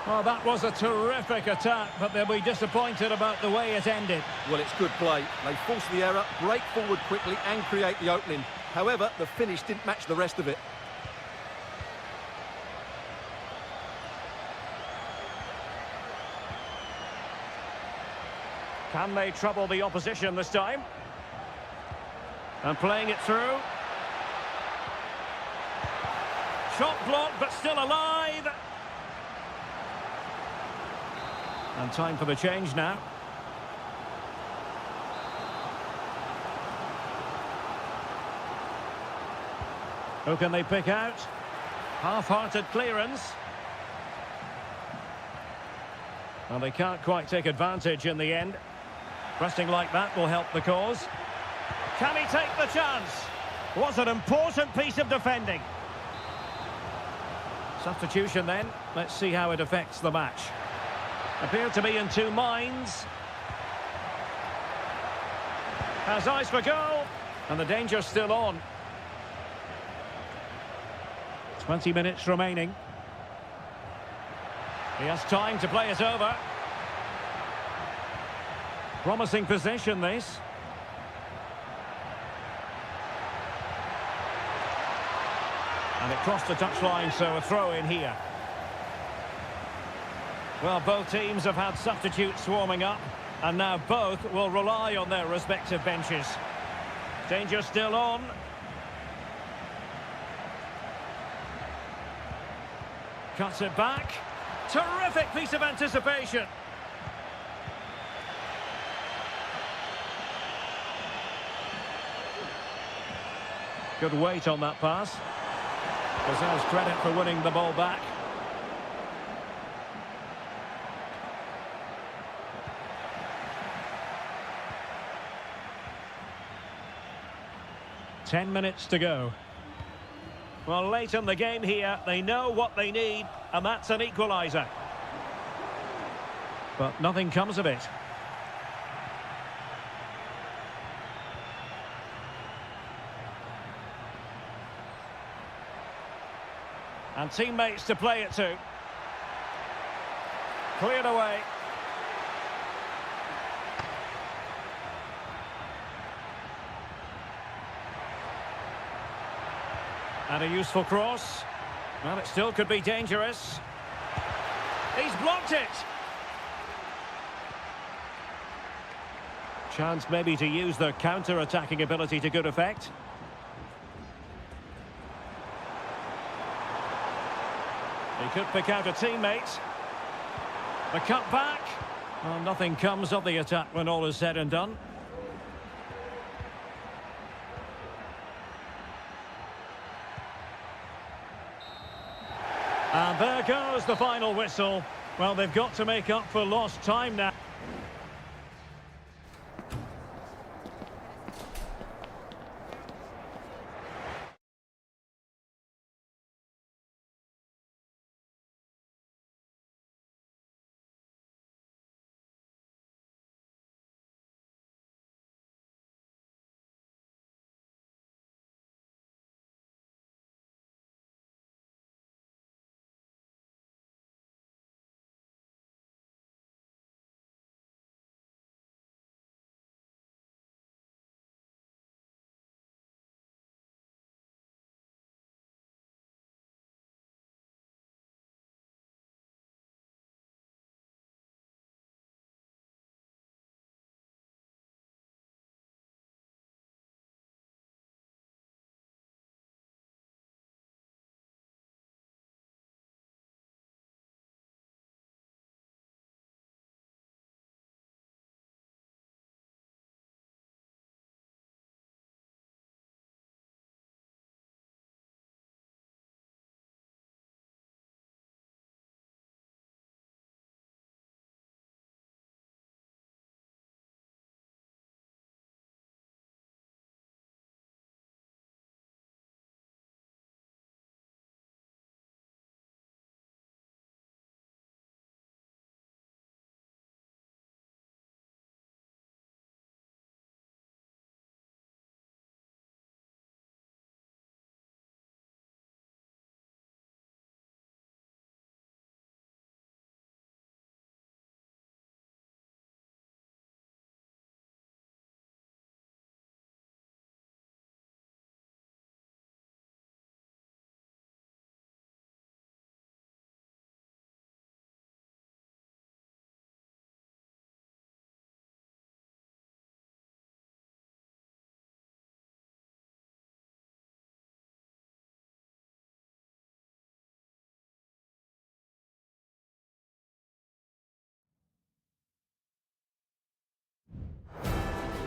Well, that was a terrific attack, but they'll be disappointed about the way it ended. Well, it's good play. They force the error, break forward quickly and create the opening. However, the finish didn't match the rest of it. Can they trouble the opposition this time? And playing it through. Shot blocked, but still alive. And time for the change now. Who can they pick out? Half-hearted clearance. Well, they can't quite take advantage in the end. Pressing like that will help the cause. Can he take the chance? Was an important piece of defending. Substitution then. Let's see how it affects the match. Appeared to be in two minds. Has eyes for goal. And the danger's still on. 20 minutes remaining. He has time to play it over. Promising position, this. And it crossed the touchline, so a throw in here. Well, both teams have had substitutes swarming up, and now both will rely on their respective benches. Danger still on. Cuts it back. Terrific piece of anticipation. Good weight on that pass. Deserves credit for winning the ball back. Ten minutes to go. Well, late in the game here, they know what they need, and that's an equaliser. But nothing comes of it. And teammates to play it to. Cleared away. And a useful cross. Well, it still could be dangerous. He's blocked it. Chance maybe to use their counter-attacking ability to good effect. He could pick out a teammate. The cut back. Well, nothing comes of the attack when all is said and done. And there goes the final whistle. Well, they've got to make up for lost time now.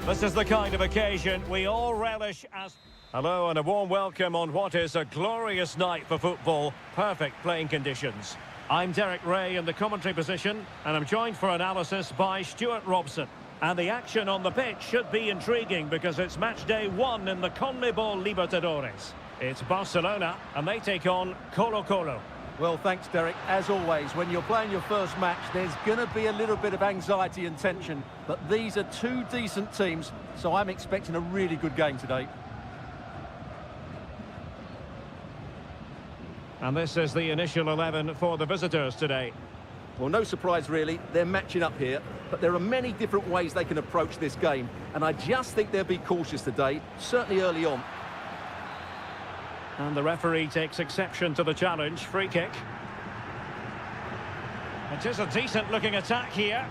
This is the kind of occasion we all relish as... Hello and a warm welcome on what is a glorious night for football. Perfect playing conditions. I'm Derek Ray in the commentary position, and I'm joined for analysis by Stuart Robson. And the action on the pitch should be intriguing because it's match day 1 in the CONMEBOL Libertadores. It's Barcelona, and they take on Colo-Colo. Well, thanks, Derek. As always, when you're playing your first match, there's going to be a little bit of anxiety and tension. But these are two decent teams, so I'm expecting a really good game today. And this is the initial 11 for the visitors today. Well, no surprise, really. They're matching up here, but there are many different ways they can approach this game, and I just think they'll be cautious today, certainly early on. And the referee takes exception to the challenge. Free kick. It is a decent-looking attack here.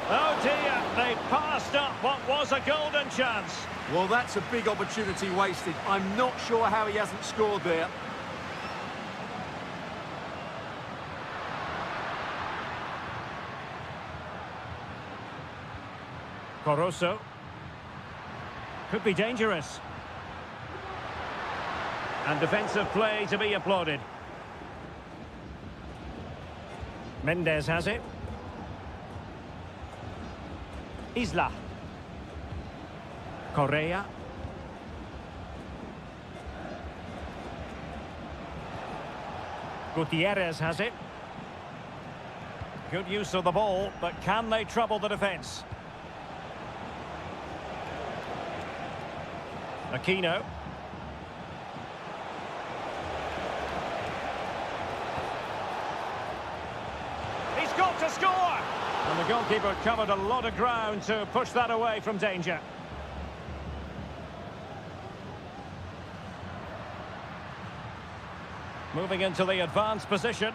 Oh dear, they passed up what was a golden chance. Well, that's a big opportunity wasted. I'm not sure how he hasn't scored there. Coroso. Could be dangerous. And defensive play to be applauded. Mendes has it. Isla. Correa. Gutierrez has it. Good use of the ball, but can they trouble the defence? Aquino. He's got to score! And the goalkeeper covered a lot of ground to push that away from danger. Moving into the advanced position.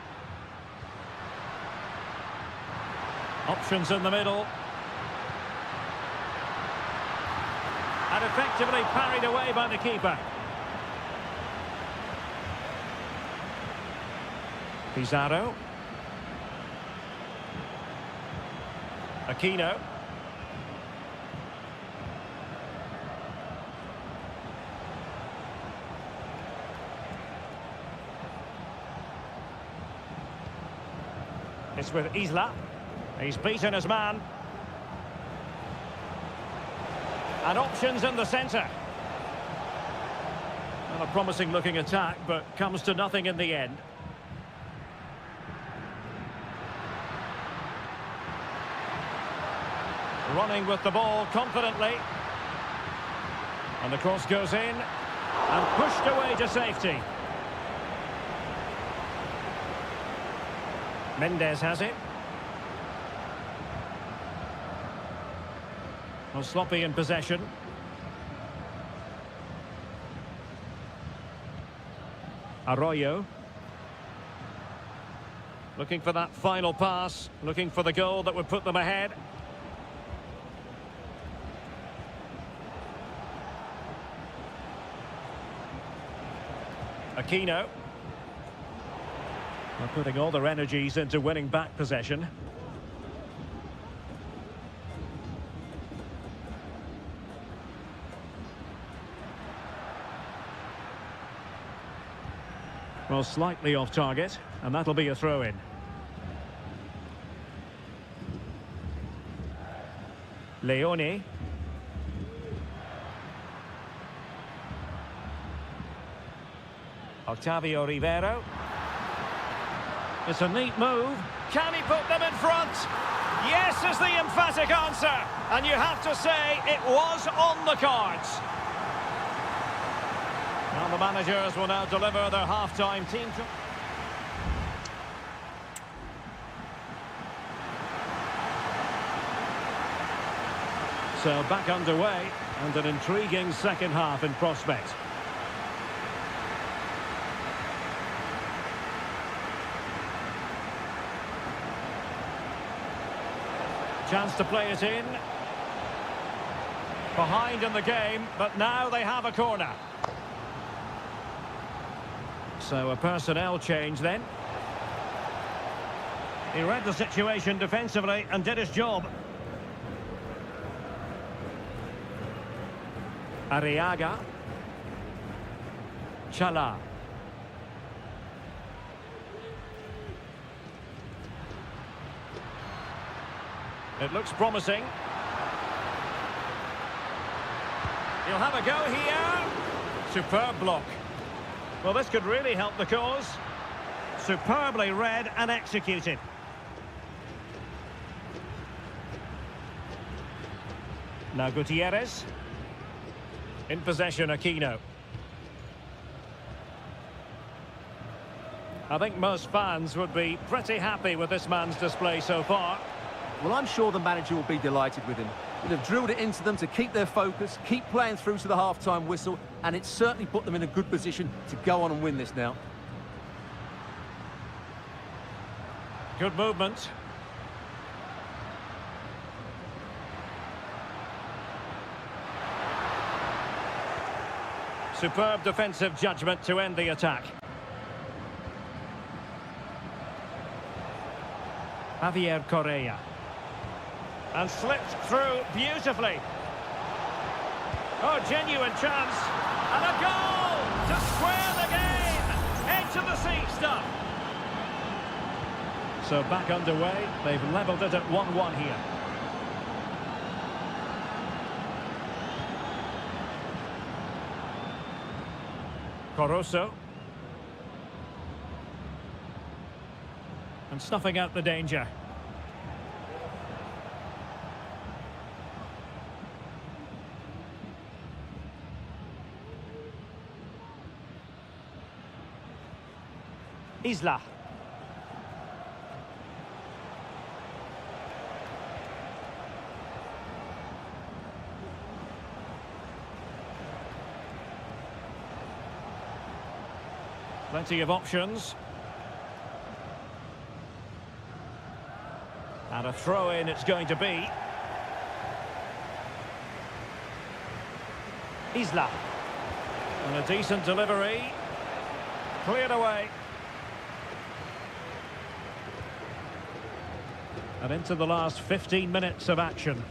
Options in the middle. And effectively parried away by the keeper. Pizarro. Aquino. It's with Isla. He's beaten his man. And options in the centre. Well, a promising looking attack, but comes to nothing in the end. Running with the ball confidently. And the cross goes in. And pushed away to safety. Mendes has it. Well, sloppy in possession. Arroyo. Looking for that final pass. Looking for the goal that would put them ahead. Aquino. They're putting all their energies into winning back possession. Well, slightly off target, and that'll be a throw-in. Leone. Octavio Rivero. It's a neat move. Can he put them in front? Yes is the emphatic answer. And you have to say it was on the cards. Well, the managers will now deliver their half-time team. So back underway, and an intriguing second half in prospect. Chance to play it in. Behind in the game, but now they have a corner. So a personnel change then. He read the situation defensively and did his job. Arriaga. Chala. It looks promising. He'll have a go here. Superb block. Well, this could really help the cause. Superbly read and executed. Now Gutierrez. In possession, Aquino. I think most fans would be pretty happy with this man's display so far. Well, I'm sure the manager will be delighted with him. He'll have drilled it into them to keep their focus, keep playing through to the half-time whistle, and it's certainly put them in a good position to go on and win this now. Good movement. Superb defensive judgment to end the attack. Javier Correa. And slipped through beautifully. Oh, genuine chance. And a goal to square the game. Edge of the seat stuff. So back underway. They've levelled it at 1-1 here. Coroso. And snuffing out the danger. Isla. Plenty of options. And a throw-in it's going to be. Isla. And a decent delivery. Cleared away. And into the last 15 minutes of action.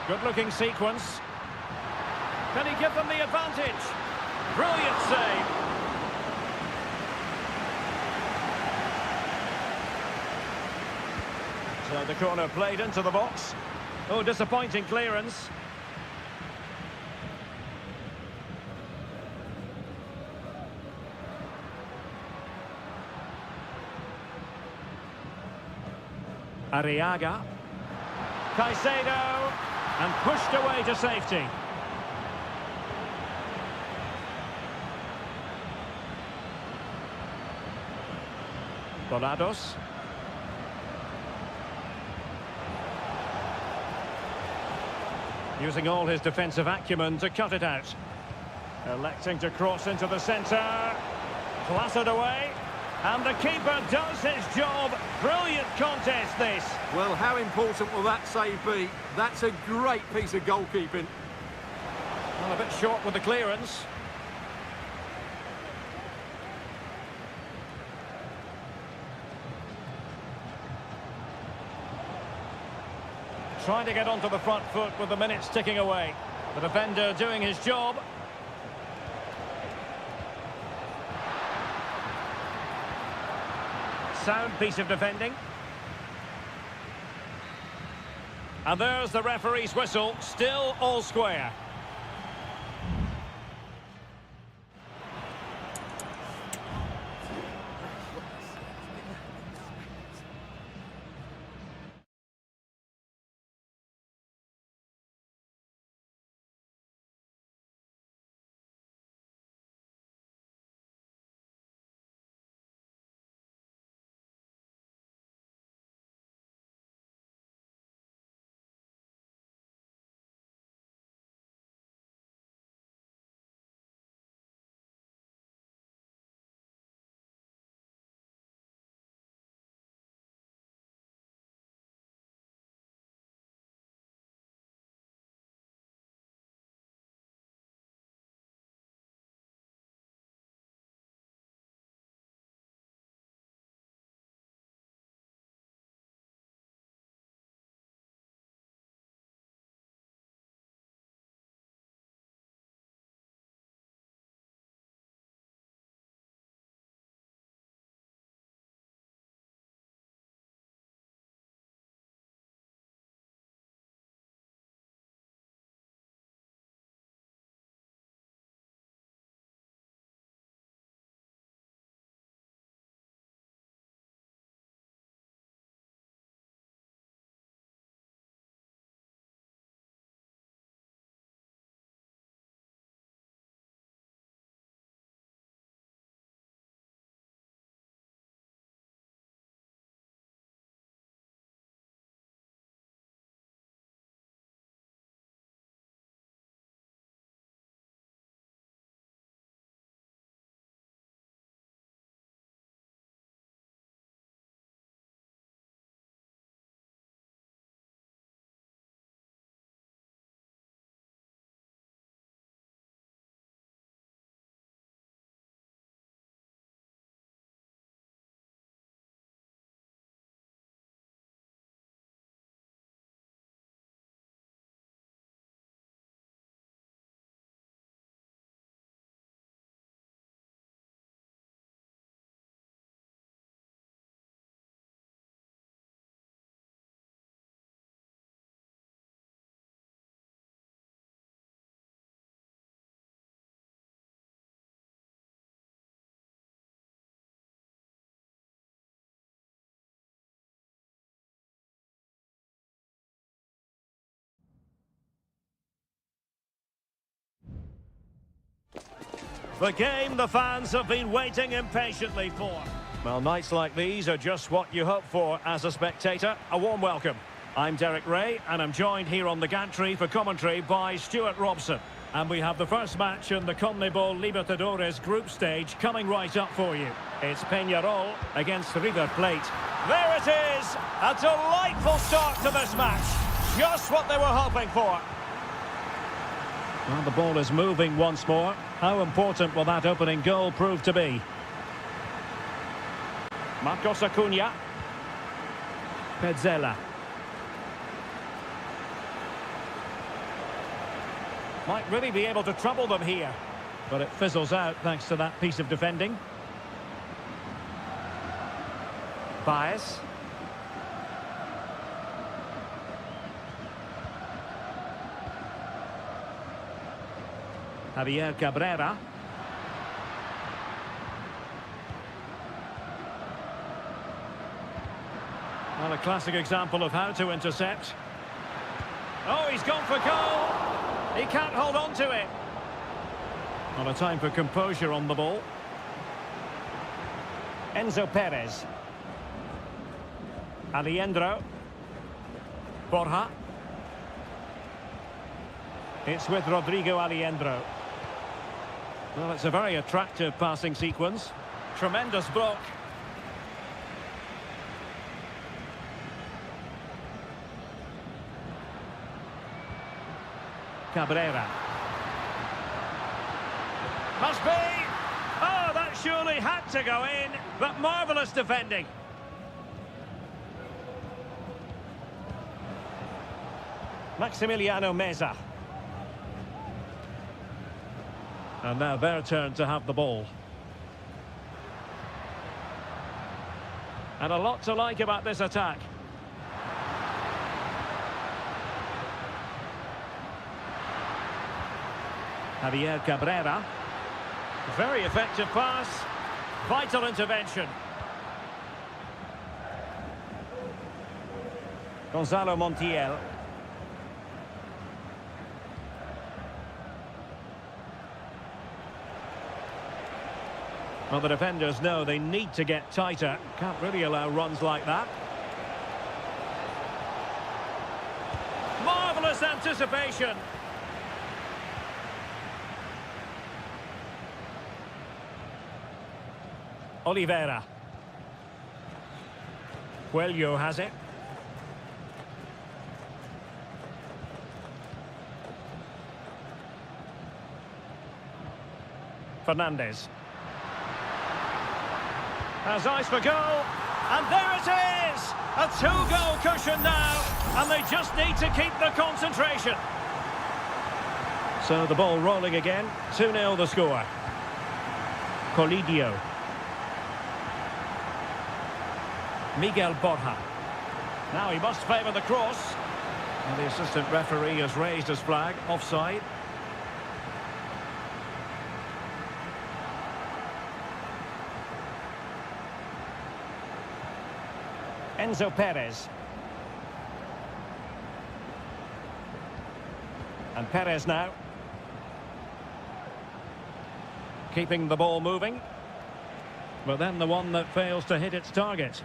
Good-looking sequence. Can he give them the advantage? Brilliant save. So the corner played into the box. Oh, disappointing clearance. Arriaga. Caicedo. And pushed away to safety. Volados. Using all his defensive acumen to cut it out. Electing to cross into the centre. Clattered away. And the keeper does his job. Brilliant contest, this. Well, how important will that save be? That's a great piece of goalkeeping. Well, a bit short with the clearance. Trying to get onto the front foot with the minutes ticking away. The defender doing his job. Sound piece of defending. And there's the referee's whistle, still all square. The game the fans have been waiting impatiently for. Well, nights like these are just what you hope for as a spectator. A warm welcome. I'm Derek Ray, and I'm joined here on the gantry for commentary by Stuart Robson. And we have the first match in the CONMEBOL Libertadores group stage coming right up for you. It's Peñarol against River Plate. There it is! A delightful start to this match. Just what they were hoping for. Well, the ball is moving once more. How important will that opening goal prove to be? Marcos Acuna. Petzela. Might really be able to trouble them here. But it fizzles out thanks to that piece of defending. Baez. Javier Cabrera. Well, a classic example of how to intercept. Oh, he's gone for goal. He can't hold on to it. Well, a time for composure on the ball. Enzo Perez. Aliendro. Borja. It's with Rodrigo Aliendro. Well, it's a very attractive passing sequence. Tremendous block. Cabrera. Must be! Oh, that surely had to go in, but marvellous defending. Maximiliano Meza. And now their turn to have the ball. And a lot to like about this attack. Javier Cabrera. Very effective pass. Vital intervention. Gonzalo Montiel. Well, the defenders know they need to get tighter. Can't really allow runs like that. Marvellous anticipation. Oliveira. Coelho has it. Fernandez. Has eyes for goal. And there it is! A two-goal cushion now. And they just need to keep the concentration. So the ball rolling again. 2-0 the score. Colidio. Miguel Borja. Now he must favour the cross. And the assistant referee has raised his flag. Offside. Enzo Perez. And Perez now. Keeping the ball moving. But then the one that fails to hit its target.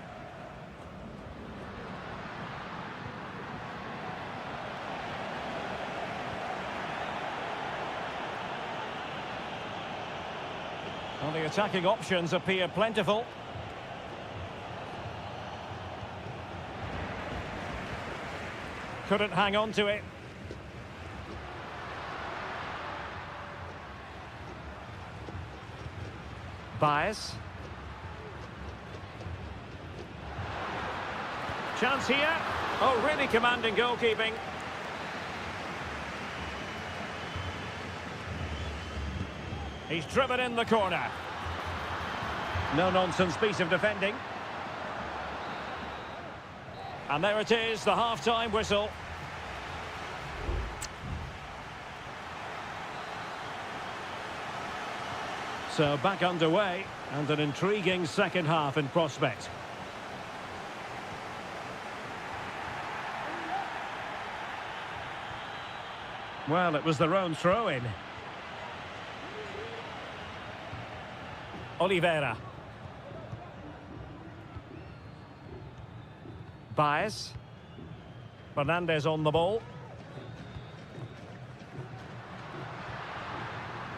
Well, the attacking options appear plentiful. Couldn't hang on to it. Baez. Chance here. Oh, really commanding goalkeeping. He's driven in the corner. No-nonsense piece of defending. And there it is, the half-time whistle. So back underway, and an intriguing second half in prospect. Well, it was their own throw-in. Oliveira. Baez. Fernandez on the ball.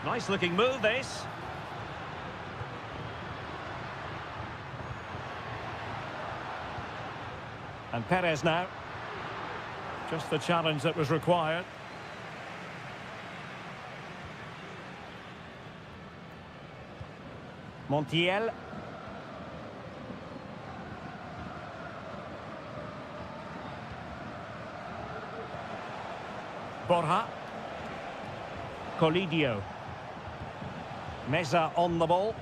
Nice looking move, this. And Perez now. Just the challenge that was required. Montiel. Borja. Colidio. Meza on the ball.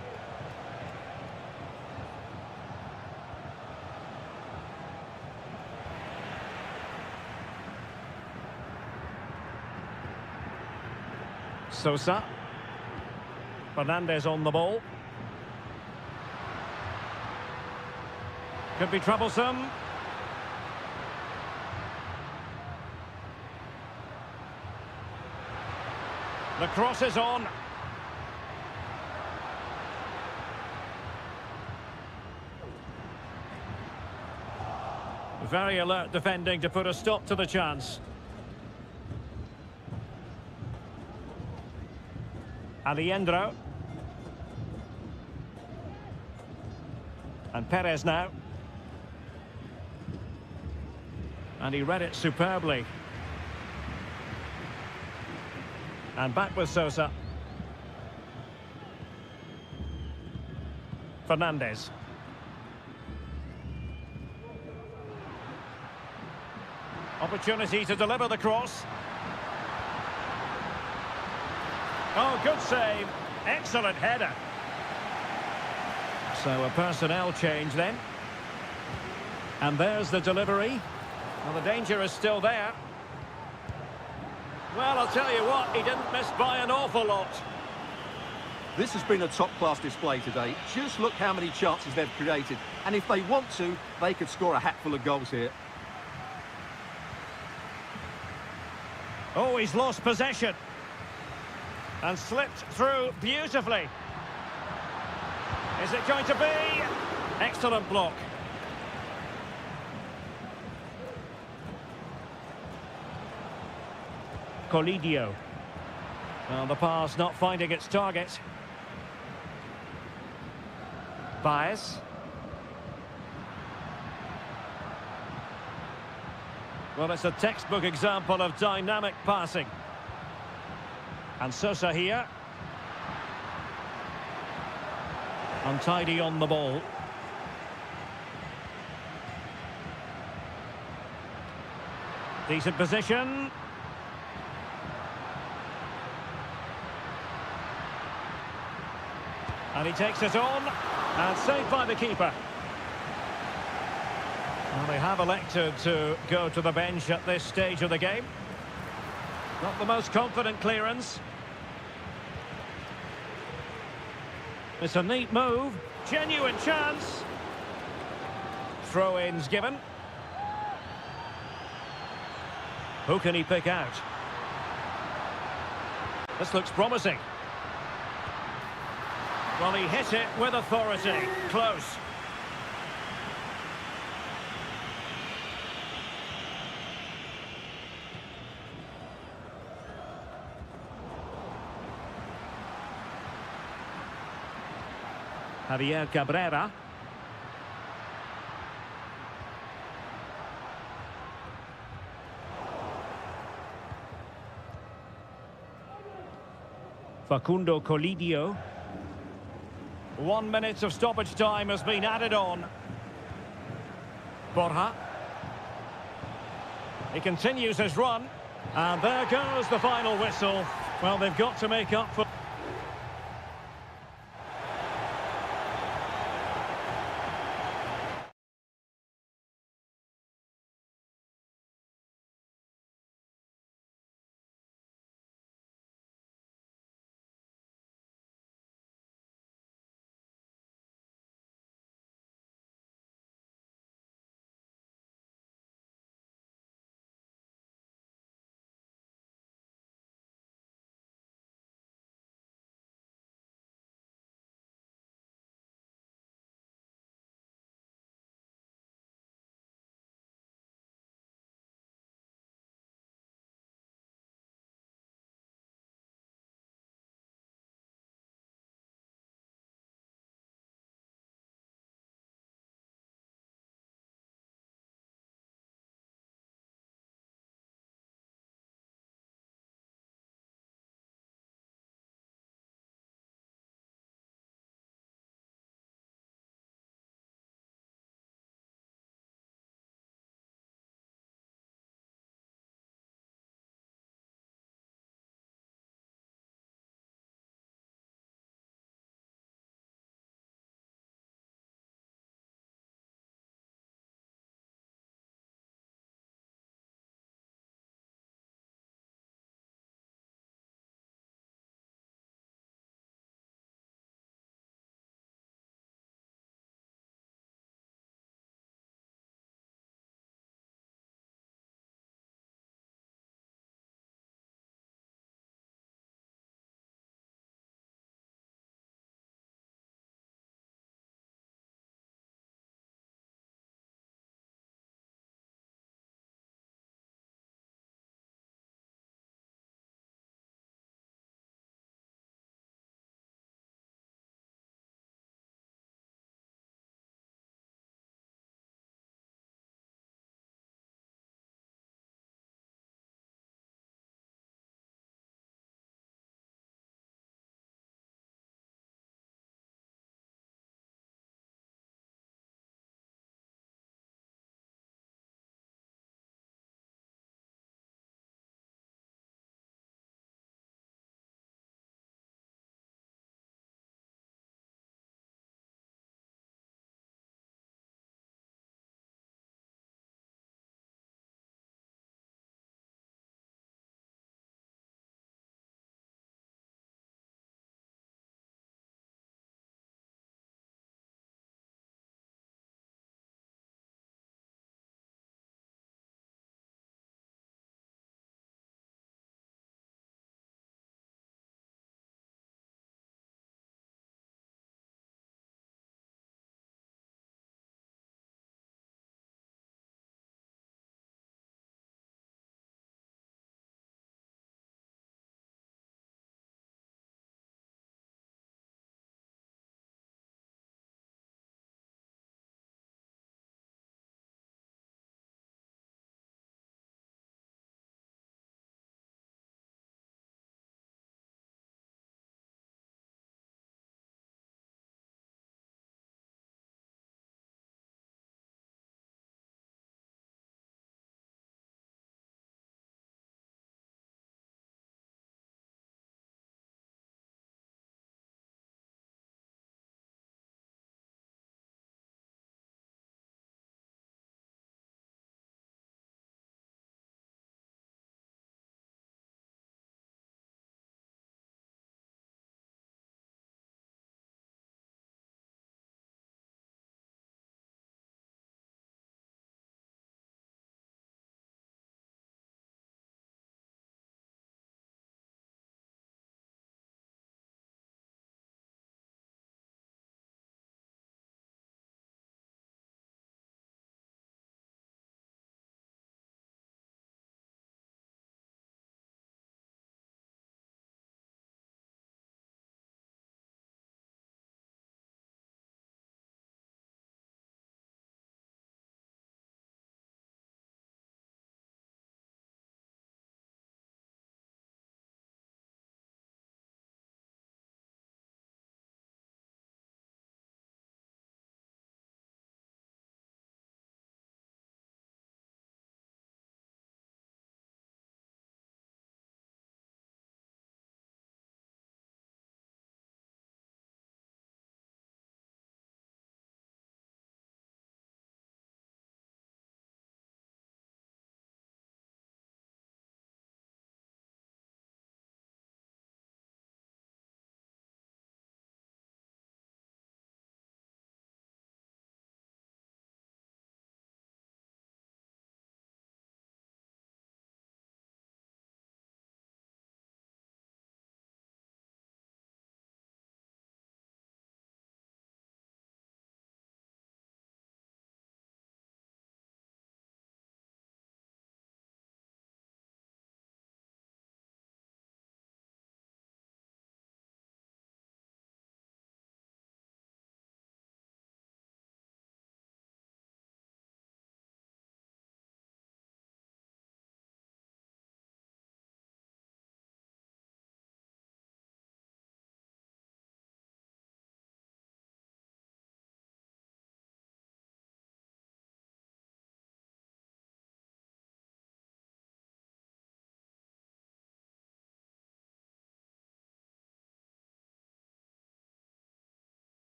Sosa. Fernandez on the ball. Could be troublesome. The cross is on. Very alert defending to put a stop to the chance. Alejandro. And Perez now. And he read it superbly. And back with Sosa. Fernandez. Opportunity to deliver the cross. Oh, good save. Excellent header. So a personnel change then. And there's the delivery. Well, the danger is still there. Well, I'll tell you what, he didn't miss by an awful lot. This has been a top-class display today. Just look how many chances they've created. And if they want to, they could score a hatful of goals here. Oh, he's lost possession. And slipped through beautifully. Is it going to be? Excellent block. Colidio. Well, the pass not finding its target. Baez. Well, it's a textbook example of dynamic passing. And Sosa here. Untidy on the ball. Decent position. And he takes it on. And saved by the keeper. Well, they have elected to go to the bench at this stage of the game. Not the most confident clearance. It's a neat move. Genuine chance. Throw-ins given. Who can he pick out? This looks promising. Well, he hit it with authority. Close. Javier Cabrera. Facundo Colidio. 1 minute of stoppage time has been added on. Borja. He continues his run. And there goes the final whistle. Well, they've got to make up for...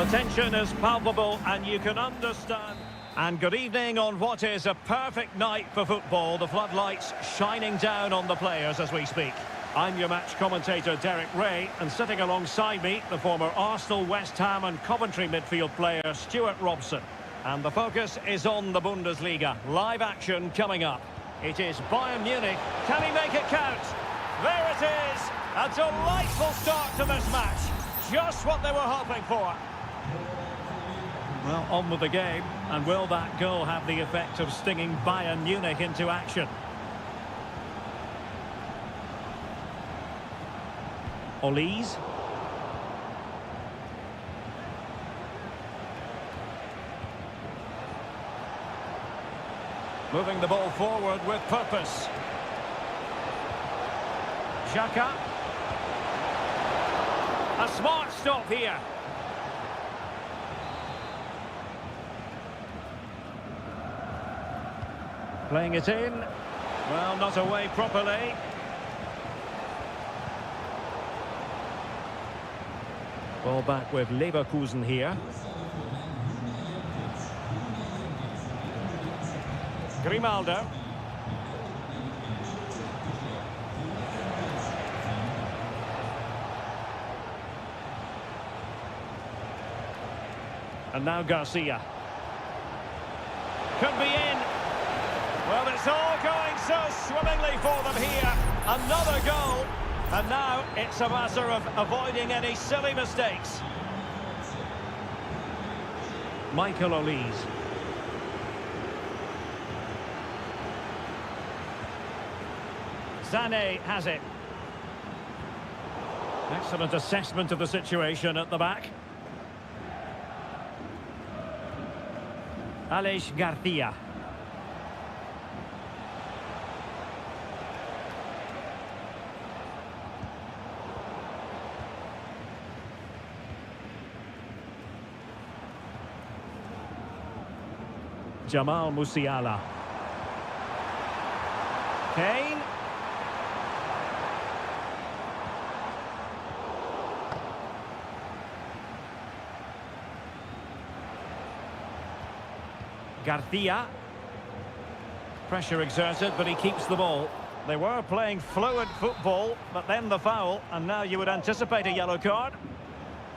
The tension is palpable and you can understand. And good evening on what is a perfect night for football. The floodlights shining down on the players as we speak. I'm your match commentator, Derek Ray, and sitting alongside me, the former Arsenal, West Ham and Coventry midfield player, Stuart Robson. And the focus is on the Bundesliga. Live action coming up. It is Bayern Munich. Can he make it count? There it is! A delightful start to this match. Just what they were hoping for. Well, on with the game. And will that goal have the effect of stinging Bayern Munich into action? Olise. Moving the ball forward with purpose. Xhaka. A smart stop here. Playing it in. Well, not away properly. Ball back with Leverkusen here. Grimaldo. And now Garcia. Could be in. Well, it's all going so swimmingly for them here. Another goal. And now it's a matter of avoiding any silly mistakes. Michael Olise. Sané has it. Excellent assessment of the situation at the back. Aleix Garcia. Jamal Musiala. Kane. Garcia. Pressure exerted, but he keeps the ball. They were playing fluid football, but then the foul, and now you would anticipate a yellow card.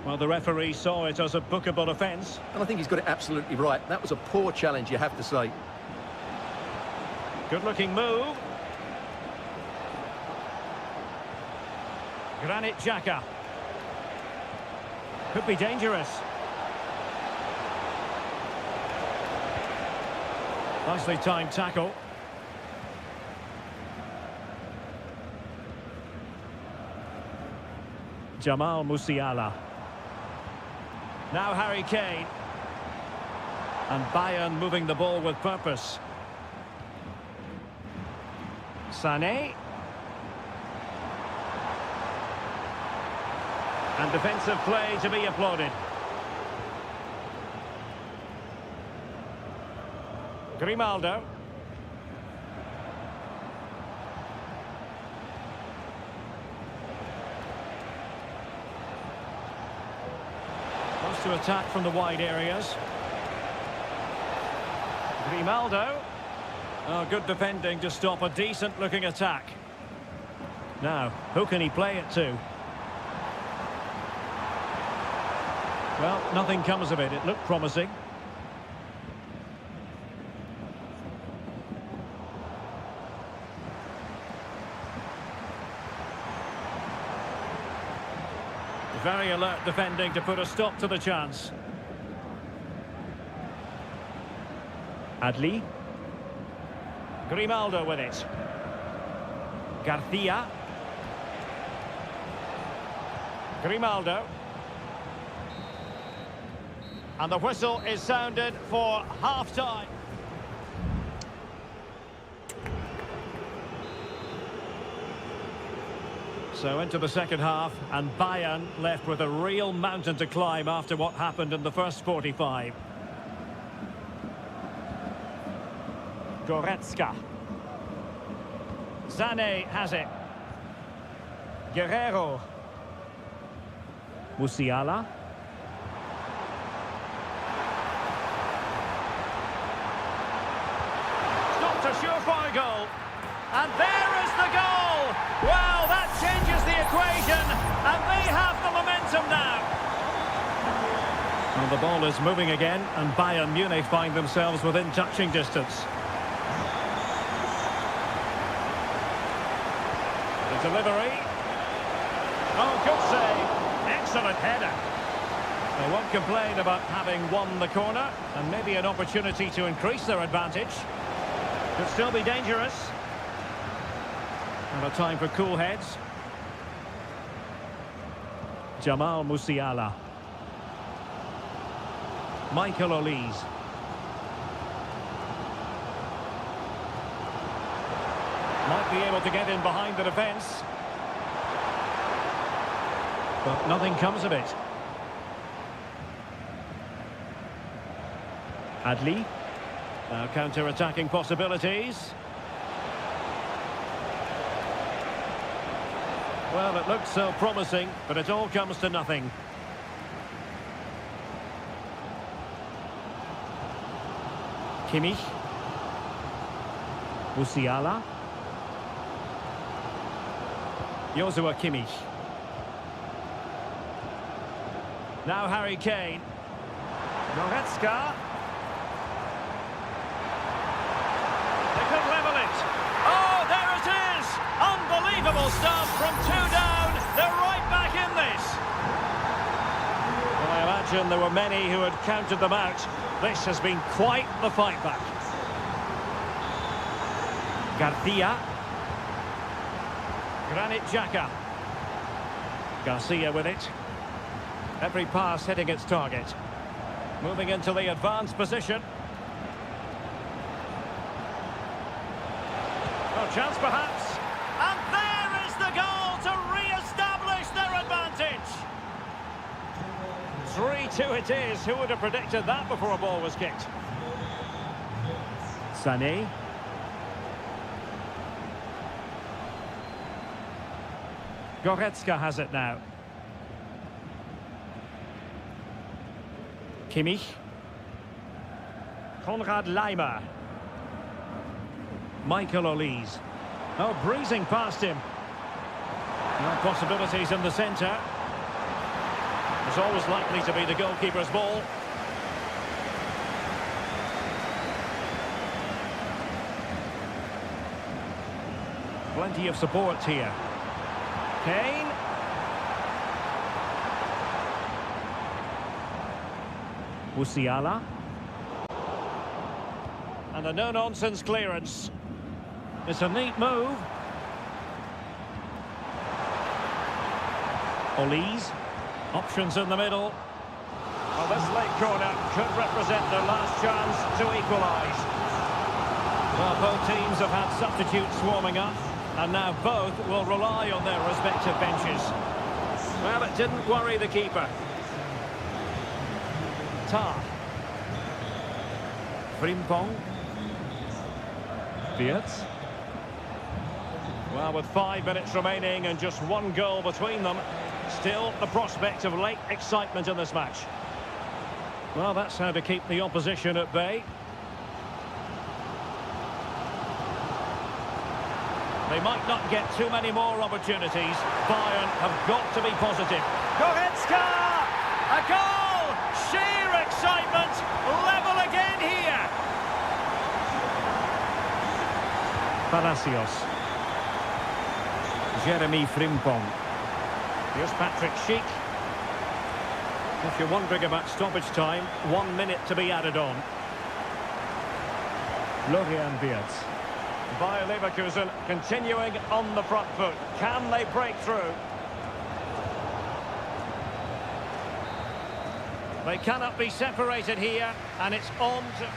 Well, the referee saw it as a bookable offence. And I think he's got it absolutely right. That was a poor challenge, you have to say. Good-looking move. Granit Xhaka. Could be dangerous. Nicely timed tackle. Jamal Musiala. Now Harry Kane. And Bayern moving the ball with purpose. Sané. And defensive play to be applauded. Grimaldo. Wants to attack from the wide areas. Grimaldo. Oh, good defending to stop a decent-looking attack. Now, who can he play it to? Well, nothing comes of it. It looked promising. Very alert defending to put a stop to the chance. Adli. Grimaldo with it. Garcia. Grimaldo. And the whistle is sounded for half-time. So into the second half, and Bayern left with a real mountain to climb after what happened in the first 45. Goretzka. Sané has it. Guerrero. Musiala. a surefire goal. And there is the goal! Well, that changes the equation, and they have the momentum now. Well, the ball is moving again, and Bayern Munich find themselves within touching distance. The delivery. Oh, good save. Excellent header. They won't complain about having won the corner, and maybe an opportunity to increase their advantage. Could still be dangerous. And a time for cool heads. Jamal Musiala. Michael Olise. Might be able to get in behind the defence. But nothing comes of it. Adli. Now counter-attacking possibilities. Well, it looks so promising, but it all comes to nothing. Kimmich. Musiala. Joshua Kimmich. Now Harry Kane. Goretzka. They could level it. Oh, there it is! Unbelievable stuff from 2 down. They're right back in this. Well, I imagine there were many who had counted them out. This has been quite the fight back. Garcia. Granit Xhaka. Garcia with it. Every pass hitting its target. Moving into the advanced position. Oh, chance perhaps. And there is the goal to re-establish their advantage. 3-2 it is. Who would have predicted that before a ball was kicked? Sané. Goretzka has it now. Kimmich. Konrad Laimer. Michael Olise. Oh, breezing past him. No possibilities in the centre. It's always likely to be the goalkeeper's ball. Plenty of support here. Kane. Musiala. And a no-nonsense clearance. It's a neat move. Olise. Options in the middle. Well, this late corner could represent their last chance to equalise. Well, both teams have had substitutes warming up, and now both will rely on their respective benches. Well, it didn't worry the keeper. Tar. Frimpong. Wirtz. Well, with 5 minutes remaining and just one goal between them, still the prospect of late excitement in this match. Well, that's how to keep the opposition at bay. They might not get too many more opportunities. Bayern have got to be positive. Goretzka! A goal! Sheer excitement! Level again here! Palacios. Jeremy Frimpong. Here's Patrick Schick. If you're wondering about stoppage time, 1 minute to be added on. Florian Wirtz. Bayer Leverkusen continuing on the front foot. Can they break through? They cannot be separated here, and it's on to...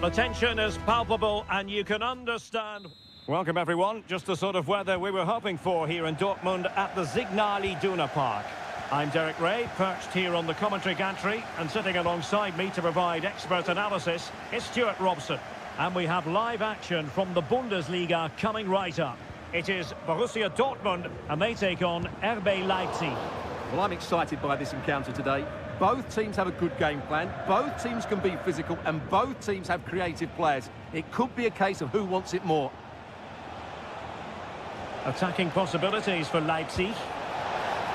The tension is palpable and you can understand. Welcome everyone, just the sort of weather we were hoping for here in Dortmund at the Signal Iduna Park. I'm Derek Ray, perched here on the commentary gantry, and sitting alongside me to provide expert analysis is Stuart Robson. And we have live action from the Bundesliga coming right up. It is Borussia Dortmund, and they take on RB Leipzig. Well, I'm excited by this encounter today. Both teams have a good game plan, both teams can be physical, and both teams have creative players. It could be a case of who wants it more. Attacking possibilities for Leipzig.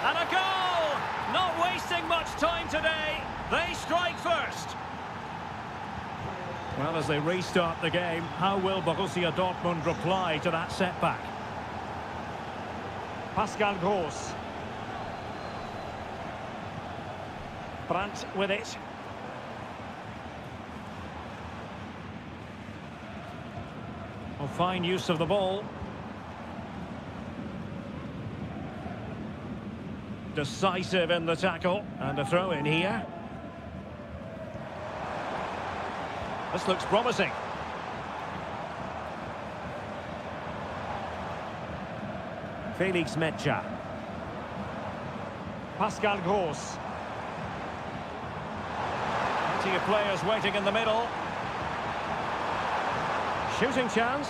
And a goal! Not wasting much time today. They strike first. Well, as they restart the game, how will Borussia Dortmund reply to that setback? Pascal Gross. Brandt with it. Oh, fine use of the ball. Decisive in the tackle, and a throw in here. This looks promising. Felix Metscher. Pascal Gross. Plenty of players waiting in the middle. Shooting chance.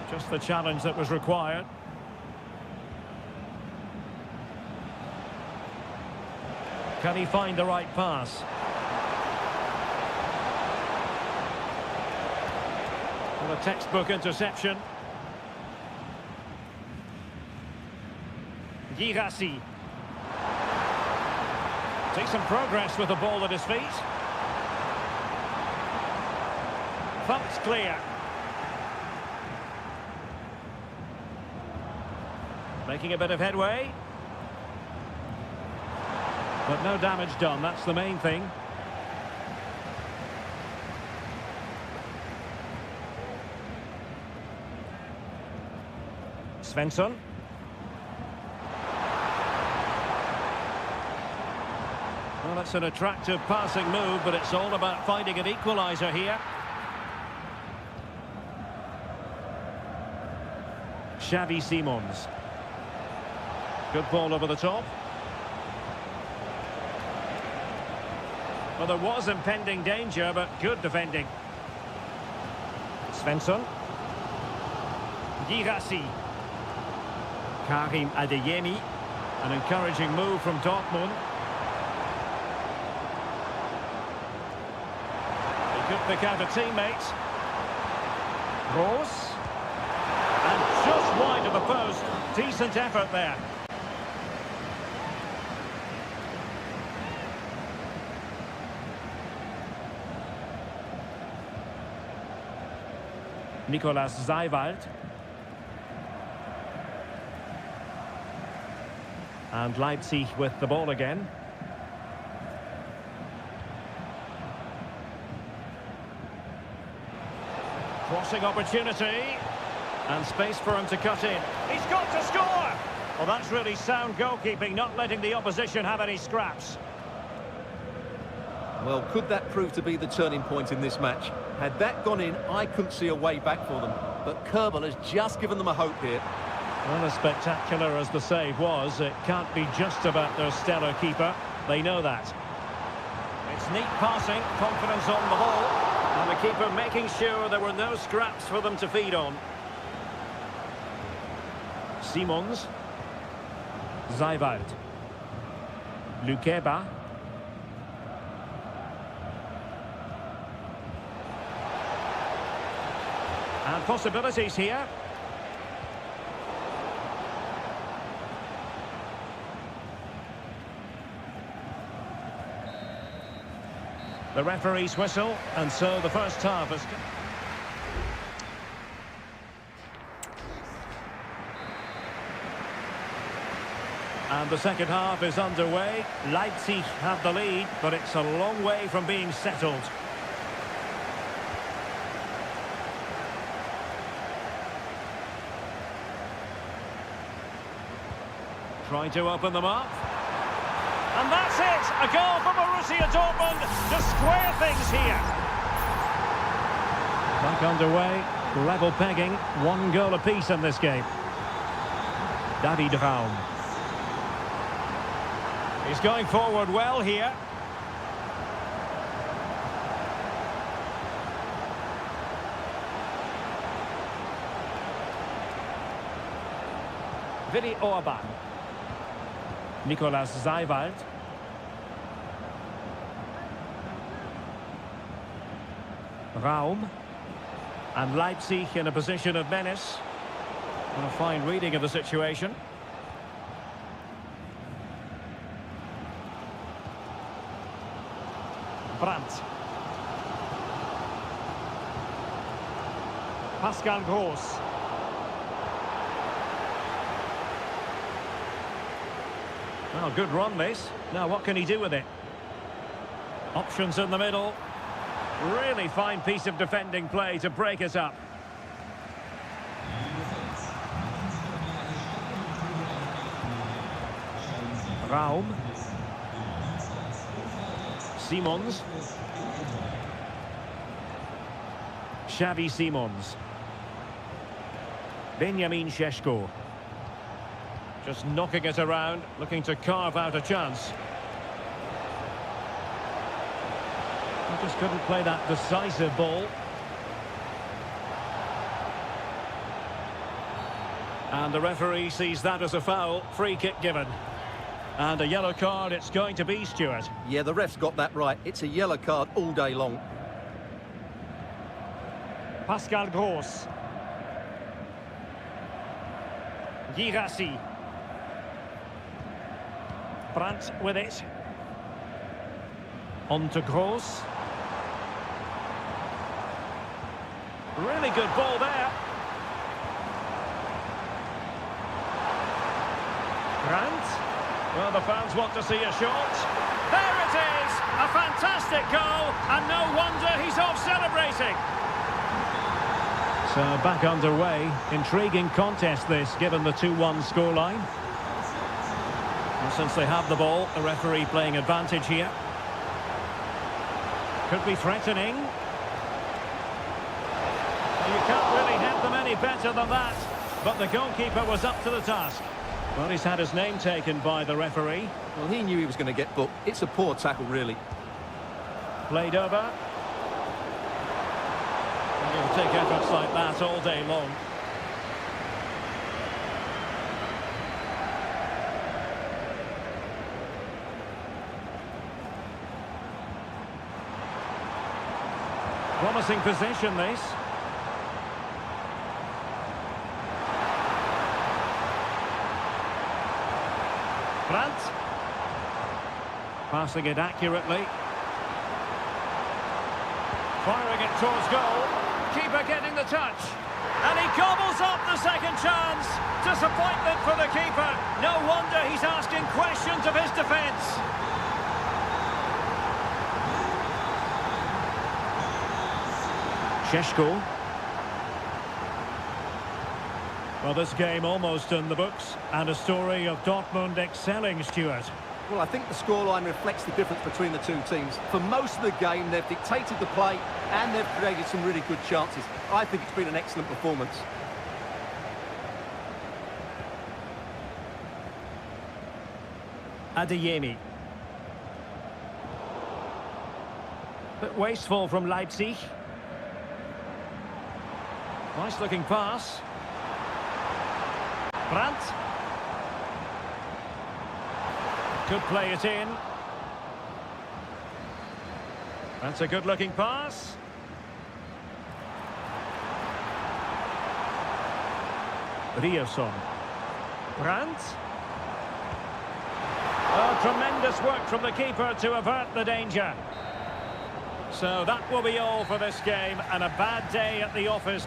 Just the challenge that was required. Can he find the right pass? Well, a textbook interception. Girassi. Decent progress with the ball at his feet. Thumped clear. Making a bit of headway. But no damage done, that's the main thing. Svensson. Well, that's an attractive passing move, but it's all about finding an equaliser here. Xavi Simons. Good ball over the top. Well, there was impending danger, but good defending. Svensson. Girassi. Karim Adeyemi. An encouraging move from Dortmund. He could pick out a teammate. Gross. And just wide of the post. Decent effort there. Nicolas Seiwald. And Leipzig with the ball again. Crossing opportunity. And space for him to cut in. He's got to score! Well, that's really sound goalkeeping, not letting the opposition have any scraps. Well, could that prove to be the turning point in this match? Had that gone in, I couldn't see a way back for them. But Kerbal has just given them a hope here. Well, as spectacular as the save was, it can't be just about their stellar keeper. They know that. It's neat passing, confidence on the ball, and the keeper making sure there were no scraps for them to feed on. Simons. Seiwald. Lukeba. And possibilities here. The referee's whistle, and so the first half has... And the second half is underway. Leipzig have the lead, but it's a long way from being settled. Trying to open them up. And that's it! A goal for Borussia Dortmund to square things here. Back underway, level pegging, 1 goal apiece in this game. David Raum. He's going forward well here. Willi Orban. Nicolas Seiwald. Raum. And Leipzig in a position of menace. And a fine reading of the situation. Brandt. Pascal Gross. Well, good run this. Now what can he do with it? Options in the middle. Really fine piece of defending play to break us up. Raum. Simons. Xavi Simons. Benjamin Šeško. Just knocking it around, looking to carve out a chance. He just couldn't play that decisive ball. And the referee sees that as a foul. Free kick given. And a yellow card it's going to be, Stuart. Yeah, the ref's got that right. It's a yellow card all day long. Pascal Gross. Girassi. Brandt with it. On to Gross. Really good ball there. Brandt. Well, the fans want to see a shot. There it is! A fantastic goal, and no wonder he's off celebrating. So back underway. Intriguing contest this, given the 2-1 scoreline. And since they have the ball, the referee playing advantage here. Could be threatening. You can't really hit them any better than that. But the goalkeeper was up to the task. Well, he's had his name taken by the referee. Well, he knew he was going to get booked. It's a poor tackle, really. Played over. And he'll take efforts like that all day long. Promising position, this. Brandt. Passing it accurately. Firing it towards goal. Keeper getting the touch. And he gobbles up the second chance. Disappointment for the keeper. No wonder he's asking questions of his defence. Šeško. Well, this game almost in the books, and a story of Dortmund excelling, Stuart. Well, I think the scoreline reflects the difference between the two teams. For most of the game, they've dictated the play, and they've created some really good chances. I think it's been an excellent performance. Adeyemi. Bit wasteful from Leipzig. Nice looking pass. Brandt. Could play it in. That's a good looking pass. Ryerson. Brandt. Oh, tremendous work from the keeper to avert the danger. So that will be all for this game, and a bad day at the office.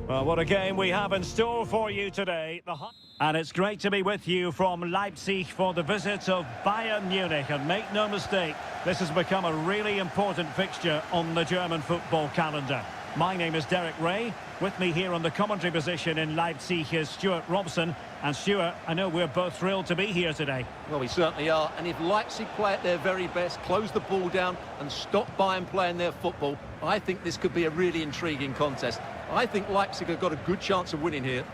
Well, what a game we have in store for you today. And it's great to be with you from Leipzig for the visit of Bayern Munich. And make no mistake, this has become a really important fixture on the German football calendar. My name is Derek Ray. With me here on the commentary position in Leipzig is Stuart Robson. And Stuart, I know we're both thrilled to be here today. Well, we certainly are. And if Leipzig play at their very best, close the ball down and stop Bayern playing their football, I think this could be a really intriguing contest. I think Leipzig have got a good chance of winning here.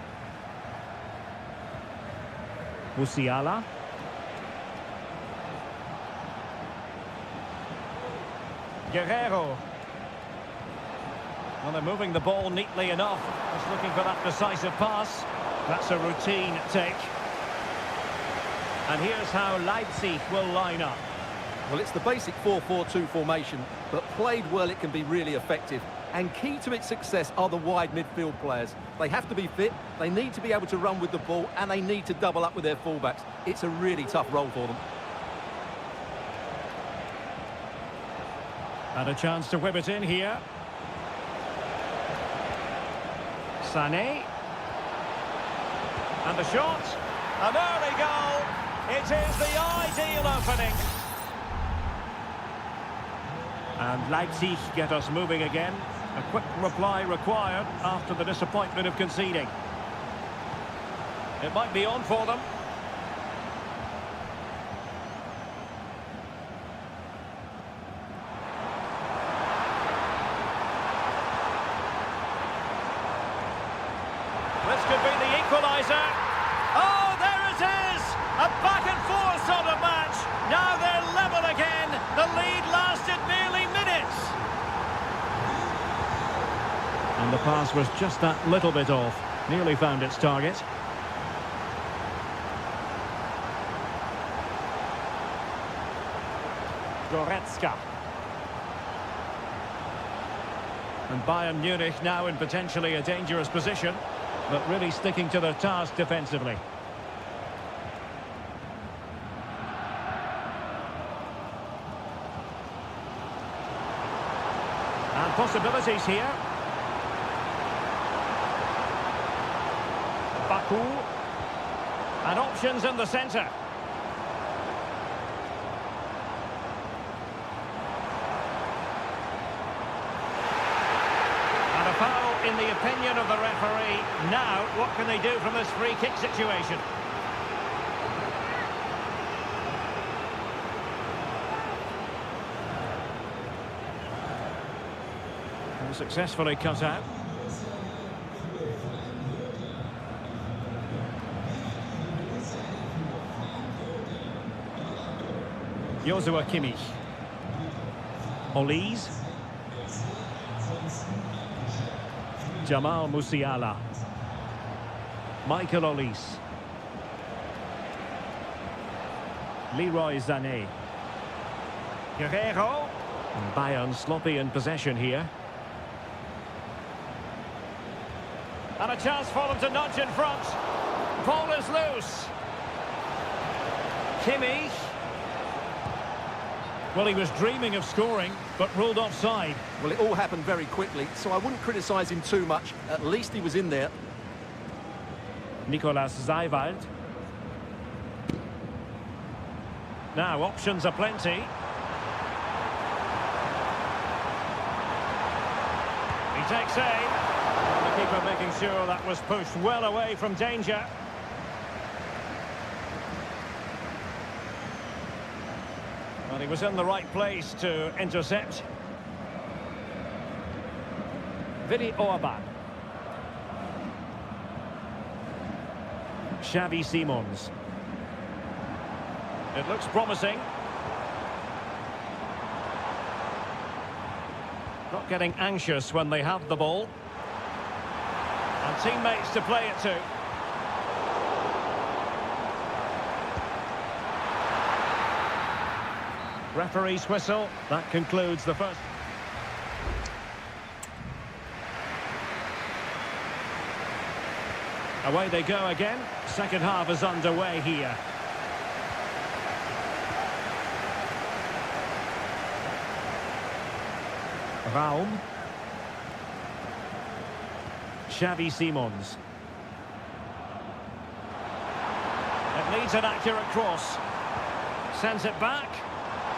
Musiala. Guerrero. Well, they're moving the ball neatly enough. Just looking for that decisive pass. That's a routine take. And here's how Leipzig will line up. Well, it's the basic 4-4-2 formation, but played well it can be really effective. And key to its success are the wide midfield players. They have to be fit, they need to be able to run with the ball, and they need to double up with their fullbacks. It's a really tough role for them. And a chance to whip it in here. Sané. And the shot. An early goal. It is the ideal opening. And Leipzig get us moving again. A quick reply required after the disappointment of conceding. It might be on for them. This could be the equaliser. Oh, there it is! A back and forth sort of match. Now they're level again. The lead lasted nearly minutes. And the pass was just that little bit off. Nearly found its target. Goretzka. And Bayern Munich now in potentially a dangerous position, but really sticking to their task defensively. And possibilities here. Baku. And options in the centre. And a foul in the opinion of the referee. Now, what can they do from this free kick situation? And successfully cut out. Joshua Kimmich. Olise. Jamal Musiala. Michael Olise. Leroy Sané. Guerrero. And Bayern sloppy in possession here. And a chance for them to nudge in front. Ball is loose. Kimmich. Well, he was dreaming of scoring, but ruled offside. Well, it all happened very quickly, so I wouldn't criticise him too much. At least he was in there. Nicolas Zeiwald. Now, options are plenty. He takes aim. And the keeper making sure that was pushed well away from danger. Well, he was in the right place to intercept. Vidi Orban. Xavi Simons. It looks promising. Not getting anxious when they have the ball. And teammates to play it to. Referee's whistle. That concludes the first. Away they go again. Second half is underway here. Raum. Xavi Simons. It needs an accurate cross. Sends it back.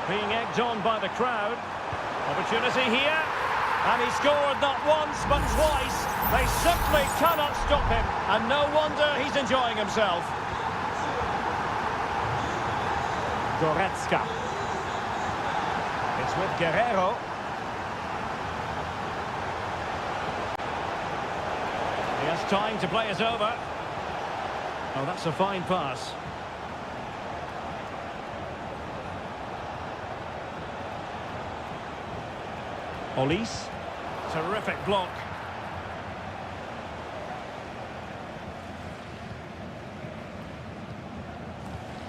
Being egged on by the crowd. Opportunity here. And he scored not once but twice. They simply cannot stop him. And no wonder he's enjoying himself. Goretzka. It's with Guerrero. He has time to play it over. Oh, that's a fine pass. Olise. Terrific block.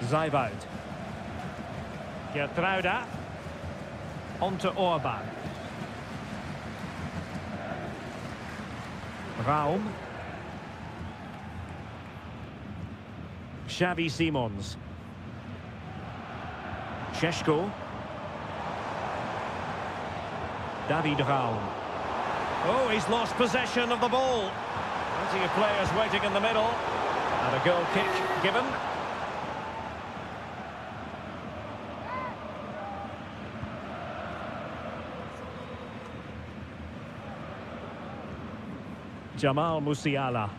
Zijvoud. Gertruida. On to Orban. Raum. Xavi Simons. Šeško. David Raum. Oh, he's lost possession of the ball. Plenty of players waiting in the middle. And a goal kick given. Jamal Musiala.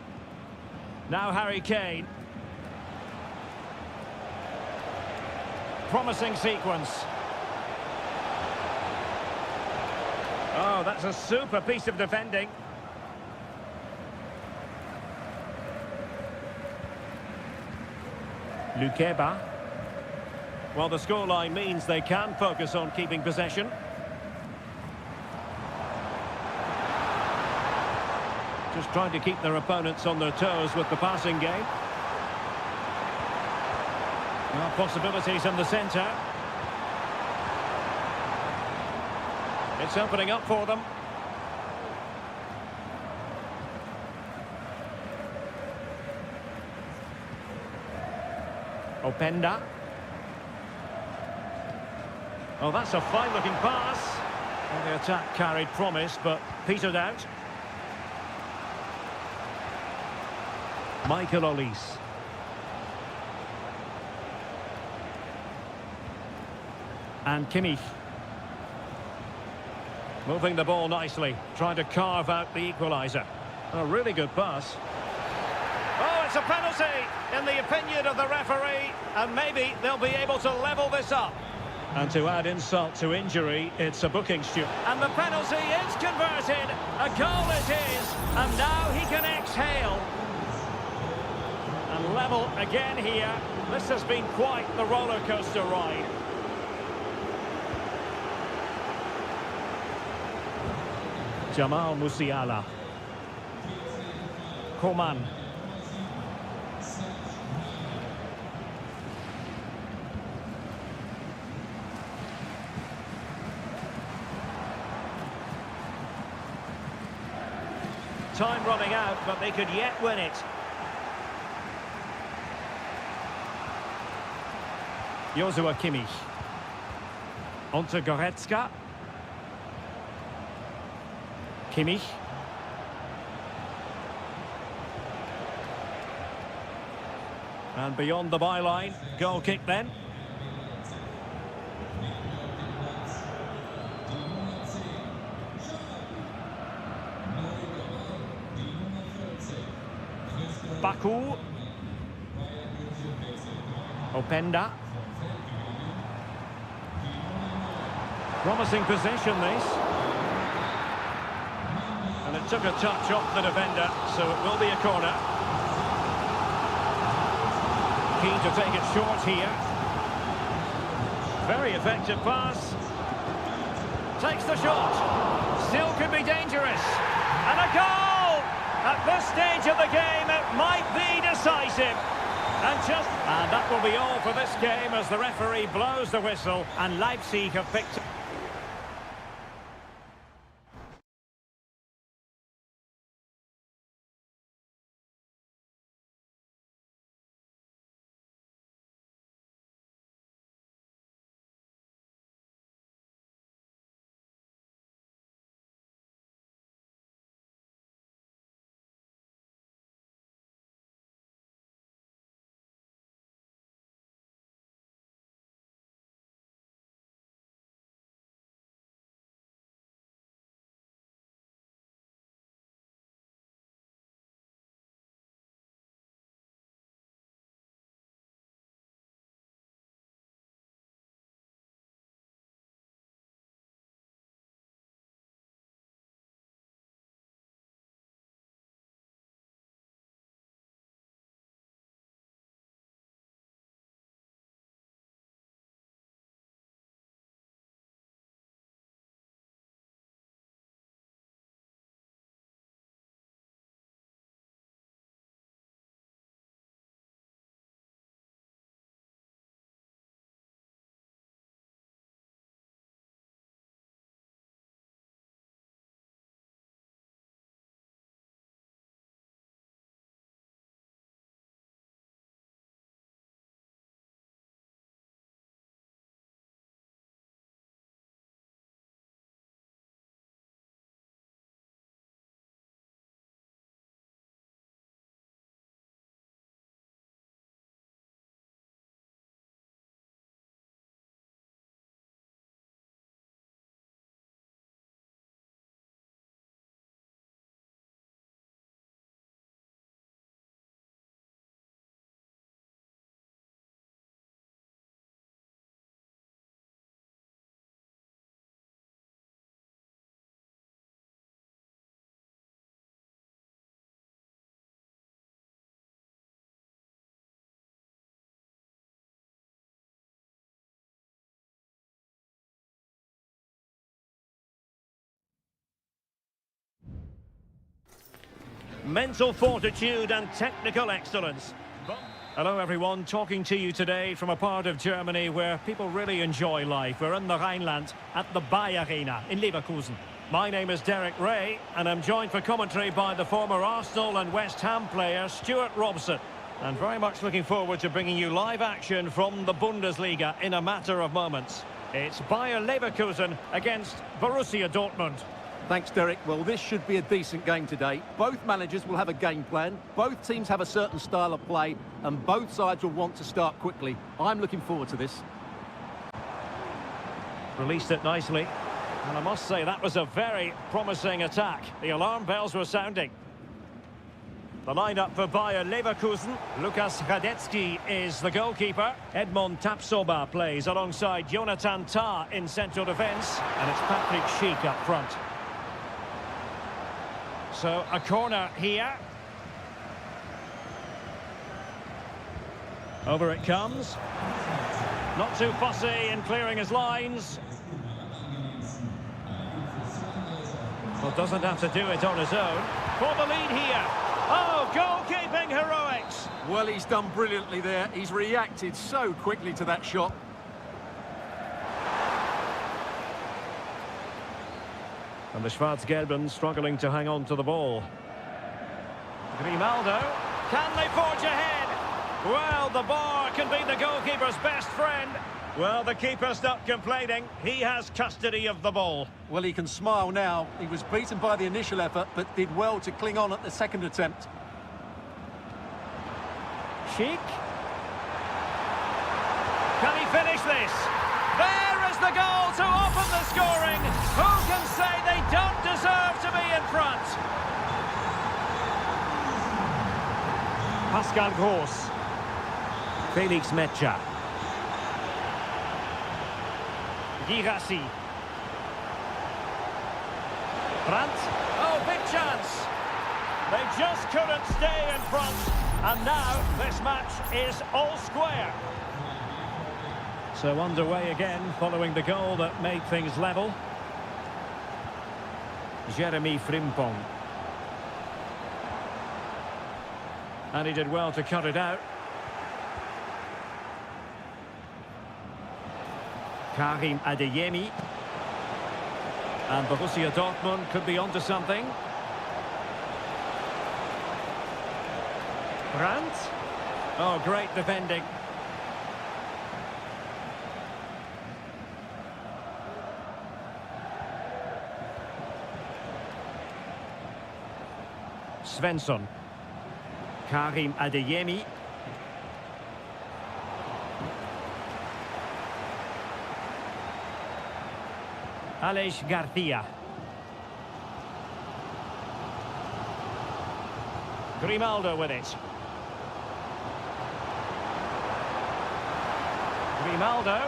Now Harry Kane. Promising sequence. Oh, that's a super piece of defending. Lukeba. Well, the scoreline means they can focus on keeping possession. Just trying to keep their opponents on their toes with the passing game. Now possibilities in the centre. It's opening up for them. Openda. Oh, that's a fine-looking pass. Well, the attack carried promise, but petered out. Michael Olise. And Kimmich. Moving the ball nicely, trying to carve out the equaliser. A really good pass. Oh, it's a penalty, in the opinion of the referee, and maybe they'll be able to level this up. And to add insult to injury, it's a booking, Stuart. And the penalty is converted. A goal it is, and now he can exhale. And level again here. This has been quite the roller coaster ride. Jamal Musiala. Coman. Time running out, but they could yet win it. Joshua Kimmich. On to Goretzka. Kimmich. And beyond the byline, goal kick then. Baku. Openda. Promising possession this. And it took a touch off the defender, so it will be a corner. Keen to take it short here. Very effective pass. Takes the shot. Still could be dangerous. And a goal! At this stage of the game, it might be decisive. And that will be all for this game as the referee blows the whistle and Leipzig have picked mental fortitude and technical excellence. Hello everyone, talking to you today from a part of Germany where people really enjoy life. We're in the Rhineland at the Bayer Arena in Leverkusen. My name is Derek Ray and I'm joined for commentary by the former Arsenal and West Ham player Stuart Robson. And very much looking forward to bringing you live action from the Bundesliga in a matter of moments. It's Bayer Leverkusen against Borussia Dortmund. Thanks, Derek. Well, this should be a decent game today. Both managers will have a game plan. Both teams have a certain style of play, and both sides will want to start quickly. I'm looking forward to this. Released it nicely. And I must say, that was a very promising attack. The alarm bells were sounding. The lineup for Bayer Leverkusen. Lukas Radetzky is the goalkeeper. Edmond Tapsoba plays alongside Jonathan Tah in central defence. And it's Patrick Schick up front. So, a corner here. Over it comes. Not too fussy in clearing his lines. Well, doesn't have to do it on his own. For the lead here. Oh, goalkeeping heroics. Well, he's done brilliantly there. He's reacted so quickly to that shot. And the Schwarz-Gelben struggling to hang on to the ball. Grimaldo. Can they forge ahead? Well, the bar can be the goalkeeper's best friend. Well, the keeper's not complaining. He has custody of the ball. Well, he can smile now. He was beaten by the initial effort, but did well to cling on at the second attempt. Schick. Can he finish this? There is the goal to open the scoring. Who can say they don't deserve to be in front? Pascal Gross. Felix Metscher. Girassi. Brandt. Oh, big chance. They just couldn't stay in front. And now this match is all square. So underway again, following the goal that made things level. Jeremy Frimpong. And he did well to cut it out. Karim Adeyemi. And Borussia Dortmund could be onto something. Brandt. Oh, great defending. Svensson. Karim Adeyemi. Aleix Garcia. Grimaldo with it. Grimaldo.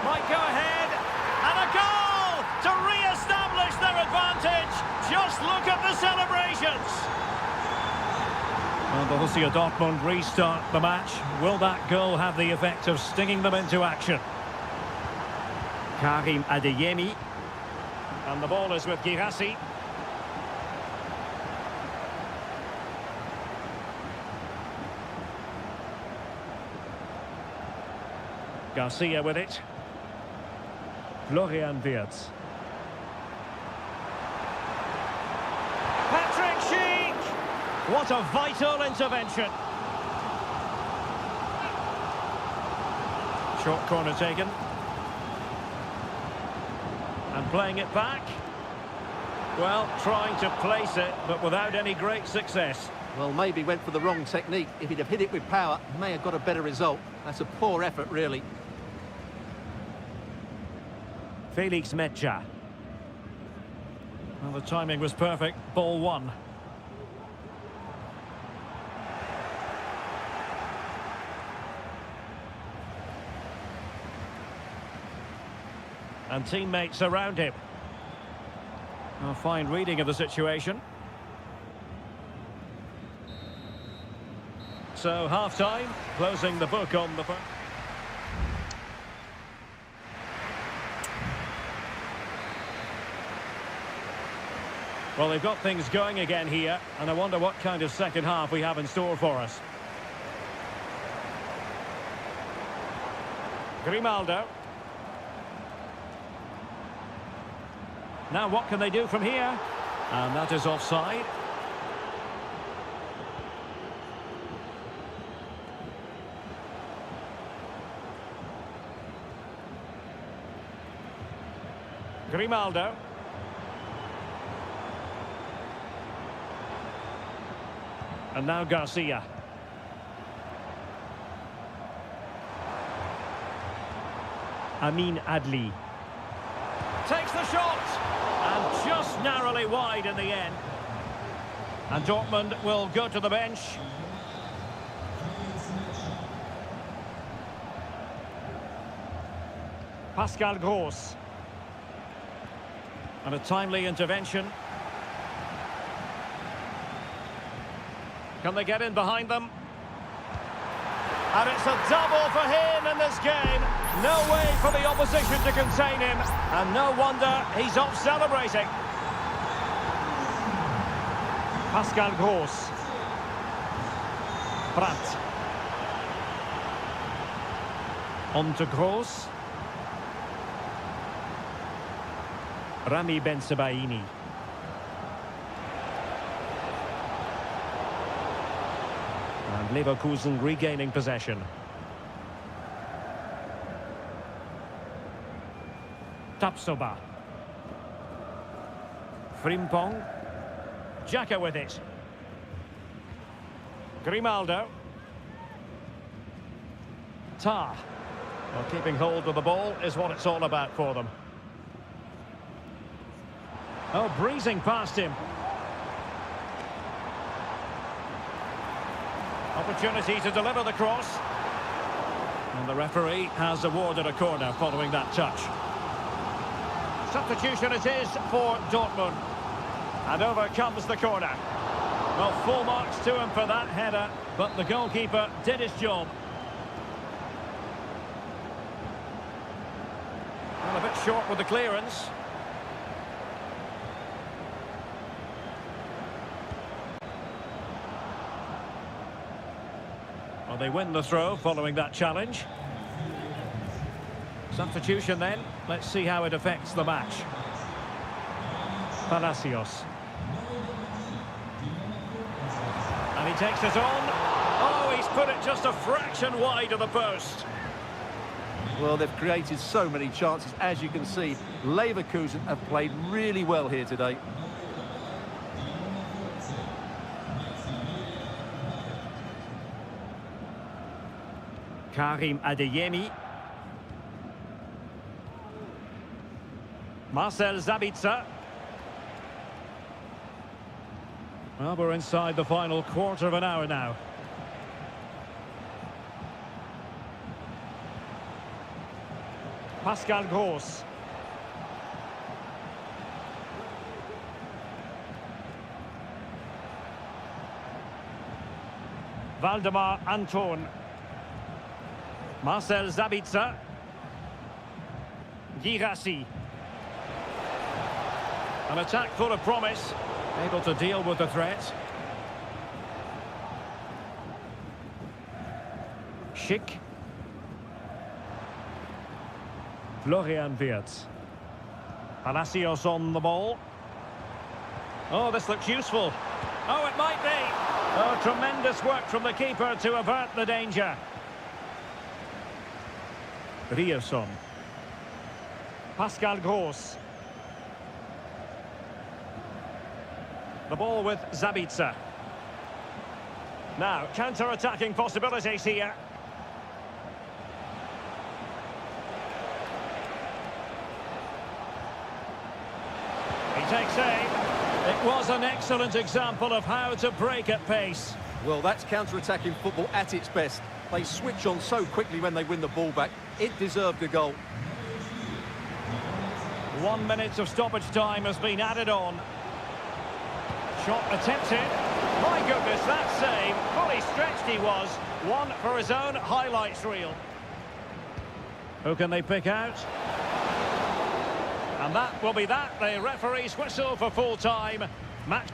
Might go ahead. And a goal to re-establish their advantage. Just look at the celebrations. Well, Borussia Dortmund restart the match. Will that goal have the effect of stinging them into action? Karim Adeyemi. And the ball is with Girassi. Garcia with it. Florian Wirtz. Patrick Schick! What a vital intervention. Short corner taken. And playing it back. Well, trying to place it, but without any great success. Well, maybe went for the wrong technique. If he'd have hit it with power, he may have got a better result. That's a poor effort, really. Felix Metscher. Well, the timing was perfect. Ball one. And teammates around him. A fine reading of the situation. So, half-time, closing the book on the... Well, they've got things going again here, and I wonder what kind of second half we have in store for us. Grimaldo. Now what can they do from here? And that is offside. Grimaldo. And now Garcia. Amin Adli. Takes the shot! And just narrowly wide in the end. And Dortmund will go to the bench. Pascal Gross. And a timely intervention. Can they get in behind them? And it's a double for him in this game. No way for the opposition to contain him. And no wonder he's off celebrating. Pascal Gross. Brandt. On to Gross. Rami Bensebaini. And Leverkusen regaining possession. Tapsoba. Frimpong. Xhaka with it. Grimaldo. Tar. Well, keeping hold of the ball is what it's all about for them. Oh, breezing past him. Opportunity to deliver the cross. And the referee has awarded a corner following that touch. Substitution it is for Dortmund. And over comes the corner. Well, full marks to him for that header, but the goalkeeper did his job. Well, a bit short with the clearance. Well, they win the throw following that challenge. Substitution then. Let's see how it affects the match. Palacios. And he takes it on. Oh, he's put it just a fraction wide of the post. Well, they've created so many chances, as you can see. Leverkusen have played really well here today. Karim Adeyemi. Marcel Sabitzer. Well, we're inside the final quarter of an hour now. Pascal Gross. Valdemar Anton. Marcel Sabitzer. Girassi. An attack full of promise. Able to deal with the threat. Schick. Florian Wirtz. Palacios on the ball. Oh, this looks useful. Oh, it might be. Oh, tremendous work from the keeper to avert the danger. Rierson. Pascal Gross. The ball with Sabitzer. Now, counter-attacking possibilities here. He takes aim. It was an excellent example of how to break at pace. Well, that's counter-attacking football at its best. They switch on so quickly when they win the ball back. It deserved a goal. 1 minute of stoppage time has been added on. Shot attempted. My goodness, that save. Fully stretched he was. One for his own highlights reel. Who can they pick out? And that will be that. The referee's whistle for full time. Match.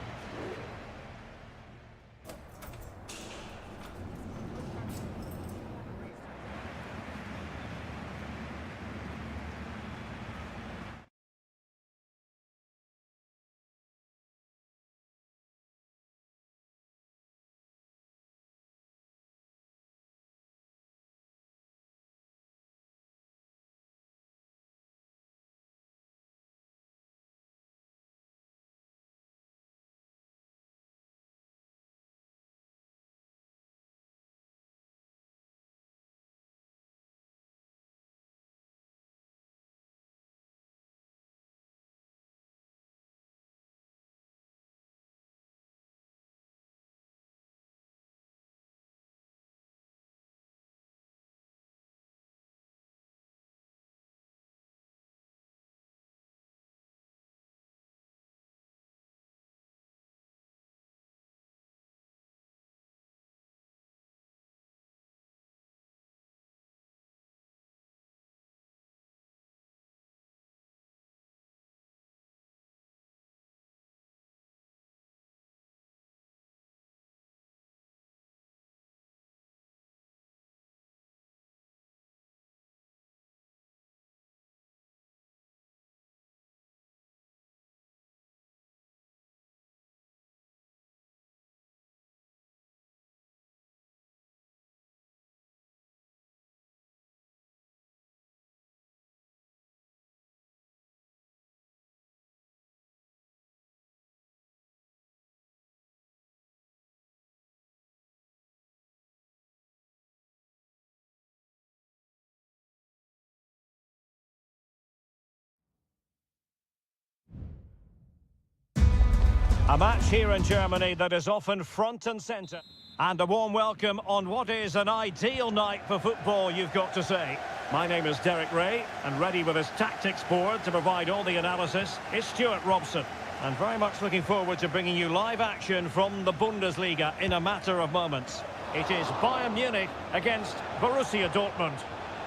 A match here in Germany that is often front and centre. And a warm welcome on what is an ideal night for football, you've got to say. My name is Derek Ray, and ready with his tactics board to provide all the analysis is Stuart Robson. And very much looking forward to bringing you live action from the Bundesliga in a matter of moments. It is Bayern Munich against Borussia Dortmund.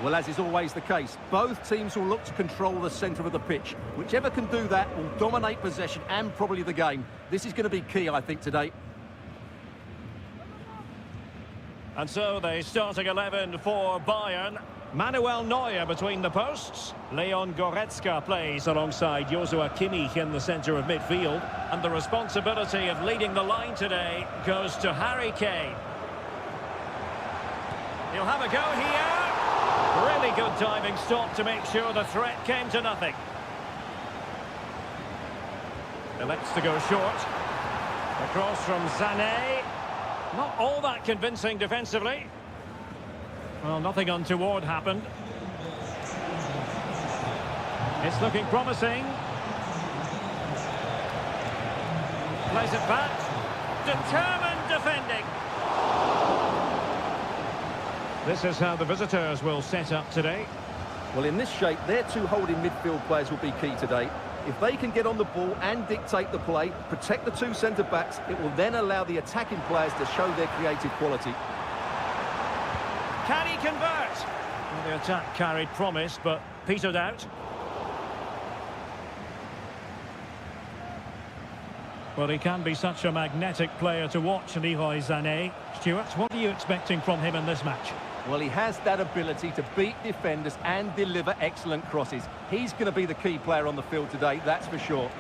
Well, as is always the case, both teams will look to control the centre of the pitch. Whichever can do that will dominate possession and probably the game. This is going to be key, I think, today. And so the starting 11 for Bayern. Manuel Neuer between the posts. Leon Goretzka plays alongside Joshua Kimmich in the centre of midfield. And the responsibility of leading the line today goes to Harry Kane. He'll have a go here. Really good diving stop to make sure the threat came to nothing. Elects to go short. Across from Sané. Not all that convincing defensively. Well, nothing untoward happened. It's looking promising. Plays it back. Determined defending. This is how the visitors will set up today. Well, in this shape, their two holding midfield players will be key today. If they can get on the ball and dictate the play, protect the two centre-backs, it will then allow the attacking players to show their creative quality. Can he convert? Well, the attack carried promise, but petered out. Well, he can be such a magnetic player to watch, Leroy Sané. Stuart, what are you expecting from him in this match? Well, he has that ability to beat defenders and deliver excellent crosses. He's going to be the key player on the field today, that's for sure.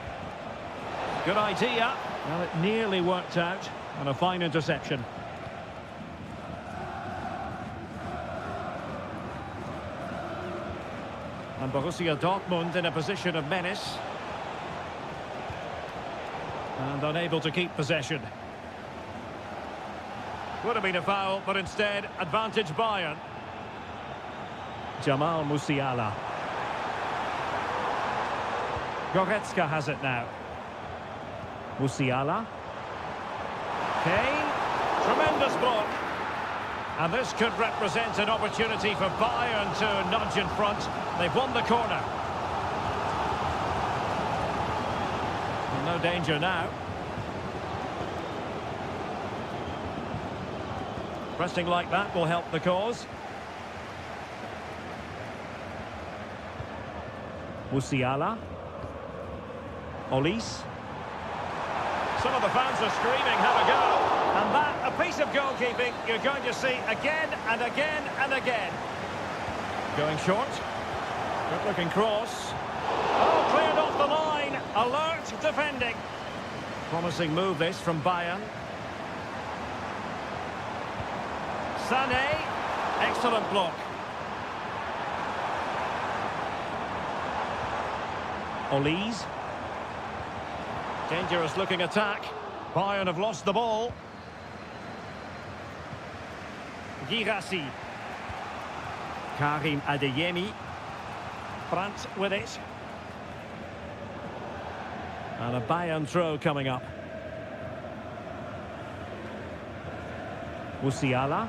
Good idea. Well, it nearly worked out, and a fine interception. And Borussia Dortmund in a position of menace. And unable to keep possession. Would have been a foul, but instead, advantage Bayern. Jamal Musiala. Goretzka has it now. Musiala. Kane. Tremendous block. And this could represent an opportunity for Bayern to nudge in front. They've won the corner. No danger now. Pressing like that will help the cause. Musiala. Olise. Some of the fans are screaming, have a go. And that, a piece of goalkeeping you're going to see again and again and again. Going short. Good looking cross. Oh, cleared off the line. Alert defending. Promising move this from Bayern. Sané. Excellent block. Olise. Dangerous looking attack. Bayern have lost the ball. Girassi. Karim Adeyemi. Brandt with it. And a Bayern throw coming up. Musiala.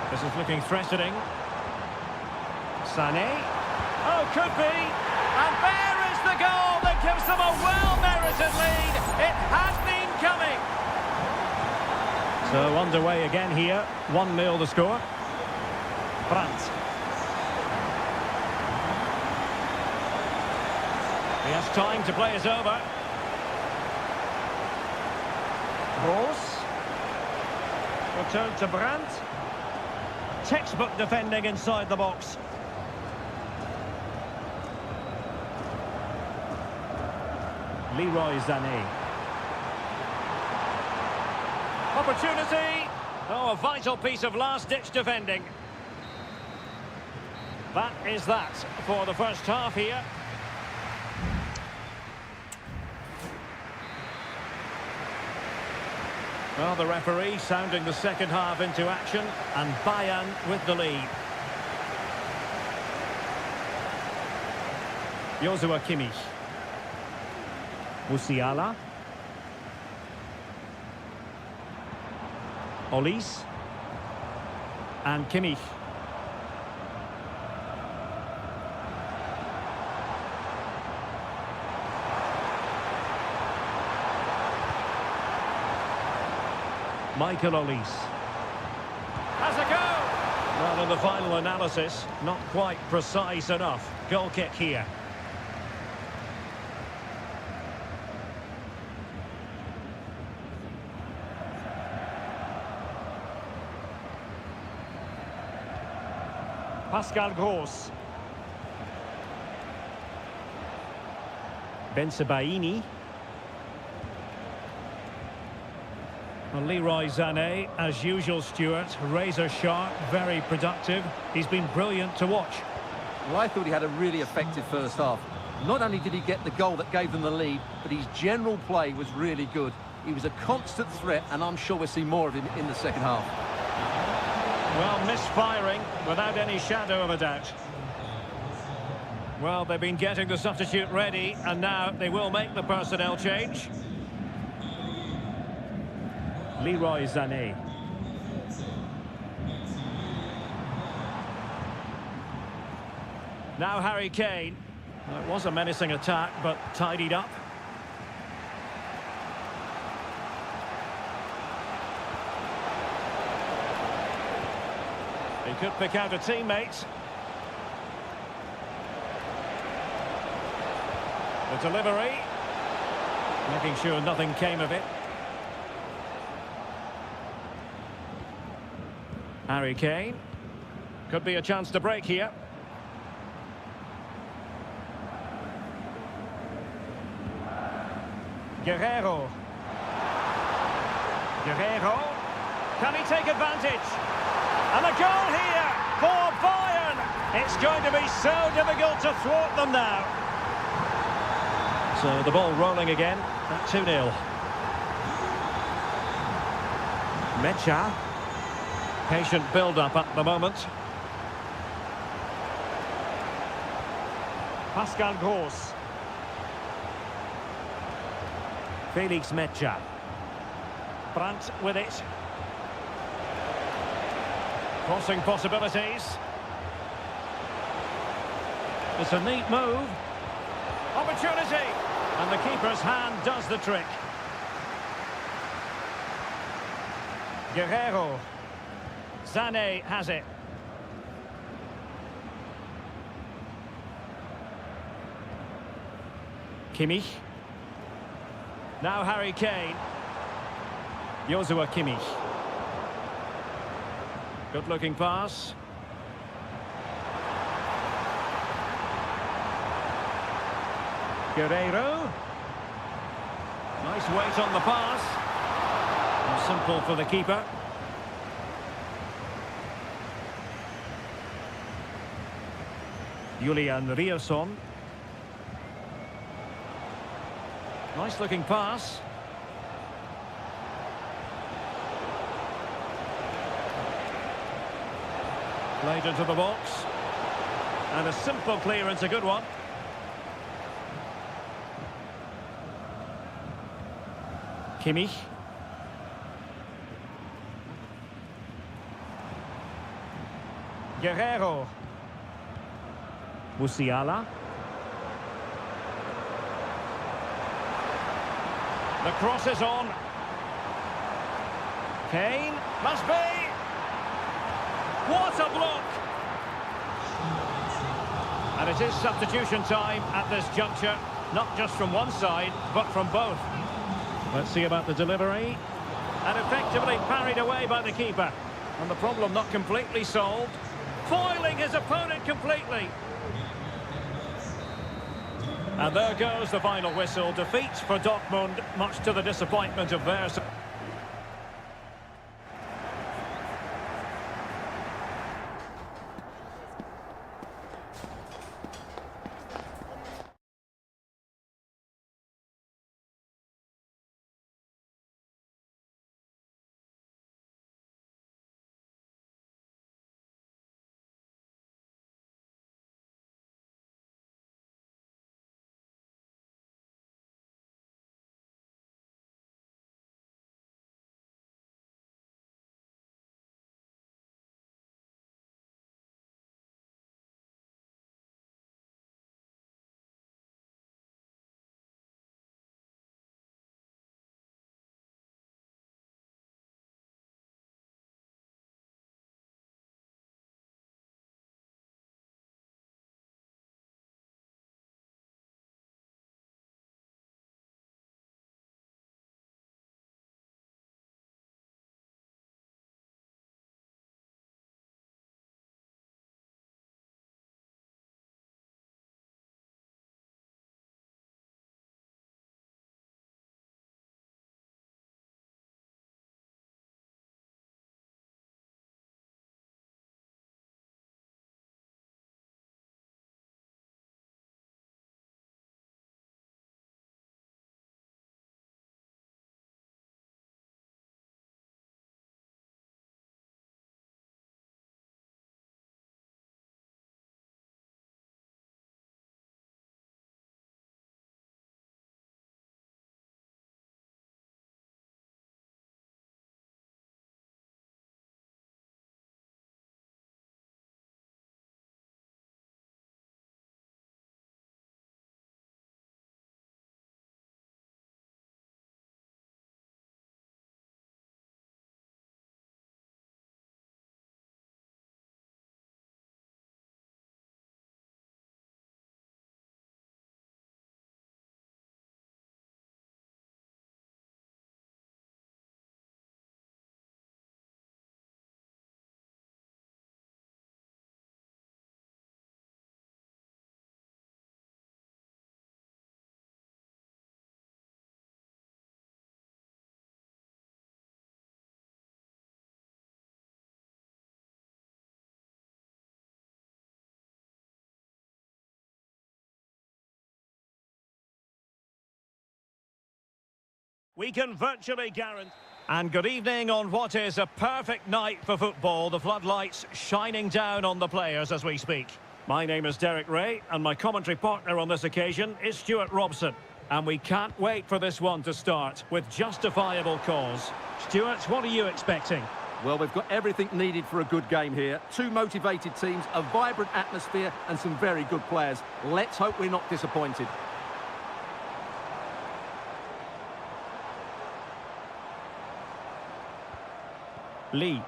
This is looking threatening. Sané. Oh, could be. And there is the goal that gives them a well-merited lead. It has been coming. So underway again here. 1-0 the score. Brandt. He has time to play it over. Roos. Return to Brandt. Textbook defending inside the box. Leroy Sané. Opportunity. Oh, a vital piece of last-ditch defending. That is that for the first half here. Well, the referee sounding the second half into action, and Bayern with the lead. Joshua Kimmich. Musiala. Olise. And Kimmich. Michael Olise. Has a go! Well, in the final analysis, not quite precise enough. Goal kick here. Pascal Gross. Bensebaini. Well, Leroy Sané, as usual, Stuart, razor sharp, very productive. He's been brilliant to watch. Well, I thought he had a really effective first half. Not only did he get the goal that gave them the lead, but his general play was really good. He was a constant threat, and I'm sure we'll see more of him in the second half. Well, misfiring, without any shadow of a doubt. Well, they've been getting the substitute ready, and now they will make the personnel change. Leroy Sané. Now Harry Kane. Well, it was a menacing attack, but tidied up. He could pick out a teammate. The delivery. Making sure nothing came of it. Harry Kane. Could be a chance to break here. Guerrero. Guerrero. Can he take advantage? And a goal here for Bayern. It's going to be so difficult to thwart them now. So the ball rolling again at 2-0. Mecha. Patient build-up at the moment. Pascal Gross. Felix Mecha. Brandt with it. Crossing possibilities. It's a neat move. Opportunity. And the keeper's hand does the trick. Guerrero. Sané has it. Kimmich. Now Harry Kane. Joshua Kimmich. Good-looking pass. Guerreiro. Nice weight on the pass. And simple for the keeper. Julian Rierson. Nice looking pass. Played into the box. And a simple clearance, a good one. Kimmich. Guerreiro. Musiala. The cross is on. Kane. Must be. What a block! And it is substitution time at this juncture. Not just from one side, but from both. Let's see about the delivery. And effectively parried away by the keeper. And the problem not completely solved. Foiling his opponent completely. And there goes the final whistle. Defeat for Dortmund, much to the disappointment of theirs. We can virtually guarantee. And good evening on what is a perfect night for football. The floodlights shining down on the players as we speak. My name is Derek Ray, and my commentary partner on this occasion is Stuart Robson. And we can't wait for this one to start with justifiable cause. Stuart, what are you expecting? Well, we've got everything needed for a good game here. Two motivated teams, a vibrant atmosphere, and some very good players. Let's hope we're not disappointed. Lee.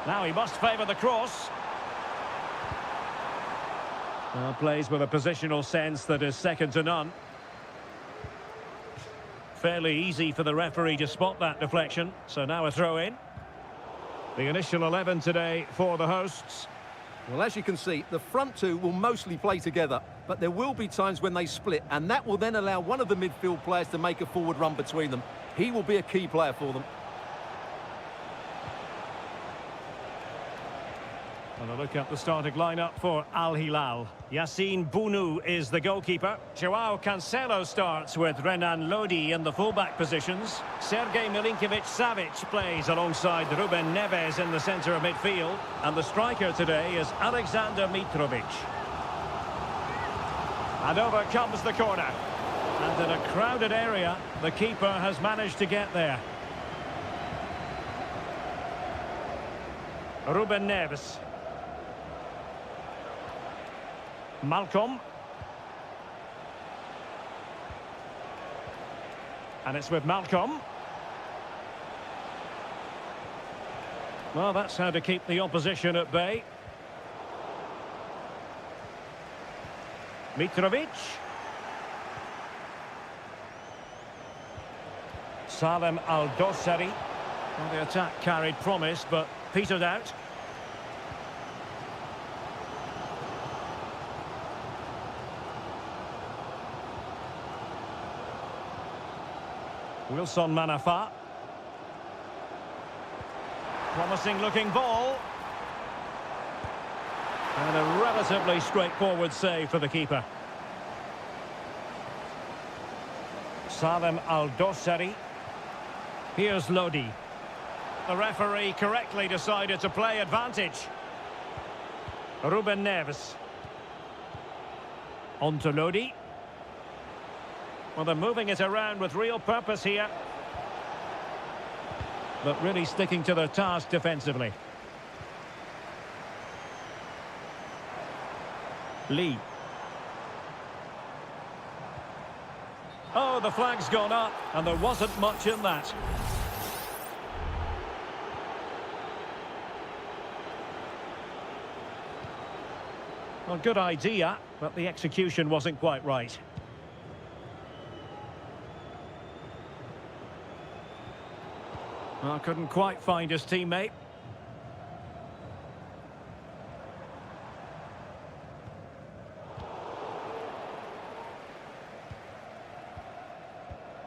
Now he must favour the cross. Plays with a positional sense that is second to none. Fairly easy for the referee to spot that deflection. So now a throw in. The initial 11 today for the hosts. Well, as you can see, the front two will mostly play together, but there will be times when they split, and that will then allow one of the midfield players to make a forward run between them. He will be a key player for them. And a look at the starting lineup for Al Hilal. Yassine Bounou is the goalkeeper. Joao Cancelo starts with Renan Lodi in the fullback positions. Sergej Milinkovic-Savic plays alongside Ruben Neves in the centre of midfield. And the striker today is Alexander Mitrovic. And over comes the corner. And in a crowded area, the keeper has managed to get there. Ruben Neves. Malcolm. And it's with Malcolm. Well, that's how to keep the opposition at bay. Mitrovic. Salem Al-Dossari. Well, the attack carried promise, but petered out. Wilson Manafa. Promising looking ball. And a relatively straightforward save for the keeper. Salem Al-Dossari. Here's Lodi. The referee correctly decided to play advantage. Ruben Neves. On to Lodi. Well, they're moving it around with real purpose here. But really sticking to their task defensively. Lee. Oh, the flag's gone up, and there wasn't much in that. Well, good idea, but the execution wasn't quite right. Well, couldn't quite find his teammate.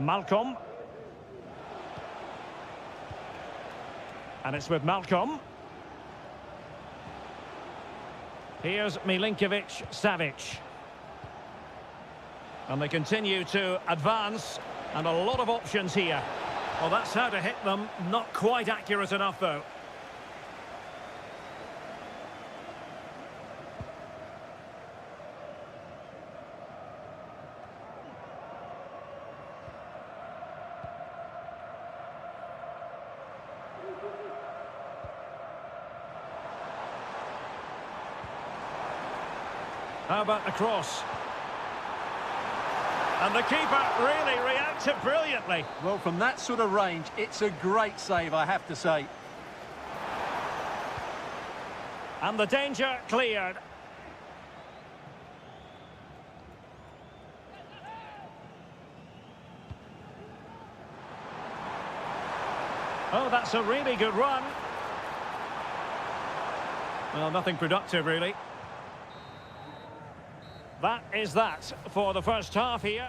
Malcolm. And it's with Malcolm. Here's Milinkovic-Savic. And they continue to advance, and a lot of options here. Well, that's how to hit them. Not quite accurate enough, though. How about the cross? And the keeper really reacted brilliantly. Well, from that sort of range, it's a great save, I have to say. And the danger cleared. Oh, that's a really good run. Well, nothing productive, really. That is that for the first half here.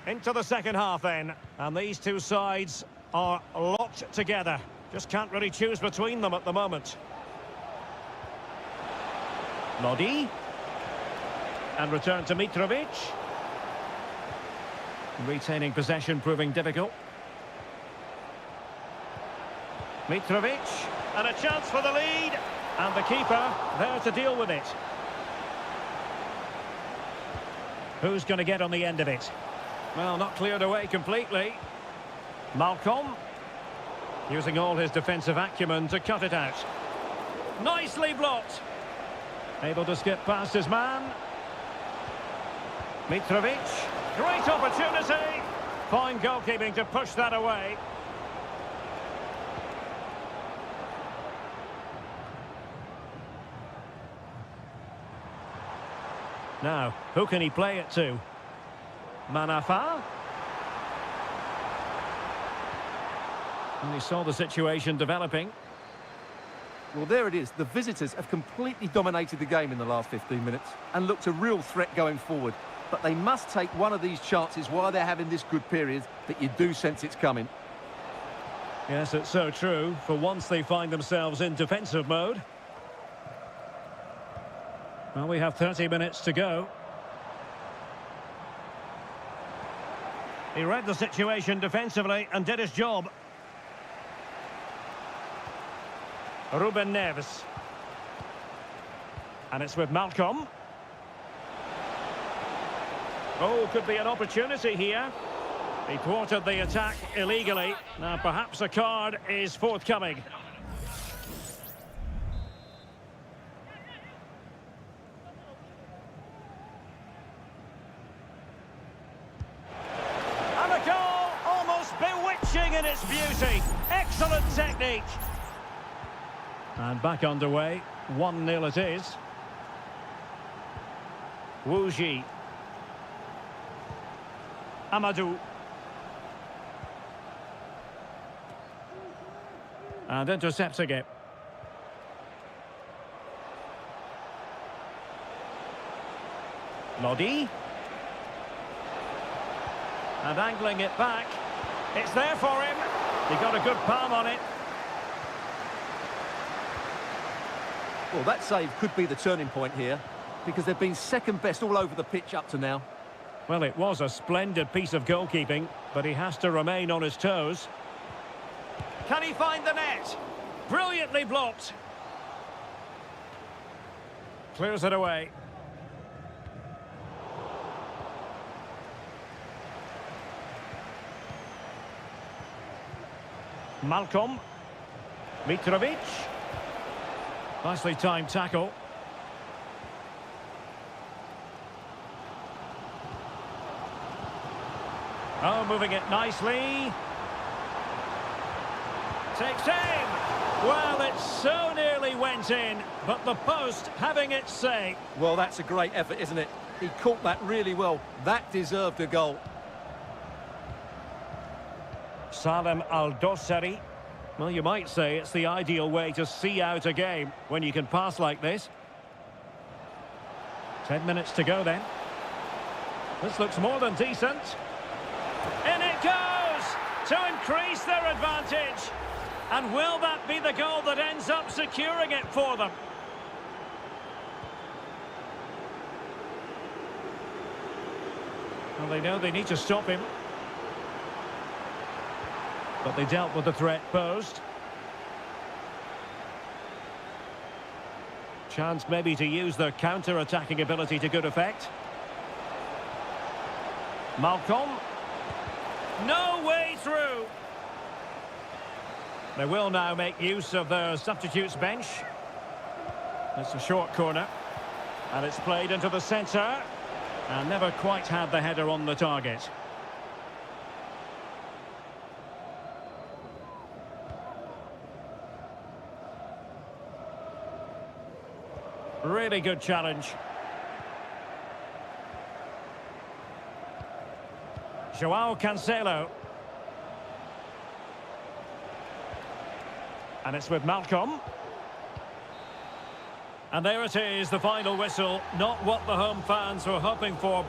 Into the second half then. And these two sides are locked together. Just can't really choose between them at the moment. Lodi. And return to Mitrovic. Retaining possession proving difficult. Mitrovic, and a chance for the lead, and the keeper there to deal with it. Who's going to get on the end of it? Well, not cleared away completely. Malcolm, using all his defensive acumen to cut it out. Nicely blocked. Able to skip past his man. Mitrovic, great opportunity. Fine goalkeeping to push that away. Now, who can he play it to? Manafa? And he saw the situation developing. Well, there it is. The visitors have completely dominated the game in the last 15 minutes and looked a real threat going forward. But they must take one of these chances while they're having this good period that you do sense it's coming. Yes, it's so true. For once they find themselves in defensive mode. Well, we have 30 minutes to go. He read the situation defensively and did his job. Ruben Neves. And it's with Malcolm. Oh, could be an opportunity here. He thwarted the attack illegally. Now, perhaps a card is forthcoming. And a goal, almost bewitching in its beauty. Excellent technique. And back underway. 1-0 it is. Wu Ji. Amadou. And intercepting it. Lodi. And angling it back. It's there for him. He got a good palm on it. Well, that save could be the turning point here because they've been second best all over the pitch up to now. Well, it was a splendid piece of goalkeeping, but he has to remain on his toes. Can he find the net? Brilliantly blocked. Clears it away. Malcolm. Mitrovic. Nicely timed tackle. Oh, moving it nicely. Takes aim. Well, it so nearly went in, but the post having its say. Well, that's a great effort, isn't it? He caught that really well. That deserved a goal. Salem Al-Dossari. Well, you might say it's the ideal way to see out a game when you can pass like this. 10 minutes to go then. This looks more than decent. In it goes to increase their advantage. And will that be the goal that ends up securing it for them? Well, they know they need to stop him. But they dealt with the threat posed. Chance maybe to use their counter-attacking ability to good effect. Malcolm. No way through. They will now make use of their substitutes bench. It's a short corner. And it's played into the centre. And never quite had the header on the target. Really good challenge. Joao Cancelo. And it's with Malcolm. And there it is, the final whistle. Not what the home fans were hoping for.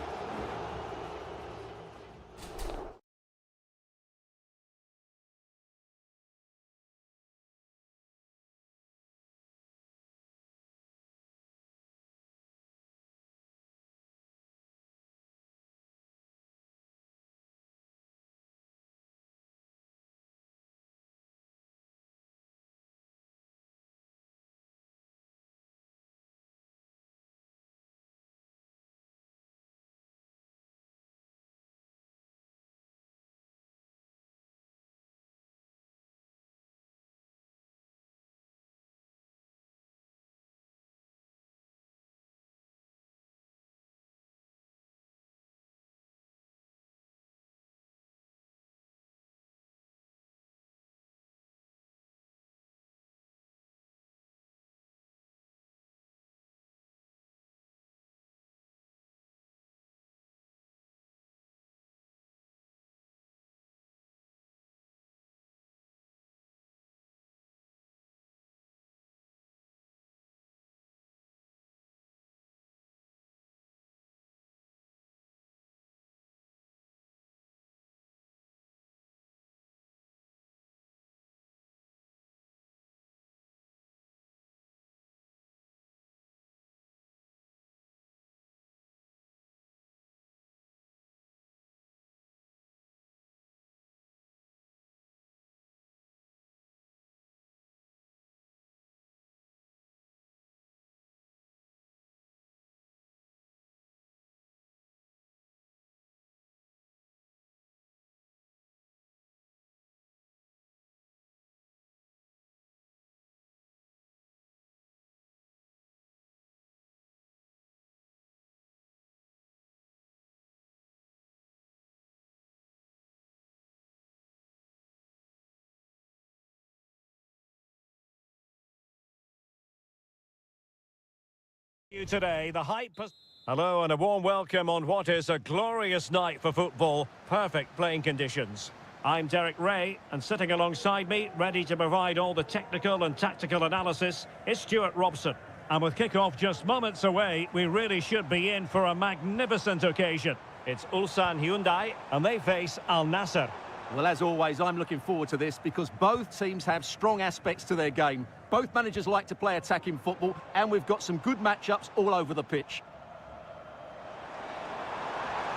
You today, the hype has... Hello and a warm welcome on what is a glorious night for football. Perfect playing conditions. I'm Derek Ray, and sitting alongside me, ready to provide all the technical and tactical analysis, is Stuart Robson. And with kick-off just moments away, we really should be in for a magnificent occasion. It's Ulsan Hyundai, and they face Al Nassr. Well, as always, I'm looking forward to this because both teams have strong aspects to their game. Both managers like to play attacking football, and we've got some good matchups all over the pitch.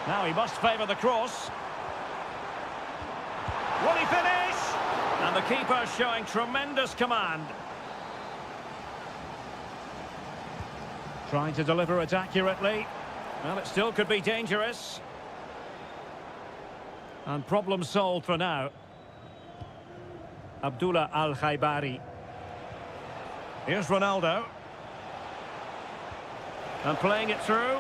Now he must favour the cross. Will he finish? And the keeper showing tremendous command. Trying to deliver it accurately. Well, it still could be dangerous. And problem solved for now. Abdullah Al-Khaibari. Here's Ronaldo. And playing it through.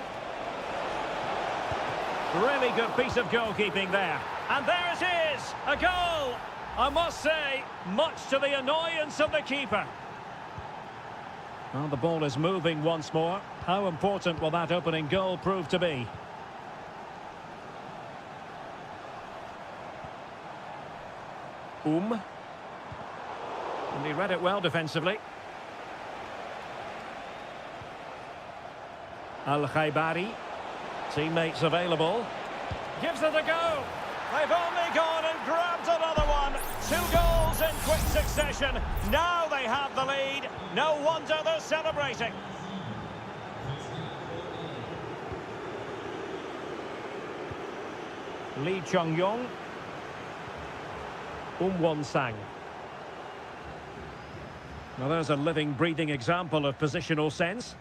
Really good piece of goalkeeping there. And there it is! A goal! I must say, much to the annoyance of the keeper. Well, the ball is moving once more. How important will that opening goal prove to be? And he read it well defensively. Al-Khaibari. Teammates available. Gives it a go. They've only gone and grabbed another one. 2 goals in quick succession. Now they have the lead. No wonder they're celebrating. Lee Chung-yong. Won-sang. Now there's a living, breathing example of positional sense.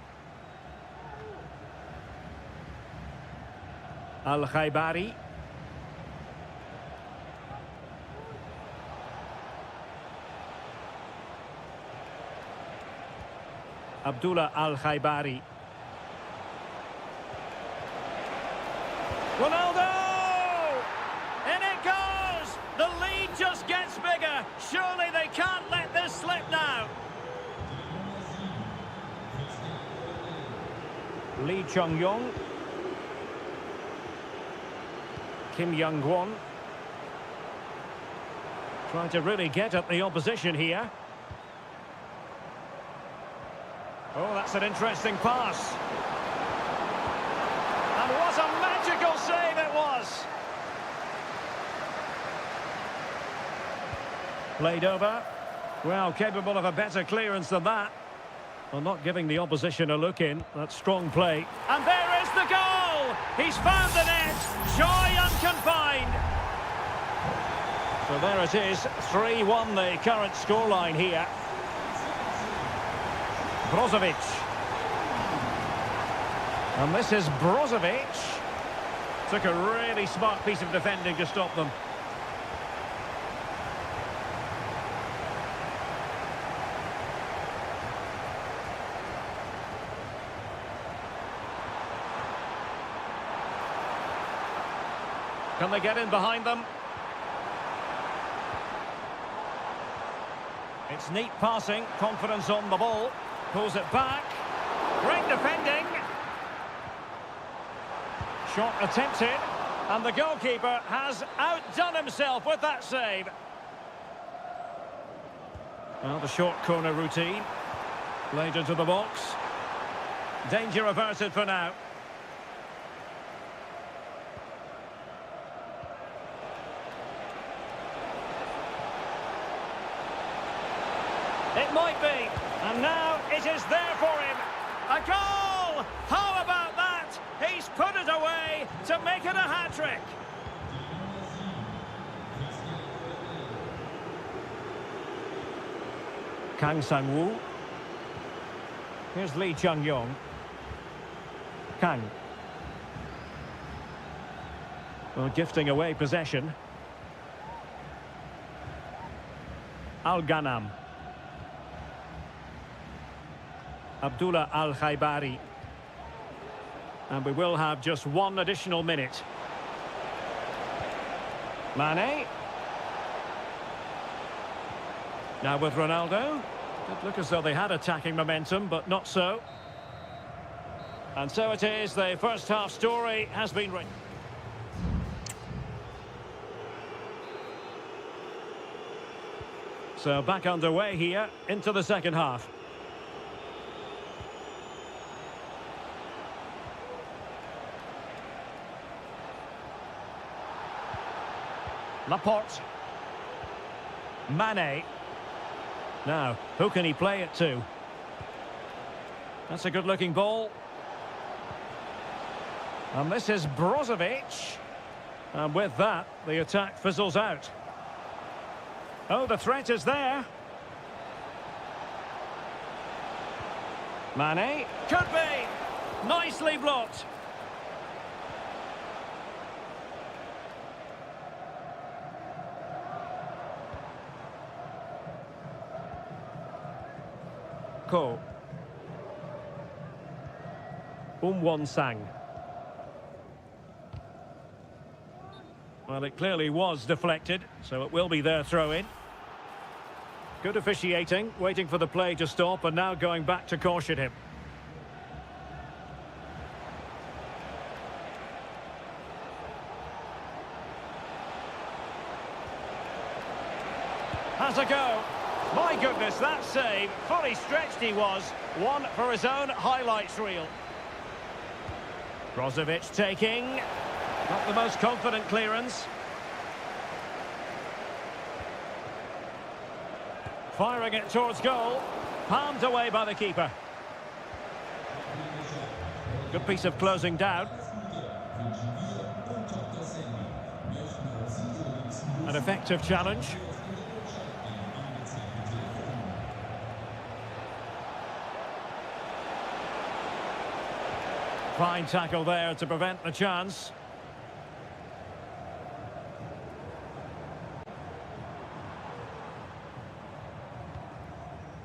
Al-Khaibari. Abdullah Al-Khaibari. Ronaldo! In it goes! The lead just gets bigger. Surely they can't let this slip now. Lee Chung-yong. Kim Young-won. Trying to really get at the opposition here. Oh, that's an interesting pass. And what a magical save it was. Played over. Well, capable of a better clearance than that. Well, not giving the opposition a look in. That's strong play. And there is the goal! He's found the net. Joy unconfined. So there it is. 3-1 the current scoreline here. Brozovic. And this is Brozovic. Took a really smart piece of defending to stop them. Can they get in behind them? It's neat passing, confidence on the ball. Pulls it back. Great defending. Shot attempted. And the goalkeeper has outdone himself with that save. Well, the short corner routine. Played into the box. Danger averted for now. It might be. And now it is there for him. A goal! How about that? He's put it away to make it a hat-trick. Kang Sang-woo. Here's Lee Chung-yong. Kang. Well, gifting away possession. Al-Ghanam. Abdullah Al-Khaibari. And we will have just one additional minute. Mane. Now with Ronaldo. Did look as though they had attacking momentum, but not so. And so it is, the first half story has been written. So back underway here into the second half. Laporte. Mane. Now, who can he play it to? That's a good-looking ball. And this is Brozovic. And with that, the attack fizzles out. Oh, the threat is there. Mane. Could be. Nicely blocked. Ko. Sang. Well, it clearly was deflected, so it will be their throw-in. Good officiating, waiting for the play to stop, and now going back to caution him. Has a go. My goodness, that save. Fully stretched he was. One for his own highlights reel. Brozovic taking. Not the most confident clearance. Firing it towards goal. Palmed away by the keeper. Good piece of closing down. An effective challenge. Fine tackle there to prevent the chance.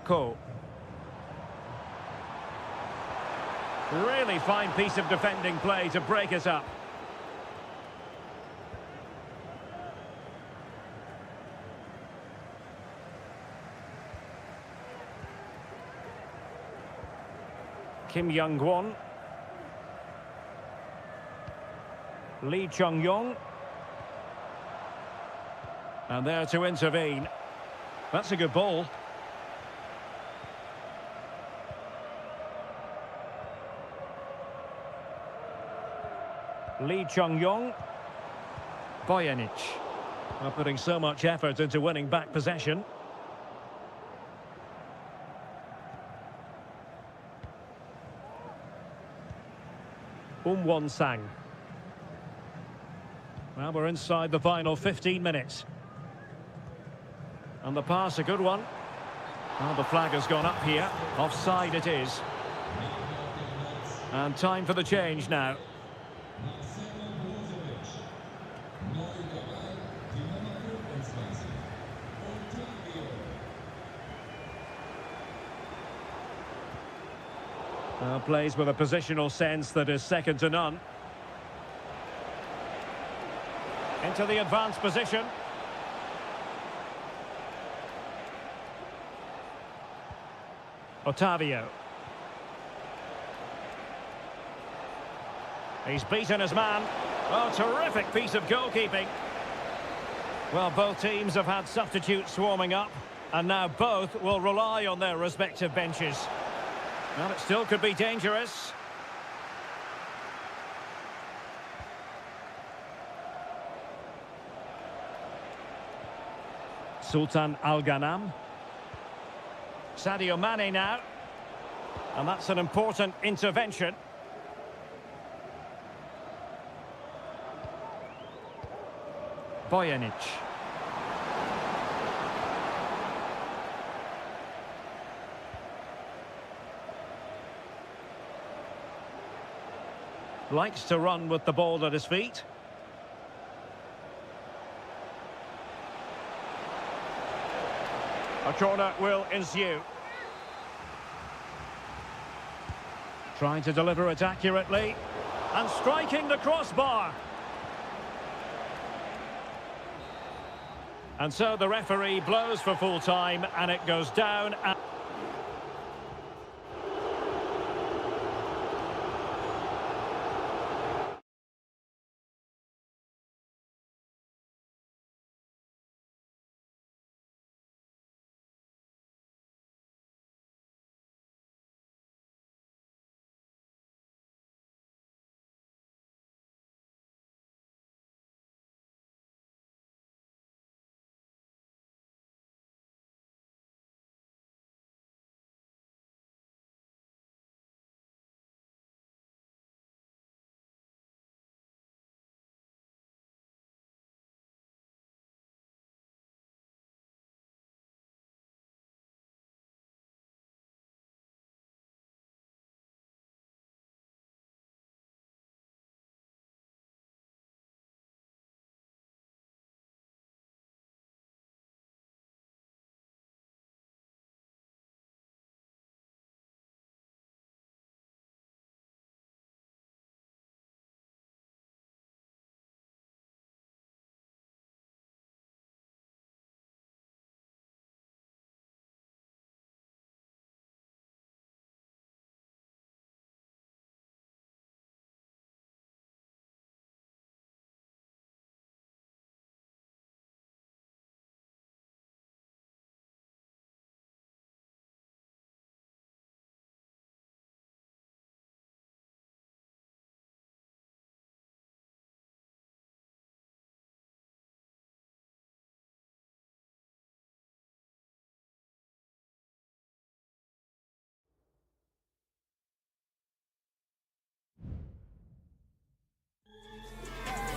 Ko. Really fine piece of defending play to break us up. Kim Young-won. Lee Chung-yong. And there to intervene. That's a good ball. Lee Chung-yong. Bojanic. Well, putting so much effort into winning back possession. Sang. Well, we're inside the final 15 minutes. And the pass, a good one. Well, the flag has gone up here. Offside it is. And time for the change now. Plays with a positional sense that is second to none. Into the advanced position. Otavio. He's beaten his man. Oh, terrific piece of goalkeeping. Well, both teams have had substitutes swarming up, and now both will rely on their respective benches. Well, it still could be dangerous. Sultan Al-Ghanam. Sadio Mane now. And that's an important intervention. Bojanic. Likes to run with the ball at his feet. A corner will ensue. Trying to deliver it accurately. And striking the crossbar. And so the referee blows for full time, and it goes down.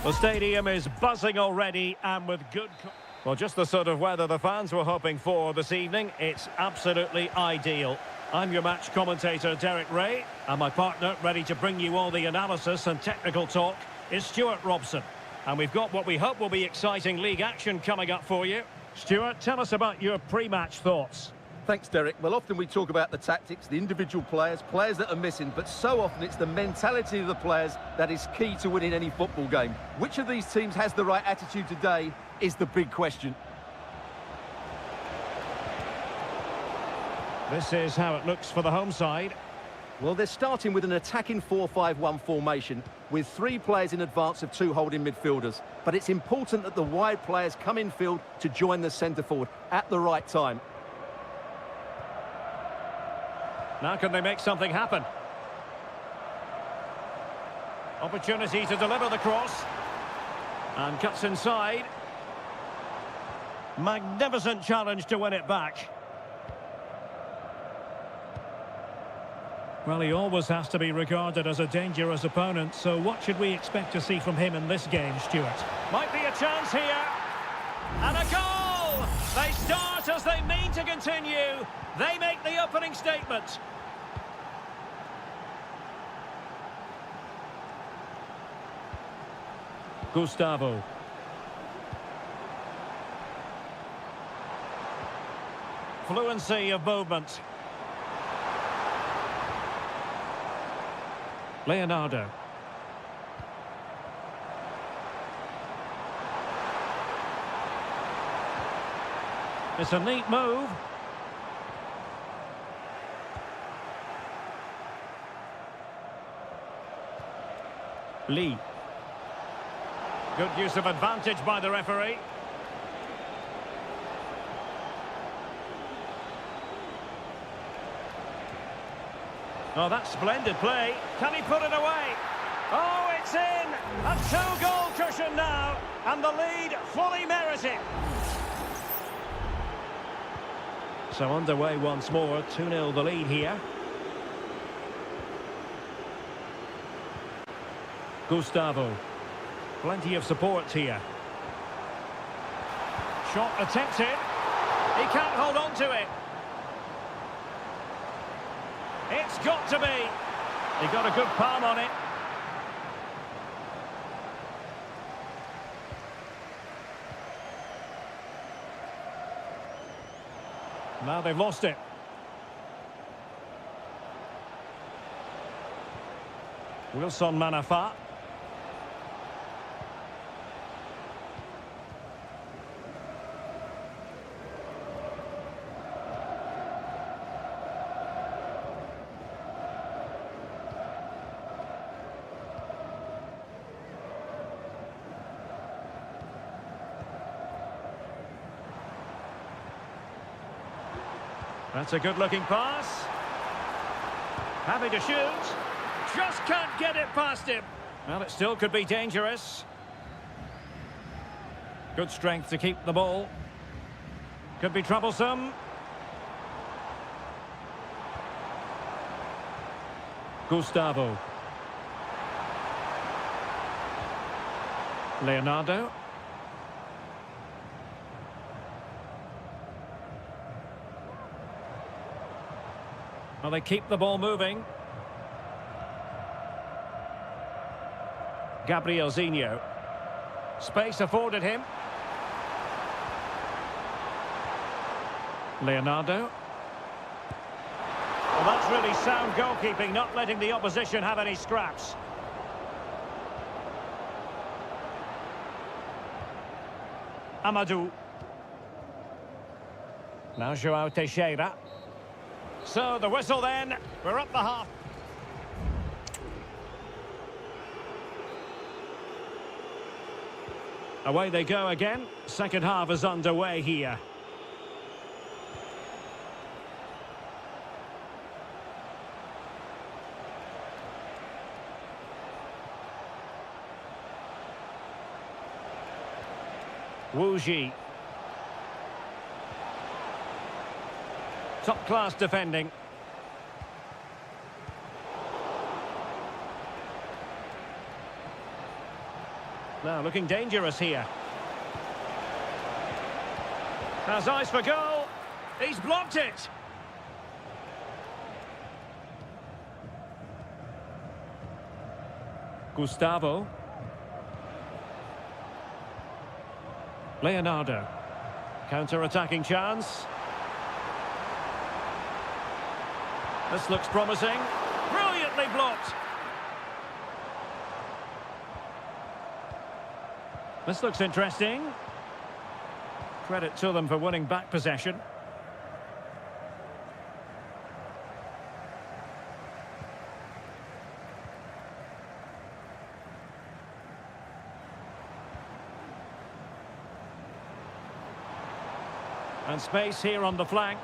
The stadium is buzzing already and with good... Well, just the sort of weather the fans were hoping for this evening. It's absolutely ideal. I'm your match commentator, Derek Ray, and my partner, ready to bring you all the analysis and technical talk, is Stuart Robson. And we've got what we hope will be exciting league action coming up for you. Stuart, tell us about your pre-match thoughts. Thanks, Derek. Well, often we talk about the tactics, the individual players that are missing, but so often it's the mentality of the players that is key to winning any football game. Which of these teams has the right attitude today is the big question. This is how it looks for the home side. Well, they're starting with an attacking 4-5-1 formation with 3 players in advance of 2 holding midfielders. But it's important that the wide players come in field to join the centre forward at the right time. Now can they make something happen? Opportunity to deliver the cross. And cuts inside. Magnificent challenge to win it back. Well, he always has to be regarded as a dangerous opponent, so what should we expect to see from him in this game, Stuart? Might be a chance here. And a goal! They start as they mean to continue. They make the opening statement. Gustavo. Fluency of movement. Leonardo. It's a neat move. Lee. Good use of advantage by the referee. Oh, that's splendid play. Can he put it away? Oh, it's in! A 2-goal cushion now, and the lead fully merited. So underway once more, 2-0 the lead here. Gustavo. Plenty of support here. Shot attempted. He can't hold on to it. It's got to be. He got a good palm on it. Now they've lost it. Wilson Manafa. That's a good-looking pass. Happy to shoot. Just can't get it past him. Well, it still could be dangerous. Good strength to keep the ball. Could be troublesome. Gustavo. Leonardo. Well, they keep the ball moving. Gabriel Zinho. Space afforded him. Leonardo. Well, that's really sound goalkeeping, not letting the opposition have any scraps. Amadou. Now João Teixeira. So the whistle then, we're up the half. Away they go again. Second half is underway here. Wu Ji. Top-class defending. Now looking dangerous here. Has eyes for goal. He's blocked it. Gustavo. Leonardo. Counter-attacking chance. This looks promising. Brilliantly blocked. This looks interesting. Credit to them for winning back possession. And space here on the flank.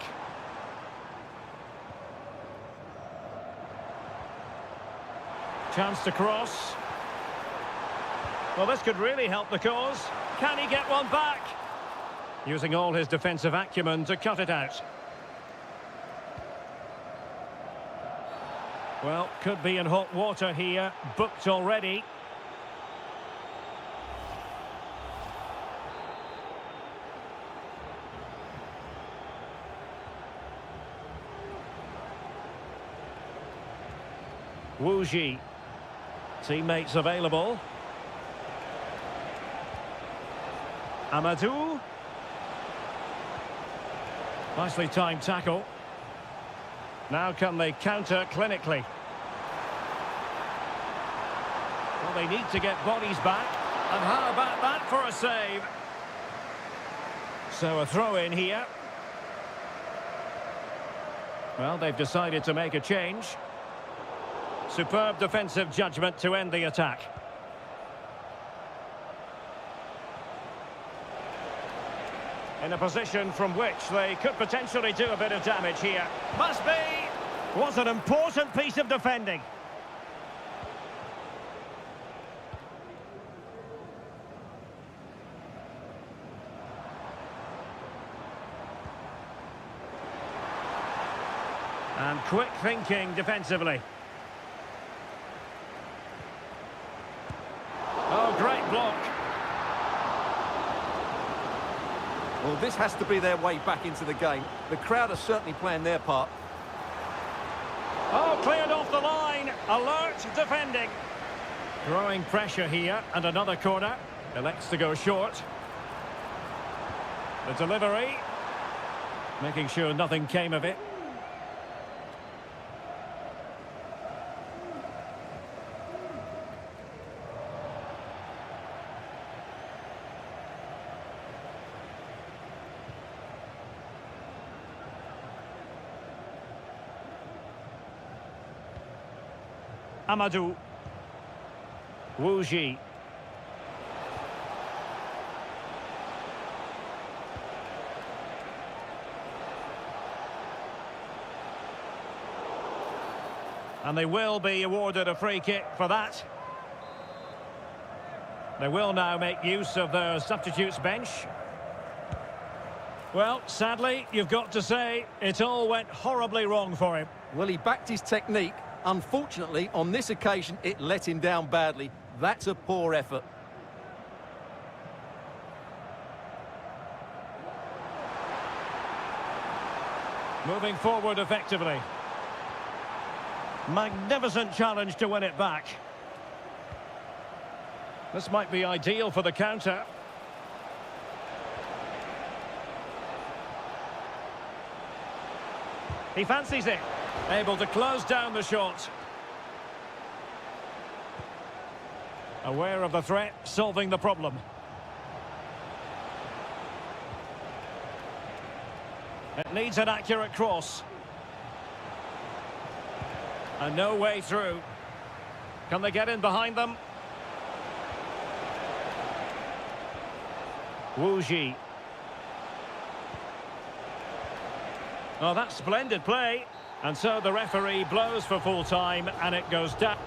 Chance to cross. Well, this could really help the cause. Can he get one back? Using all his defensive acumen to cut it out. Well, could be in hot water here. Booked already. Wu Ji. Teammates available. Amadou. Nicely timed tackle. Now can they counter clinically? Well, they need to get bodies back. And how about that for a save? So a throw in here. Well, they've decided to make a change. Superb defensive judgment to end the attack. In a position from which they could potentially do a bit of damage here. Must be! Was an important piece of defending. And quick thinking defensively. Oh, great block. Well, this has to be their way back into the game. The crowd are certainly playing their part. Oh, cleared off the line. Alert defending. Growing pressure here, and another corner. Elects to go short. The delivery. Making sure nothing came of it. Amadou. Wu Ji. And they will be awarded a free kick for that. They will now make use of their substitutes bench. Well, sadly, you've got to say, it all went horribly wrong for him. Well, he backed his technique. Unfortunately, on this occasion, it let him down badly. That's a poor effort. Moving forward effectively. Magnificent challenge to win it back. This might be ideal for the counter. He fancies it. Able to close down the shot. Aware of the threat, solving the problem. It needs an accurate cross. And no way through. Can they get in behind them? Wu Ji. Oh, that's splendid play. And so the referee blows for full time and it goes down.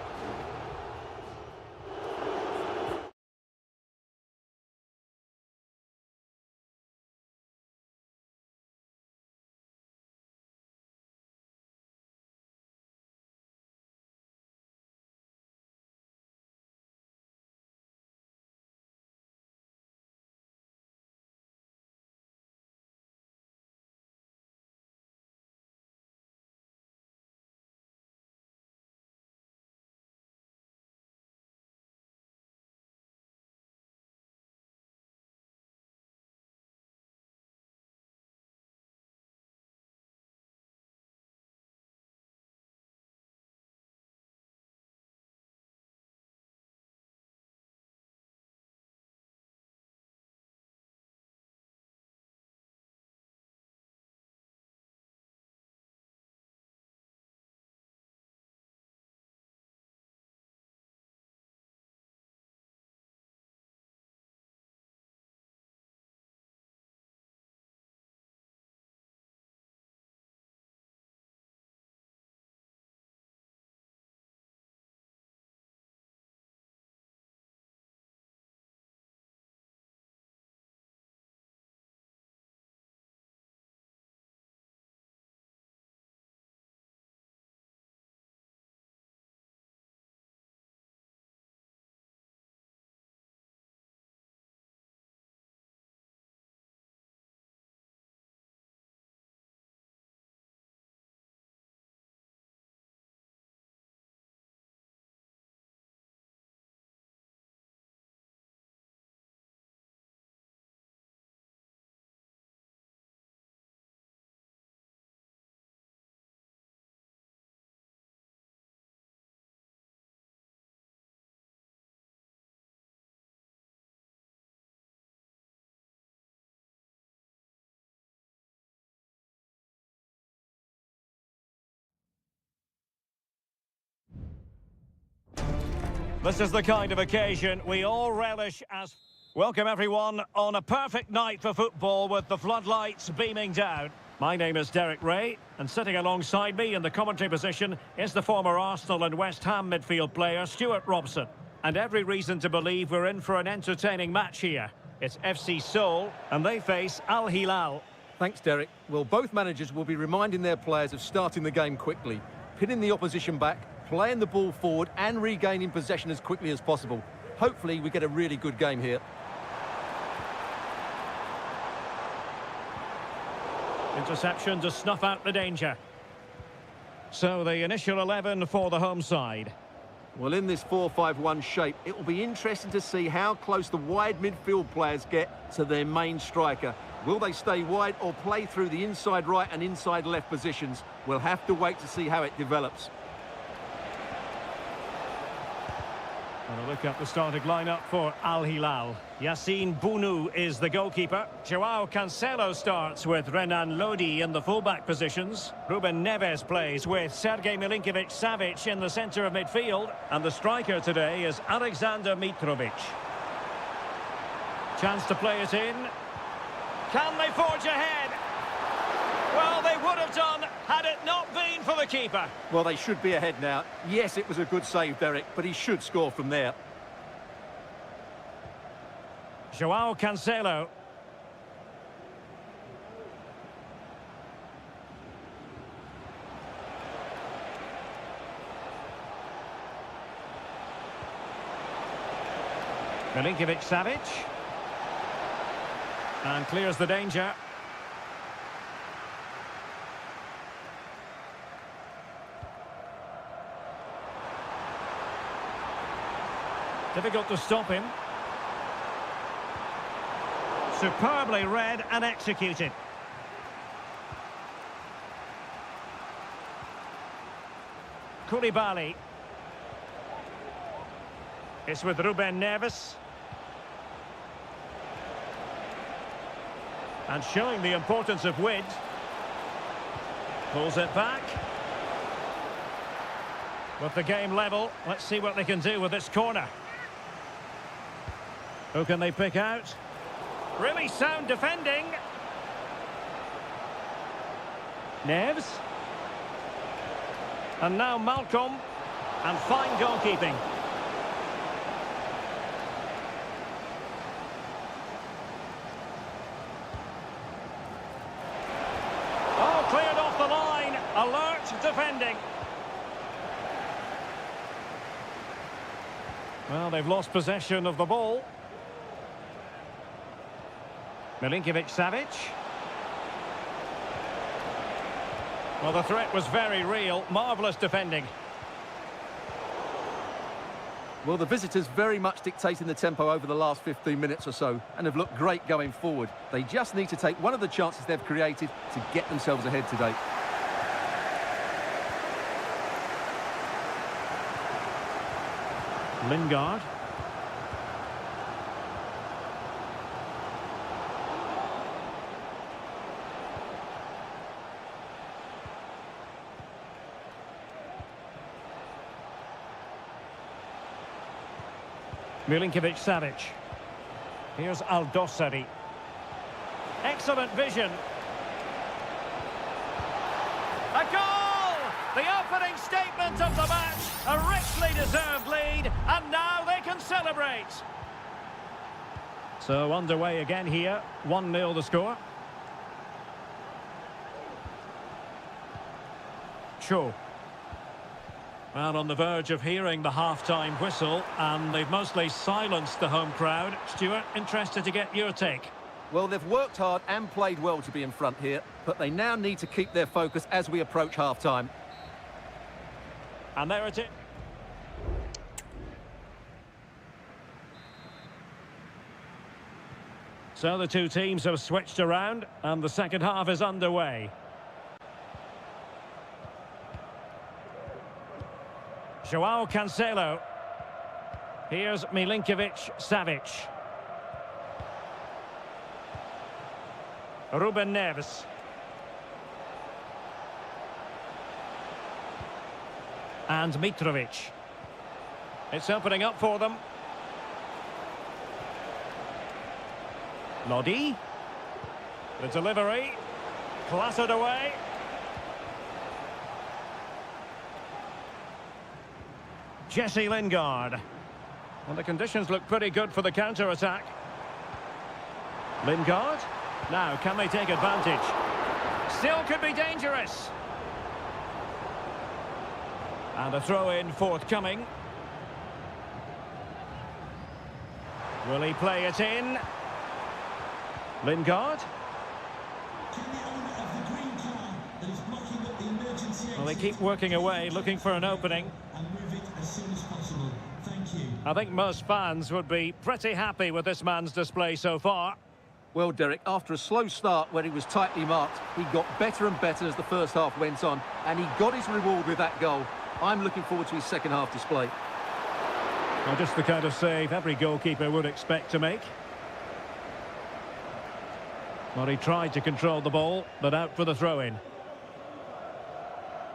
This is the kind of occasion we all relish as... Welcome everyone on a perfect night for football with the floodlights beaming down. My name is Derek Ray, and sitting alongside me in the commentary position is the former Arsenal and West Ham midfield player Stuart Robson. And every reason to believe we're in for an entertaining match here. It's FC Seoul, and they face Al Hilal. Thanks, Derek. Well, both managers will be reminding their players of starting the game quickly, pinning the opposition back, playing the ball forward and regaining possession as quickly as possible. Hopefully we get a really good game here. Interception to snuff out the danger. So the initial 11 for the home side. Well, in this 4-5-1 shape, it will be interesting to see how close the wide midfield players get to their main striker. Will they stay wide or play through the inside right and inside left positions? We'll have to wait to see how it develops. And a look at the starting lineup for Al Hilal. Yassine Bounou is the goalkeeper. Joao Cancelo starts with Renan Lodi in the fullback positions. Ruben Neves plays with Sergej Milinkovic-Savic in the centre of midfield. And the striker today is Alexander Mitrovic. Chance to play it in. Can they forge ahead? Well, they would have done had it not been for the keeper. Well, they should be ahead now. Yes, it was a good save, Derek, but he should score from there. Joao Cancelo. Milinkovic-Savic. And clears the danger. Difficult to stop him. Superbly read and executed. Koulibaly. It's with Ruben Neves. And showing the importance of width. Pulls it back. With the game level, let's see what they can do with this corner. Who can they pick out? Really sound defending. Neves. And now Malcolm. And fine goalkeeping. Oh, cleared off the line. Alert defending. Well, they've lost possession of the ball. Milinkovic-Savic. Well, the threat was very real. Marvellous defending. Well, the visitors very much dictating the tempo over the last 15 minutes or so and have looked great going forward. They just need to take one of the chances they've created to get themselves ahead today. Lingard. Milinkovic-Savic. Here's Al-Dossari. Excellent vision. A goal! The opening statement of the match. A richly deserved lead, and now they can celebrate. So underway again here. 1-0 the score. Cho. Well, on the verge of hearing the half-time whistle, and they've mostly silenced the home crowd. Stuart, interested to get your take. Well, they've worked hard and played well to be in front here, but they now need to keep their focus as we approach half-time. And there it is. So the two teams have switched around, and the second half is underway. Joao Cancelo. Here's Milinkovic-Savic. Ruben Neves. And Mitrovic. It's opening up for them. Lodi. The delivery. Clattered away. Jesse Lingard. And the conditions look pretty good for the counter-attack. Lingard. Now, can they take advantage? Still could be dangerous. And a throw-in forthcoming. Will he play it in? Lingard. Can the owner of the green car that is blocking up the emergency Well, they exit keep working away, looking for an opening. and move it as soon as possible? Thank you. I think most fans would be pretty happy with this man's display so far. Well, Derek, after a slow start where he was tightly marked, he got better and better as the first half went on, and he got his reward with that goal. I'm looking forward to his second half display. Well, just the kind of save every goalkeeper would expect to make. Well, he tried to control the ball, but out for the throw-in.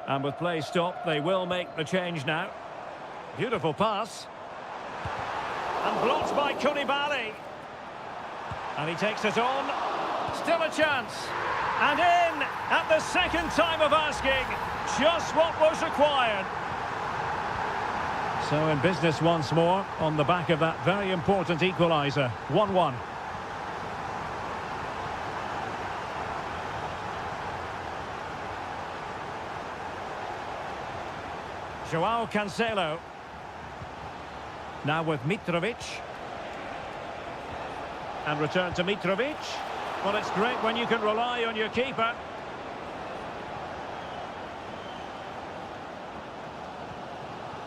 And with play stopped, they will make the change now. Beautiful pass. And blocked by CONMEBOL. And he takes it on. Still a chance. And in at the second time of asking. Just what was required. So in business once more on the back of that very important equaliser. 1-1. Joao Cancelo. Now with Mitrovic. And return to Mitrovic. Well, it's great when you can rely on your keeper.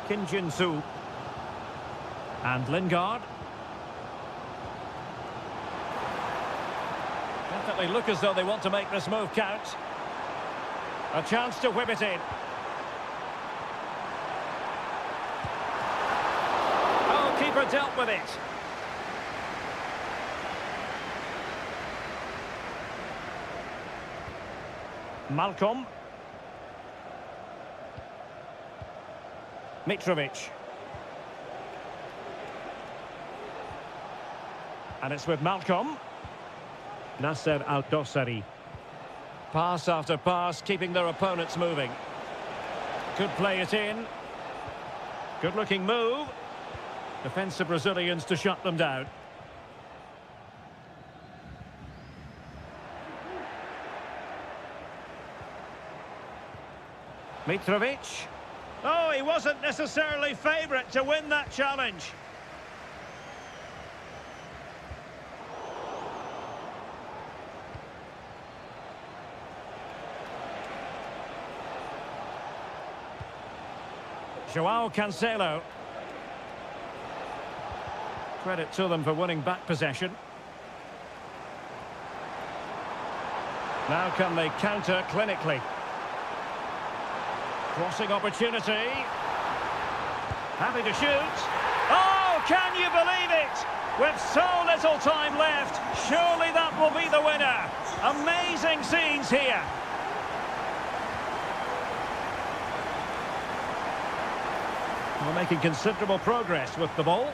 Kim Jin-soo. And Lingard. Definitely look as though they want to make this move count. A chance to whip it in. Oh, keeper dealt with it. Malcolm. Mitrovic. And it's with Malcolm. Nasser Al-Dossari. Pass after pass, keeping their opponents moving. Could play it in. Good-looking move. Defensive Brazilians to shut them down. Mitrovic. Oh, he wasn't necessarily favourite to win that challenge. Joao Cancelo. Credit to them for winning back possession. Now can they counter clinically? Crossing opportunity. Happy to shoot. Oh, can you believe it? With so little time left, surely that will be the winner. Amazing scenes here. We're making considerable progress with the ball.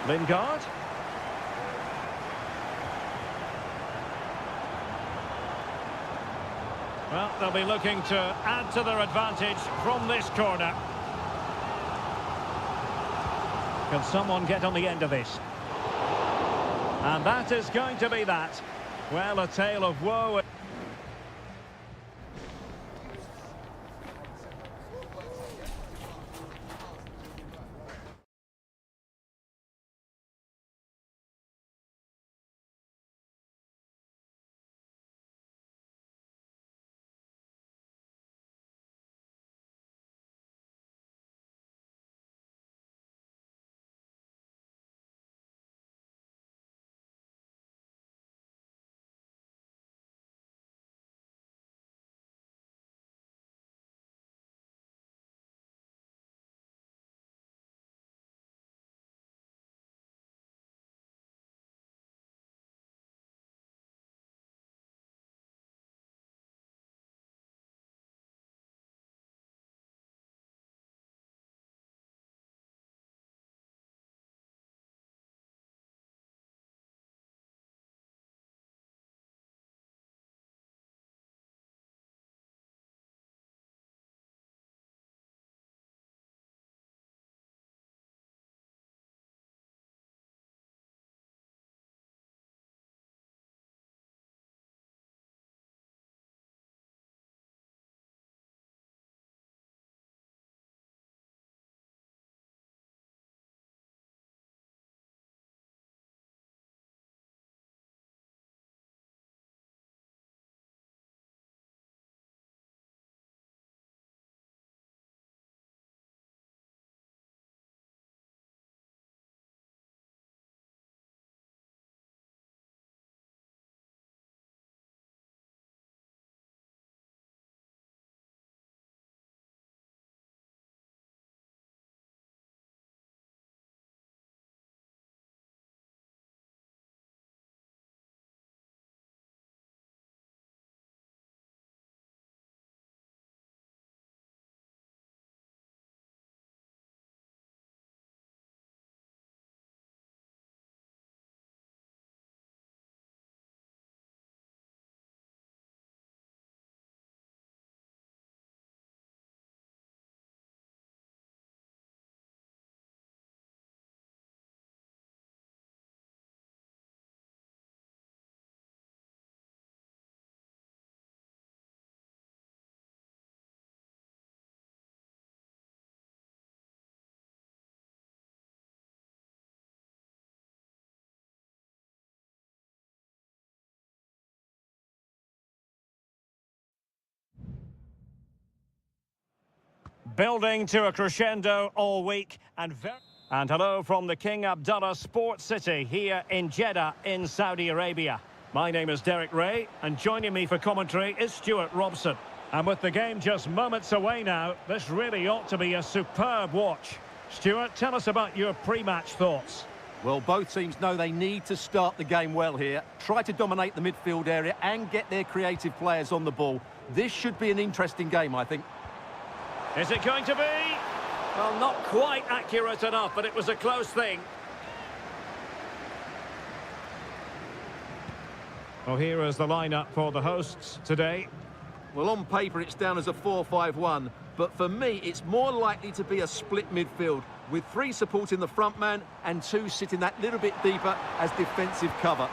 Lingard. Well, they'll be looking to add to their advantage from this corner. Can someone get on the end of this? And that is going to be that. Well, a tale of woe. Building to a crescendo all week and hello from the King Abdullah Sports City here in Jeddah in Saudi Arabia. My name is Derek Ray and joining me for commentary is Stuart Robson. And with the game just moments away now, this really ought to be a superb watch. Stuart, tell us about your pre-match thoughts. Well, both teams know they need to start the game well here. Try to dominate the midfield area and get their creative players on the ball. This should be an interesting game, I think. Is it going to be? Well, not quite accurate enough, but it was a close thing. Well, here is the lineup for the hosts today. Well, on paper, it's down as a 4-5-1, but for me, it's more likely to be a split midfield, with 3 supporting the front man and 2 sitting that little bit deeper as defensive cover.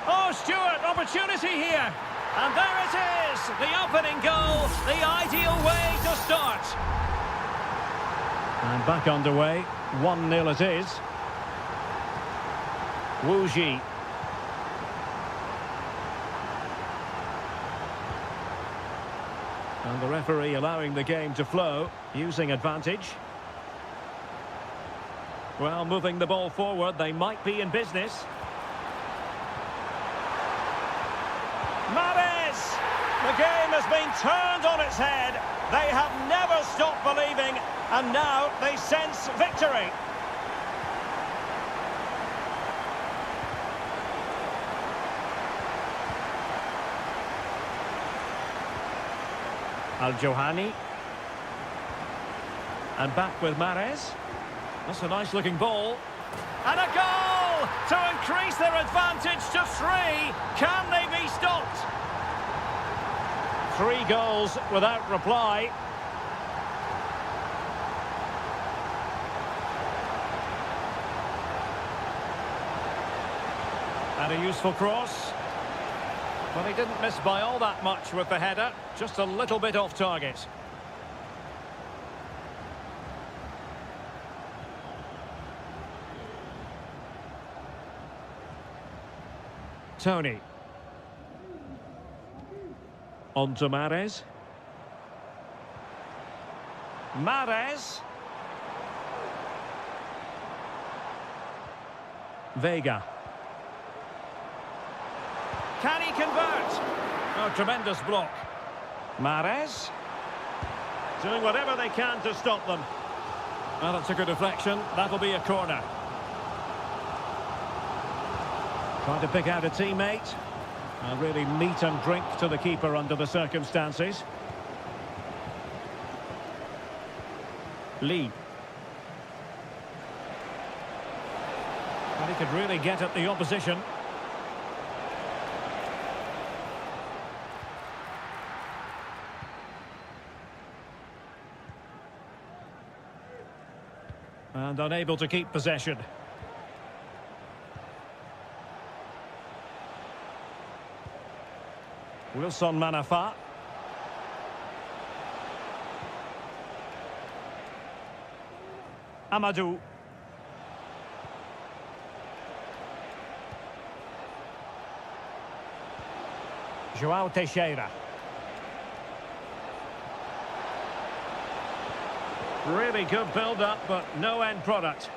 Oh, Stuart, opportunity here. And there it is, the opening goal, the ideal way to start. And back underway, 1-0 it is. Wu Ji. And the referee allowing the game to flow, using advantage. Well, moving the ball forward, they might be in business. Mahrez! The game has been turned on its head. They have never stopped believing, and now they sense victory. Al-Johani. And back with Mahrez. That's a nice-looking ball. And a goal to increase their advantage to 3. Can they be stopped? 3 goals without reply. And a useful cross. But he didn't miss by all that much with the header. Just a little bit off target. Tony. On to Mahrez. Mahrez. Vega. Can he convert? Oh, tremendous block. Mahrez. Doing whatever they can to stop them. Well, that's a good deflection. That'll be a corner. Trying to pick out a teammate. Really meat and drink to the keeper under the circumstances. Lee. And he could really get at the opposition. And unable to keep possession. Wilson Manafa. Amadou. João Teixeira. Really good build-up, but no end product.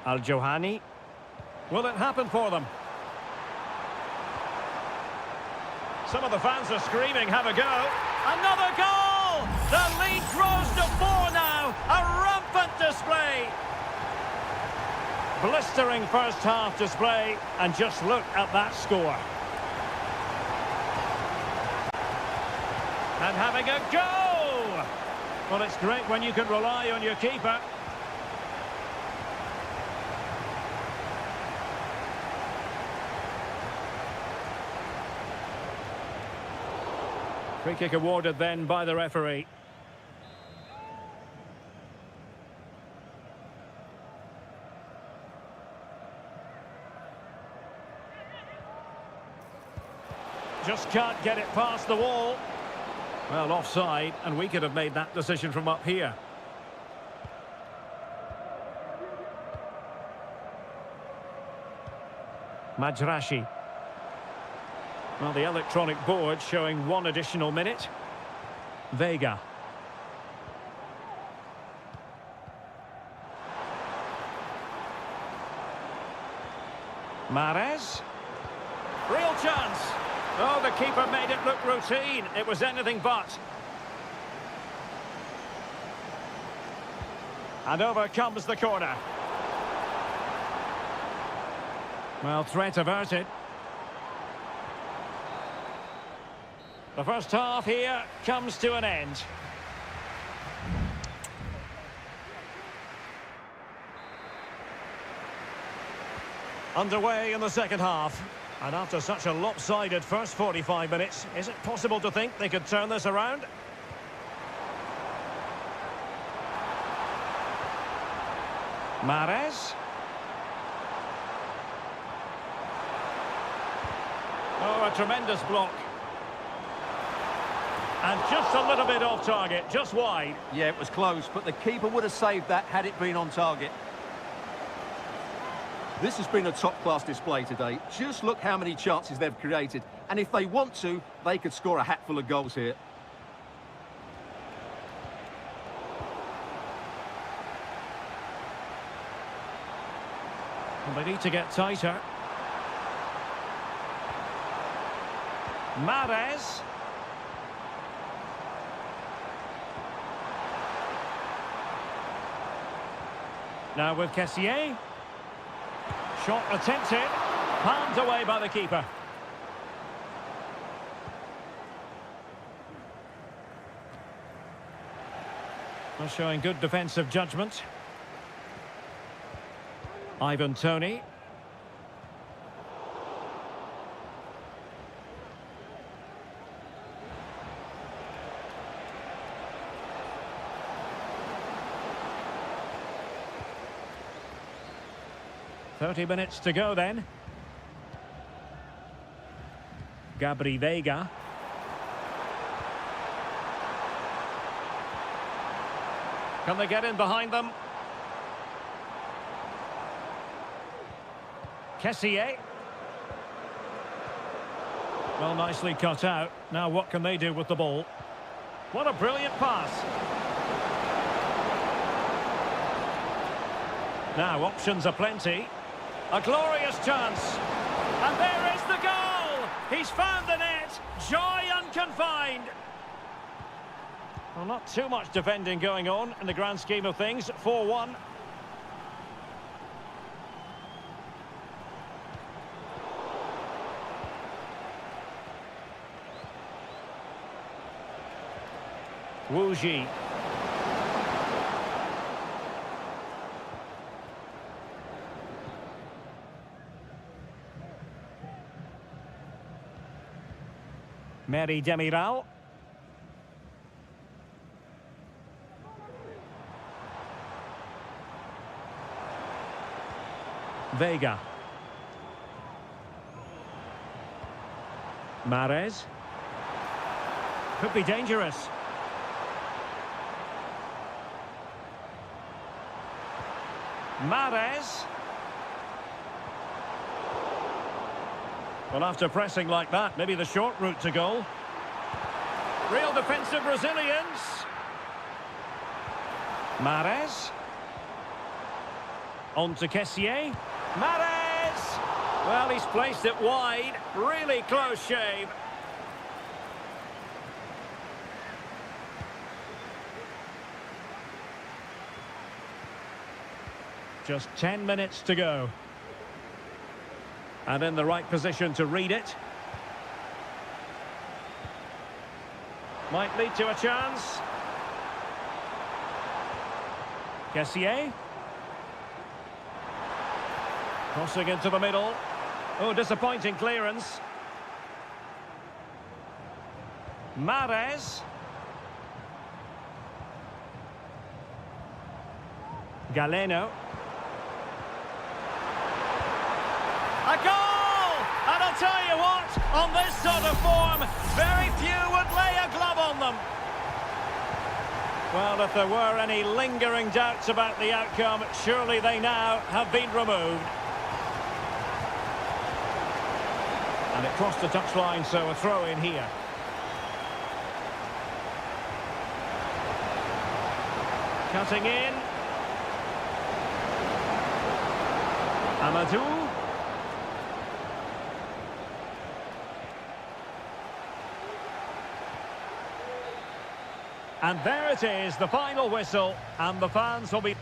Al-Johani. Will it happen for them? Some of the fans are screaming, have a go. Another goal! The lead grows to 4 now. A rampant display. Blistering first half display, and just look at that score. And having a go! Well, it's great when you can rely on your keeper. Free kick awarded then by the referee. Just can't get it past the wall. Well, offside, and we could have made that decision from up here. Majrashi. Well, the electronic board showing 1 additional minute. Vega. Mahrez. Real chance. Oh, the keeper made it look routine. It was anything but. And over comes the corner. Well, threat averted. The first half here comes to an end. Underway in the second half. And after such a lopsided first 45 minutes, is it possible to think they could turn this around? Mahrez. Oh, a tremendous block. And just a little bit off target, just wide. Yeah, it was close, but the keeper would have saved that had it been on target. This has been a top-class display today. Just look how many chances they've created. And if they want to, they could score a hatful of goals here. Well, they need to get tighter. Mahrez. Now with Kessié. Shot attempted. Palmed away by the keeper. Well, showing good defensive judgment. Ivan Toney. "30 minutes to go then." Gabri Vega. Can they get in behind them? Kessié. Well, nicely cut out. Now what can they do with the ball? What a brilliant pass. Now options are plenty. A glorious chance. And there is the goal! He's found the net. Joy unconfined. Well, not too much defending going on in the grand scheme of things. 4-1. Wu Ji. Mary Demiral. Vega. Mahrez. Could be dangerous. Mahrez. Well, after pressing like that, maybe the short route to goal. Real defensive resilience. Mahrez. On to Kessié. Mahrez! Well, he's placed it wide. Really close shave. Just 10 minutes to go. And in the right position to read it. Might lead to a chance. Kessié. Crossing into the middle. Oh, disappointing clearance. Mahrez. Galeno. A goal! And I'll tell you what, on this sort of form, very few would lay a glove on them. Well, if there were any lingering doubts about the outcome, surely they now have been removed. And And it crossed the touchline, so a throw in here. Cutting in. Amadou. And there it is, the final whistle, and the fans will be...